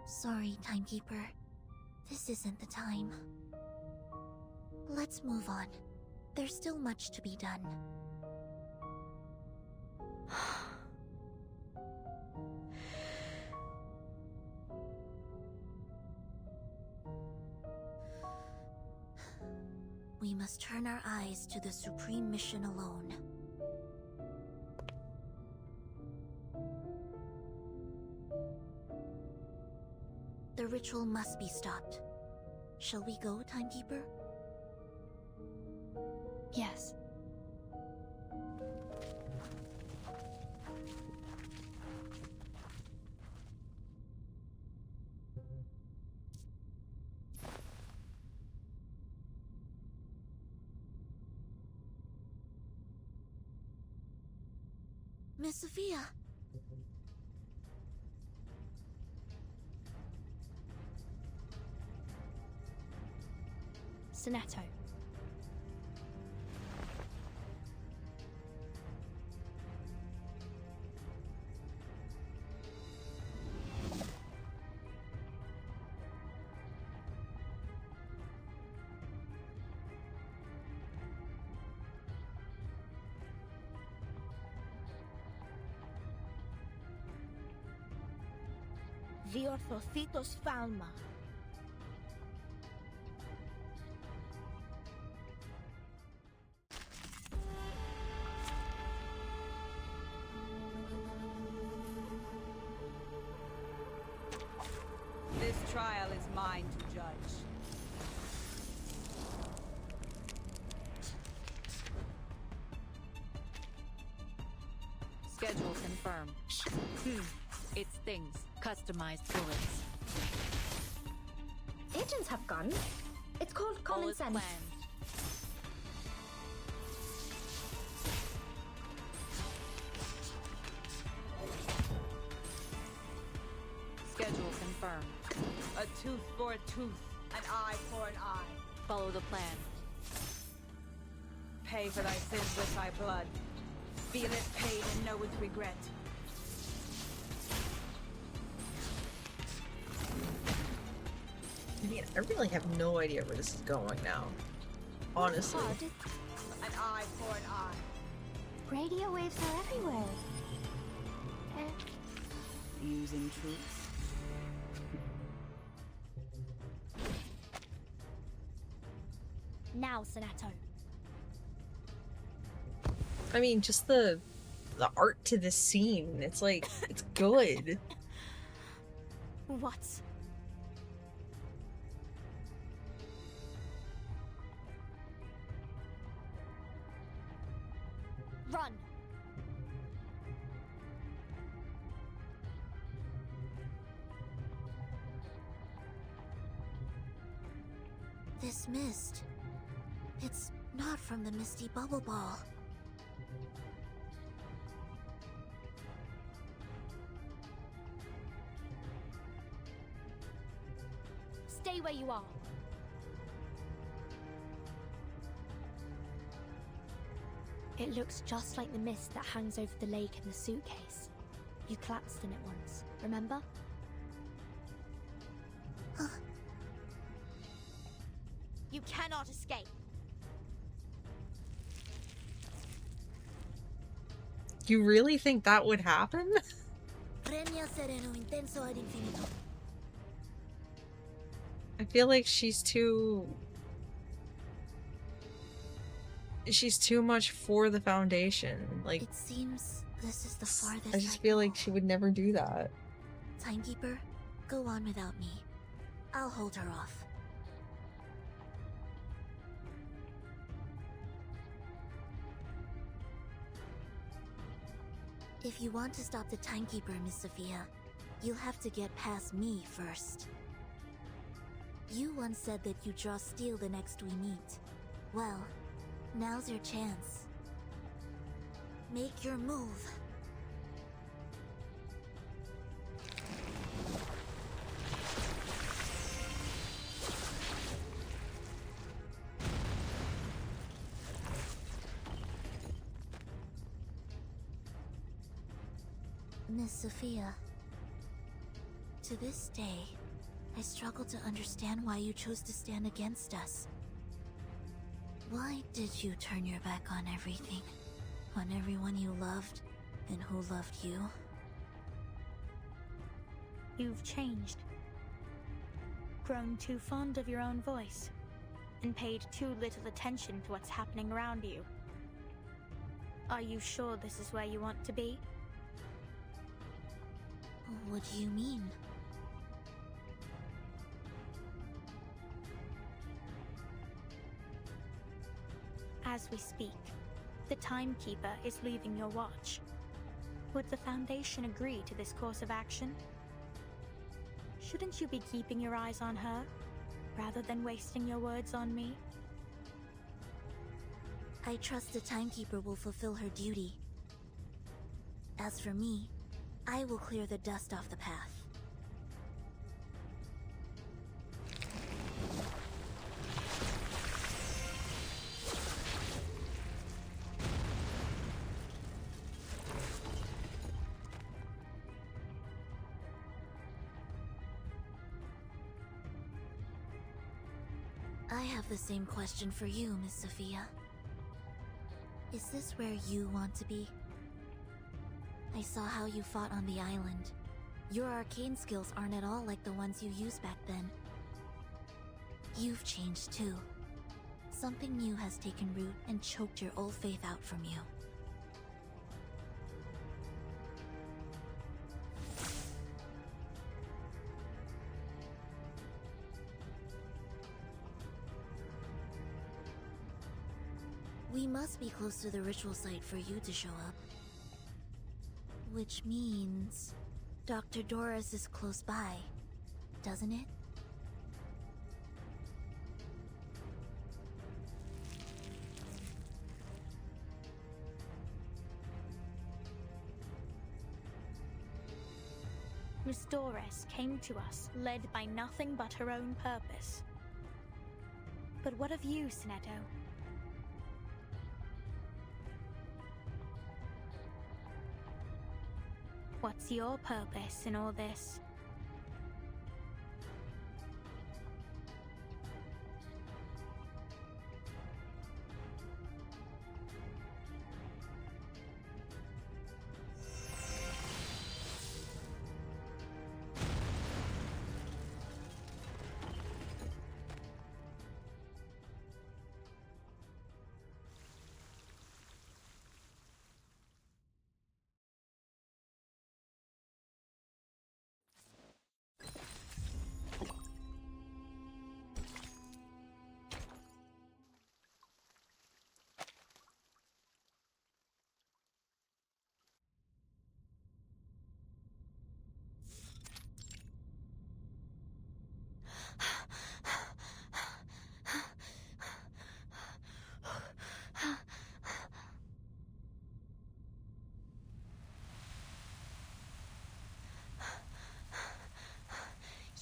[SPEAKER 9] Sorry, Timekeeper. This isn't the time. Let's move on. There's still much to be done. We must turn our eyes to the supreme mission alone. The ritual must be stopped. Shall we go, Timekeeper?
[SPEAKER 2] Yes.
[SPEAKER 9] Miss Sophia!
[SPEAKER 2] Sonetto.
[SPEAKER 10] Διορθωθήτως φάλμα.
[SPEAKER 14] This trial is mine to judge.
[SPEAKER 3] Schedule confirmed. It stings. Customized bullets.
[SPEAKER 21] Agents have guns. It's called common
[SPEAKER 3] All is
[SPEAKER 21] sense.
[SPEAKER 3] planned. Schedule confirmed.
[SPEAKER 14] A tooth for a tooth, an eye for an eye.
[SPEAKER 3] Follow the plan.
[SPEAKER 14] Pay for thy sins with thy blood. Feel it pain and know with regret.
[SPEAKER 1] I mean, I really have no idea where this is going now. Honestly.
[SPEAKER 14] An eye for an eye.
[SPEAKER 11] Radio waves are everywhere.
[SPEAKER 14] Using truth.
[SPEAKER 2] Now, Sonetto.
[SPEAKER 1] I mean, just the art to this scene. It's like, it's good.
[SPEAKER 2] What? Run!
[SPEAKER 9] This mist. It's not from the misty bubble ball.
[SPEAKER 2] Stay where you are. It looks just like the mist that hangs over the lake in the suitcase. You collapsed in it once, remember? You cannot escape.
[SPEAKER 1] You really think that would happen? I feel like she's too much for the Foundation. Like,
[SPEAKER 9] it seems this is the farthest
[SPEAKER 1] I just feel like she would never do that.
[SPEAKER 9] Timekeeper, go on without me. I'll hold her off. If you want to stop the Timekeeper, Miss Sophia, you'll have to get past me first. You once said that you'd draw steel the next we meet. Well, now's your chance. Make your move. Miss Sophia, to this day, I struggle to understand why you chose to stand against us. Why did you turn your back on everything? On everyone you loved, and who loved you?
[SPEAKER 2] You've changed. Grown too fond of your own voice, and paid too little attention to what's happening around you. Are you sure this is where you want to be?
[SPEAKER 9] What do you mean?
[SPEAKER 2] As we speak, the Timekeeper is leaving your watch. Would the Foundation agree to this course of action? Shouldn't you be keeping your eyes on her, rather than wasting your words on me?
[SPEAKER 9] I trust the Timekeeper will fulfill her duty. As for me, I will clear the dust off the path. I have the same question for you, Miss Sophia. Is this where you want to be? I saw how you fought on the island. Your arcane skills aren't at all like the ones you used back then. You've changed too. Something new has taken root and choked your old faith out from you. We must be close to the ritual site for you to show up. Which means Dr. Doris is close by, doesn't it?
[SPEAKER 2] Miss Doris came to us led by nothing but her own purpose. But what of you, Sinetto? What's your purpose in all this?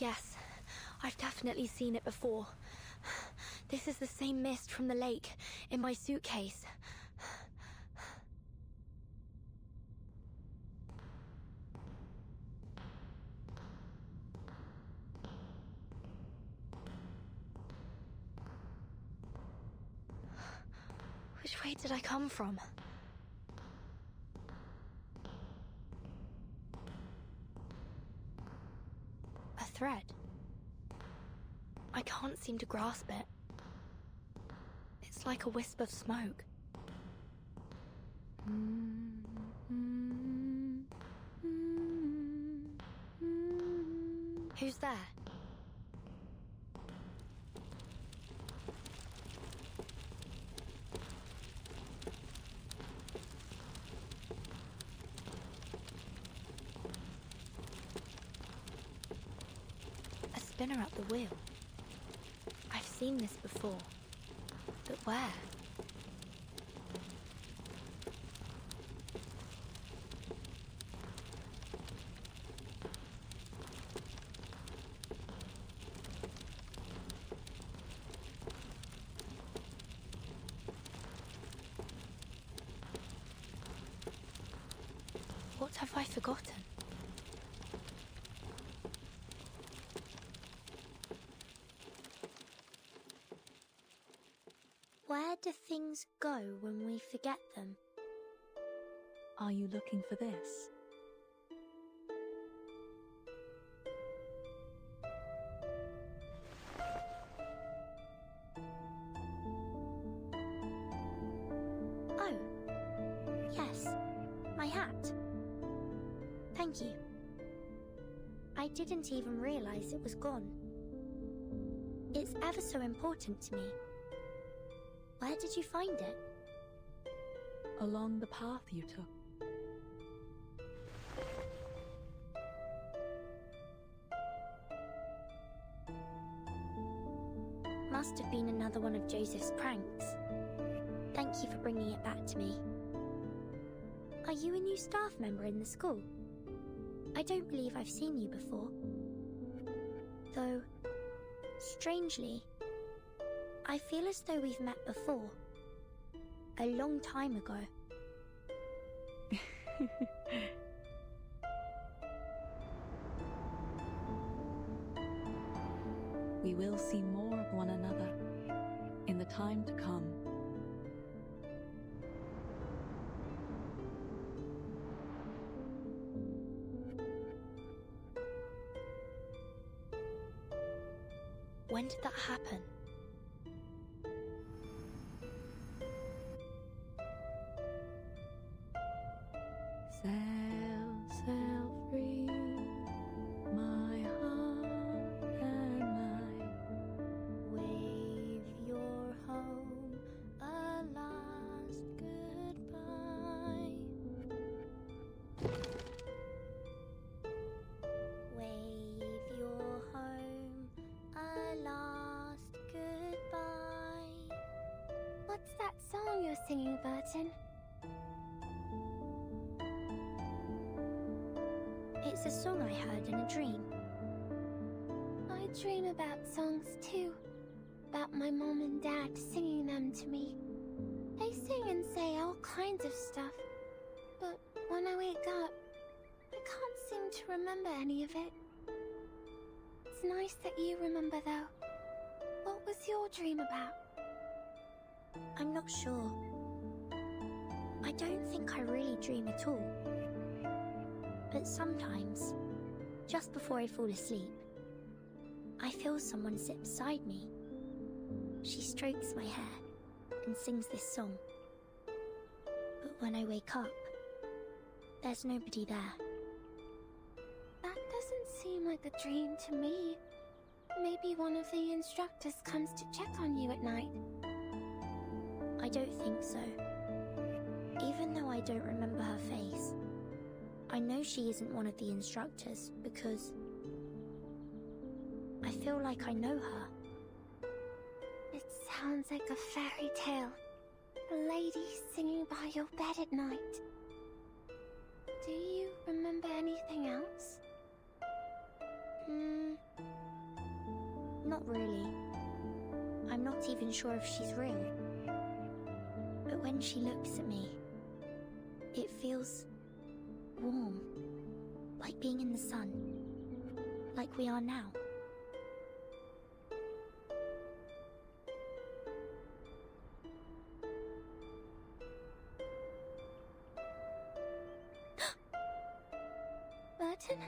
[SPEAKER 2] Yes, I've definitely seen it before. This is the same mist from the lake in my suitcase. Which way did I come from? A thread. I can't seem to grasp it. It's like a wisp of smoke. Who's there? A spinner at the wheel. I've seen this before. But where? What have I forgotten? Where do things go when we forget them?
[SPEAKER 3] Are you looking for this?
[SPEAKER 2] Oh, yes, my hat. Thank you. I didn't even realize it was gone. It's ever so important to me. Where did you find it?
[SPEAKER 3] Along the path you took.
[SPEAKER 2] Must have been another one of Joseph's pranks. Thank you for bringing it back to me. Are you a new staff member in the school? I don't believe I've seen you before. Though, strangely, I feel as though we've met before. A long time ago.
[SPEAKER 3] We will see more of one another in the time to come.
[SPEAKER 2] When did that happen?
[SPEAKER 3] Sail, sail free, my heart and mine.
[SPEAKER 2] Wave your home a last goodbye. Wave your home a last goodbye.
[SPEAKER 11] What's that song you're singing, Burton?
[SPEAKER 2] It's a song I heard in a dream.
[SPEAKER 11] I dream about songs too. About my mom and dad singing them to me. They sing and say all kinds of stuff. But when I wake up, I can't seem to remember any of it. It's nice that you remember though. What was your dream about?
[SPEAKER 2] I'm not sure. I don't think I really dream at all. But sometimes, just before I fall asleep, I feel someone sit beside me. She strokes my hair and sings this song. But when I wake up, there's nobody there.
[SPEAKER 11] That doesn't seem like a dream to me. Maybe one of the instructors comes to check on you at night.
[SPEAKER 2] I don't think so. Even though I don't remember her face, I know she isn't one of the instructors because I feel like I know her.
[SPEAKER 11] It sounds like a fairy tale. A lady singing by your bed at night. Do you remember anything else?
[SPEAKER 2] Not really. I'm not even sure if she's real. But when she looks at me, it feels warm, like being in the sun, like we are now. Burton?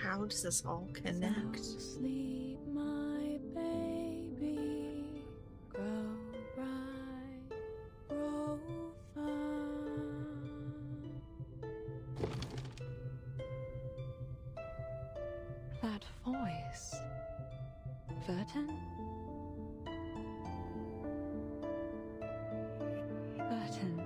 [SPEAKER 1] How does this all connect?
[SPEAKER 3] Sleep, my baby, grow bright, grow fast. That voice, Verton? Verton.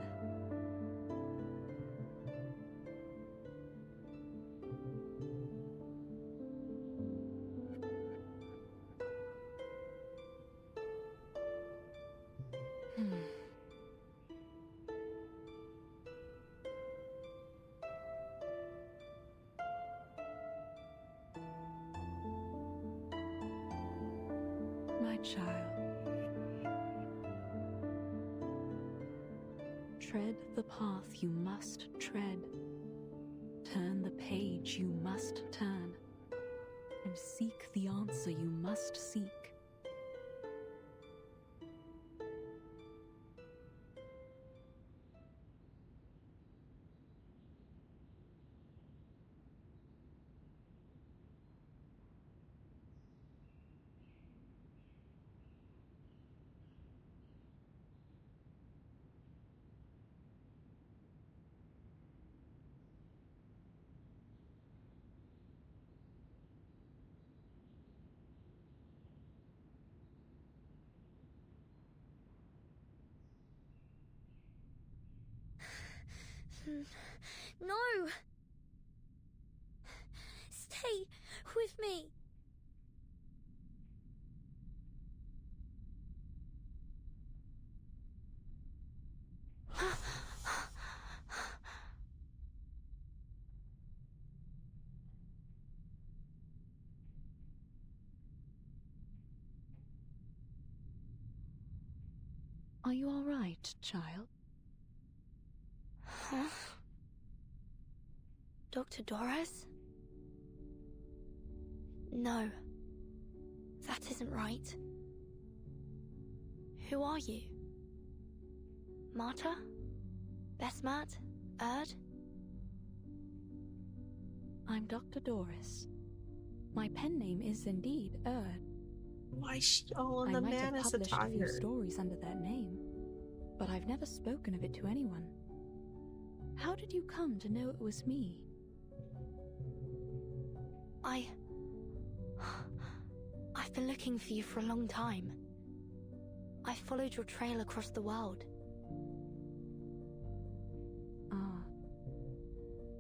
[SPEAKER 3] My child, tread the path you must tread, turn the page you must turn, and seek the answer you must seek.
[SPEAKER 2] No! Stay with me!
[SPEAKER 3] Are you all right, child?
[SPEAKER 2] Huh? Dr. Doris? No. That isn't right. Who are you? Marta? Besmat? Erd?
[SPEAKER 3] I'm Dr. Doris. My pen name is indeed Erd.
[SPEAKER 1] Why is she all in the
[SPEAKER 3] Manus
[SPEAKER 1] Manus
[SPEAKER 3] I might have published a few
[SPEAKER 1] attire?
[SPEAKER 3] stories under that name, but I've never spoken of it to anyone. How did you come to know it was me?
[SPEAKER 2] I've been looking for you for a long time. I followed your trail across the world.
[SPEAKER 3] Ah.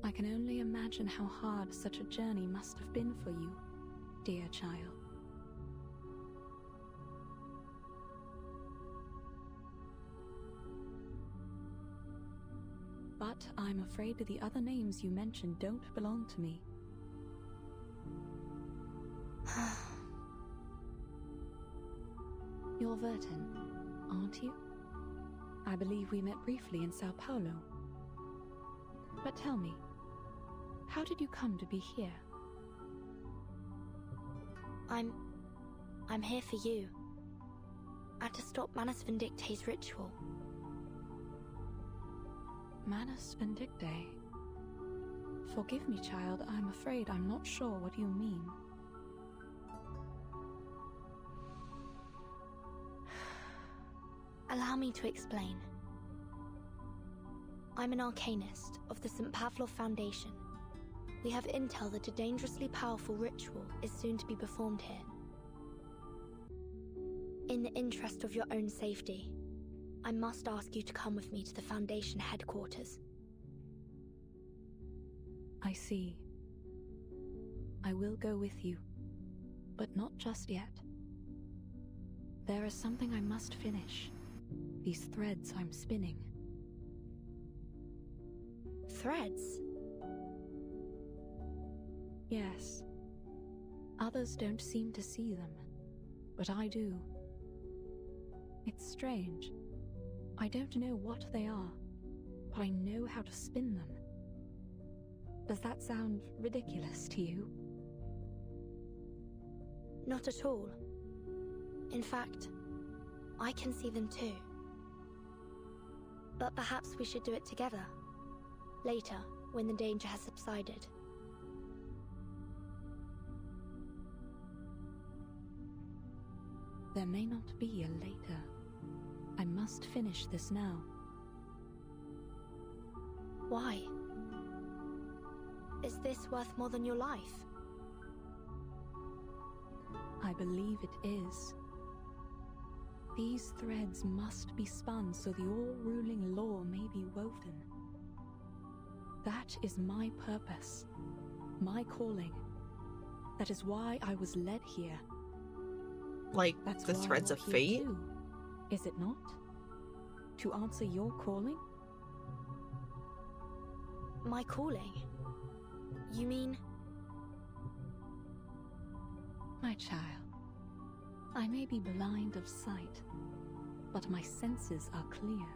[SPEAKER 3] I can only imagine how hard such a journey must have been for you, dear child. But I'm afraid the other names you mentioned don't belong to me. You're Verton, aren't you? I believe we met briefly in Sao Paulo. But tell me, how did you come to be here?
[SPEAKER 2] I'm here for you. And to stop Manus Vindicte's ritual.
[SPEAKER 3] Manus Vindicte? Forgive me, child, I'm afraid I'm not sure what you mean.
[SPEAKER 2] Allow me to explain. I'm an arcanist of the St. Pavlov Foundation. We have intel that a dangerously powerful ritual is soon to be performed here. In the interest of your own safety, I must ask you to come with me to the Foundation headquarters.
[SPEAKER 3] I see. I will go with you, but not just yet. There is something I must finish. These threads I'm spinning.
[SPEAKER 2] threads?
[SPEAKER 3] Yes. Others don't seem to see them, but I do. It's strange. I don't know what they are, but I know how to spin them. Does that sound ridiculous to you?
[SPEAKER 2] Not at all. In fact, I can see them too. But perhaps we should do it together. Later, when the danger has subsided.
[SPEAKER 3] There may not be a later. I must finish this now.
[SPEAKER 2] Why? Is this worth more than your life?
[SPEAKER 3] I believe it is. These threads must be spun so the all-ruling law may be woven. That is my purpose, my calling. That is why I was led here.
[SPEAKER 1] Like
[SPEAKER 3] That's
[SPEAKER 1] the
[SPEAKER 3] why
[SPEAKER 1] threads
[SPEAKER 3] you're
[SPEAKER 1] of
[SPEAKER 3] here
[SPEAKER 1] fate?
[SPEAKER 3] too, is it not? To answer your calling?
[SPEAKER 2] My calling? You mean?
[SPEAKER 3] My child, I may be blind of sight, but my senses are clear.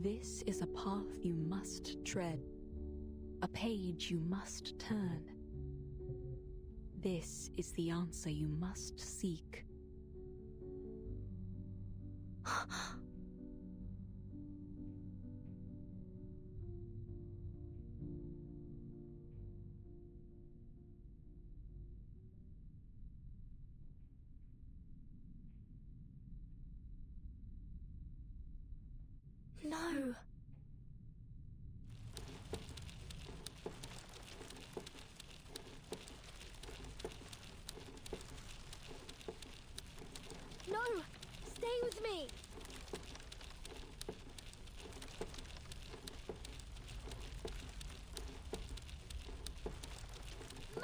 [SPEAKER 3] This is a path you must tread, a page you must turn. This is the answer you must seek.
[SPEAKER 2] No.
[SPEAKER 21] No! Stay with me! Mom!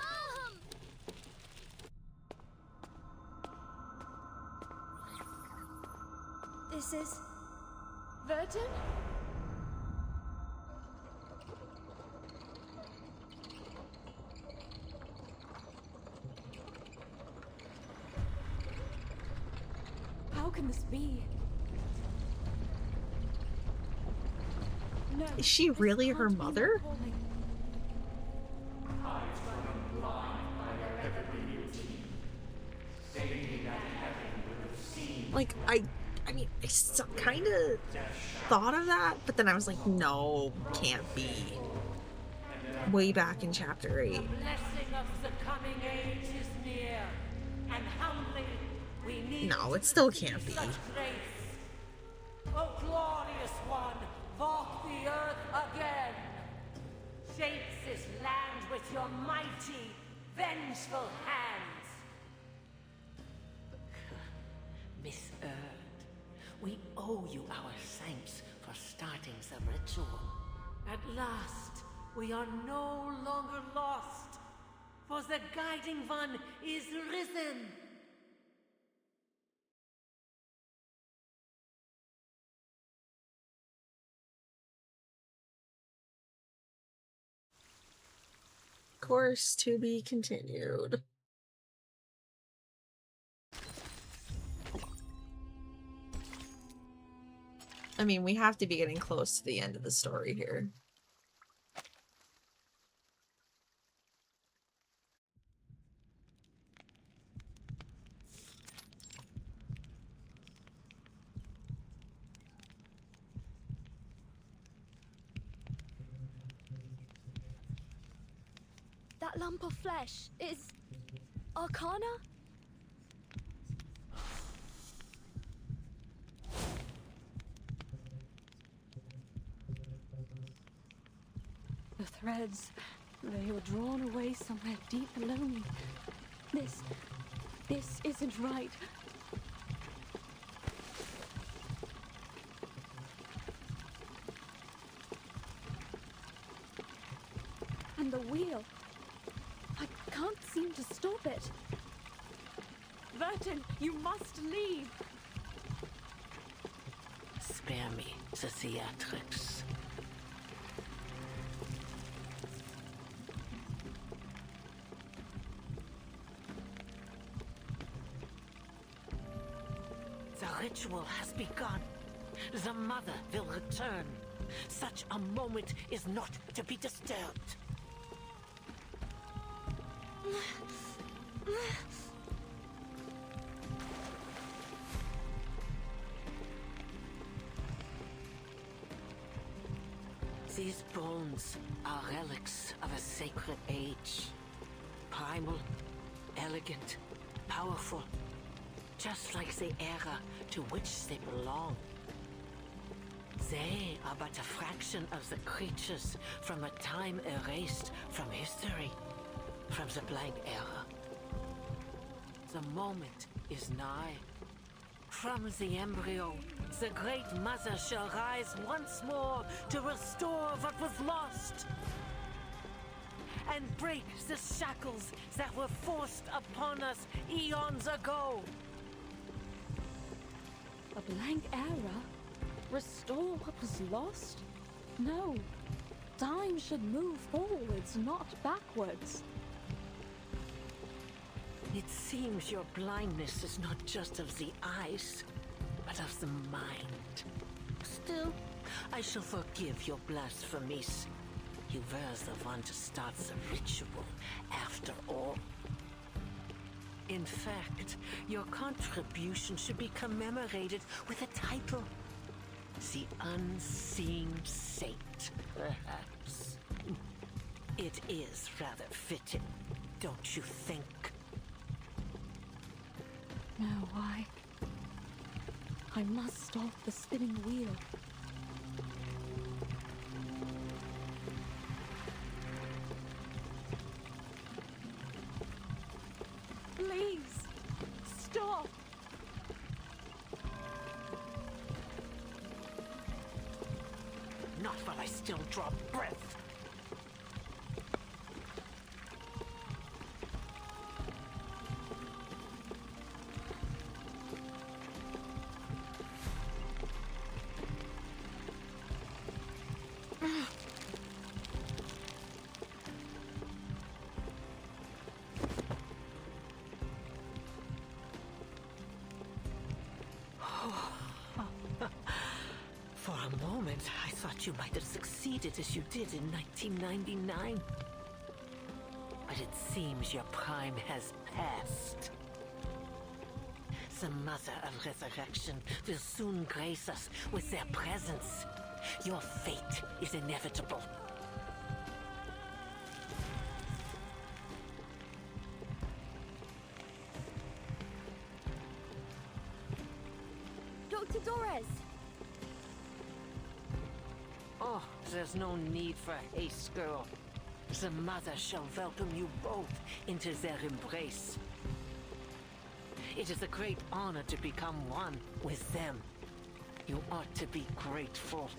[SPEAKER 10] This is... Virgin?
[SPEAKER 3] How can this be? No,
[SPEAKER 1] Is she really her mother? Like, I mean, I kind of thought of that, but then I was like, no, can't be. Way back in chapter 8.
[SPEAKER 20] Blessing of the coming age is near, and humbly we need
[SPEAKER 1] No, it still can't be.
[SPEAKER 20] such grace. O glorious one, walk the earth again. Shape this land with your mighty, vengeful hands.
[SPEAKER 13] Miss Earth, we owe you our thanks for starting the ritual.
[SPEAKER 20] At last, we are no longer lost, for the guiding one is risen.
[SPEAKER 1] Course to be continued. I mean, we have to be getting close to the end of the story here.
[SPEAKER 21] That lump of flesh is... Arcana?
[SPEAKER 3] The threads, they were drawn away somewhere deep below me. This isn't right. And the wheel, I can't seem to stop it. Vertin, you must leave.
[SPEAKER 13] Spare me the theatrics.
[SPEAKER 20] ritual has begun. The mother will return. Such a moment is not to be disturbed. These bones are relics of a sacred age. Primal, elegant, powerful, just like the era to which they belong. They are but a fraction of the creatures from a time erased from history, from the blank era. The moment is nigh. From the embryo, the Great Mother shall rise once more to restore what was lost and break the shackles that were forced upon us eons ago.
[SPEAKER 10] A blank era? Restore what was lost? No. Time should move forwards, not backwards.
[SPEAKER 20] It seems your blindness is not just of the eyes, but of the mind. Still, I shall forgive your blasphemies. You were the one to start the ritual, after all. In fact, your contribution should be commemorated with a title. The Unseen Saint, perhaps. It is rather fitting, don't you think?
[SPEAKER 10] No, I must stop the spinning wheel. Please, stop!
[SPEAKER 20] Not while I still draw breath. For a moment, I thought you might have succeeded as you did in 1999. But it seems your prime has passed. The Mother of Resurrection will soon grace us with their presence. Your fate is inevitable.
[SPEAKER 11] Dr. Torres!
[SPEAKER 20] Oh, there's no need for haste, girl. The Mother shall welcome you both into their embrace. It is a great honor to become one with them. You ought to be grateful.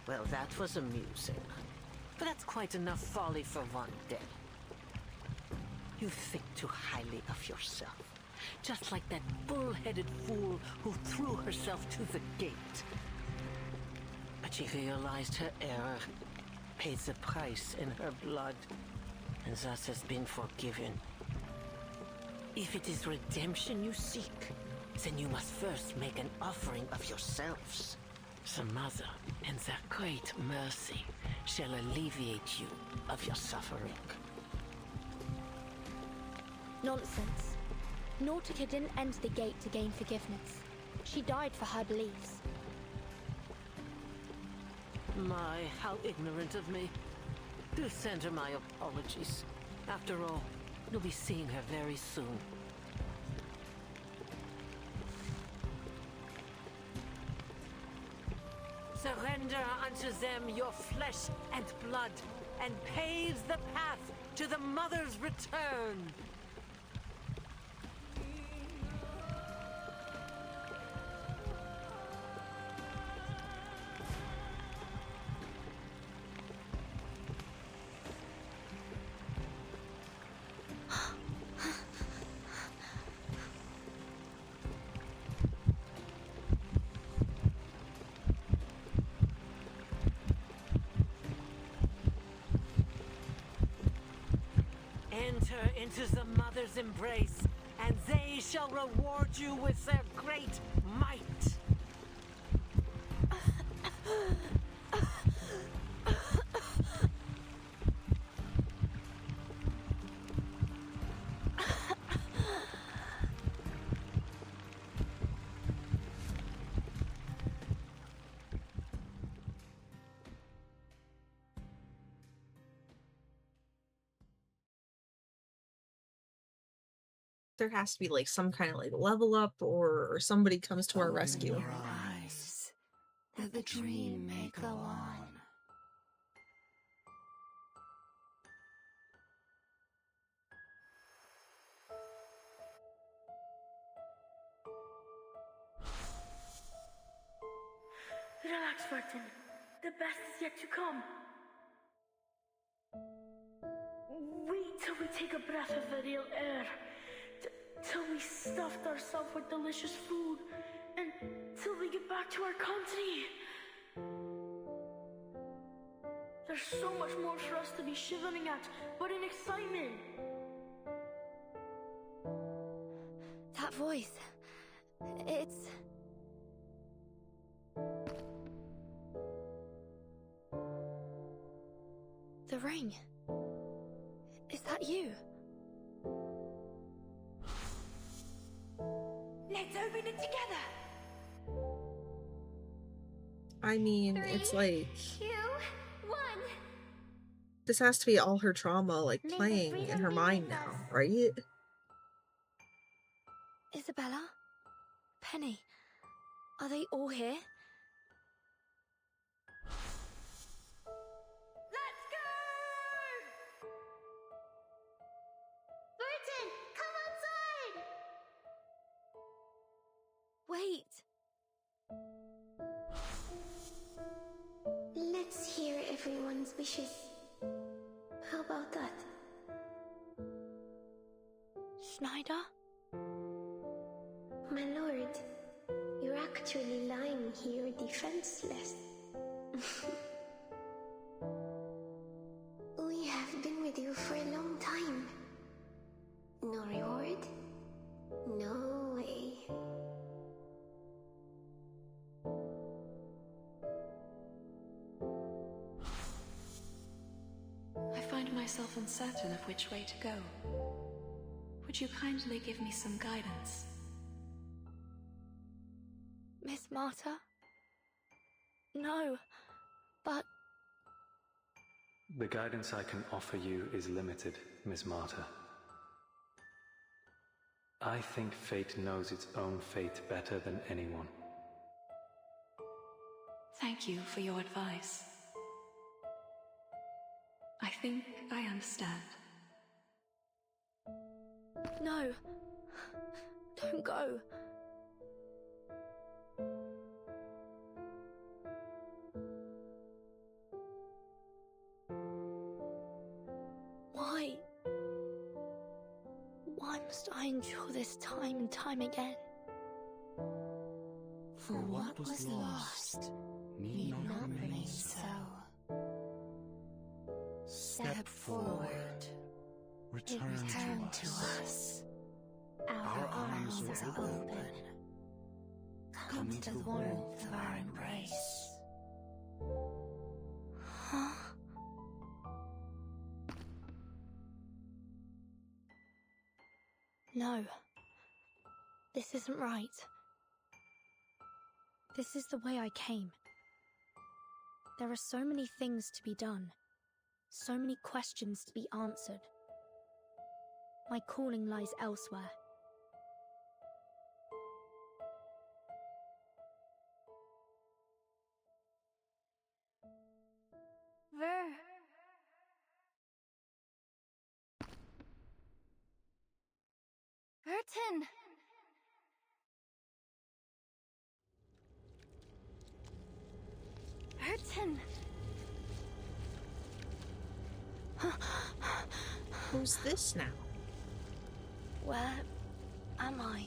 [SPEAKER 20] Well, that was amusing. But that's quite enough folly for one day. You think too highly of yourself. Just like that bull-headed fool who threw herself to the gate. But she realized her error, paid the price in her blood, and thus has been forgiven. If it is redemption you seek, then you must first make an offering of yourselves. The Mother, in their great mercy, shall alleviate you of your suffering.
[SPEAKER 2] Nonsense. Nautica didn't enter the gate to gain forgiveness. She died for her beliefs.
[SPEAKER 20] My, how ignorant of me. Do send her my apologies. After all, you'll be seeing her very soon. Surrender unto them your flesh and blood, and pave the path to the Mother's return. enter into the mother's embrace, and they shall reward you with their great might.
[SPEAKER 1] There has to be like some kind of like level up, or somebody comes to our rescue.
[SPEAKER 13] Eyes, that the dream may go on.
[SPEAKER 16] Relax, Martin. The best is yet to come. Wait till we take a breath of the real air. Till we stuffed ourselves with delicious food. And till we get back to our country. There's so much more for us to be shivering at, but in excitement.
[SPEAKER 2] That voice. It's... The ring. Is that you?
[SPEAKER 16] Let's open it together.
[SPEAKER 1] I mean, it's like
[SPEAKER 21] 2, 1.
[SPEAKER 1] this has to be all her trauma like playing in her mind now, right?
[SPEAKER 2] Isabella? Penny? Are they all here?
[SPEAKER 21] Let's go! Burton, come outside!
[SPEAKER 2] Wait!
[SPEAKER 21] Let's hear everyone's wishes. How about that?
[SPEAKER 2] Schneider?
[SPEAKER 21] My lord, you're actually lying here defenseless. We have been with you for a long time. No reward? No way.
[SPEAKER 17] I find myself uncertain of which way to go. Would you kindly give me some guidance?
[SPEAKER 2] Miss Marta? No, but...
[SPEAKER 23] The guidance I can offer you is limited, Miss Marta. I think fate knows its own fate better than anyone.
[SPEAKER 17] Thank you for your advice. I think I understand.
[SPEAKER 2] No. Don't go. Why? Why must I endure this time and time again?
[SPEAKER 21] For what was lost need not remain so. Step forward. Return to us. Our arms are open. Come to the warmth of our embrace.
[SPEAKER 2] Huh? No. This isn't right. This is the way I came. There are so many things to be done. So many questions to be answered. My calling lies elsewhere.
[SPEAKER 11] Burton! Burton!
[SPEAKER 1] Who's this now?
[SPEAKER 2] Where am I?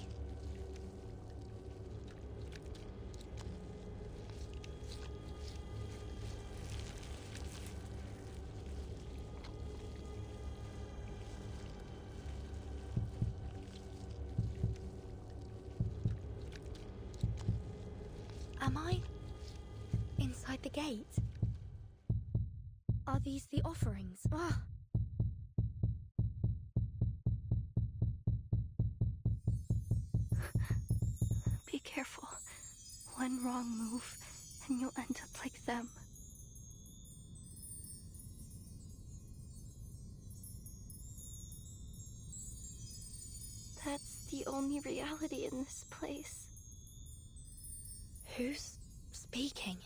[SPEAKER 2] gate? Are these the offerings? Ugh.
[SPEAKER 6] Be careful. One wrong move, and you'll end up like them. That's the only reality in this place.
[SPEAKER 2] Who's speaking?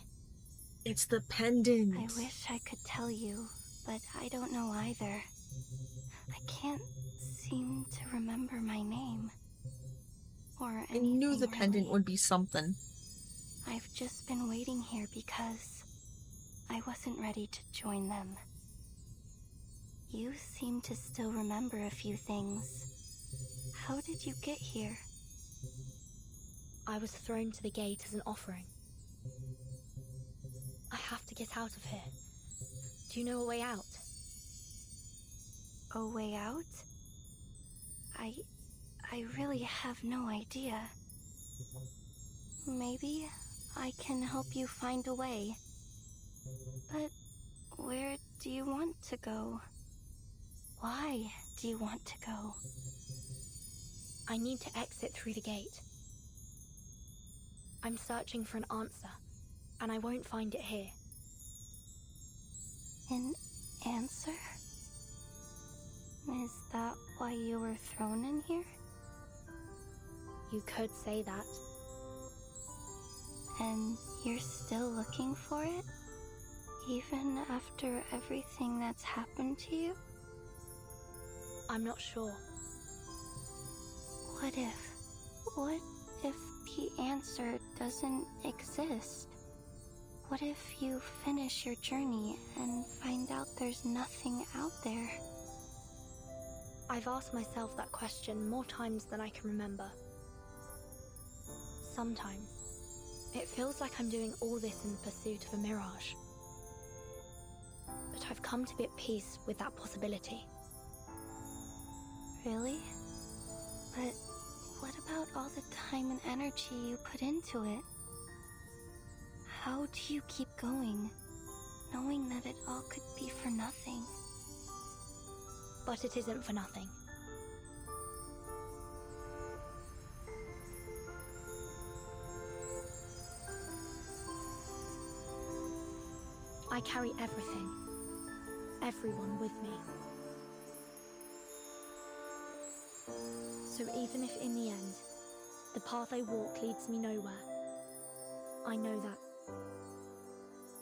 [SPEAKER 1] It's the pendant.
[SPEAKER 6] I wish I could tell you, but I don't know either. I can't seem to remember my name. Or
[SPEAKER 1] I knew the
[SPEAKER 6] anything,
[SPEAKER 1] pendant
[SPEAKER 6] really.
[SPEAKER 1] would be something.
[SPEAKER 6] I've just been waiting here because I wasn't ready to join them. You seem to still remember a few things. How did you get here?
[SPEAKER 2] I was thrown to the gate as an offering. I have to get out of here. Do you know a way out?
[SPEAKER 6] A way out? I really have no idea. Maybe I can help you find a way. But where do you want to go? Why do you want to go?
[SPEAKER 2] I need to exit through the gate. I'm searching for an answer, and I won't find it here.
[SPEAKER 6] An answer? Is that why you were thrown in here?
[SPEAKER 2] You could say that.
[SPEAKER 6] And you're still looking for it? Even after everything that's happened to you?
[SPEAKER 2] I'm not sure.
[SPEAKER 6] What if the answer doesn't exist? What if you finish your journey and find out there's nothing out there?
[SPEAKER 2] I've asked myself that question more times than I can remember. Sometimes, it feels like I'm doing all this in the pursuit of a mirage. But I've come to be at peace with that possibility.
[SPEAKER 6] Really? But what about all the time and energy you put into it? How do you keep going, knowing that it all could be for nothing?
[SPEAKER 2] But it isn't for nothing. I carry everything, everyone with me. So even if in the end, the path I walk leads me nowhere, I know that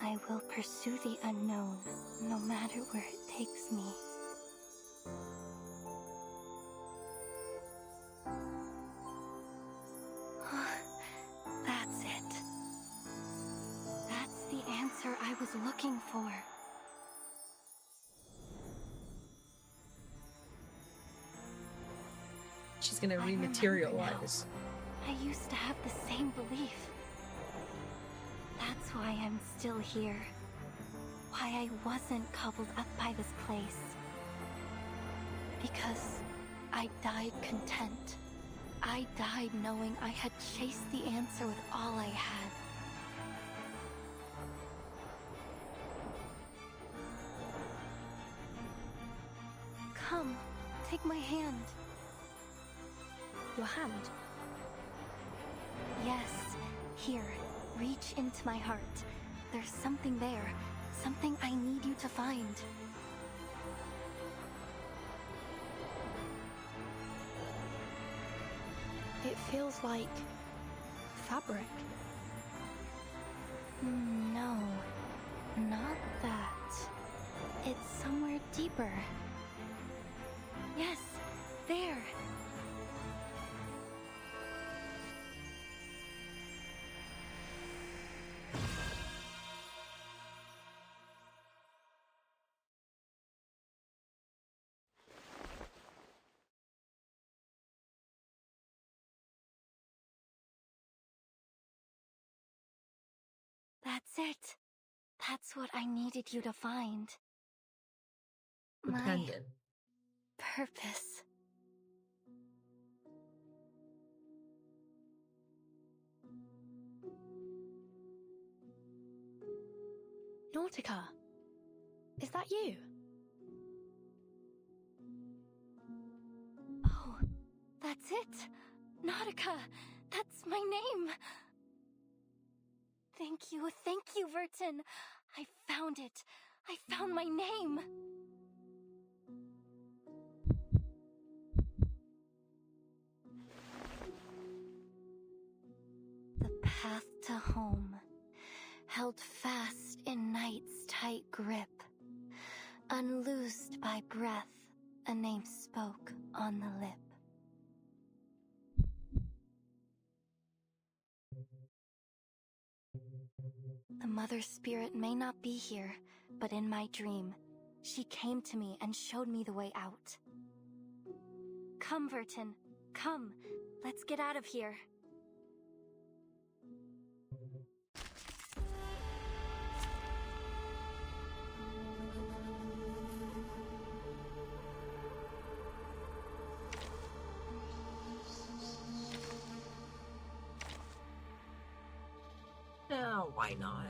[SPEAKER 6] I will pursue the unknown, no matter where it takes me. That's it. That's the answer I was looking for.
[SPEAKER 1] She's gonna
[SPEAKER 6] I remember
[SPEAKER 1] rematerialize.
[SPEAKER 6] now. I used to have the same belief. That's why I'm still here. Why I wasn't cobbled up by this place. Because I died content. I died knowing I had chased the answer with all I had. Come, take my hand.
[SPEAKER 2] Your hand?
[SPEAKER 6] Yes, here. Reach into my heart. There's something there. Something I need you to find.
[SPEAKER 2] It feels like fabric.
[SPEAKER 6] No, not that. It's somewhere deeper. Yes, there. That's it. That's what I needed you to find. My
[SPEAKER 1] Pendant.
[SPEAKER 6] purpose.
[SPEAKER 2] Nautica, is that you?
[SPEAKER 11] Oh, that's it. Nautica, that's my name. Thank you, Vertin. I found it. I found my name. The path to home, held fast in night's tight grip, unloosed by breath, a name spoke on the lip. The mother spirit may not be here, but in my dream, she came to me and showed me the way out. Come, Vertin, come. Let's get out of here.
[SPEAKER 1] No, why not?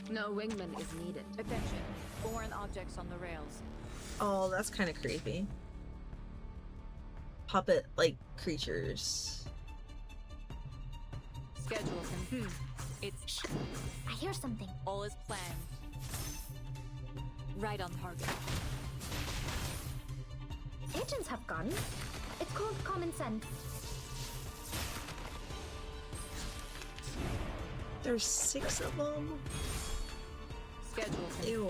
[SPEAKER 19] No wingman is needed. Attention. Foreign objects on the rails.
[SPEAKER 1] Oh, that's kind of creepy. Puppet-like creatures.
[SPEAKER 19] Schedule. It's...
[SPEAKER 21] I hear something.
[SPEAKER 19] All is planned. Right on target.
[SPEAKER 21] Agents have guns. It's called common sense.
[SPEAKER 1] There's 6 of them?
[SPEAKER 19] Schedule.
[SPEAKER 1] Ew.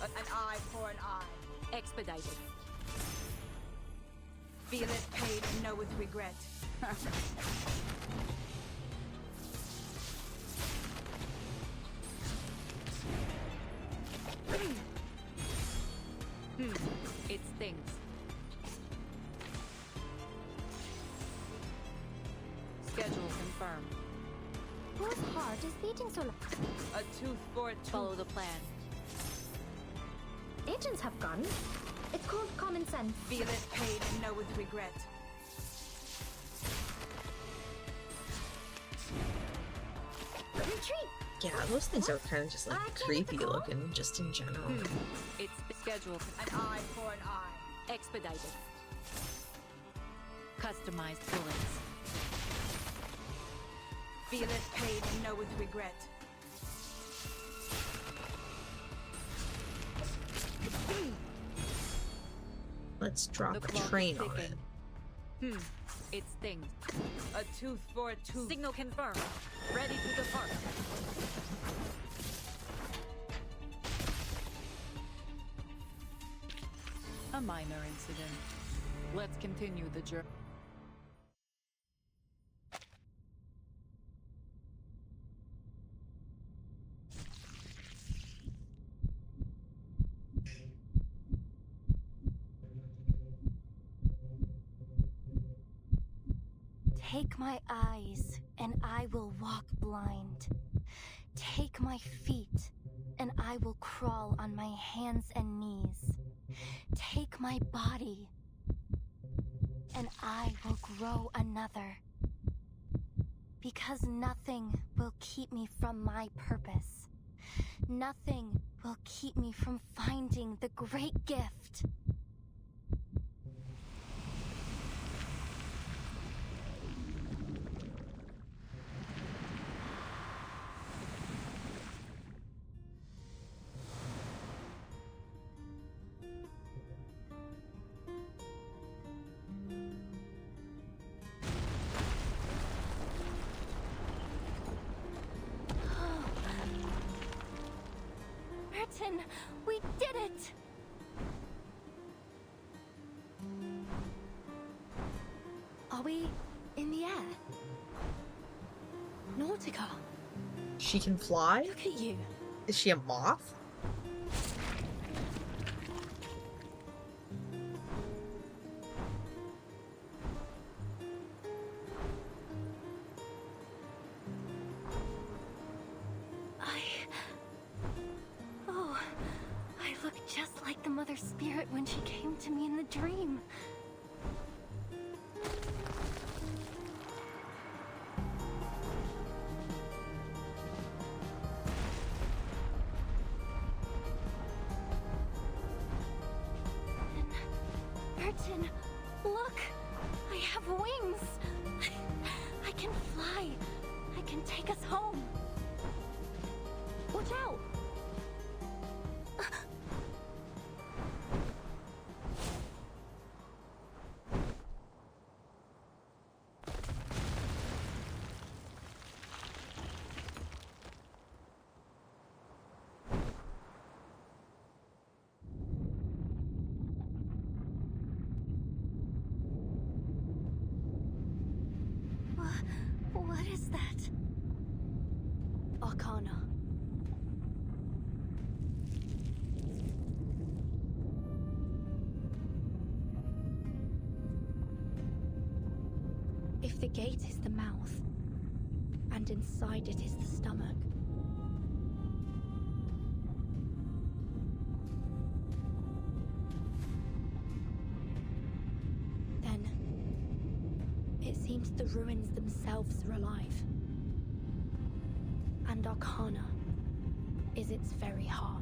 [SPEAKER 14] An eye for an eye.
[SPEAKER 19] Expedited.
[SPEAKER 14] Feel it paid and know with regret.
[SPEAKER 19] It stings. Schedule confirmed.
[SPEAKER 21] Whose heart is beating so loud?
[SPEAKER 14] A tooth for a tooth.
[SPEAKER 19] Follow the plan.
[SPEAKER 21] Agents have guns. It's called common sense.
[SPEAKER 14] Feel it paid and know with regret.
[SPEAKER 21] Retreat!
[SPEAKER 1] Yeah, those things are kind of just like creepy looking, just in general.
[SPEAKER 19] It's the schedule.
[SPEAKER 14] An eye for an eye.
[SPEAKER 19] Expedited. Customized bullets.
[SPEAKER 14] Feel it paid and know with regret.
[SPEAKER 1] Let's drop a train on it.
[SPEAKER 19] It stings.
[SPEAKER 14] A tooth for a tooth.
[SPEAKER 19] Signal confirmed. Ready to depart. A minor incident. Let's continue the journey.
[SPEAKER 11] Take my eyes, and I will walk blind. Take my feet, and I will crawl on my hands and knees. Take my body, and I will grow another. Because nothing will keep me from my purpose. Nothing will keep me from finding the great gift. Martin, we did it!
[SPEAKER 2] Are we in the air? Nautica,
[SPEAKER 1] She can fly?
[SPEAKER 2] look at you.
[SPEAKER 1] Is she a moth?
[SPEAKER 11] I look just like the Mother Spirit when she came to me in the dream. Look! I have wings! I can fly! I can take us home! Watch out! What is that?
[SPEAKER 2] Arcana. If the gate is the mouth, and inside it is the stomach, then it seems the ruins themselves are alive. And Arcana is its very heart.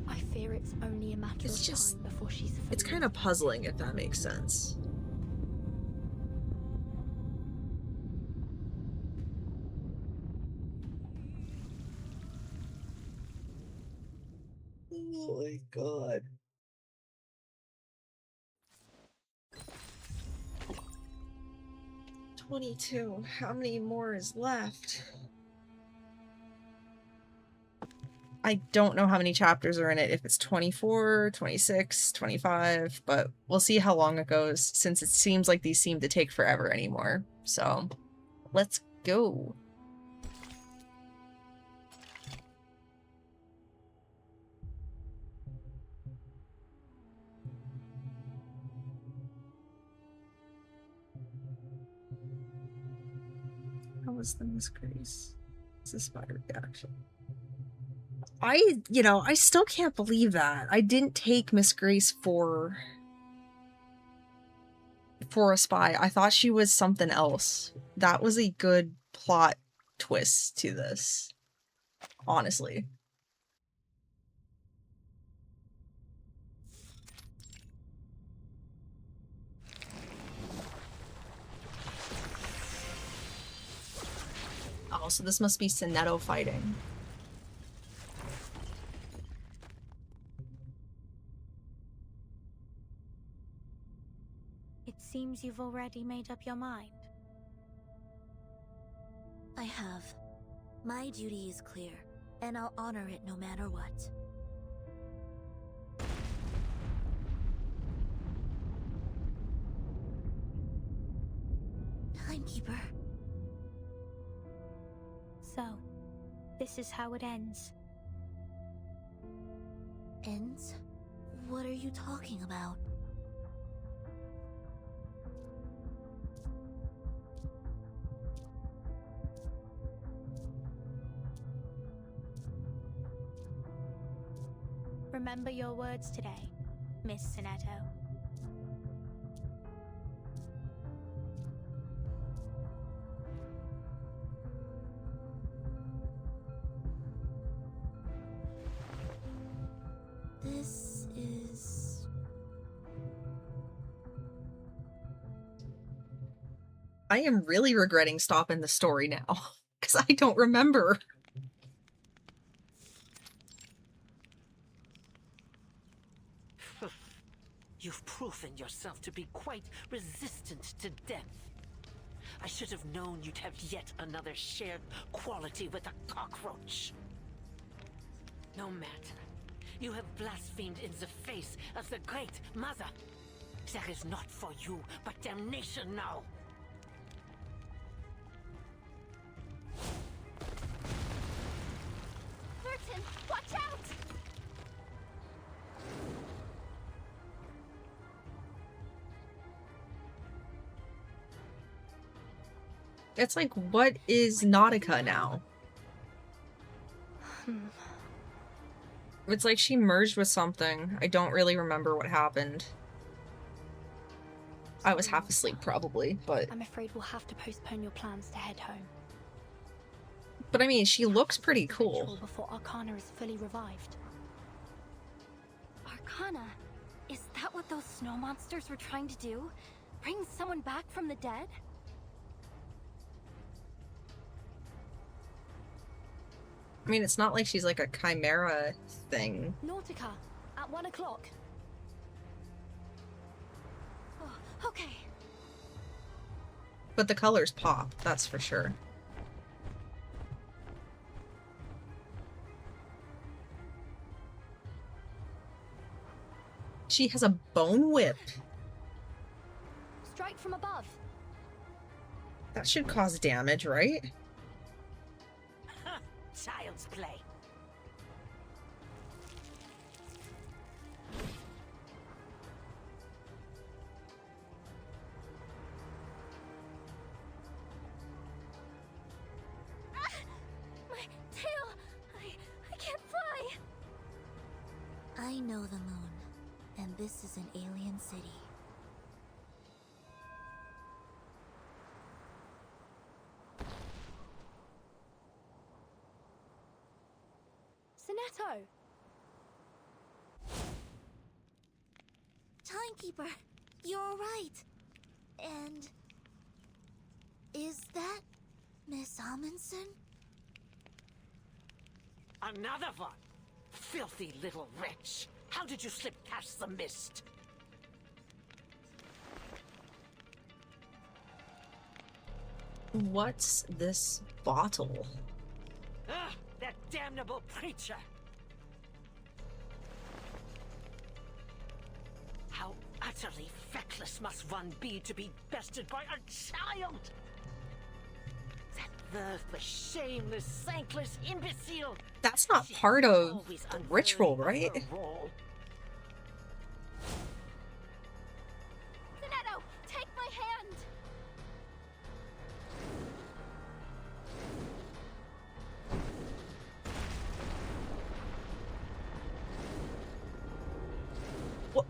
[SPEAKER 2] I fear it's only a matter of time before she's fully...
[SPEAKER 1] It's kind of puzzling, if that makes sense. Oh my god. $22. How many more is left? I don't know how many chapters are in it, if it's 24, 26, 25, but we'll see how long it goes, since it seems like these seem to take forever anymore. So, let's go. How was the misgrace? It's a spider reaction. I still can't believe that. I didn't take Miss Grace for a spy. I thought she was something else. That was a good plot twist to this. Honestly. Oh, so this must be Sinetto fighting.
[SPEAKER 2] It seems you've already made up your mind.
[SPEAKER 9] I have. My duty is clear, and I'll honor it no matter what. Timekeeper.
[SPEAKER 2] So, this is how it ends.
[SPEAKER 9] Ends? What are you talking about?
[SPEAKER 2] Remember your words today, Miss Sinetto.
[SPEAKER 9] This is...
[SPEAKER 1] I am really regretting stopping the story now, because I don't remember.
[SPEAKER 13] You've proven yourself to be quite resistant to death. I should have known you'd have yet another shared quality with a cockroach. No matter. You have blasphemed in the face of the Great Mother. There is not for you but damnation now.
[SPEAKER 11] Burton, watch out!
[SPEAKER 1] It's like, what is Nautica now? It's like she merged with something. I don't really remember what happened. I was half asleep probably, but...
[SPEAKER 2] I'm afraid we'll have to postpone your plans to head home.
[SPEAKER 1] But I mean, she looks pretty cool.
[SPEAKER 2] Before Arcana is fully revived.
[SPEAKER 11] Arcana? Is that what those snow monsters were trying to do? Bring someone back from the dead?
[SPEAKER 1] I mean, it's not like she's like a chimera thing.
[SPEAKER 2] Nautica, at 1 o'clock.
[SPEAKER 11] Oh, okay.
[SPEAKER 1] But the colors pop, that's for sure. She has a bone whip.
[SPEAKER 2] Strike from above.
[SPEAKER 1] That should cause damage, right?
[SPEAKER 13] Child's play.
[SPEAKER 11] My tail! I can't fly!
[SPEAKER 9] I know the moon, and this is an alien city.
[SPEAKER 2] Sinetto!
[SPEAKER 9] Timekeeper, you're right. And... is that Miss Amundsen?
[SPEAKER 13] Another one! Filthy little wretch! How did you slip past the mist?
[SPEAKER 1] What's this bottle?
[SPEAKER 13] Ugh, that damnable preacher! How utterly feckless must one be to be bested by a child? That worthless, shameless, thankless imbecile!
[SPEAKER 1] That's not part of the ritual, right?
[SPEAKER 11] Sinetto, take my hand!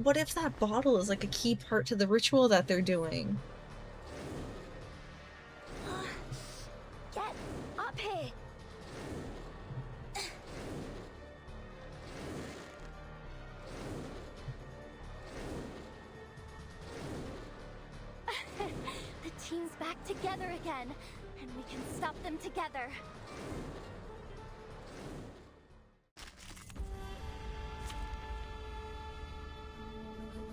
[SPEAKER 1] What if that bottle is like a key part to the ritual that they're doing?
[SPEAKER 11] Get up here! The team's back together again, and we can stop them together.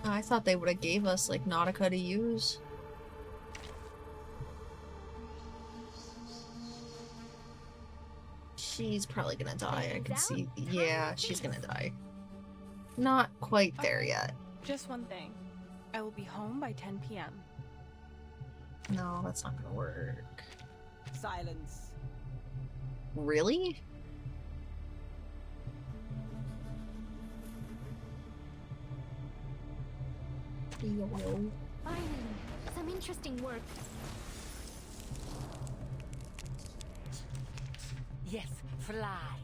[SPEAKER 1] I thought they would have gave us like Nautica to use. She's probably gonna die. I can see. Yeah, she's gonna die. Not quite there yet.
[SPEAKER 8] Just one thing. I will be home by 10 p.m.
[SPEAKER 1] No, that's not gonna work.
[SPEAKER 14] Silence.
[SPEAKER 1] Really?
[SPEAKER 21] Finally, some interesting work.
[SPEAKER 13] Yes, fly.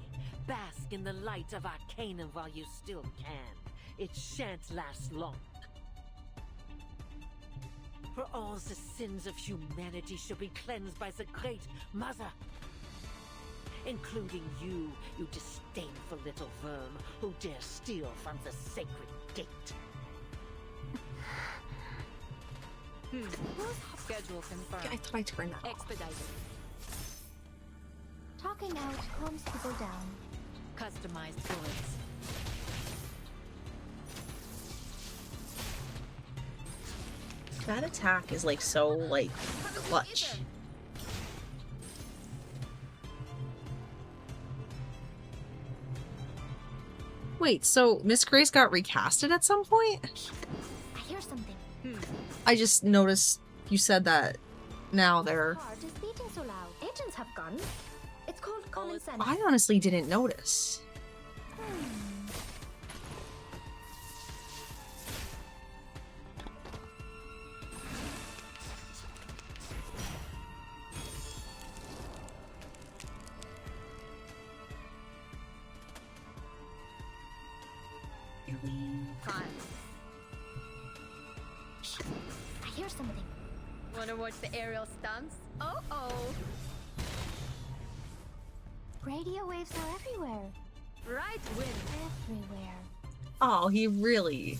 [SPEAKER 13] Bask in the light of Arcanum while you still can. It shan't last long. For all the sins of humanity shall be cleansed by the Great Mother. Including you, you disdainful little worm who dare steal from the sacred gate.
[SPEAKER 19] Schedule confirmed.
[SPEAKER 1] I thought I turned that off.
[SPEAKER 19] Expedited.
[SPEAKER 21] Talking out calms people down.
[SPEAKER 19] Customized bullets.
[SPEAKER 1] That attack is like so like clutch. Wait, so Miss Grace got recasted at some point?
[SPEAKER 21] I hear something.
[SPEAKER 1] I just noticed you said that now they're...
[SPEAKER 21] Heart is beating so loud. Agents have guns. It's called common sense.
[SPEAKER 1] I honestly didn't notice.
[SPEAKER 21] Fine. I hear something.
[SPEAKER 12] Wanna watch the aerial stunts? Oh.
[SPEAKER 21] Radio waves are everywhere.
[SPEAKER 14] Right, Win.
[SPEAKER 21] Everywhere.
[SPEAKER 1] Oh, he really...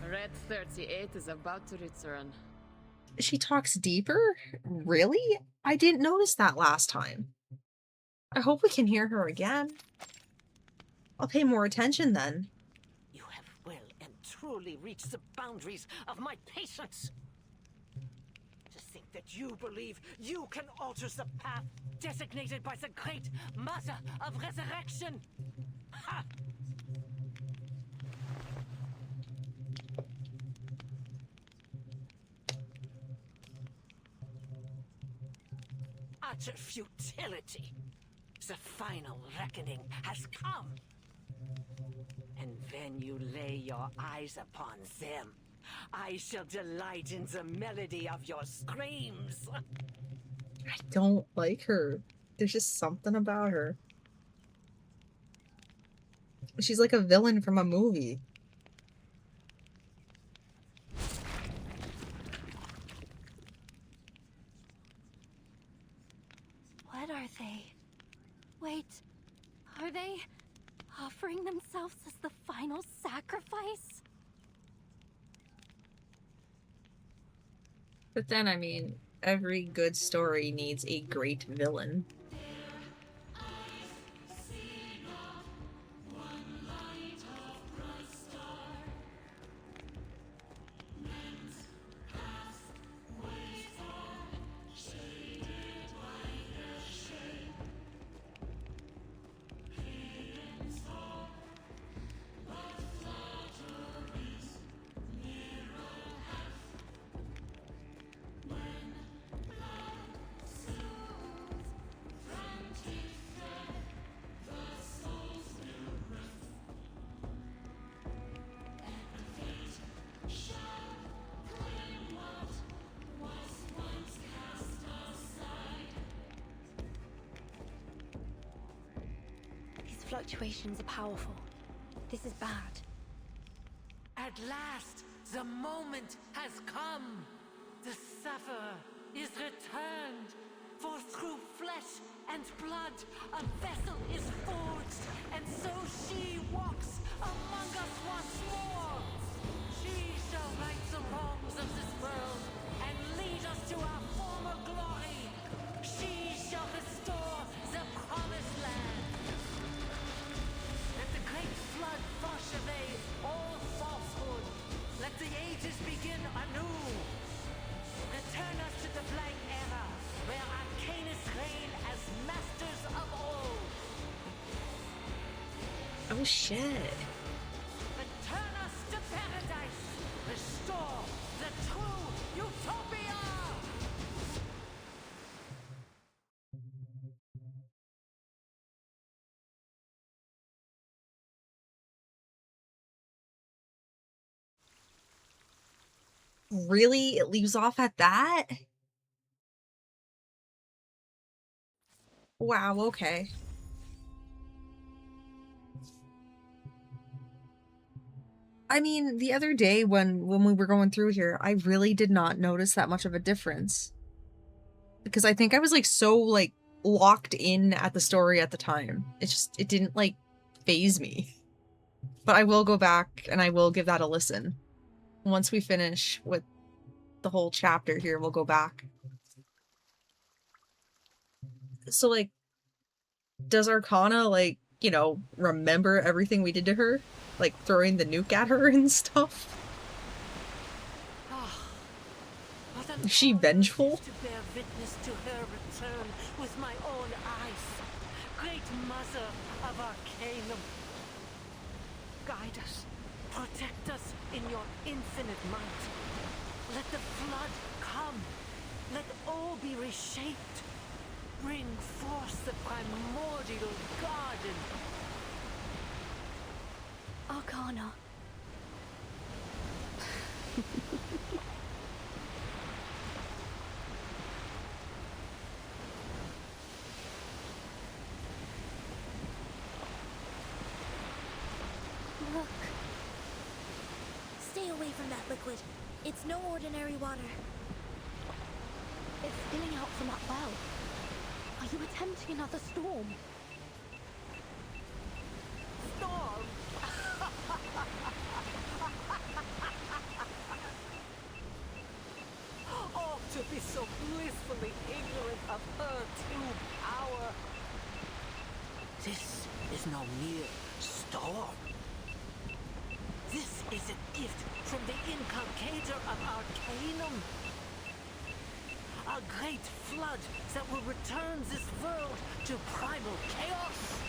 [SPEAKER 7] Red 38 is about to return.
[SPEAKER 1] She talks deeper? Really? I didn't notice that last time. I hope we can hear her again. I'll pay more attention then.
[SPEAKER 13] You have well and truly reached the boundaries of my patience. To think that you believe you can alter the path designated by the great Mother of Resurrection. Ha! Utter futility. The final reckoning has come. And when you lay your eyes upon them, I shall delight in the melody of your screams.
[SPEAKER 1] I don't like her. There's just something about her. She's like a villain from a movie.
[SPEAKER 11] What are they? Wait, are they offering themselves as the final sacrifice?
[SPEAKER 1] But then, I mean, every good story needs a great villain.
[SPEAKER 2] Fluctuations are powerful. This is bad.
[SPEAKER 13] At last, the moment has come. The sufferer is returned. For through flesh and blood, a vessel is forged, and so she walks among us once more. She shall right the wrongs of this world and lead us to our former glory. She shall restore the promised land. Let the great flood wash away all falsehood. Let the ages begin anew. Return us to the blank era, where Arcanus reign as masters of all.
[SPEAKER 1] Oh shit.
[SPEAKER 13] Return us to paradise. Restore the true utopia.
[SPEAKER 1] Really? It leaves off at that? Wow, okay. I mean, the other day when we were going through here, I really did not notice that much of a difference. Because I think I was like so like locked in at the story at the time. It didn't like faze me. But I will go back and I will give that a listen. Once we finish with the whole chapter here, we'll go back. So, like, does Arcana, like, you know, remember everything we did to her? Like, throwing the nuke at her and stuff? Is she vengeful?
[SPEAKER 13] To bear witness to her return with my own eyes. Great Mother of Arcanum. Guide us. Protect us in your infinite might. Let the flood come. Let all be reshaped. Bring forth the primordial garden.
[SPEAKER 2] Arcana.
[SPEAKER 9] Look. Stay away from that liquid. It's no ordinary water.
[SPEAKER 2] It's spilling out from that well. Are you attempting another storm?
[SPEAKER 13] Storm? Oh, to be so blissfully ignorant of her true power. This is no mere storm. This is a gift from the inculcator of Arcanum. A great flood that will return this world to primal chaos.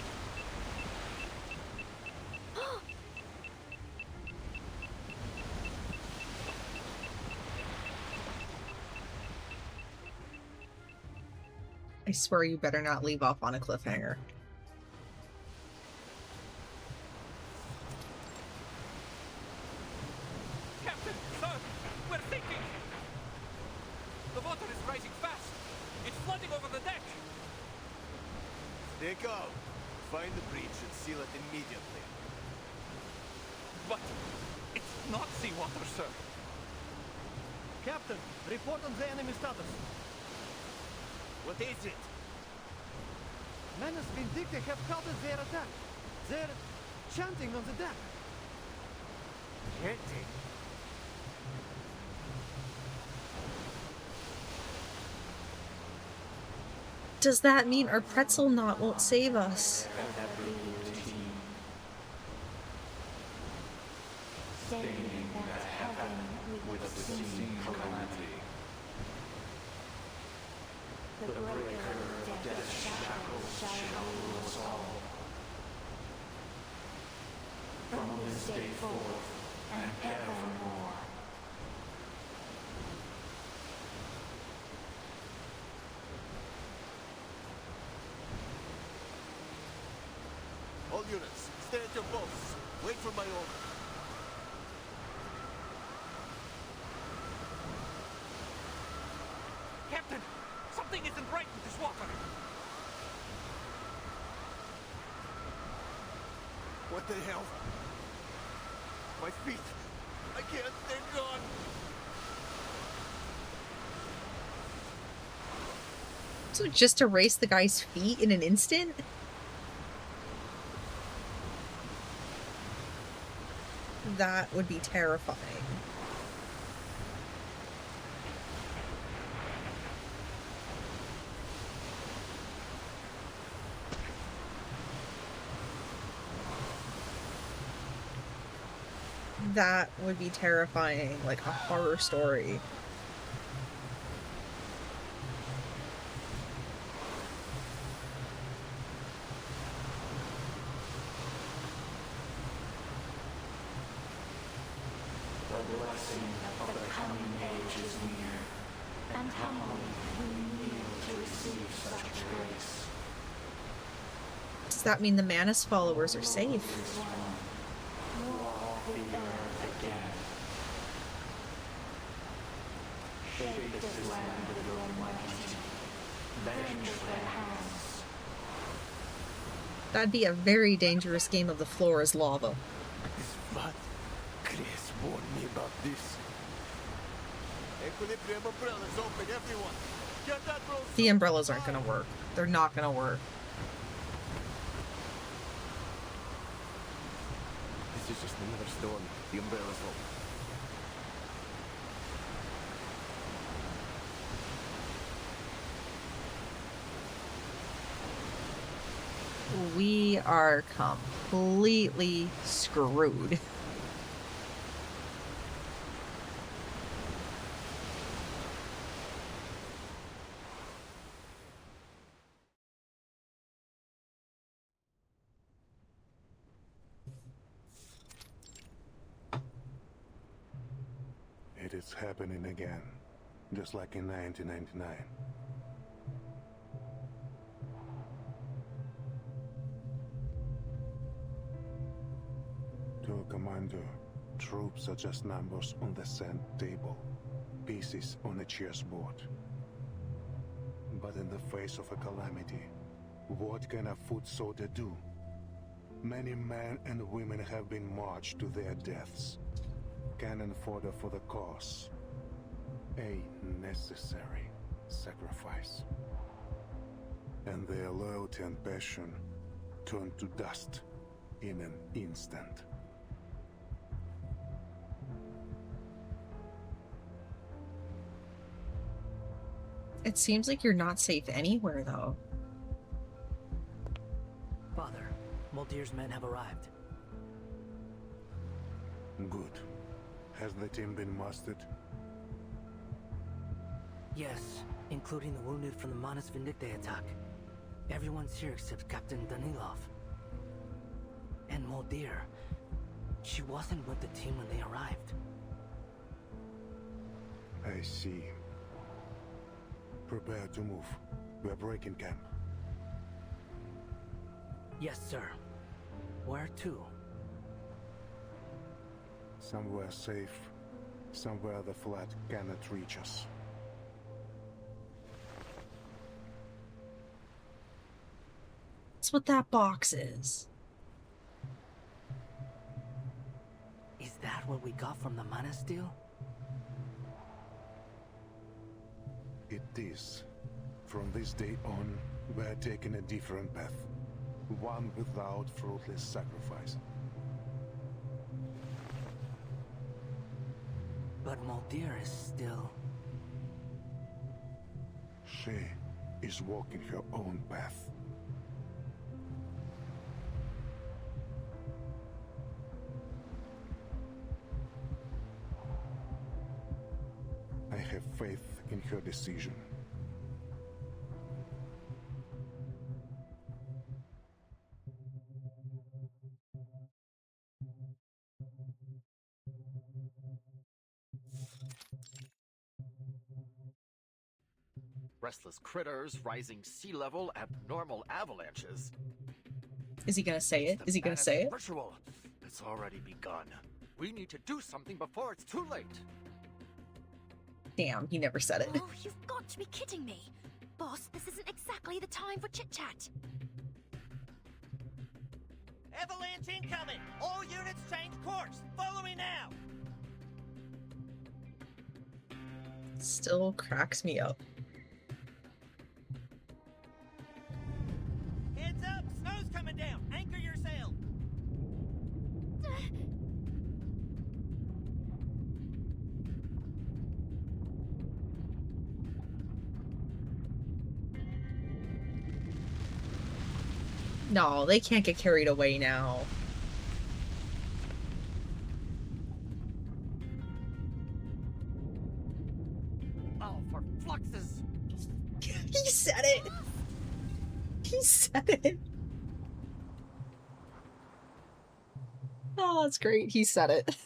[SPEAKER 1] I swear you better not leave off on a cliffhanger.
[SPEAKER 5] Captain, sir, we're sinking! The water is rising fast! It's flooding over the deck!
[SPEAKER 12] Stay calm. Find the breach and seal it immediately.
[SPEAKER 5] But it's not seawater, sir.
[SPEAKER 12] Captain, report on the enemy status. What is it?
[SPEAKER 18] Manus Vindicta have halted their attack. They're chanting on the deck.
[SPEAKER 12] Chanting?
[SPEAKER 1] Does that mean our pretzel knot won't save us?
[SPEAKER 23] Staining that heaven with obscene calamity. The breaker of death's shackles shall rule us all. From this day forth and evermore.
[SPEAKER 12] All units, stay at your posts. Wait for my order.
[SPEAKER 5] Captain, something isn't right with this water.
[SPEAKER 12] What the hell? My feet! I can't, they're gone!
[SPEAKER 1] So just erase the guy's feet in an instant? That would be terrifying. That would be terrifying, like a horror story.
[SPEAKER 23] The blessing of the coming age is near, and humbly we kneel to receive such grace.
[SPEAKER 1] Does that mean the Manus followers are safe?
[SPEAKER 23] Walk the earth again. Shape this land with your might. Venge their hands.
[SPEAKER 1] That'd be a very dangerous game of the floor is lava.
[SPEAKER 12] This flood. Chris warned me about this. Equilibrium umbrellas open, everyone. Get that rope.
[SPEAKER 1] The umbrellas aren't gonna work. They're not gonna work.
[SPEAKER 12] This is just another storm. The umbrellas open.
[SPEAKER 1] We are completely screwed.
[SPEAKER 24] It is happening again, just like in 1999. To a commander, troops are just numbers on the sand table, pieces on a chessboard. But in the face of a calamity, what can a foot soldier do? Many men and women have been marched to their deaths. Cannon fodder for the cause. A necessary sacrifice. And their loyalty and passion turned to dust in an instant.
[SPEAKER 1] It seems like you're not safe anywhere, though.
[SPEAKER 3] Father, Muldir's men have arrived.
[SPEAKER 24] Good. Has the team been mustered?
[SPEAKER 3] Yes, including the wounded from the Manus Vindicte attack. Everyone's here except Captain Danilov. And Muldir. She wasn't with the team when they arrived.
[SPEAKER 24] I see. Prepare to move. We're breaking camp.
[SPEAKER 3] Yes, sir. Where to?
[SPEAKER 24] Somewhere safe. Somewhere the flat cannot reach us.
[SPEAKER 1] That's what that box is.
[SPEAKER 3] Is that what we got from the Manus deal?
[SPEAKER 24] It is. From this day on, we're taking a different path. One without fruitless sacrifice.
[SPEAKER 3] But Muldir is still...
[SPEAKER 24] She is walking her own path. I have faith in her decision.
[SPEAKER 4] Restless critters, rising sea level, abnormal avalanches.
[SPEAKER 1] Is he gonna say it? Is he gonna say it?
[SPEAKER 4] Ritual. It's already begun. We need to do something before it's too late.
[SPEAKER 1] Damn, he never said it.
[SPEAKER 2] Oh, you've got to be kidding me. Boss, this isn't exactly the time for chit-chat.
[SPEAKER 15] Avalanche incoming! All units change course! Follow me now!
[SPEAKER 1] Still cracks me up.
[SPEAKER 15] Heads up! Snow's coming down! Anchor your sail!
[SPEAKER 1] No, they can't get carried away now.
[SPEAKER 4] Oh, for fluxes!
[SPEAKER 1] He said it! He said it! Oh, that's great. He said it.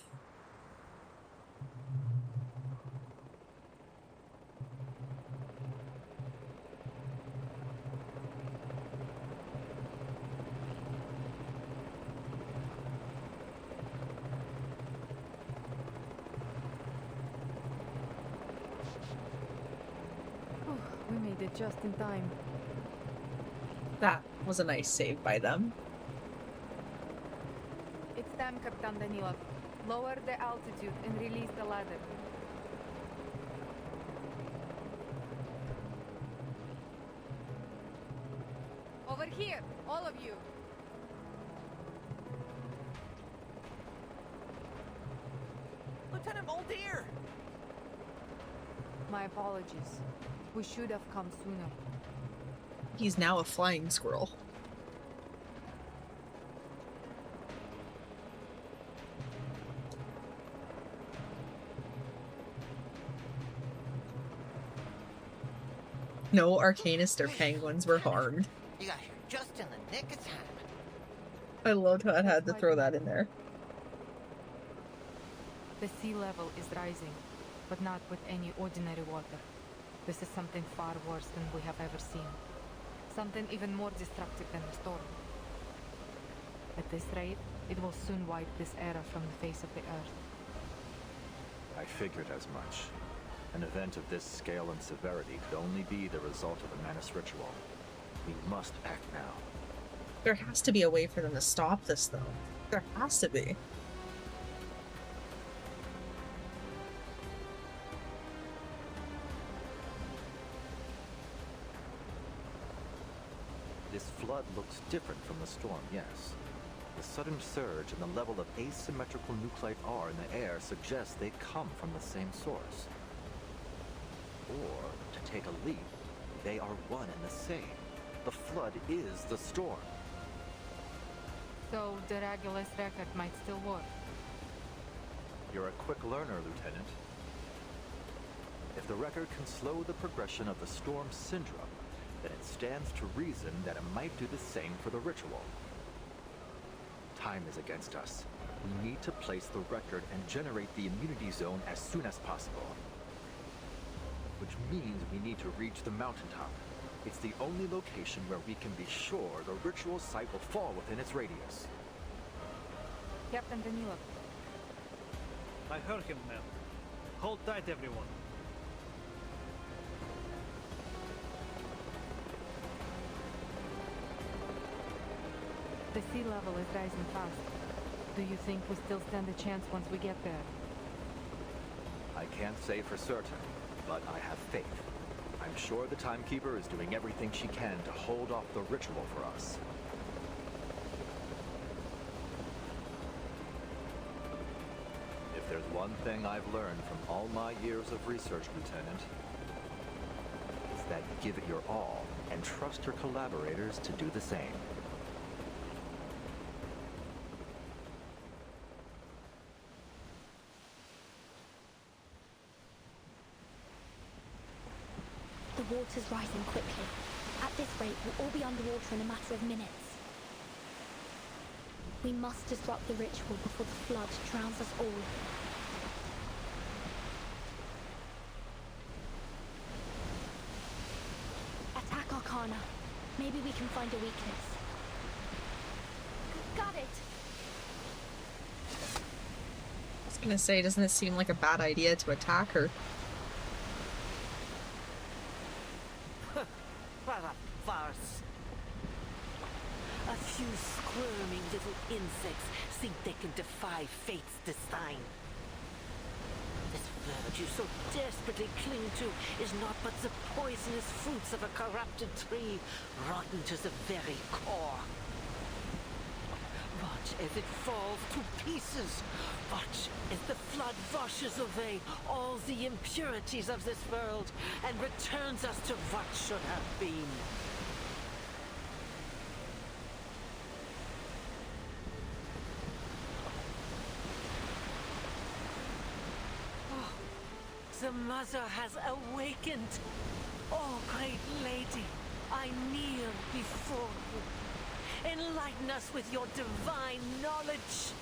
[SPEAKER 19] We made it just in time.
[SPEAKER 1] That was a nice save by them.
[SPEAKER 19] It's time, Captain Danilov. Lower the altitude and release the ladder. Over here, all of you.
[SPEAKER 15] Lieutenant Muldir!
[SPEAKER 19] My apologies. We should have come sooner.
[SPEAKER 1] He's now a flying squirrel. No Arcanist or penguins were harmed.
[SPEAKER 15] You got here just in the nick of time.
[SPEAKER 1] I loved how I had to throw that in there.
[SPEAKER 19] The sea level is rising, but not with any ordinary water. This is something far worse than we have ever seen. Something even more destructive than the storm. At this rate, it will soon wipe this era from the face of the earth.
[SPEAKER 22] I figured as much. An event of this scale and severity could only be the result of a Manus ritual. We must act now.
[SPEAKER 1] There has to be a way for them to stop this, though. There has to be.
[SPEAKER 22] This flood looks different from the storm, yes. The sudden surge and the level of asymmetrical nuclide R in the air suggests they come from the same source. Or, to take a leap, they are one and the same. The flood is the storm.
[SPEAKER 19] So the Regulus record might still work.
[SPEAKER 22] You're a quick learner, Lieutenant. If the record can slow the progression of the storm syndrome, then it stands to reason that it might do the same for the ritual. Time is against us. We need to place the record and generate the immunity zone as soon as possible. Which means we need to reach the mountaintop. It's the only location where we can be sure the ritual site will fall within its radius.
[SPEAKER 19] Captain Danilov.
[SPEAKER 18] I heard him, ma'am. Hold tight, everyone.
[SPEAKER 19] The sea level is rising fast. Do you think we still stand a chance once we get there?
[SPEAKER 22] I can't say for certain, but I have faith. I'm sure the Timekeeper is doing everything she can to hold off the ritual for us. If there's one thing I've learned from all my years of research, Lieutenant, it's that give it your all and trust your collaborators to do the same.
[SPEAKER 2] The water's rising quickly. At this rate, we'll all be underwater in a matter of minutes. We must disrupt the ritual before the flood drowns us all. Attack Arcana. Maybe we can find a weakness.
[SPEAKER 11] Got it!
[SPEAKER 1] I was gonna say, doesn't it seem like a bad idea to attack her?
[SPEAKER 13] What a farce. A few squirming little insects think they can defy fate's design. This bird you so desperately cling to is not but the poisonous fruits of a corrupted tree, rotten to the very core. Watch as it falls to pieces. Watch as the flood washes away all the impurities of this world and returns us to what should have been. Oh, the mother has awakened. Oh, great lady, I kneel before you. Enlighten us with your divine knowledge.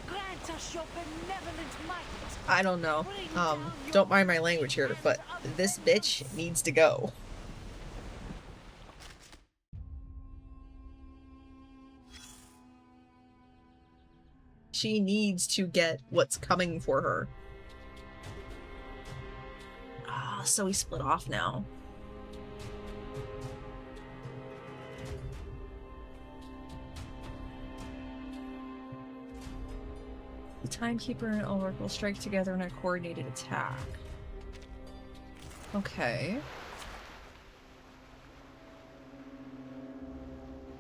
[SPEAKER 13] Grant us your benevolent might.
[SPEAKER 1] I don't know. Don't mind my language here, but this bitch needs to go. She needs to get what's coming for her. Ah, so we split off now. The Timekeeper and Ulrich will strike together in a coordinated attack. Okay.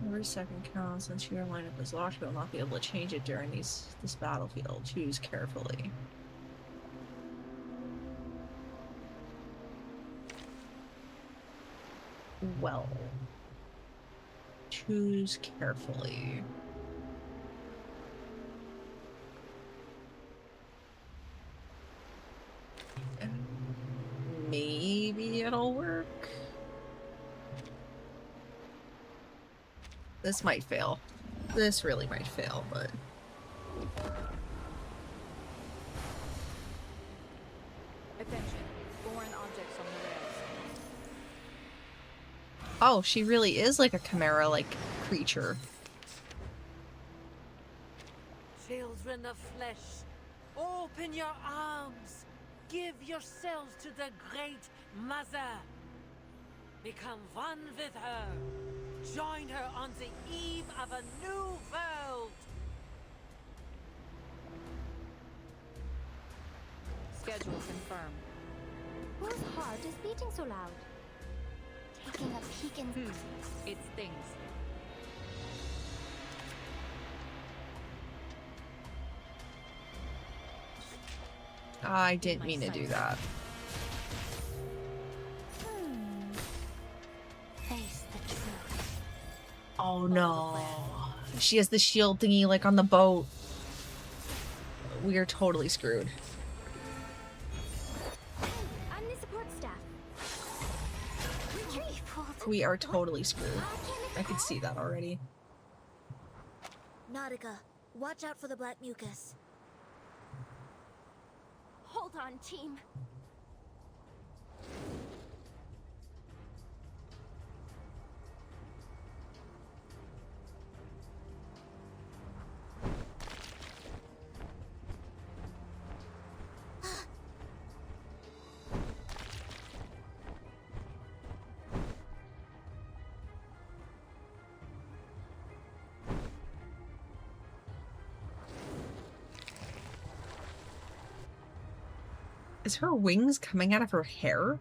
[SPEAKER 1] Every second counts, since your lineup is locked, but will not be able to change it during this battlefield. Choose carefully. Well. Choose carefully. Maybe it'll work. This might fail. This really might fail, but...
[SPEAKER 14] Attention. Foreign objects on the rails.
[SPEAKER 1] Oh, she really is like a chimera-like creature.
[SPEAKER 13] Children of flesh, open your arms. Give yourselves to the Great Mother. Become one with her. Join her on the eve of a new world.
[SPEAKER 14] Schedule confirmed.
[SPEAKER 21] Whose heart is beating so loud?
[SPEAKER 6] Taking a peek in.
[SPEAKER 14] It stings.
[SPEAKER 1] I didn't mean to do that.
[SPEAKER 6] Face the truth.
[SPEAKER 1] Oh no. She has the shield thingy like on the boat. We are totally screwed.
[SPEAKER 21] I'm the support staff. Retreat.
[SPEAKER 1] We are totally screwed. I can see that already.
[SPEAKER 9] Nautica, watch out for the black mucus.
[SPEAKER 11] Hold on, team.
[SPEAKER 1] Is her wings coming out of her hair?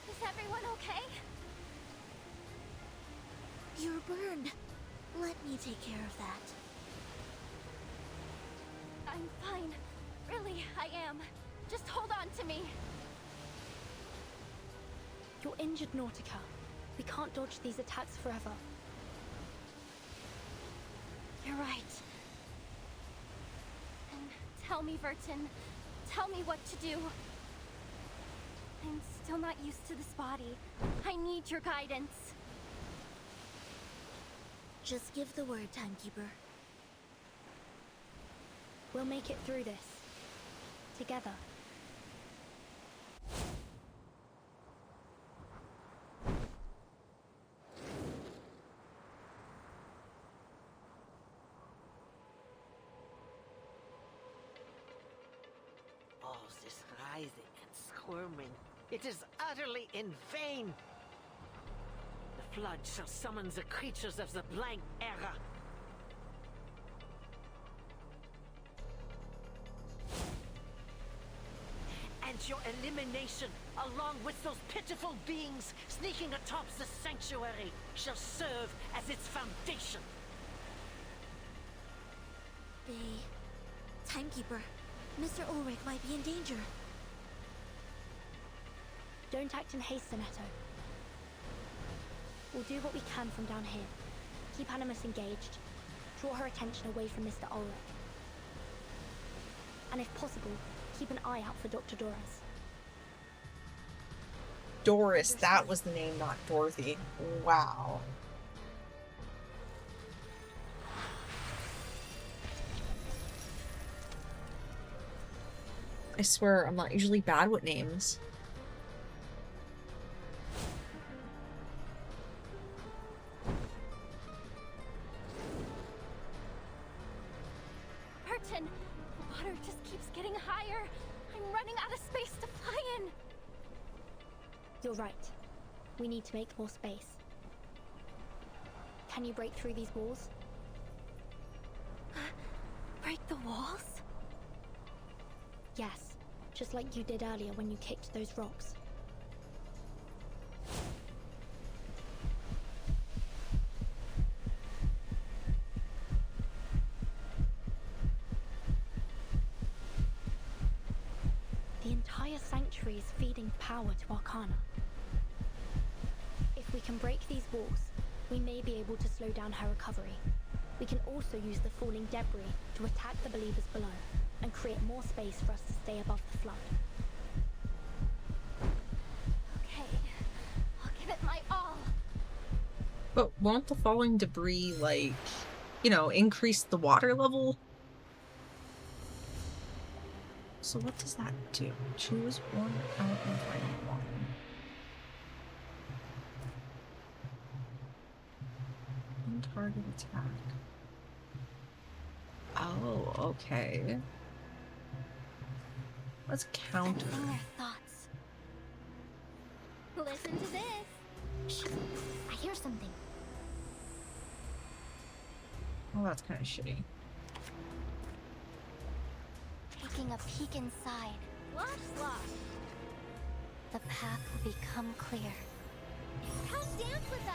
[SPEAKER 11] Is everyone okay?
[SPEAKER 9] You're burned. Let me take care of that.
[SPEAKER 11] I'm fine. Really, I am. Just hold on to me.
[SPEAKER 2] You're injured, Nautica. We can't dodge these attacks forever.
[SPEAKER 11] You're right. And tell me, Vertin. Tell me what to do. I'm still not used to this body. I need your guidance.
[SPEAKER 9] Just give the word, Timekeeper.
[SPEAKER 2] We'll make it through this. Together.
[SPEAKER 13] Oh, this rising and squirming. It is utterly in vain. The flood shall summon the creatures of the blank era. And your elimination, along with those pitiful beings sneaking atop the sanctuary, shall serve as its foundation.
[SPEAKER 9] Timekeeper, Mr. Ulrich might be in danger.
[SPEAKER 2] Don't act in haste, Zanetto. We'll do what we can from down here. Keep Animus engaged. Draw her attention away from Mr. Ulrich. And if possible, keep an eye out for Dr. Doris.
[SPEAKER 1] Doris, that was the name, not Dorothy. Wow. I swear, I'm not usually bad with names.
[SPEAKER 11] Vertin, the water just keeps getting higher. I'm running out of space to fly in.
[SPEAKER 2] You're right. We need to make more space. Can you break through these walls?
[SPEAKER 11] Break the walls?
[SPEAKER 2] Yes, just like you did earlier when you kicked those rocks. The entire sanctuary is feeding power to Arcana. If we can break these walls, we may be able to slow down her recovery. We can also use the falling debris to attack the believers below and create more space for us to stay above the flood.
[SPEAKER 11] Okay, I'll give it my all.
[SPEAKER 1] But won't the falling debris, like, you know, increase the water level? So what does that do? Choose one out and find one. Target attack. Oh, okay. Let's counter.
[SPEAKER 11] Sensing their thoughts. Listen to this.
[SPEAKER 21] Shh. I hear something.
[SPEAKER 1] Oh, that's kind of shitty.
[SPEAKER 6] Taking a peek inside.
[SPEAKER 21] Slosh, slosh.
[SPEAKER 6] The path will become clear.
[SPEAKER 21] Come dance with us.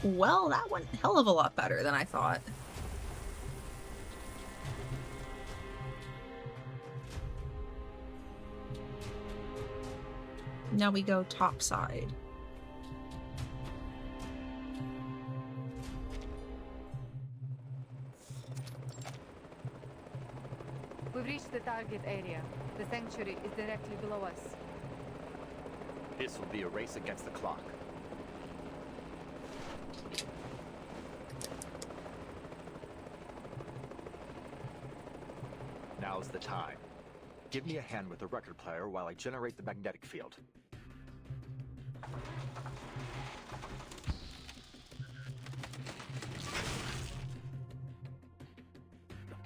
[SPEAKER 1] Well, that went a hell of a lot better than I thought. Now we go topside.
[SPEAKER 19] We've reached the target area. The sanctuary is directly below us.
[SPEAKER 22] This will be a race against the clock. Now's the time. Give me a hand with the record player while I generate the magnetic field.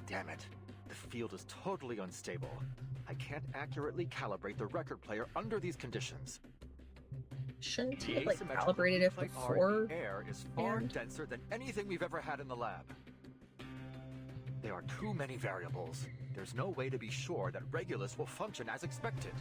[SPEAKER 22] Damn it. The field is totally unstable. I can't accurately calibrate the record player under these conditions.
[SPEAKER 1] Shouldn't
[SPEAKER 22] The
[SPEAKER 1] you like
[SPEAKER 22] asymmetrical
[SPEAKER 1] calibrated it
[SPEAKER 22] nuclei
[SPEAKER 1] before?
[SPEAKER 22] in the air is far denser than anything we've ever had in the lab. There are too many variables. There's no way to be sure that Regulus will function as expected.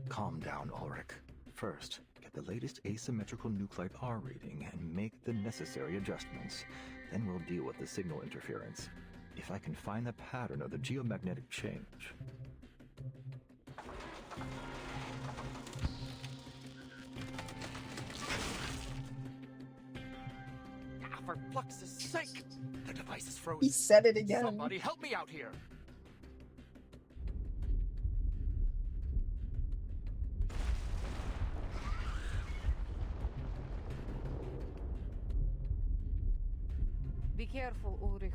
[SPEAKER 22] Calm down, Ulrich. First, get the latest asymmetrical nuclide R reading and make the necessary adjustments. Then we'll deal with the signal interference. If I can find the pattern of the geomagnetic change.
[SPEAKER 4] For Flux's sake! The device is frozen.
[SPEAKER 1] He said it again.
[SPEAKER 4] Somebody help me out here!
[SPEAKER 19] Be careful, Ulrich.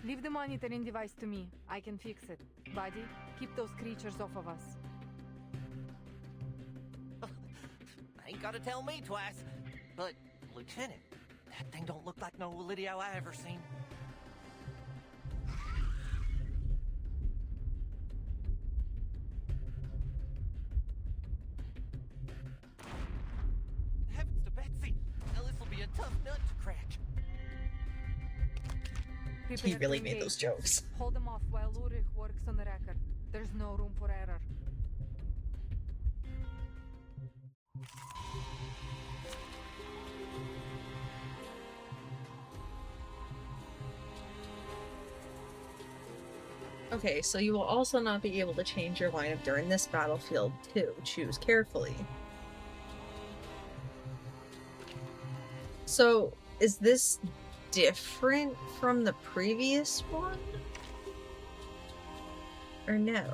[SPEAKER 19] Leave the monitoring device to me. I can fix it. Buddy, keep those creatures off of us.
[SPEAKER 15] Ain't gotta tell me twice. But, Lieutenant, that thing don't look like no Lydio I ever seen. Heavens to Betsy! Now this'll be a tough nut to crack.
[SPEAKER 1] He really made those jokes.
[SPEAKER 19] Hold them off while Ulrich works on the record. There's no room for error.
[SPEAKER 1] Okay, so you will also not be able to change your lineup during this battlefield too. Choose carefully. So, is this different from the previous one? Or no?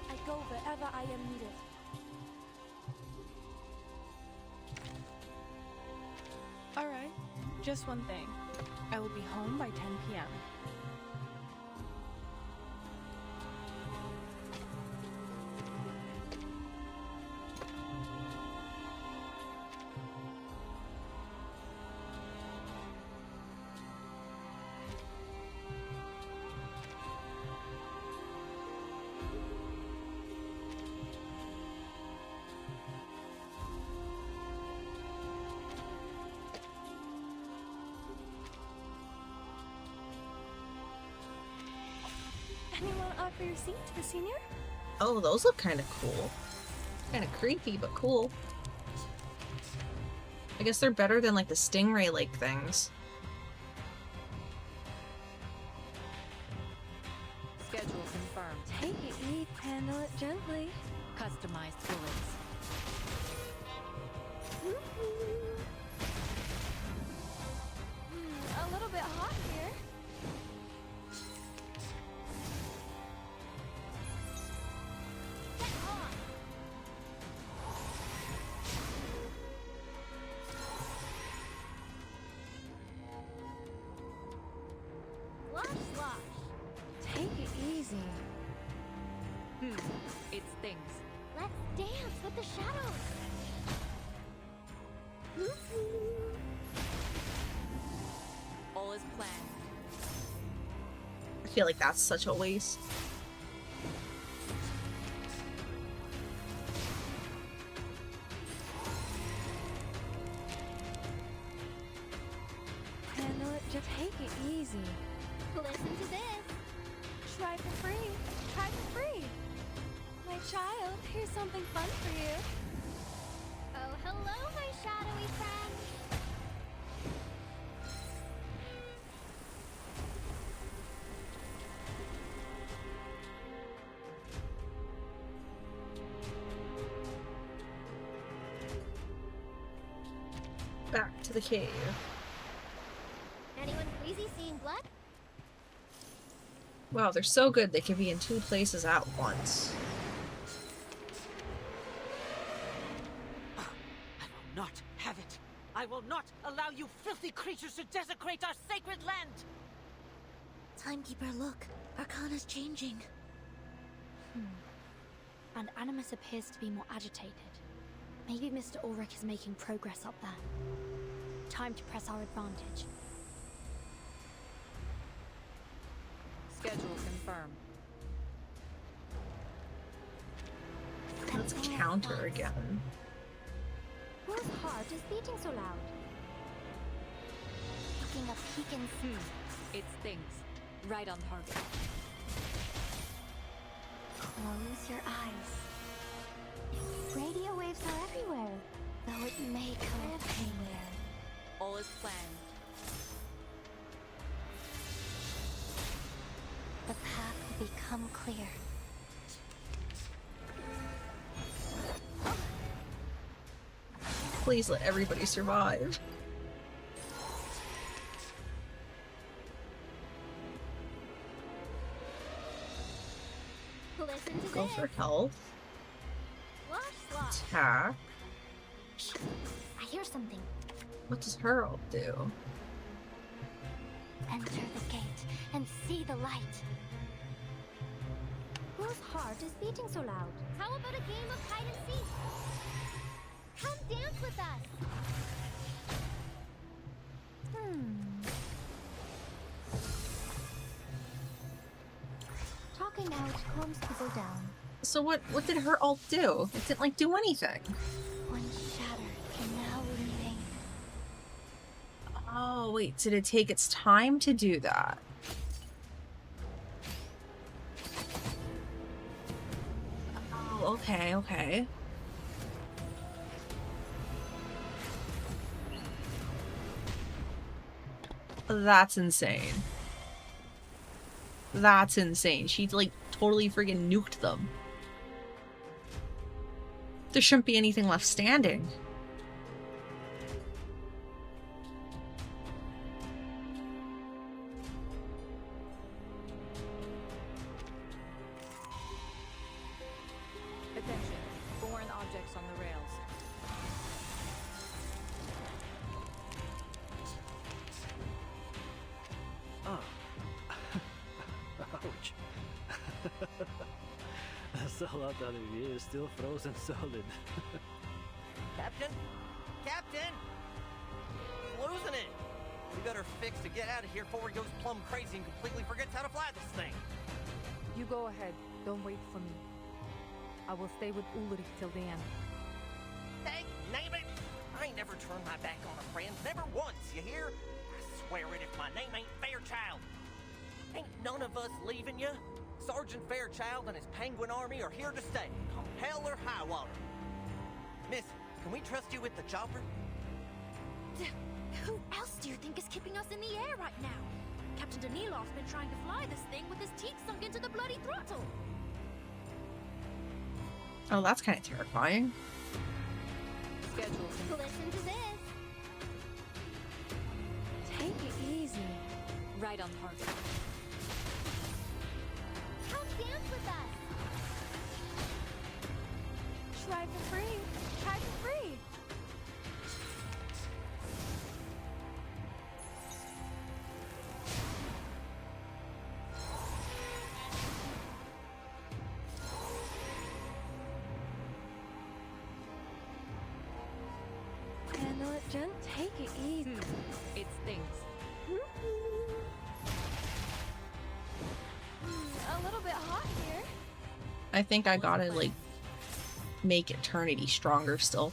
[SPEAKER 2] I go wherever I am needed.
[SPEAKER 8] Alright, just one thing. I will be home by 10 p.m.
[SPEAKER 21] Anyone offer your seat to the senior?
[SPEAKER 1] Oh, those look kind of cool. Kind of creepy, but cool. I guess they're better than like the stingray-like things.
[SPEAKER 19] Schedule confirmed.
[SPEAKER 21] Take it easy, handle it gently.
[SPEAKER 7] Customized bullets.
[SPEAKER 21] A little bit hot here. Take it easy.
[SPEAKER 7] It stings.
[SPEAKER 21] Let's dance. the shadows.
[SPEAKER 14] All is planned.
[SPEAKER 1] I feel like that's such a waste.
[SPEAKER 8] Just take it easy.
[SPEAKER 21] Listen to this.
[SPEAKER 8] Try for free. Try for free. My child, here's something fun for you.
[SPEAKER 21] Oh, hello, my shadowy friend.
[SPEAKER 1] Back to the cave.
[SPEAKER 21] Anyone crazy seeing blood?
[SPEAKER 1] Wow, they're so good they can be in two places at once.
[SPEAKER 13] I will not have it. I will not allow you filthy creatures to desecrate our sacred land!
[SPEAKER 9] Timekeeper, look. Arcana's changing.
[SPEAKER 2] And Animus appears to be more agitated. Maybe Mr. Ulrich is making progress up there. Time to press our advantage.
[SPEAKER 19] Schedule confirmed.
[SPEAKER 1] Let's counter again.
[SPEAKER 21] Whose heart is beating so loud?
[SPEAKER 6] Taking a peek and
[SPEAKER 19] It stings. Right on target.
[SPEAKER 6] close your eyes.
[SPEAKER 21] Radio waves are everywhere.
[SPEAKER 6] Though it may come anywhere.
[SPEAKER 19] All is planned.
[SPEAKER 6] The path will become clear.
[SPEAKER 1] Please let everybody survive.
[SPEAKER 21] Listen to
[SPEAKER 1] Go
[SPEAKER 21] this.
[SPEAKER 1] for health.
[SPEAKER 21] Slosh, slosh.
[SPEAKER 1] Attack.
[SPEAKER 21] I hear something.
[SPEAKER 1] What does Herald do?
[SPEAKER 6] Enter the gate and see the light.
[SPEAKER 21] Whose heart is beating so loud? How about a game of hide and seek? Come dance with us. Talking out calms people down.
[SPEAKER 1] So what did her ult do? It didn't like do anything.
[SPEAKER 6] One shatter can now remain.
[SPEAKER 1] Oh wait, did it take its time to do that? Oh, okay, okay. That's insane. That's insane. She like totally friggin' nuked them. There shouldn't be anything left standing.
[SPEAKER 19] Attention. Foreign objects on the rails.
[SPEAKER 22] Oh. Ouch. That's a lot out of you. Still frozen solid.
[SPEAKER 15] Captain? Captain! He's losing it! We better fix to get out of here before he goes plumb crazy and completely forgets how to fly this thing.
[SPEAKER 19] You go ahead. Don't wait for me. I will stay with Ulrich till the end.
[SPEAKER 15] Hey, name it! I ain't never turned my back on a friend. Never once, you hear? I swear it if my name ain't Fairchild. Ain't none of us leaving you. Sergeant Fairchild and his penguin army are here to stay. Come hell or high water. Miss, can we trust you with the chopper?
[SPEAKER 21] Who else do you think is keeping us in the air right now? Captain Danilov's been trying to fly this thing with his teeth sunk into the bloody throttle.
[SPEAKER 1] Oh, that's kind of terrifying.
[SPEAKER 19] Schedule.
[SPEAKER 21] Listen to this.
[SPEAKER 8] Take it easy.
[SPEAKER 19] Right on target.
[SPEAKER 21] Come dance with us.
[SPEAKER 8] Try for free. Try for free. Take it easy.
[SPEAKER 19] It stinks.
[SPEAKER 8] A little bit hot here.
[SPEAKER 1] I think I gotta, like, make Eternity stronger still.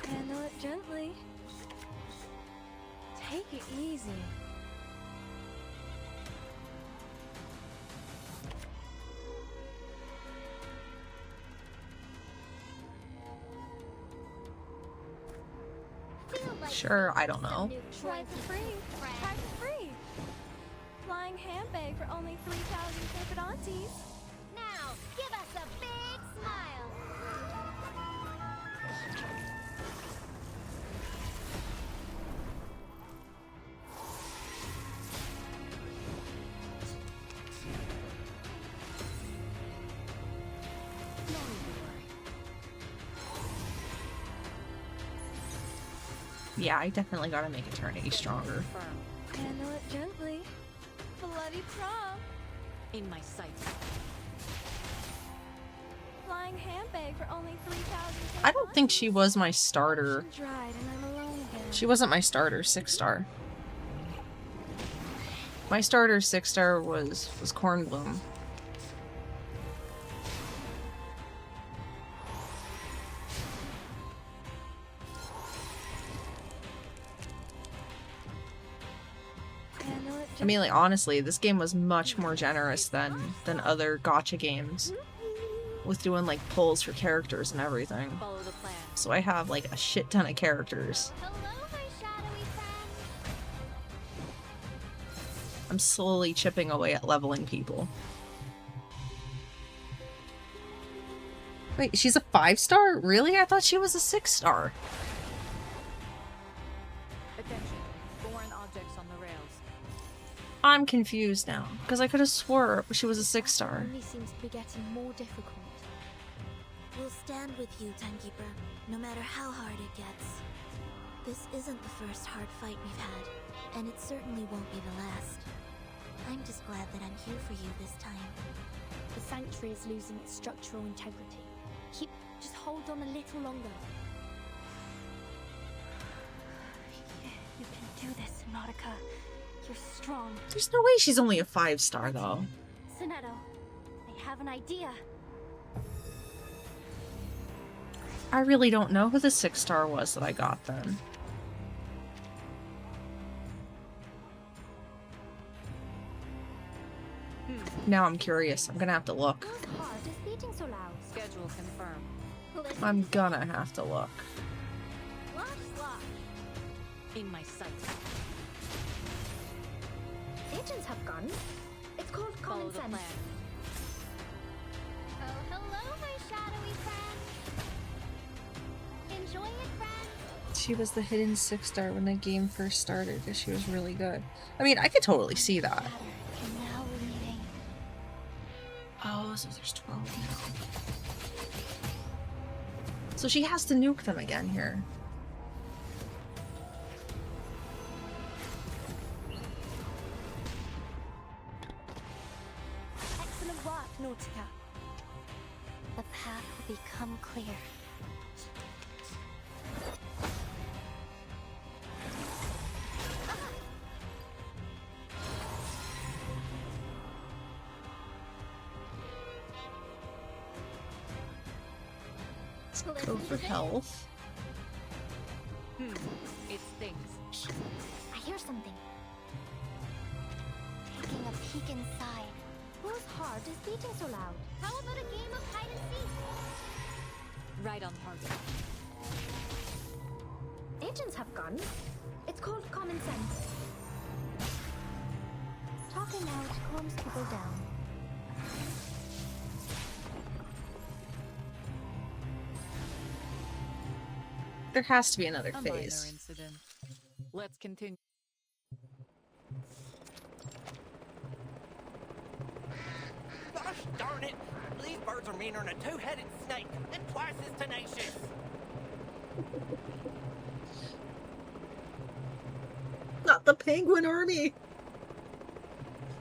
[SPEAKER 8] Handle it gently. Take it easy.
[SPEAKER 1] Sure, I don't know.
[SPEAKER 8] Try for free. Try for free. Flying handbag for only 3,000 Capitantes.
[SPEAKER 21] Now, give us a big smile.
[SPEAKER 1] Yeah, I definitely gotta make Eternity stronger.
[SPEAKER 8] Handle it gently. Bloody prom.
[SPEAKER 19] In my sights.
[SPEAKER 8] Flying handbag for only 3,000.
[SPEAKER 1] I don't think she was my starter.
[SPEAKER 8] Dried and I'm alone again.
[SPEAKER 1] She wasn't my starter 6-star. My starter 6-star was Cornbloom. I mean, like, honestly, this game was much more generous than other gacha games, with doing like pulls for characters and everything. So I have like a shit ton of characters. I'm slowly chipping away at leveling people. Wait, she's a 5-star? Really? I thought she was a 6-star.
[SPEAKER 19] Attention. Foreign objects on the rails.
[SPEAKER 1] I'm confused now, because I could have swore she was a 6-star.
[SPEAKER 2] Only seems to be getting more difficult.
[SPEAKER 9] We'll stand with you, Timekeeper, no matter how hard it gets. This isn't the first hard fight we've had, and it certainly won't be the last. I'm just glad that I'm here for you this time.
[SPEAKER 2] The sanctuary is losing its structural integrity. Just hold on a little longer.
[SPEAKER 11] You can do this, Nautica. You're strong.
[SPEAKER 1] There's no way she's only a 5-star though.
[SPEAKER 11] Sonetto, I have an idea.
[SPEAKER 1] I really don't know who the 6-star was that I got then. Now I'm curious. I'm gonna have to look.
[SPEAKER 11] Whose heart is beating so loud?
[SPEAKER 19] Schedule confirmed.
[SPEAKER 1] I'm gonna have to look.
[SPEAKER 19] In my sights.
[SPEAKER 21] Agents have guns. It's called
[SPEAKER 19] Follow
[SPEAKER 21] common
[SPEAKER 19] the
[SPEAKER 21] sense.
[SPEAKER 19] plan.
[SPEAKER 21] Oh, hello, my shadowy friend. Enjoy it, friend.
[SPEAKER 1] She was the hidden 6-star when the game first started because she was really good. I mean, I could totally see that.
[SPEAKER 11] Now leaving.
[SPEAKER 1] Oh, so there's 12 now. So she has to nuke them again here.
[SPEAKER 11] Excellent work, Nautica. The path will become clear.
[SPEAKER 1] Go for health.
[SPEAKER 19] It stinks.
[SPEAKER 11] I hear something. Taking a peek inside. Whose heart is beating so loud? How about a game of hide and seek?
[SPEAKER 19] Right on target.
[SPEAKER 21] Agents have guns. It's called common sense.
[SPEAKER 11] Talking out calms people down.
[SPEAKER 1] There has to be another
[SPEAKER 19] A minor
[SPEAKER 1] phase.
[SPEAKER 19] incident. Let's continue.
[SPEAKER 15] Gosh darn it! These birds are meaner than a two-headed snake and twice as tenacious.
[SPEAKER 1] the penguin army!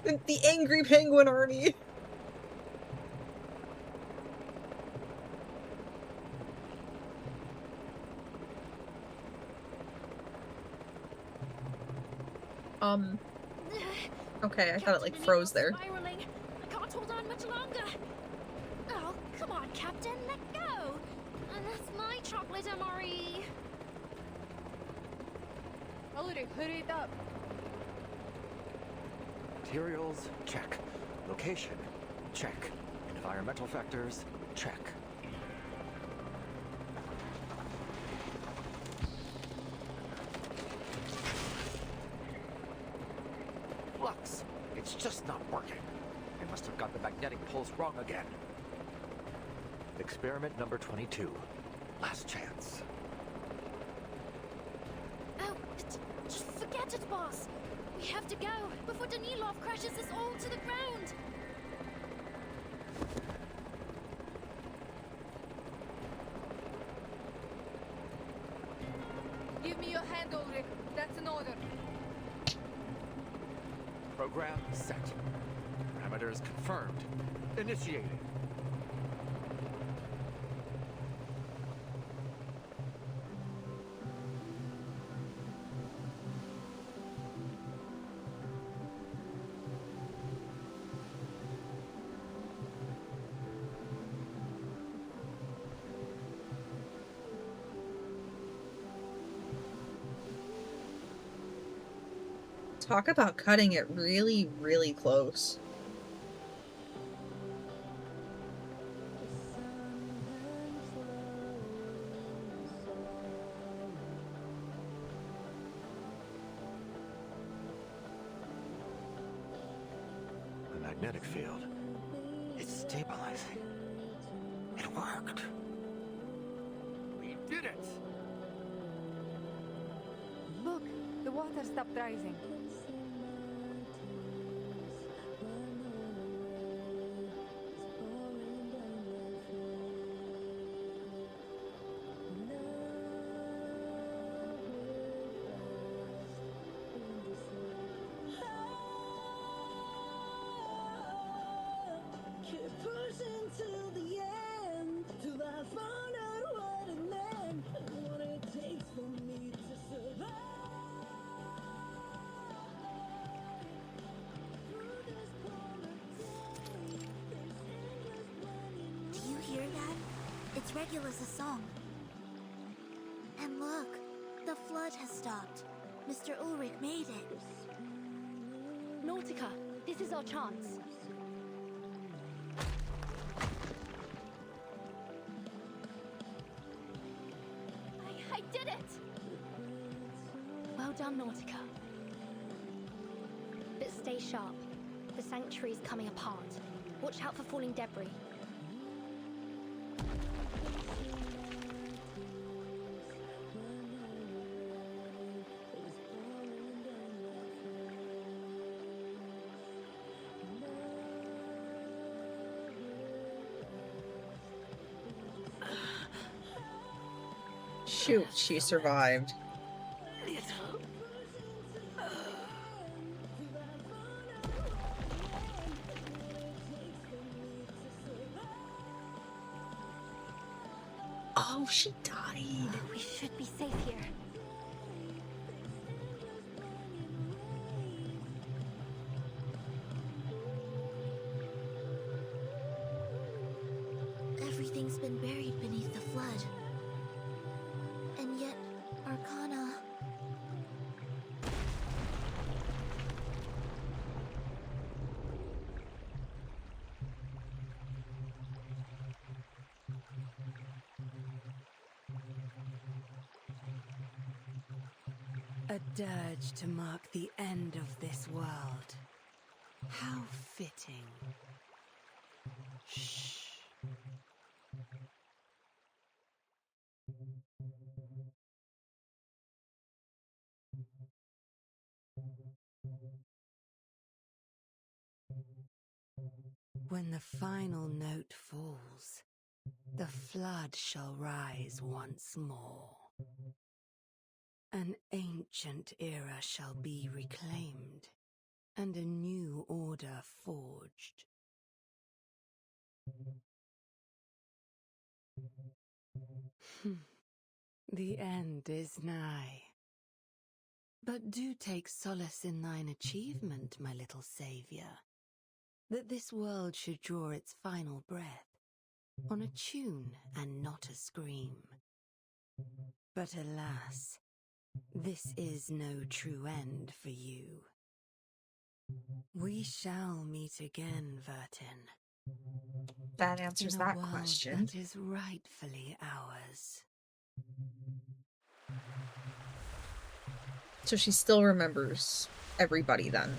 [SPEAKER 1] The angry penguin army! Okay, I thought it, like, froze there.
[SPEAKER 2] Spiraling. I can't hold on much longer. Oh, come on, Captain, let go. That's my chocolate MRE.
[SPEAKER 19] Ulrich, hurry it up.
[SPEAKER 22] Materials, check. Location, check. Environmental factors, check.
[SPEAKER 4] Flux, it's just not working. I must have got the magnetic pulse wrong again.
[SPEAKER 22] Experiment number 22. Last chance.
[SPEAKER 2] Oh, just forget it, boss. We have to go before Danilov crashes us all to the ground.
[SPEAKER 19] Give me your hand, Ulrich. That's an order.
[SPEAKER 22] Program set. Parameters confirmed. Initiating.
[SPEAKER 1] Talk about cutting it really, really close.
[SPEAKER 22] The magnetic field. It's stabilizing. It worked.
[SPEAKER 4] We did it!
[SPEAKER 19] Look, the water stopped rising.
[SPEAKER 9] Do you hear that? It's Regula's song. And look, the flood has stopped. Mr. Ulrich made it.
[SPEAKER 2] Nautica, this is our chance. I did it! Well done, Nautica. But stay sharp. The sanctuary's coming apart. Watch out for falling debris.
[SPEAKER 1] Shoot, she survived. Oh, she died.
[SPEAKER 11] We should be safe here.
[SPEAKER 9] Everything's been buried beneath the flood. And yet, Arcana...
[SPEAKER 14] A dirge to mark the end of this world. How fitting. Shh. When the final note falls, the flood shall rise once more. An ancient era shall be reclaimed, and a new order forged. The end is nigh. But do take solace in thine achievement, my little savior, that this world should draw its final breath on a tune and not a scream. But alas, this is no true end for you. We shall meet again, Vertin.
[SPEAKER 1] That answers
[SPEAKER 14] in a
[SPEAKER 1] that
[SPEAKER 14] world
[SPEAKER 1] question.
[SPEAKER 14] that is rightfully ours.
[SPEAKER 1] So she still remembers everybody then.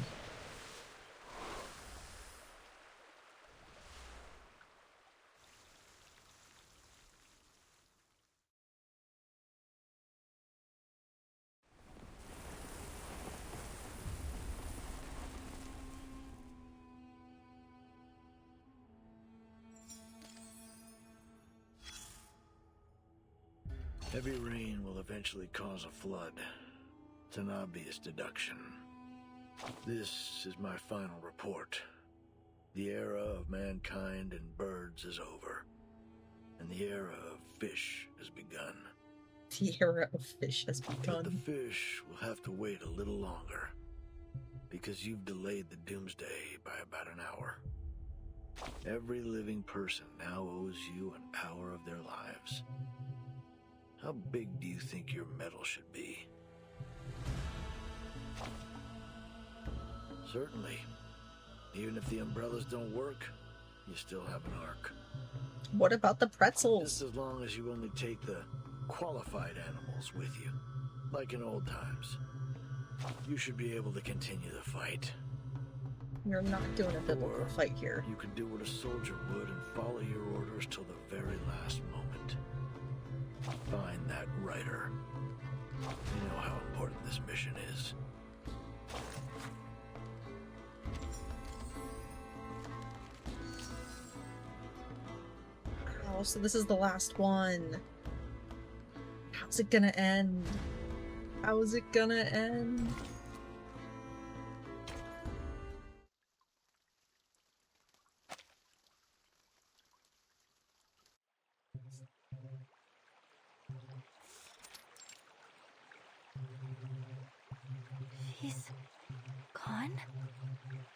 [SPEAKER 10] Heavy rain will eventually cause a flood. It's an obvious deduction. This is my final report. The era of mankind and birds is over, and the era of fish has begun.
[SPEAKER 1] The era of fish has
[SPEAKER 10] But
[SPEAKER 1] begun.
[SPEAKER 10] the fish will have to wait a little longer, because you've delayed the doomsday by about an hour. Every living person now owes you an hour of their lives. How big do you think your medal should be? Certainly. Even if the umbrellas don't work, you still have an arc.
[SPEAKER 1] What about the pretzels?
[SPEAKER 10] Just as long as you only take the qualified animals with you, like in old times. You should be able to continue the fight.
[SPEAKER 1] You're not doing a biblical fight here.
[SPEAKER 10] You can do what a soldier would and follow your orders till the very last moment. Find that writer. You know how important this mission is.
[SPEAKER 1] Oh, so this is the last one. How's it gonna end? How is it gonna end?
[SPEAKER 11] He's gone?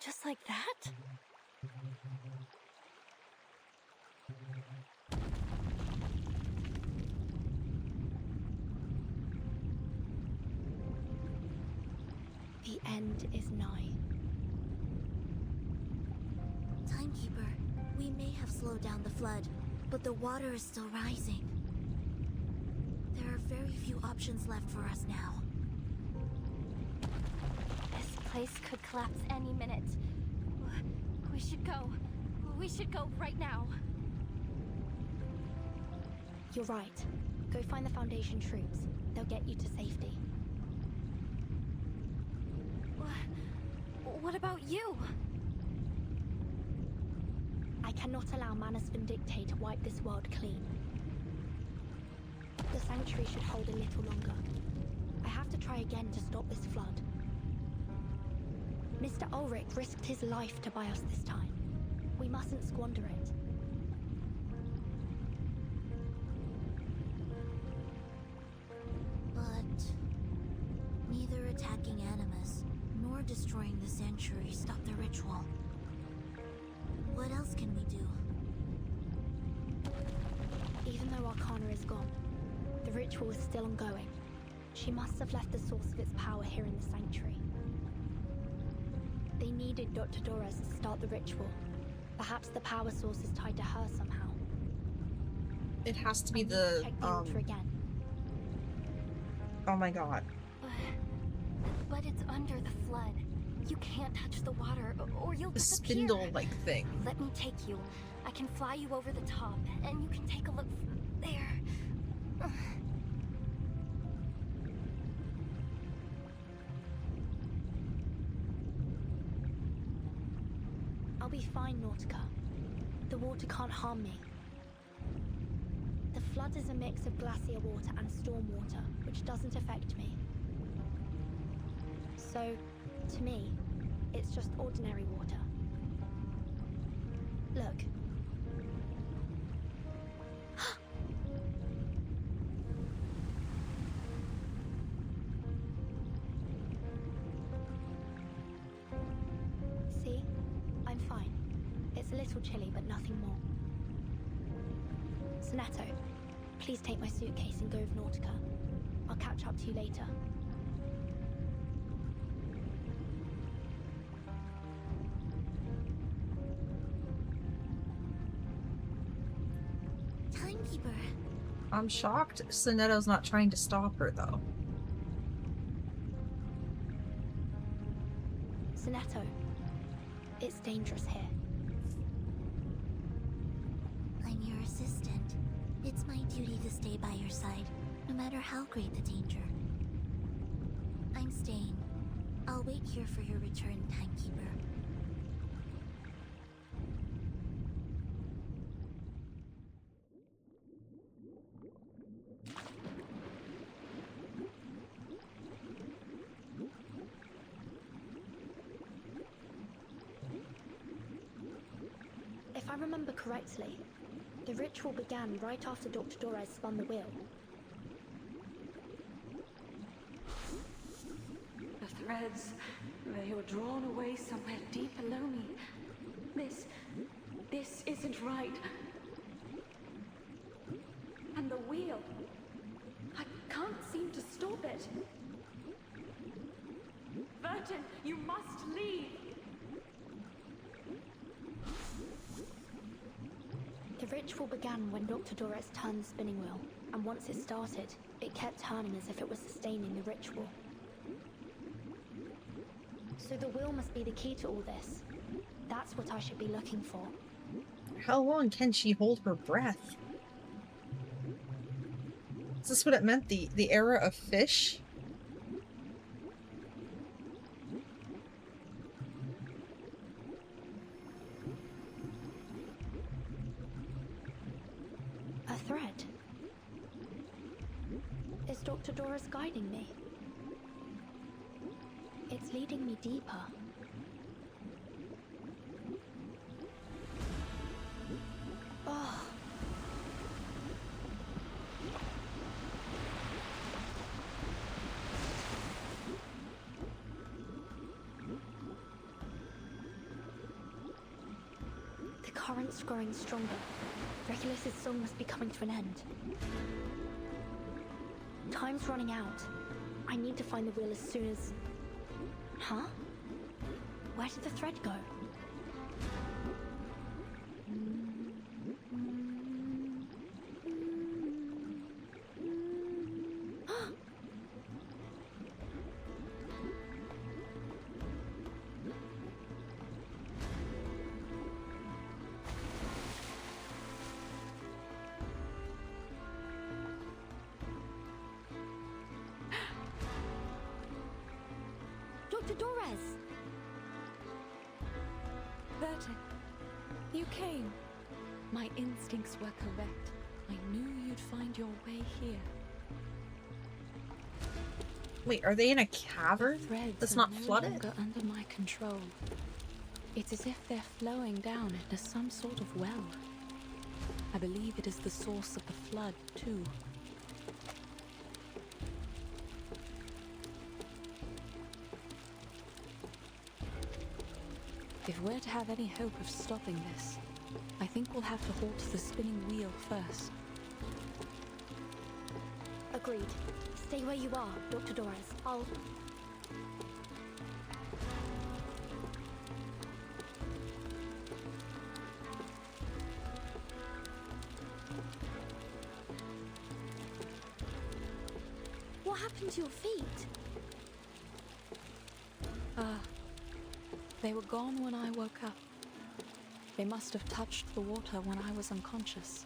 [SPEAKER 11] Just like that?
[SPEAKER 2] The end is nigh.
[SPEAKER 9] Timekeeper, we may have slowed down the flood, but the water is still rising. There are very few options left for us now.
[SPEAKER 11] This place could collapse any minute. We should go. We should go right now.
[SPEAKER 2] You're right. Go find the Foundation troops. They'll get you to safety.
[SPEAKER 11] What about you?
[SPEAKER 2] I cannot allow Manus Vindictae to wipe this world clean. The Sanctuary should hold a little longer. I have to try again to stop this flood. Mr. Ulrich risked his life to buy us this time. We mustn't squander it.
[SPEAKER 9] But neither attacking Animus nor destroying the Sanctuary stopped the ritual. What else can we do?
[SPEAKER 2] Even though Arcana is gone, the ritual is still ongoing. She must have left the source of its power here in the Sanctuary. They needed Dr. Doras to start the ritual. Perhaps the power source is tied to her somehow.
[SPEAKER 1] It has to be
[SPEAKER 2] Check the altar again.
[SPEAKER 1] Oh my god.
[SPEAKER 11] But it's under the flood. You can't touch the water or you'll
[SPEAKER 1] The
[SPEAKER 11] disappear.
[SPEAKER 1] spindle-like thing.
[SPEAKER 11] Let me take you. I can fly you over the top, and you can take a look there.
[SPEAKER 2] I'll be fine, Nautica. The water can't harm me. The flood is a mix of glacier water and storm water, which doesn't affect me. So, to me, it's just ordinary water. Look. See? I'm fine. It's a little chilly, but nothing more. Sonetto, please take my suitcase and go with Nautica. I'll catch up to you later.
[SPEAKER 9] Timekeeper.
[SPEAKER 1] I'm shocked Sonetto's not trying to stop her, though.
[SPEAKER 2] Sonetto, it's dangerous here.
[SPEAKER 9] I'm your assistant. It's my duty to stay by your side, no matter how great the danger. I'm staying. I'll wait here for your return, Timekeeper.
[SPEAKER 2] If I remember correctly, the ritual began right after Dr. Dorez spun the wheel.
[SPEAKER 5] The threads, they were drawn away somewhere deep below me. This isn't right. And the wheel, I can't seem to stop it. Vertin, you must leave.
[SPEAKER 2] The ritual began when Dr. Dorez turned the spinning wheel, and once it started, it kept turning as if it was sustaining the ritual. So the wheel must be the key to all this. That's what I should be looking for.
[SPEAKER 1] How long can she hold her breath? Is this what it meant? The era of fish?
[SPEAKER 2] A thread. Is Dr. Dorez guiding me? It's leading me deeper. Oh. The current's growing stronger. Regulus's song must be coming to an end. Time's running out. I need to find the wheel as soon as... Huh? Where did the thread go? Dr. Dorez!
[SPEAKER 5] Vertin, you came. My instincts were correct. I knew you'd find your way here.
[SPEAKER 1] Wait, are they in a cavern that's not flooded?
[SPEAKER 5] Threads are no longer under my control. It's as if they're flowing down into some sort of well. I believe it is the source of the flood, too. If we're to have any hope of stopping this, I think we'll have to halt the spinning wheel first.
[SPEAKER 2] Agreed. Stay where you are, Dr. Dorez. I'll... What happened to your feet?
[SPEAKER 5] They were gone when I woke up. They must have touched the water when I was unconscious.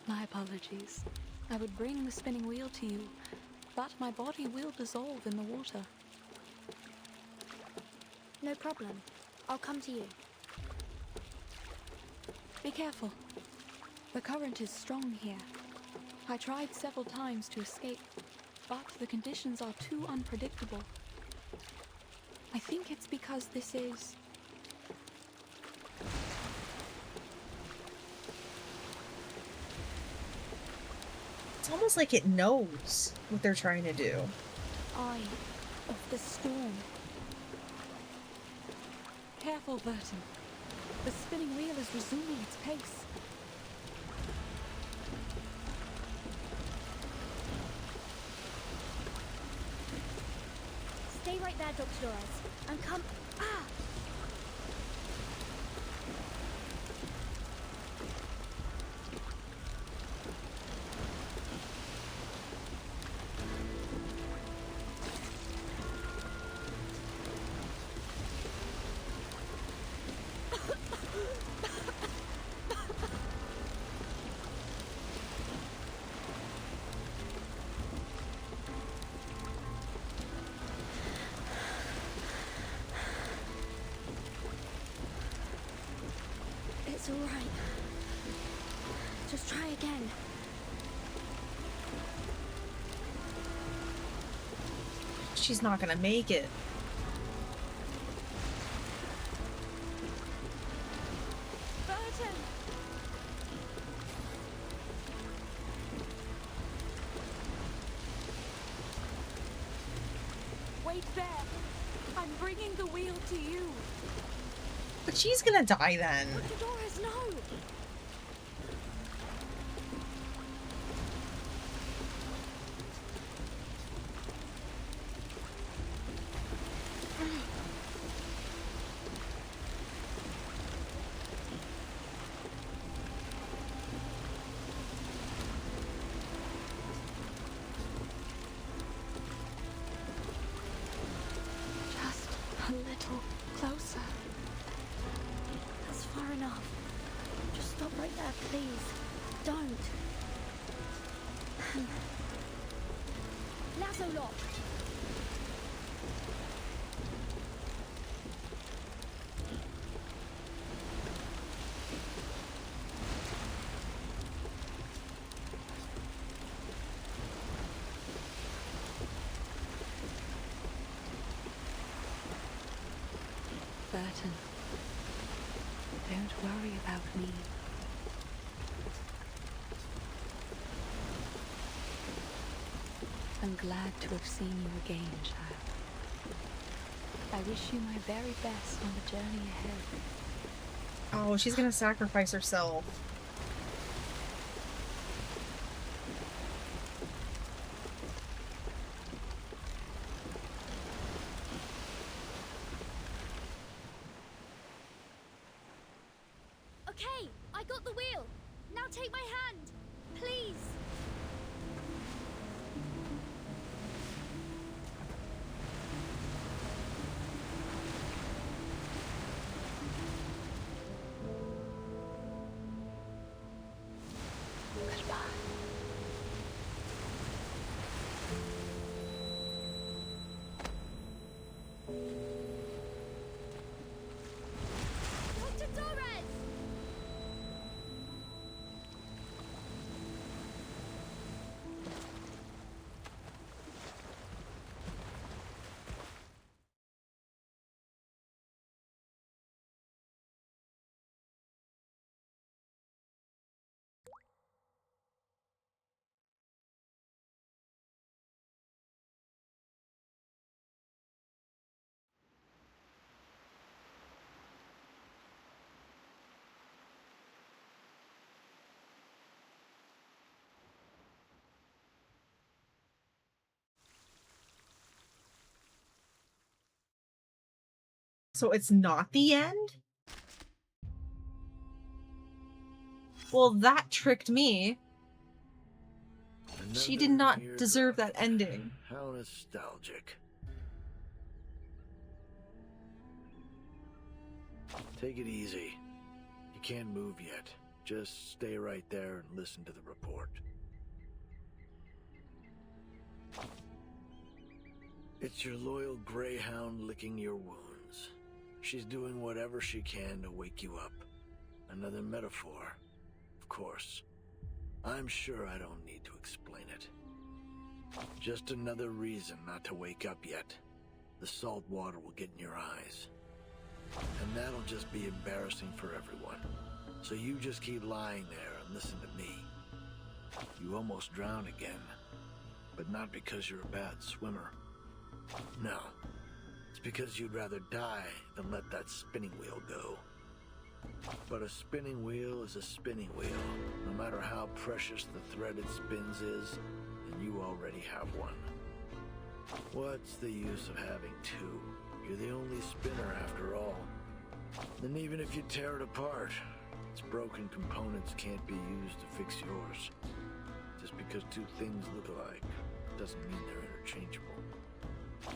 [SPEAKER 5] My apologies. I would bring the spinning wheel to you, but my body will dissolve in the water.
[SPEAKER 2] No problem. I'll come to you.
[SPEAKER 5] Be careful. The current is strong here. I tried several times to escape, but the conditions are too unpredictable. I think it's because this is...
[SPEAKER 1] It's almost like it knows what they're trying to do.
[SPEAKER 5] Eye of the storm. Careful, Burton. The spinning wheel is resuming its pace.
[SPEAKER 21] Stay right there, Dr. Dolores, and come... Ah! It's all right. Just try again.
[SPEAKER 1] She's not gonna make it.
[SPEAKER 5] Burton! Wait there. I'm bringing the wheel to you.
[SPEAKER 1] But she's gonna die then.
[SPEAKER 5] Dr. Dolores, no! Just a little closer.
[SPEAKER 21] That's far enough. Just stop right there, please. Don't. Lasso lock.
[SPEAKER 5] Burton, don't worry about me. I'm glad to have seen you again, child. I wish you my very best on the journey ahead.
[SPEAKER 1] Oh, she's gonna sacrifice herself.
[SPEAKER 21] Okay, I got the wheel. Now take my hand, please. Dr. Torres!
[SPEAKER 1] So it's not the end? Well, that tricked me. She did not deserve that ending.
[SPEAKER 10] How nostalgic. Take it easy. You can't move yet. Just stay right there and listen to the report. It's your loyal greyhound licking your wounds. She's doing whatever she can to wake you up. Another metaphor. course. I'm sure I don't need to explain it. Just another reason not to wake up yet. The salt water will get in your eyes. And that'll just be embarrassing for everyone. So you just keep lying there and listen to me. You almost drowned again. But not because you're a bad swimmer. No. It's because you'd rather die than let that spinning wheel go. But a spinning wheel is a spinning wheel, no matter how precious the thread it spins is, and you already have one. What's the use of having two? You're the only spinner after all. And even if you tear it apart, its broken components can't be used to fix yours. Just because two things look alike doesn't mean they're interchangeable.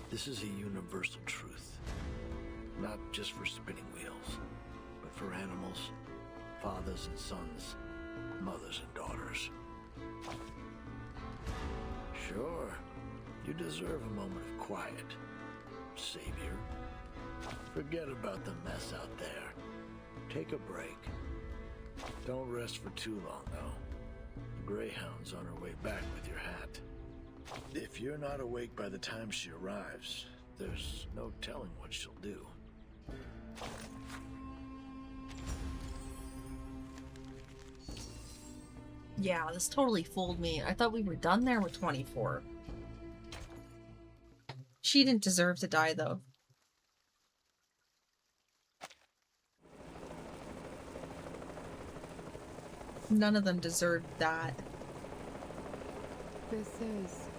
[SPEAKER 10] This is a universal truth, not just for spinning wheels, but for animals, fathers and sons, mothers and daughters. Sure, you deserve a moment of quiet, savior. Forget about the mess out there. Take a break. Don't rest for too long, though. The Greyhound's on her way back with your hat. If you're not awake by the time she arrives, there's no telling what she'll do.
[SPEAKER 1] Yeah, this totally fooled me. I thought we were done there with 24. She didn't deserve to die, though. None of them deserved that.
[SPEAKER 19] This is...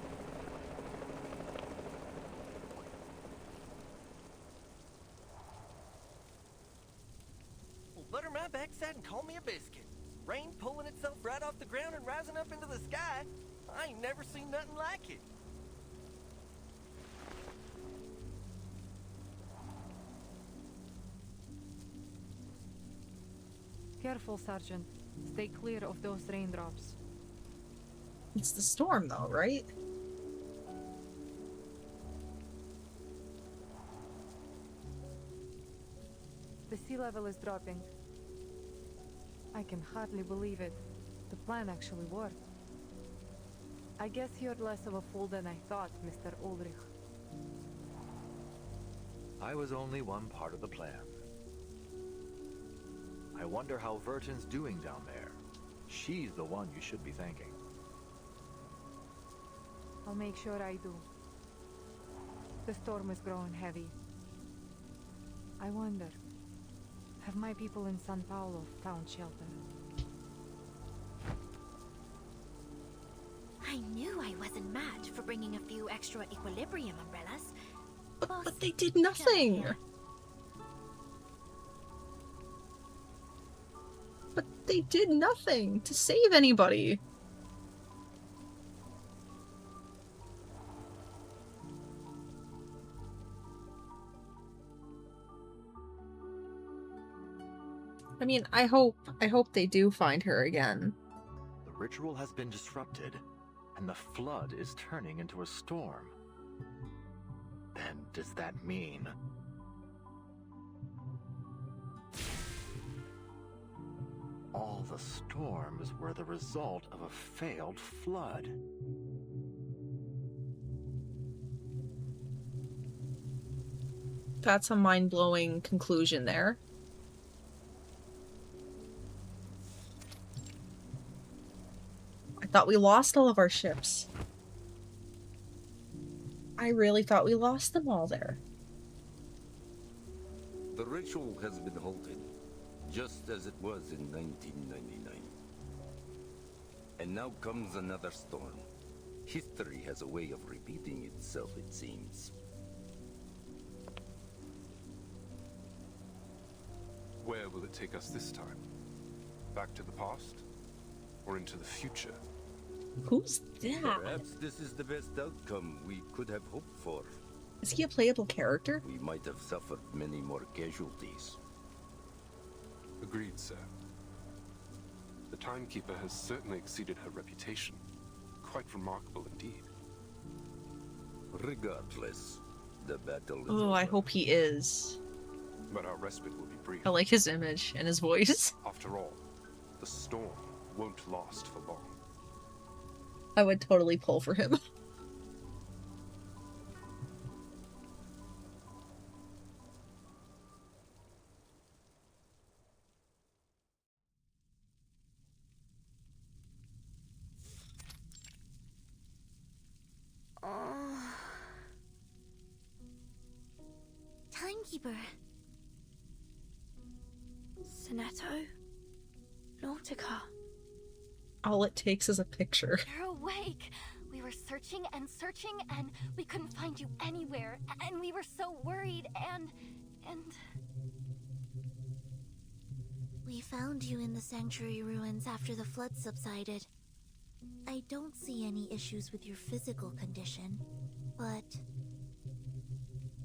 [SPEAKER 15] Well, butter my backside and call me a biscuit. Rain pulling itself right off the ground and rising up into the sky. I ain't never seen nothing like it.
[SPEAKER 19] Careful, Sergeant. Stay clear of those raindrops.
[SPEAKER 1] It's the storm, though, right?
[SPEAKER 19] The sea level is dropping. I can hardly believe it. The plan actually worked. I guess you're less of a fool than I thought, Mr. Ulrich.
[SPEAKER 22] I was only one part of the plan. I wonder how Vertin's doing down there. She's the one you should be thanking.
[SPEAKER 19] I'll make sure I do. The storm is growing heavy. I wonder, have my people in San Paulo found shelter?
[SPEAKER 9] I knew I wasn't mad for bringing a few extra equilibrium umbrellas.
[SPEAKER 1] But they did nothing! But they did nothing to save anybody! I mean, I hope they do find her again.
[SPEAKER 22] The ritual has been disrupted, and the flood is turning into a storm. Then does that mean... all the storms were the result of a failed flood?
[SPEAKER 1] That's a mind-blowing conclusion there. I thought we lost all of our ships. I really thought we lost them all there.
[SPEAKER 16] The ritual has been halted, just as it was in 1999. And now comes another storm. History has a way of repeating itself, it seems.
[SPEAKER 17] Where will it take us this time? Back to the past? Or into the future?
[SPEAKER 1] Who's that?
[SPEAKER 16] Perhaps this is the best outcome we could have hoped for.
[SPEAKER 1] Is he a playable character?
[SPEAKER 16] We might have suffered many more casualties.
[SPEAKER 17] Agreed, sir. The Timekeeper has certainly exceeded her reputation. Quite remarkable indeed.
[SPEAKER 16] Regardless, the battle is
[SPEAKER 1] Oh, I hope he is.
[SPEAKER 17] But our respite will be brief.
[SPEAKER 1] I like his image and his voice.
[SPEAKER 17] After all, the storm won't last for long.
[SPEAKER 1] I would totally pull for him.
[SPEAKER 9] Timekeeper.
[SPEAKER 2] Sonetto? Nautica?
[SPEAKER 1] All it takes is a picture.
[SPEAKER 11] You're awake! We were searching and searching, and we couldn't find you anywhere, and we were so worried, and...
[SPEAKER 9] We found you in the sanctuary ruins after the flood subsided. I don't see any issues with your physical condition, but...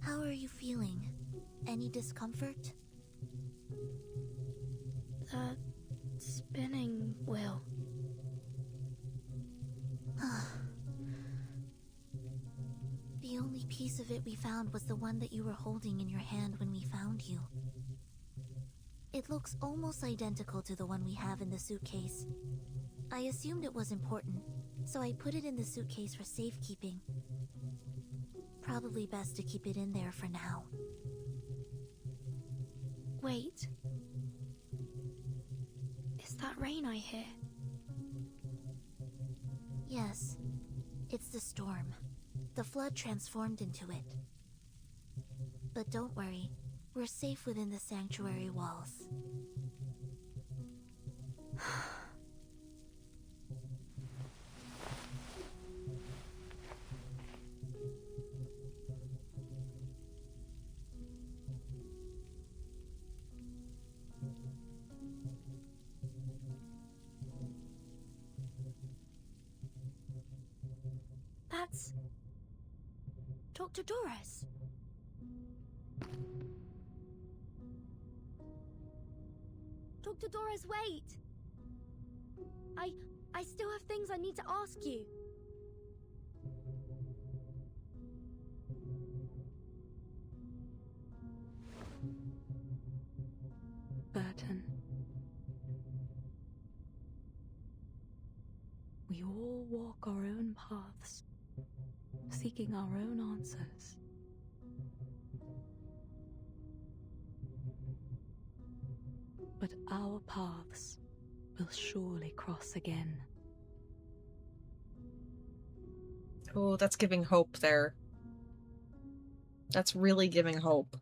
[SPEAKER 9] How are you feeling? Any discomfort?
[SPEAKER 2] The spinning wheel.
[SPEAKER 9] The only piece of it we found was the one that you were holding in your hand when we found you. It looks almost identical to the one we have in the suitcase. I assumed it was important, so I put it in the suitcase for safekeeping. Probably best to keep it in there for now.
[SPEAKER 2] Wait. Is that rain I hear?
[SPEAKER 9] Yes. It's the storm. The flood transformed into it. But don't worry. We're safe within the sanctuary walls.
[SPEAKER 2] That's... Dr. Doris.
[SPEAKER 8] Dr. Doris, wait! I still have things I need to ask you.
[SPEAKER 5] Burton. We all walk our own paths, seeking our own answers. But our paths will surely cross again.
[SPEAKER 1] Oh, that's giving hope there. That's really giving hope.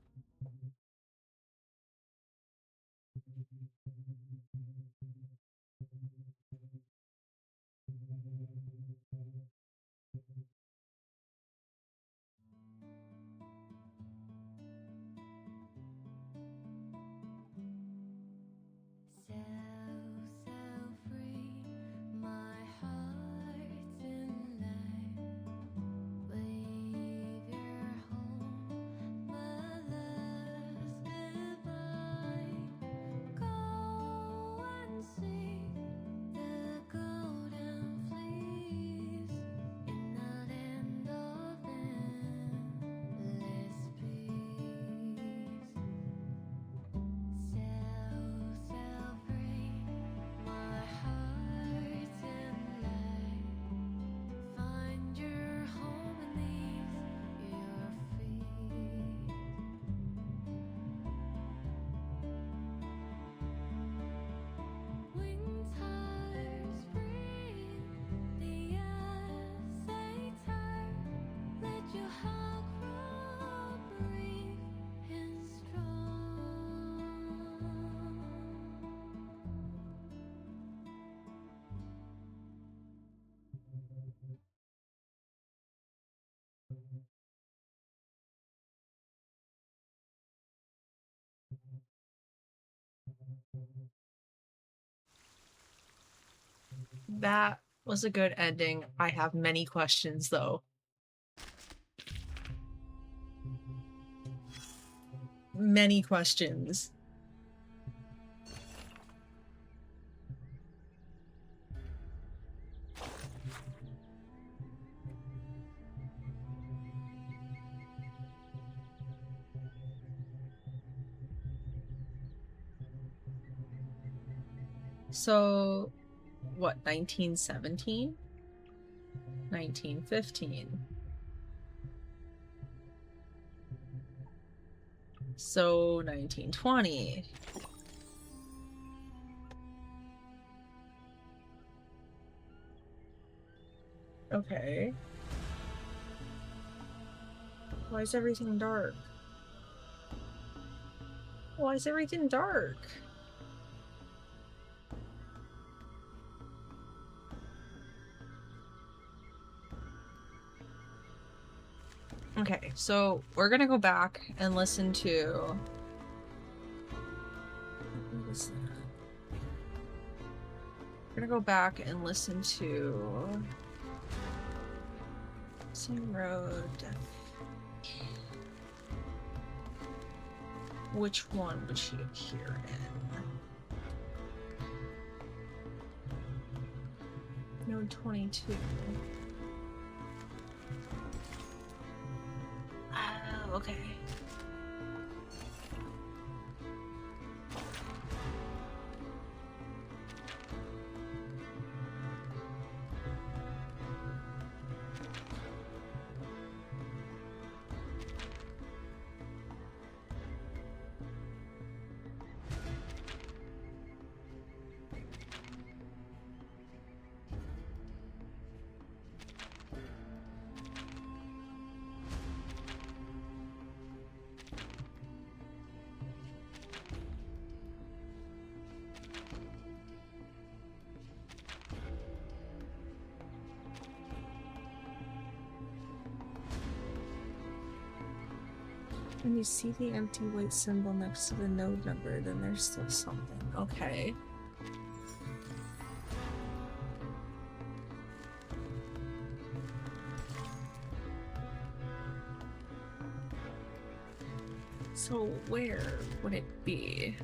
[SPEAKER 1] That was a good ending. I have many questions, though. Many questions. So, what, 1917? 1915. So 1920. Okay. Why is everything dark? Why is everything dark? Okay, so we're gonna go back and listen to... What was that? We're gonna go back and listen to... Same road. Which one would she appear in? Node 22. Oh, okay. When you see the empty white symbol next to the node number, then there's still something. Okay. So where would it be?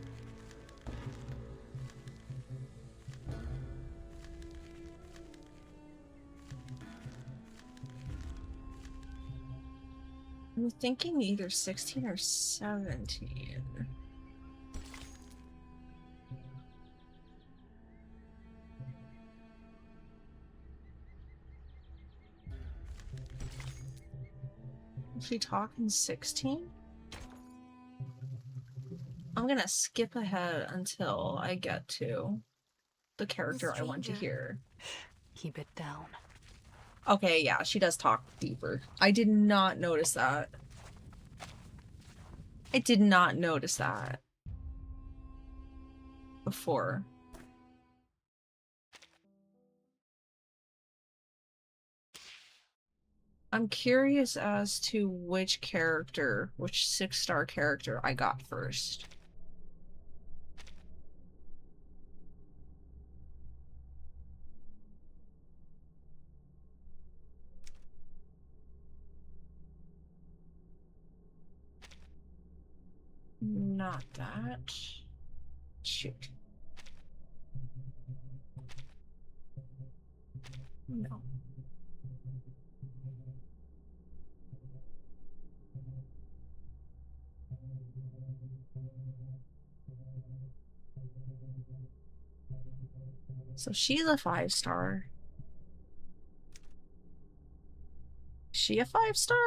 [SPEAKER 1] I'm thinking either 16 or 17. Is she talking 16? I'm gonna skip ahead until I get to the character I want to hear.
[SPEAKER 5] Keep it down.
[SPEAKER 1] Okay, yeah, she does talk deeper. I did not notice that. I did not notice that before. I'm curious as to which character, which 6-star character I got first. Not that. Shoot. No. So she's a 5-star. Is she a 5-star?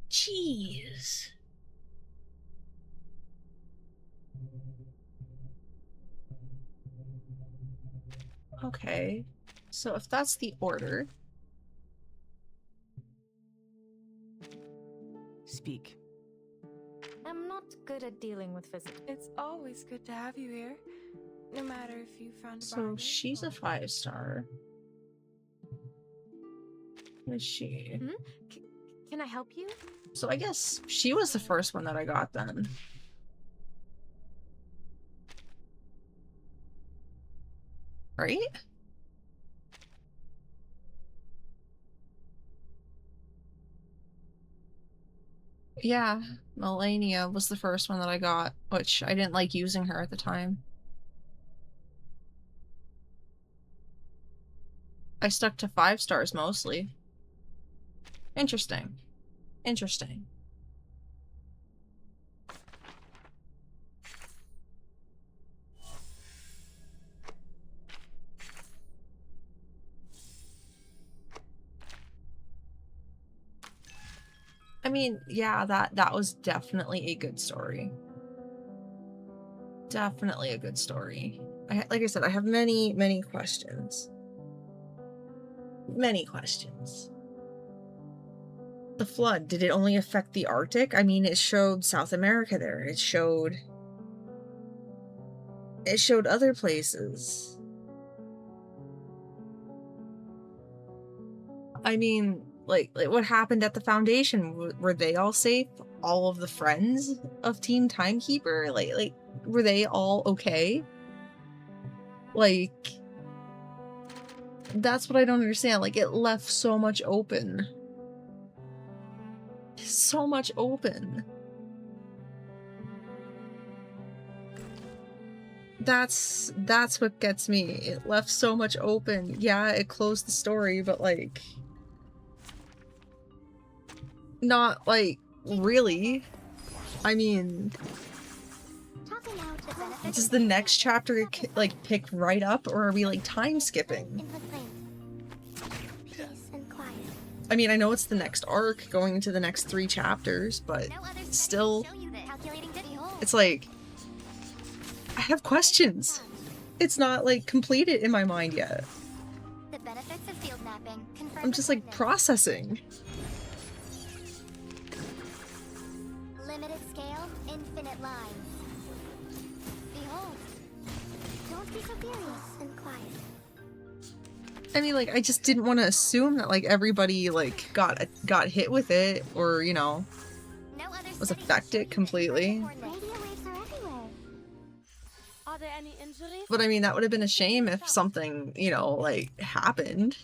[SPEAKER 1] Jeez. Okay. So if that's the order...
[SPEAKER 5] Speak.
[SPEAKER 8] I'm not good at dealing with visitors.
[SPEAKER 3] It's always good to have you here. No matter if you found a
[SPEAKER 1] So
[SPEAKER 3] bargain
[SPEAKER 1] she's a
[SPEAKER 3] or-
[SPEAKER 1] 5-star. Is she?
[SPEAKER 8] Hmm? Can I help you?
[SPEAKER 1] So I guess she was the first one that I got then. Right? Yeah, Melania was the first one that I got, which I didn't like using her at the time. I stuck to 5 stars mostly. Interesting. Interesting. I mean, yeah, that was definitely a good story. Definitely a good story. Like I said, I have many questions. Many questions. The flood, did it only affect the Arctic? I mean, it showed South America there. It showed other places. I mean, like what happened at the Foundation? Were they all safe? All of the friends of Team Timekeeper? Like were they all okay? Like, that's what I don't understand. Like, it left so much open. So much open. That's what gets me. It left so much open. Yeah, it closed the story, but like, not like really. I mean, does the next chapter like pick right up, or are we like time skipping? I mean, I know it's the next arc going into the next 3 chapters, but still, it's like, I have questions. It's not like completed in my mind yet.
[SPEAKER 6] The benefits of field mapping.
[SPEAKER 1] I'm just like processing.
[SPEAKER 6] Limited scale, infinite lines. Behold. Don't be so furious and quiet.
[SPEAKER 1] I mean, like, I just didn't want to assume that like everybody like got hit with it, or you know, was affected completely.
[SPEAKER 2] Are there any injuries?
[SPEAKER 1] But I mean, that would have been a shame if something, you know, like happened.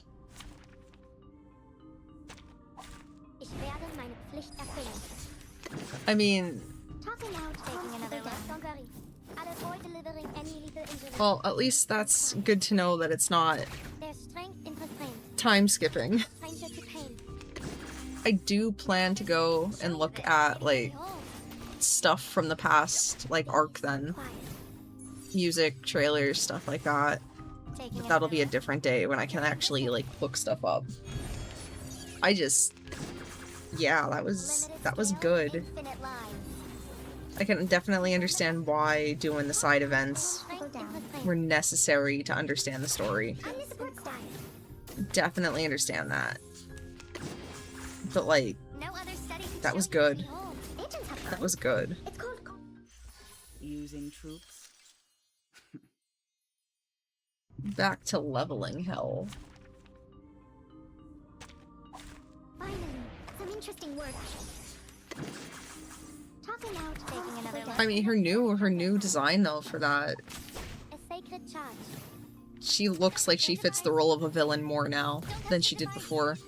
[SPEAKER 1] I mean, well, at least that's good to know that it's not time skipping. I do plan to go and look at like stuff from the past, like arc then. Music, trailers, stuff like that. But that'll be a different day when I can actually like look stuff up. I just, yeah, that was good. I can definitely understand why doing the side events were necessary to understand the story. Definitely understand that. But like, that was good. That was good.
[SPEAKER 12] Using troops.
[SPEAKER 1] Back to leveling hell.
[SPEAKER 21] Finally, some interesting work. Talking out, taking another
[SPEAKER 1] I mean, her new design though for that.
[SPEAKER 21] A sacred charge.
[SPEAKER 1] She looks like she fits the role of a villain more now than she did before.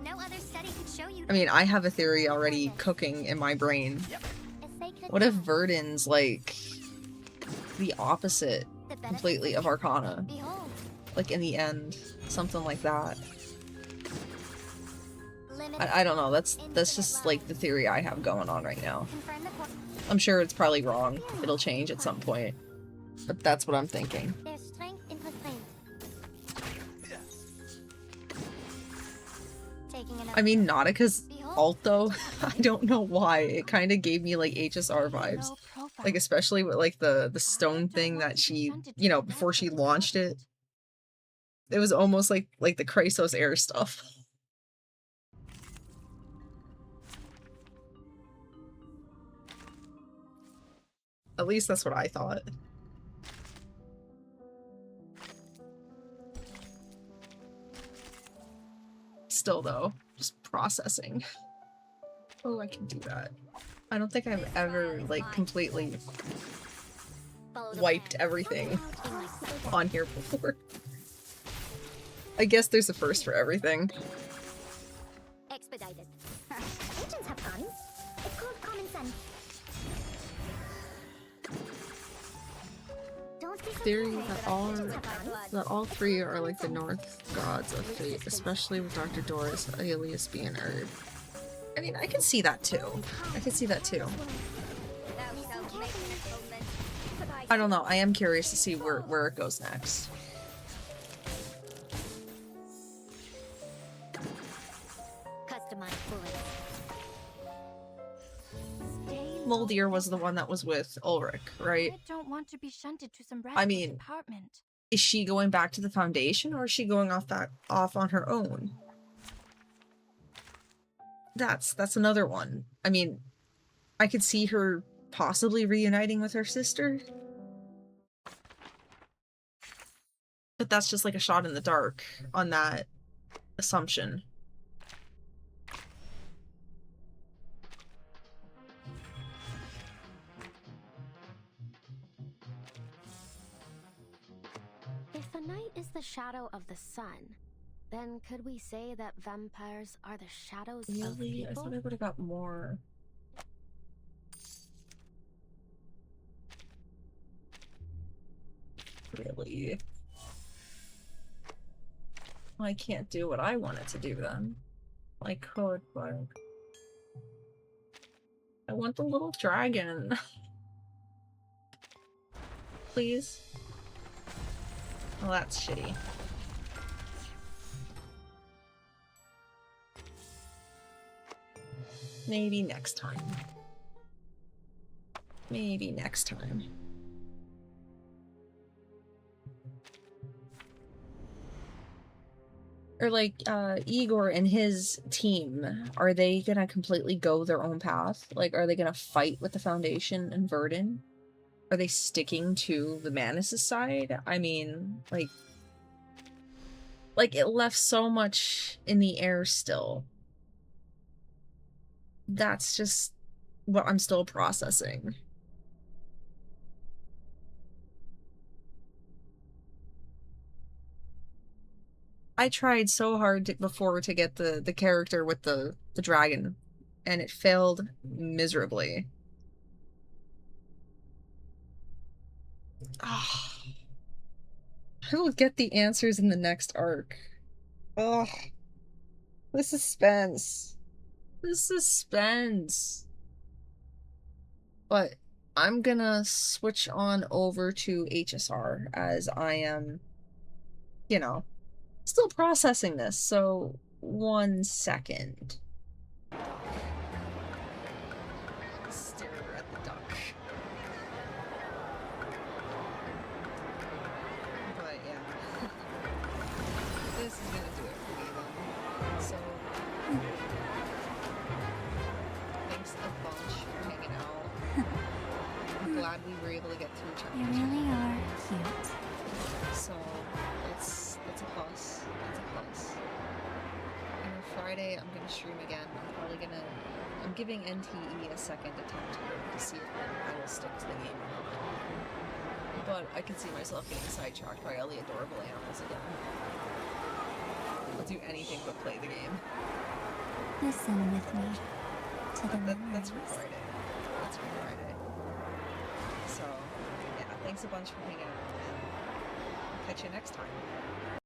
[SPEAKER 21] No other study could show you.
[SPEAKER 1] I mean, I have a theory already cooking in my brain. What if Verdun's like the opposite completely of Arcana? Like in the end, something like that. I don't know, that's just like the theory I have going on right now. I'm sure it's probably wrong. It'll change at some point. But that's what I'm thinking.
[SPEAKER 21] There's strength in restraint.
[SPEAKER 1] I mean, Nautica's ult though, I don't know why. It kind of gave me like HSR vibes. Like especially with like the stone thing that she, you know, before she launched it. It was almost like the Chrysos air stuff. At least that's what I thought. Still though, just processing. Oh, I can do that. I don't think I've ever like completely wiped everything on here before. I guess there's a first for everything.
[SPEAKER 21] Expedited. Agents have guns. It's called common sense. Don't be
[SPEAKER 1] theory that all three are like the North gods of fate, especially with Dr. Doris alias being Erd. I mean, I can see that too. I can see that too. I don't know. I am curious to see where it goes next.
[SPEAKER 21] Customized bullets.
[SPEAKER 1] Moldier was the one that was with Ulrich, right?
[SPEAKER 2] I don't want to be shunted to some
[SPEAKER 1] I mean,
[SPEAKER 2] apartment.
[SPEAKER 1] Is she going back to the Foundation, or is she going off on her own? That's another one. I mean, I could see her possibly reuniting with her sister. But that's just like a shot in the dark on that assumption.
[SPEAKER 21] If the night is the shadow of the sun, then could we say that vampires are the shadows of
[SPEAKER 1] Really? I
[SPEAKER 21] people?
[SPEAKER 1] thought I would have got more. Really? I can't do what I wanted to do then. I could, but I want the little dragon. Please. Well, that's shitty. Maybe next time. Maybe next time. Or like, Igor and his team, are they gonna completely go their own path? Like, are they gonna fight with the Foundation and Verdun? Are they sticking to the Manus' side? I mean, like, it left so much in the air still. That's just what I'm still processing. I tried so hard before to get the character with the dragon, and it failed miserably. Ah. I will get the answers in the next arc. Ugh. The suspense. The suspense. But I'm gonna switch on over to HSR as I am, you know, still processing this, so 1 second. Stare at the duck. But yeah. This is gonna do it for me then. So thanks a bunch for hanging out. I'm glad we were able to get through chapter 2.
[SPEAKER 21] You really are cute.
[SPEAKER 1] So it's a plus. It's a plus. And on Friday I'm gonna stream again. I'm giving NTE a second attempt here to see if I will stick to the game or not. But I can see myself getting sidetracked by all the adorable animals again. I'll do anything but play the game.
[SPEAKER 21] Listen with me to the
[SPEAKER 1] That's for Friday. That's for Friday. So, yeah, thanks a bunch for hanging out, and I'll catch you next time.